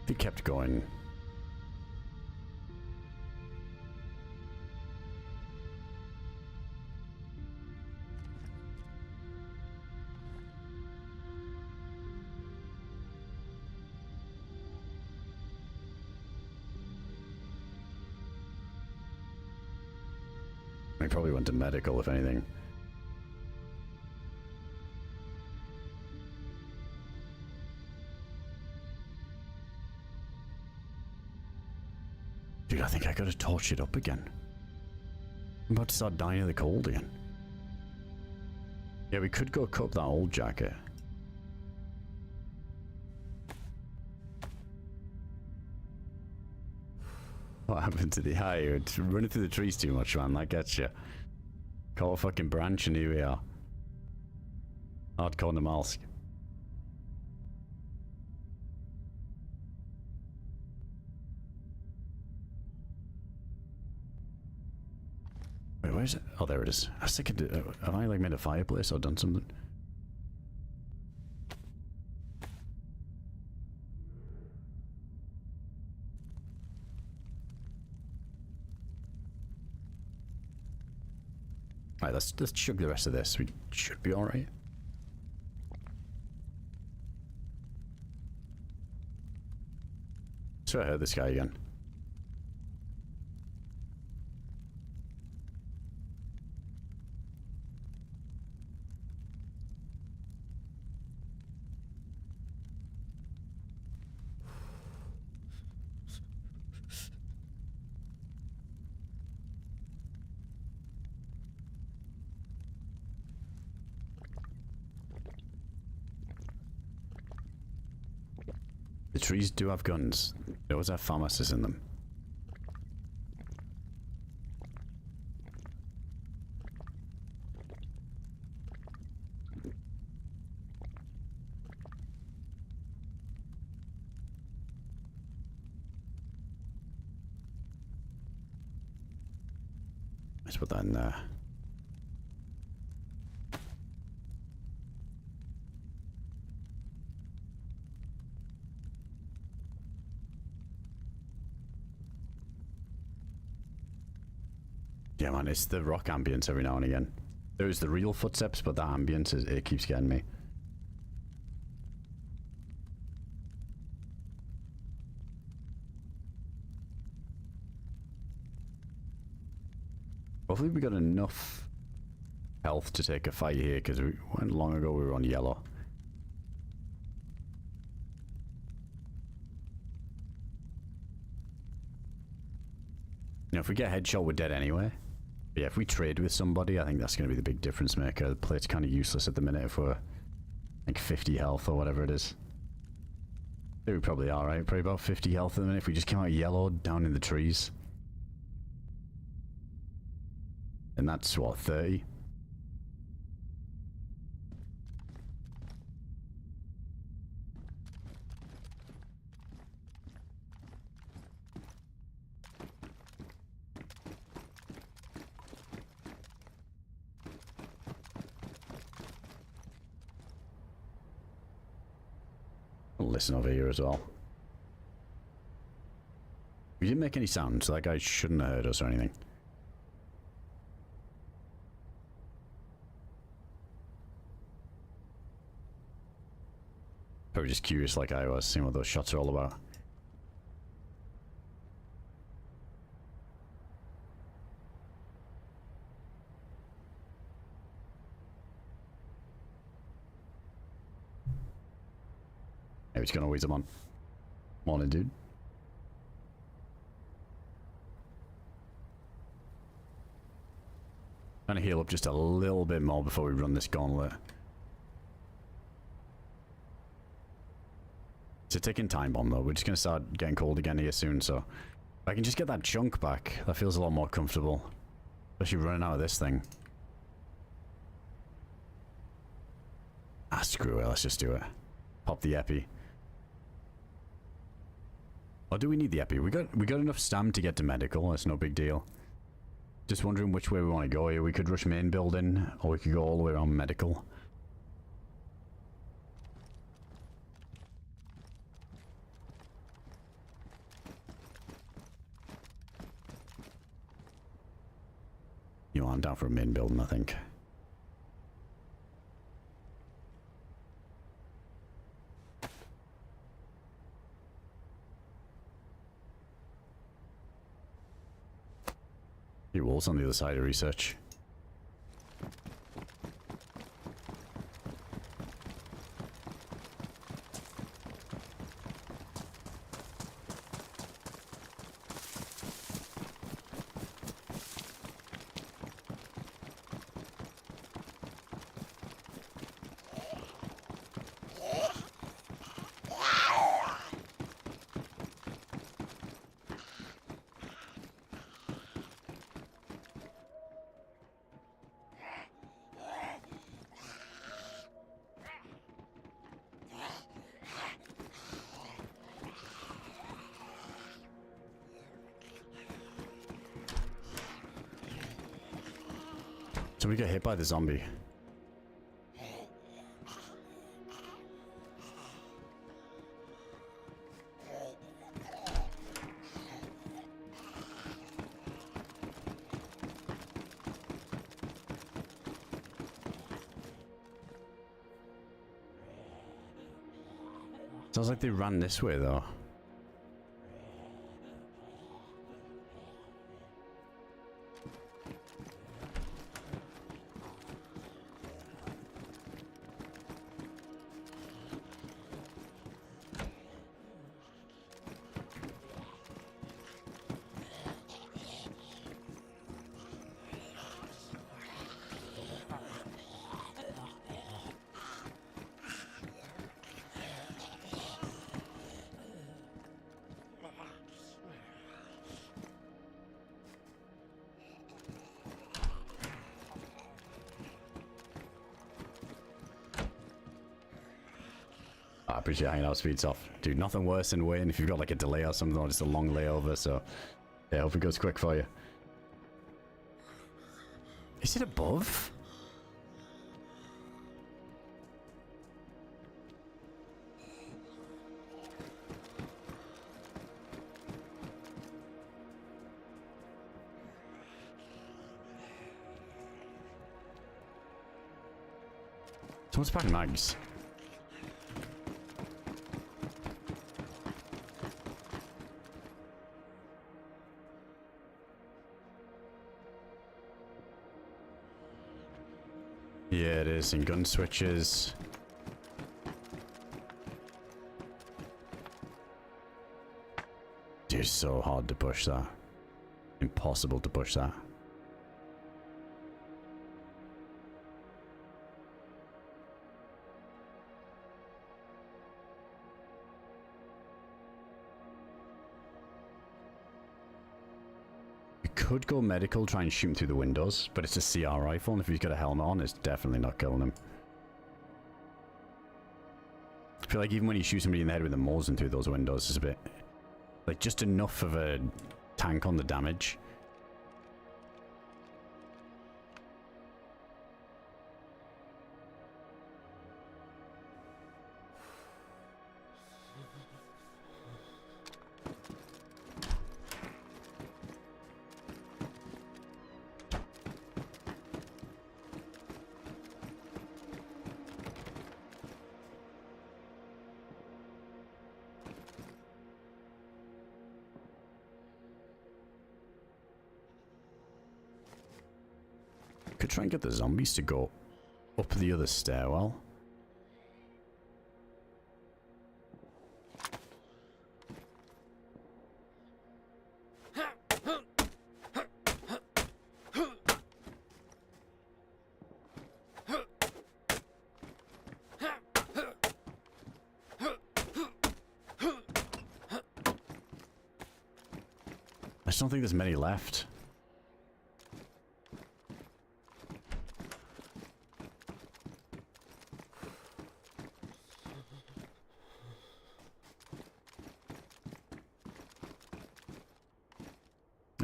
He kept going. I probably went to medical, if anything. Dude, I think I gotta torch it up again. I'm about to start dying of the cold again. Yeah, we could go cut that old jacket. What happened to the eye? It's running through the trees too much, man. That gets you. Call a fucking branch and here we are. Hardcore Namalsk. Wait, where is it? Oh, there it is. I was thinking, have I like made a fireplace or done something? Alright, let's chug the rest of this. We should be alright. So I heard this guy again. The trees do have guns. They always have pharmacists in them. Let's put that in there. Yeah, man, it's the rock ambience every now and again. There's the real footsteps, but that ambience, it keeps getting me. Hopefully we got enough health to take a fight here, because we went long ago we were on yellow. You know, if we get headshot, we're dead anyway. But yeah, if we trade with somebody, I think that's going to be the big difference maker. The plate's kind of useless at the minute if we're like 50 health or whatever it is. I think we probably are, right? Probably about 50 health at the minute if we just came out yellow down in the trees. And that's what, 30? I'll listen over here as well. We didn't make any sound, so that guy shouldn't have heard us or anything. Probably just curious like I was, seeing what those shots are all about. Maybe it's gonna always them on. Morning, dude. Trying to heal up just a little bit more before we run this gauntlet. It's a ticking time bomb though. We're just gonna start getting cold again here soon, so if I can just get that chunk back, that feels a lot more comfortable. Especially running out of this thing. Ah, screw it, let's just do it. Pop the epi. Or do we need the epi? We got enough stam to get to medical, that's no big deal. Just wondering which way we want to go here. We could rush main building, or we could go all the way around medical. You know, I'm down for a main building, I think. Your walls on the other side of research. So we got hit by the zombie. Sounds like they ran this way though. I appreciate hanging out, speeds off. Dude, nothing worse than waiting if you've got like a delay or something, or just a long layover, so yeah, hope it goes quick for you. Is it above? Someone's packing mags. Yeah, it is, and gun switches. Dude, so hard to push that. Impossible to push that. Could go medical, try and shoot him through the windows, but it's a CR rifle, and if he's got a helmet on, it's definitely not killing him. I feel like even when you shoot somebody in the head with a Mosin through those windows, it's a bit... like, just enough of a tank on the damage. could try and get the zombies to go up the other stairwell. I just don't think there's many left.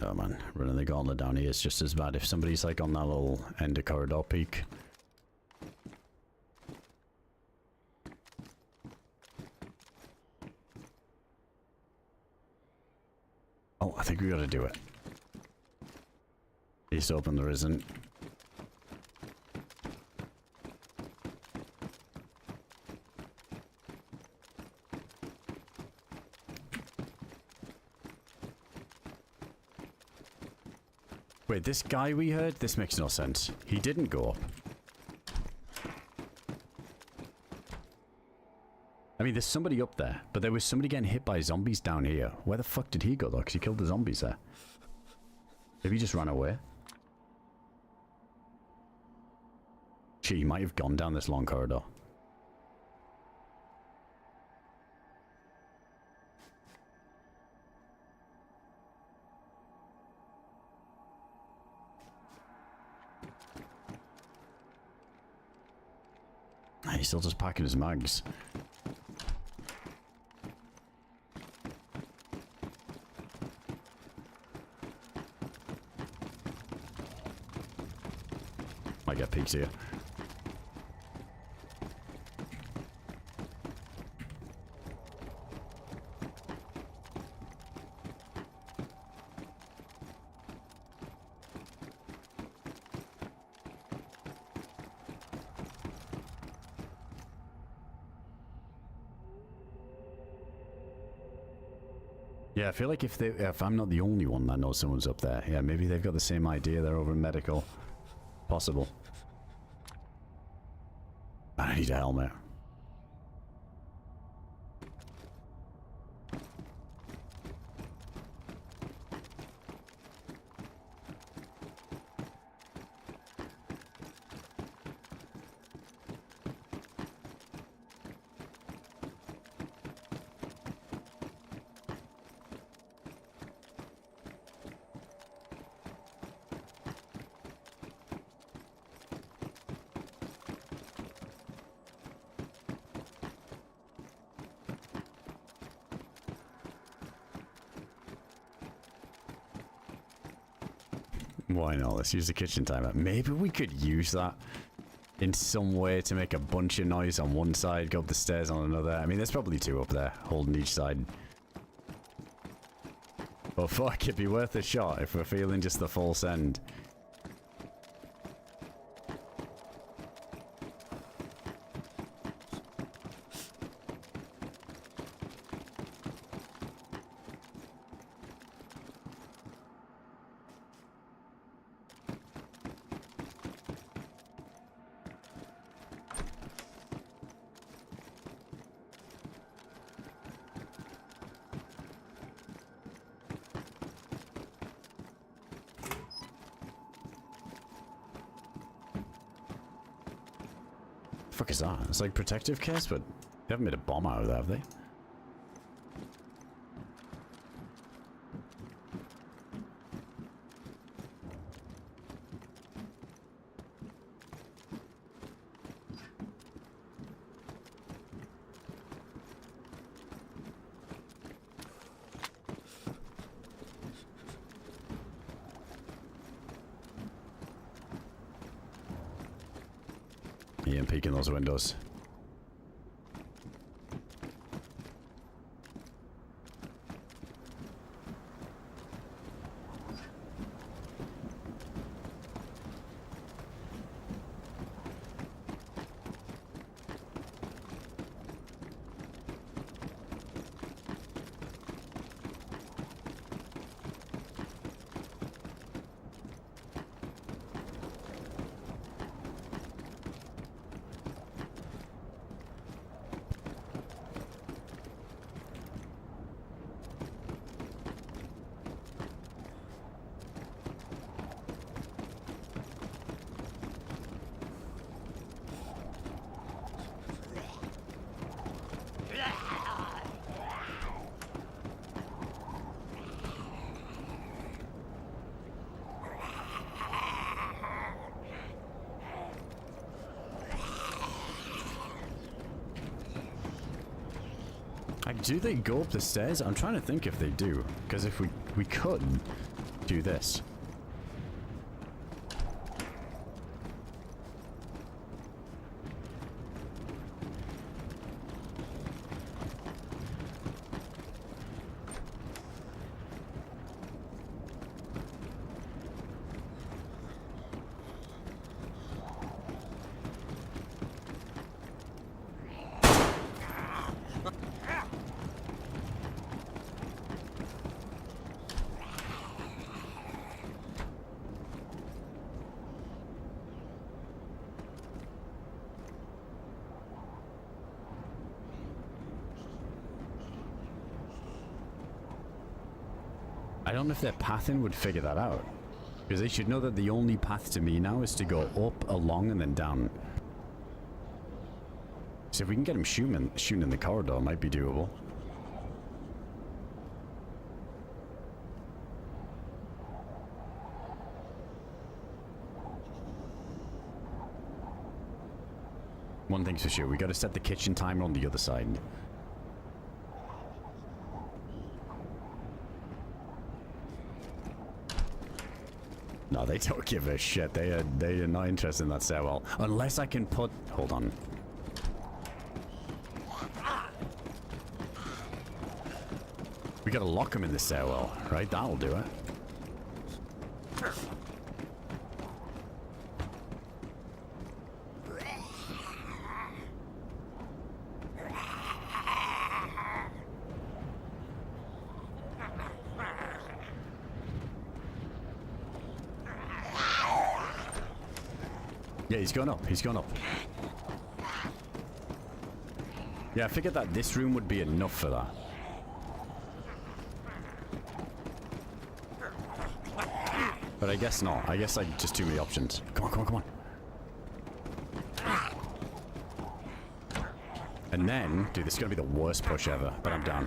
Oh man, running the gauntlet down here is just as bad if somebody's like on that little end of corridor peak. Oh, I think we gotta do it. Please open, there isn't. Wait, this guy we heard? This makes no sense. He didn't go up. I mean, there's somebody up there, but there was somebody getting hit by zombies down here. Where the fuck did he go, though? Because he killed the zombies there. Maybe he just ran away. Gee, he might have gone down this long corridor. He's still just packing his mags. Might get peeks here. Yeah, I feel like if I'm not the only one that knows someone's up there, yeah, maybe they've got the same idea. They're over in medical. Possible. I need a helmet. Why not? Let's use the kitchen timer. Maybe we could use that in some way to make a bunch of noise on one side, go up the stairs on another. I mean, there's probably two up there, holding each side. But fuck, it'd be worth a shot if we're feeling just the full send. The fuck is that? It's like protective case, but they haven't made a bomb out of that, have they? Yeah, I'm peeking those windows. Do they go up the stairs? I'm trying to think if they do. Because if we could do this. I don't know if their pathing would figure that out. Because they should know that the only path to me now is to go up, along, and then down. So if we can get him shooting in the corridor, it might be doable. One thing's for sure, we gotta set the kitchen timer on the other side. No, they don't give a shit. They are not interested in that stairwell. Unless I can put... Hold on. We gotta lock him in the stairwell, right? That'll do it. Yeah, he's going up. He's going up. Yeah, I figured that this room would be enough for that. But I guess not. I guess like just too many options. Come on, come on, come on. And then, dude, this is gonna be the worst push ever, but I'm down.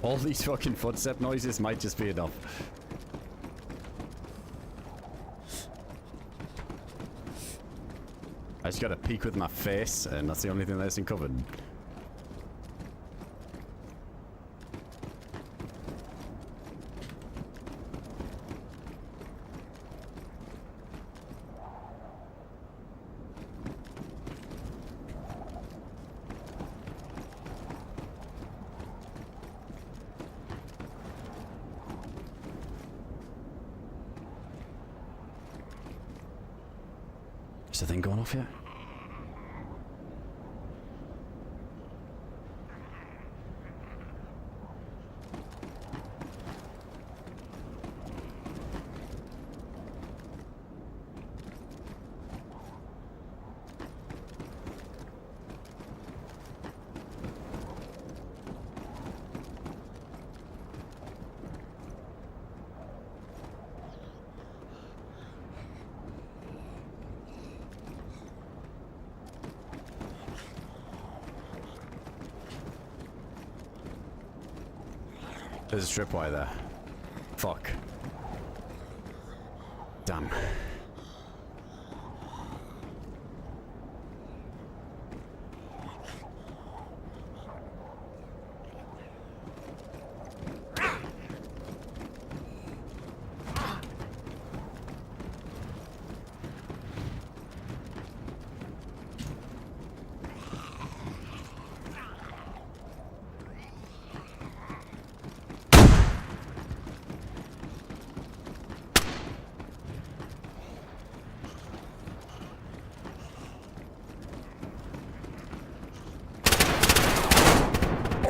All these fucking footstep noises might just be enough. I just gotta peek with my face, and that's the only thing that isn't covered. Is the thing going off yet? There's a tripwire there. Fuck. Damn.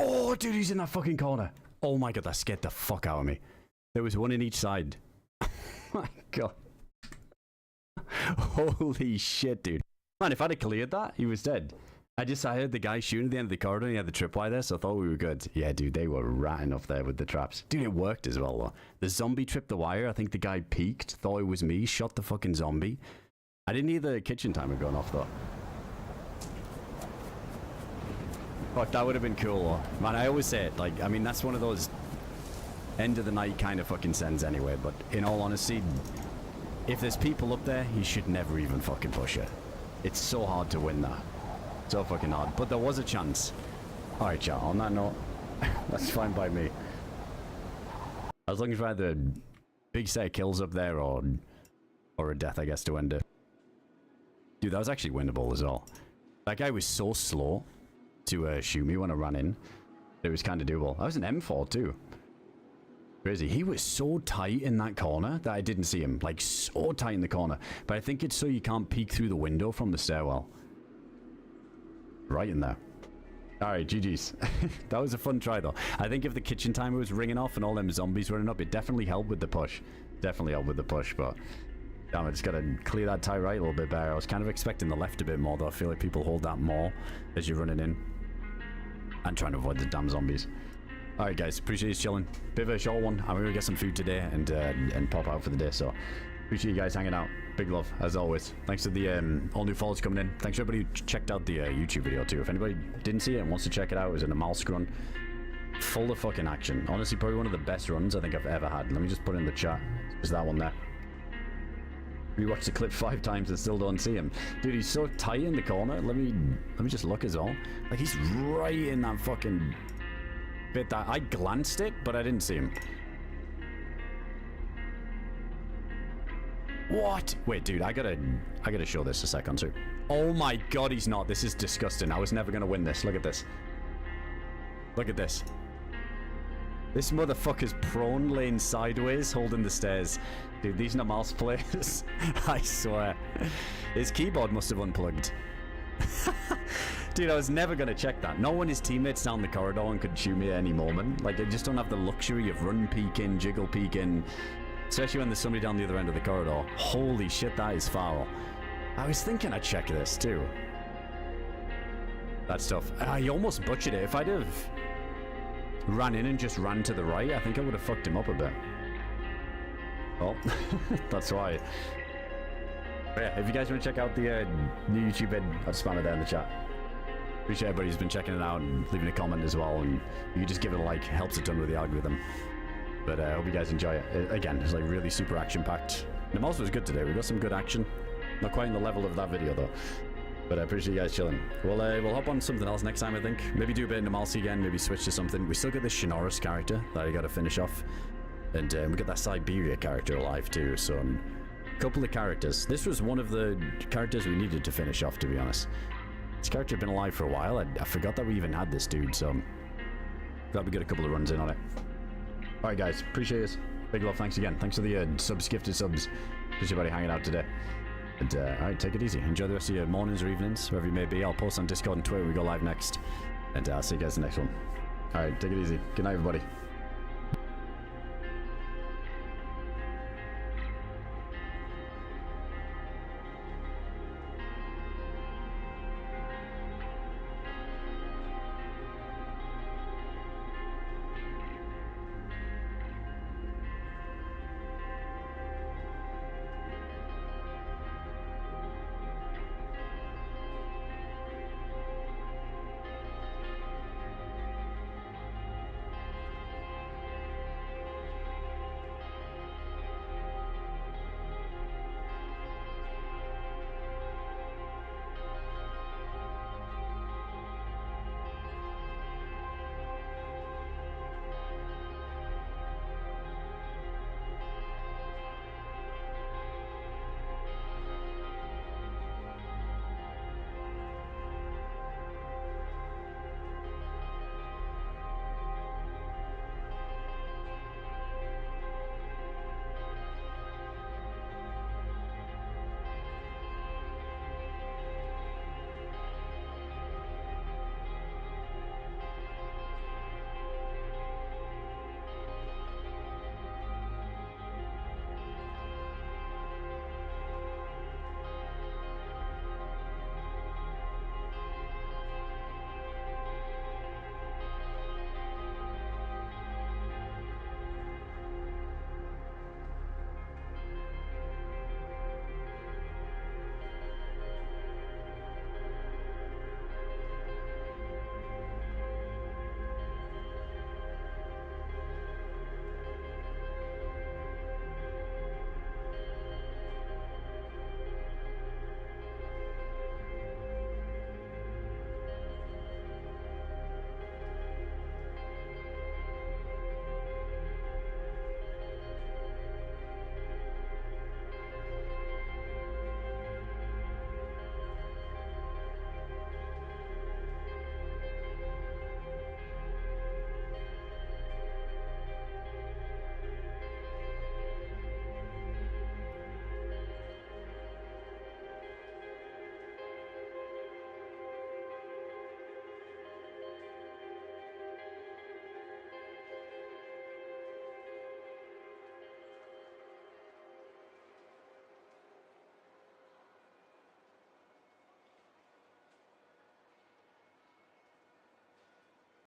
Oh, dude, he's in that fucking corner. Oh my god, that scared the fuck out of me. There was one in each side. Oh my god. Holy shit, dude. Man, if I'd have cleared that, he was dead. I heard the guy shooting at the end of the corridor and he had the tripwire there, so I thought we were good. Yeah, dude, they were ratting up there with the traps. Dude, it worked as well, though. The zombie tripped the wire. I think the guy peeked, thought it was me, shot the fucking zombie. I didn't hear the kitchen timer going off, though. Fuck, that would have been cool, though. Man, I always say it, like, I mean, that's one of those end of the night kind of fucking sends anyway, but in all honesty, if there's people up there, you should never even fucking push it. It's so hard to win that. So fucking hard. But there was a chance. Alright, chat, on that note, that's fine by me. I was looking for either big set of kills up there or a death, I guess, to end it. Dude, that was actually winnable as well. That guy was so slow to shoot me when I ran in. It was kind of doable. I was an M4 too. Crazy. He was so tight in that corner that I didn't see him. Like, so tight in the corner. But I think it's so you can't peek through the window from the stairwell. Right in there. Alright, GG's. That was a fun try though. I think if the kitchen timer was ringing off and all them zombies running up, it definitely helped with the push. Definitely helped with the push, but... damn, I just gotta clear that tie right a little bit better. I was kind of expecting the left a bit more though. I feel like people hold that more as you're running in. And trying to avoid the damn zombies. Alright guys, appreciate you chilling. Bit of a short one. I'm gonna get some food today and pop out for the day, so appreciate you guys hanging out. Big love, as always. Thanks to the all new followers coming in. Thanks to everybody who checked out the YouTube video too. If anybody didn't see it and wants to check it out, it was a Namalsk run. Full of fucking action. Honestly, probably one of the best runs I think I've ever had. Let me just put it in the chat. There's that one there. We watched the clip 5 times and still don't see him. Dude, he's so tight in the corner. Let me just look as well. Like, he's right in that fucking bit that I glanced it, but I didn't see him. What? Wait, dude, I gotta show this a second too. Oh my god, he's not. This is disgusting. I was never gonna win this. Look at this. Look at this. This motherfucker's prone, laying sideways, holding the stairs. Dude, these Namalsk players, I swear. His keyboard must have unplugged. Dude, I was never going to check that. Not when his teammates down the corridor and could shoot me at any moment. Like, I just don't have the luxury of run peeking, jiggle peeking. Especially when there's somebody down the other end of the corridor. Holy shit, that is foul. I was thinking I'd check this, too. That's tough. I almost butchered it. If I'd have ran in and just ran to the right, I think I would have fucked him up a bit. Well, that's why. But yeah, if you guys want to check out the new YouTube vid, I'll spam it there in the chat. Appreciate everybody who's been checking it out and leaving a comment as well, and you can just give it a like. It helps a ton with the algorithm. But I hope you guys enjoy it. Again, it's like really super action-packed. Namalsk was good today. We got some good action. Not quite in the level of that video though. But I appreciate you guys chilling. We'll hop on something else next time, I think. Maybe do a bit of Namalsk again. Maybe switch to something. We still got this Chernarus character that I got to finish off. And we got that Siberia character alive too. So a couple of characters. This was one of the characters we needed to finish off, to be honest. This character had been alive for a while. I forgot that we even had this dude. So glad we got a couple of runs in on it. Alright guys, appreciate it. Big love, thanks again. Thanks for the gifted subs. Appreciate everybody hanging out today. And alright, take it easy. Enjoy the rest of your mornings or evenings, wherever you may be. I'll post on Discord and Twitter when we go live next. And I'll see you guys in the next one. Alright, take it easy. Good night, everybody.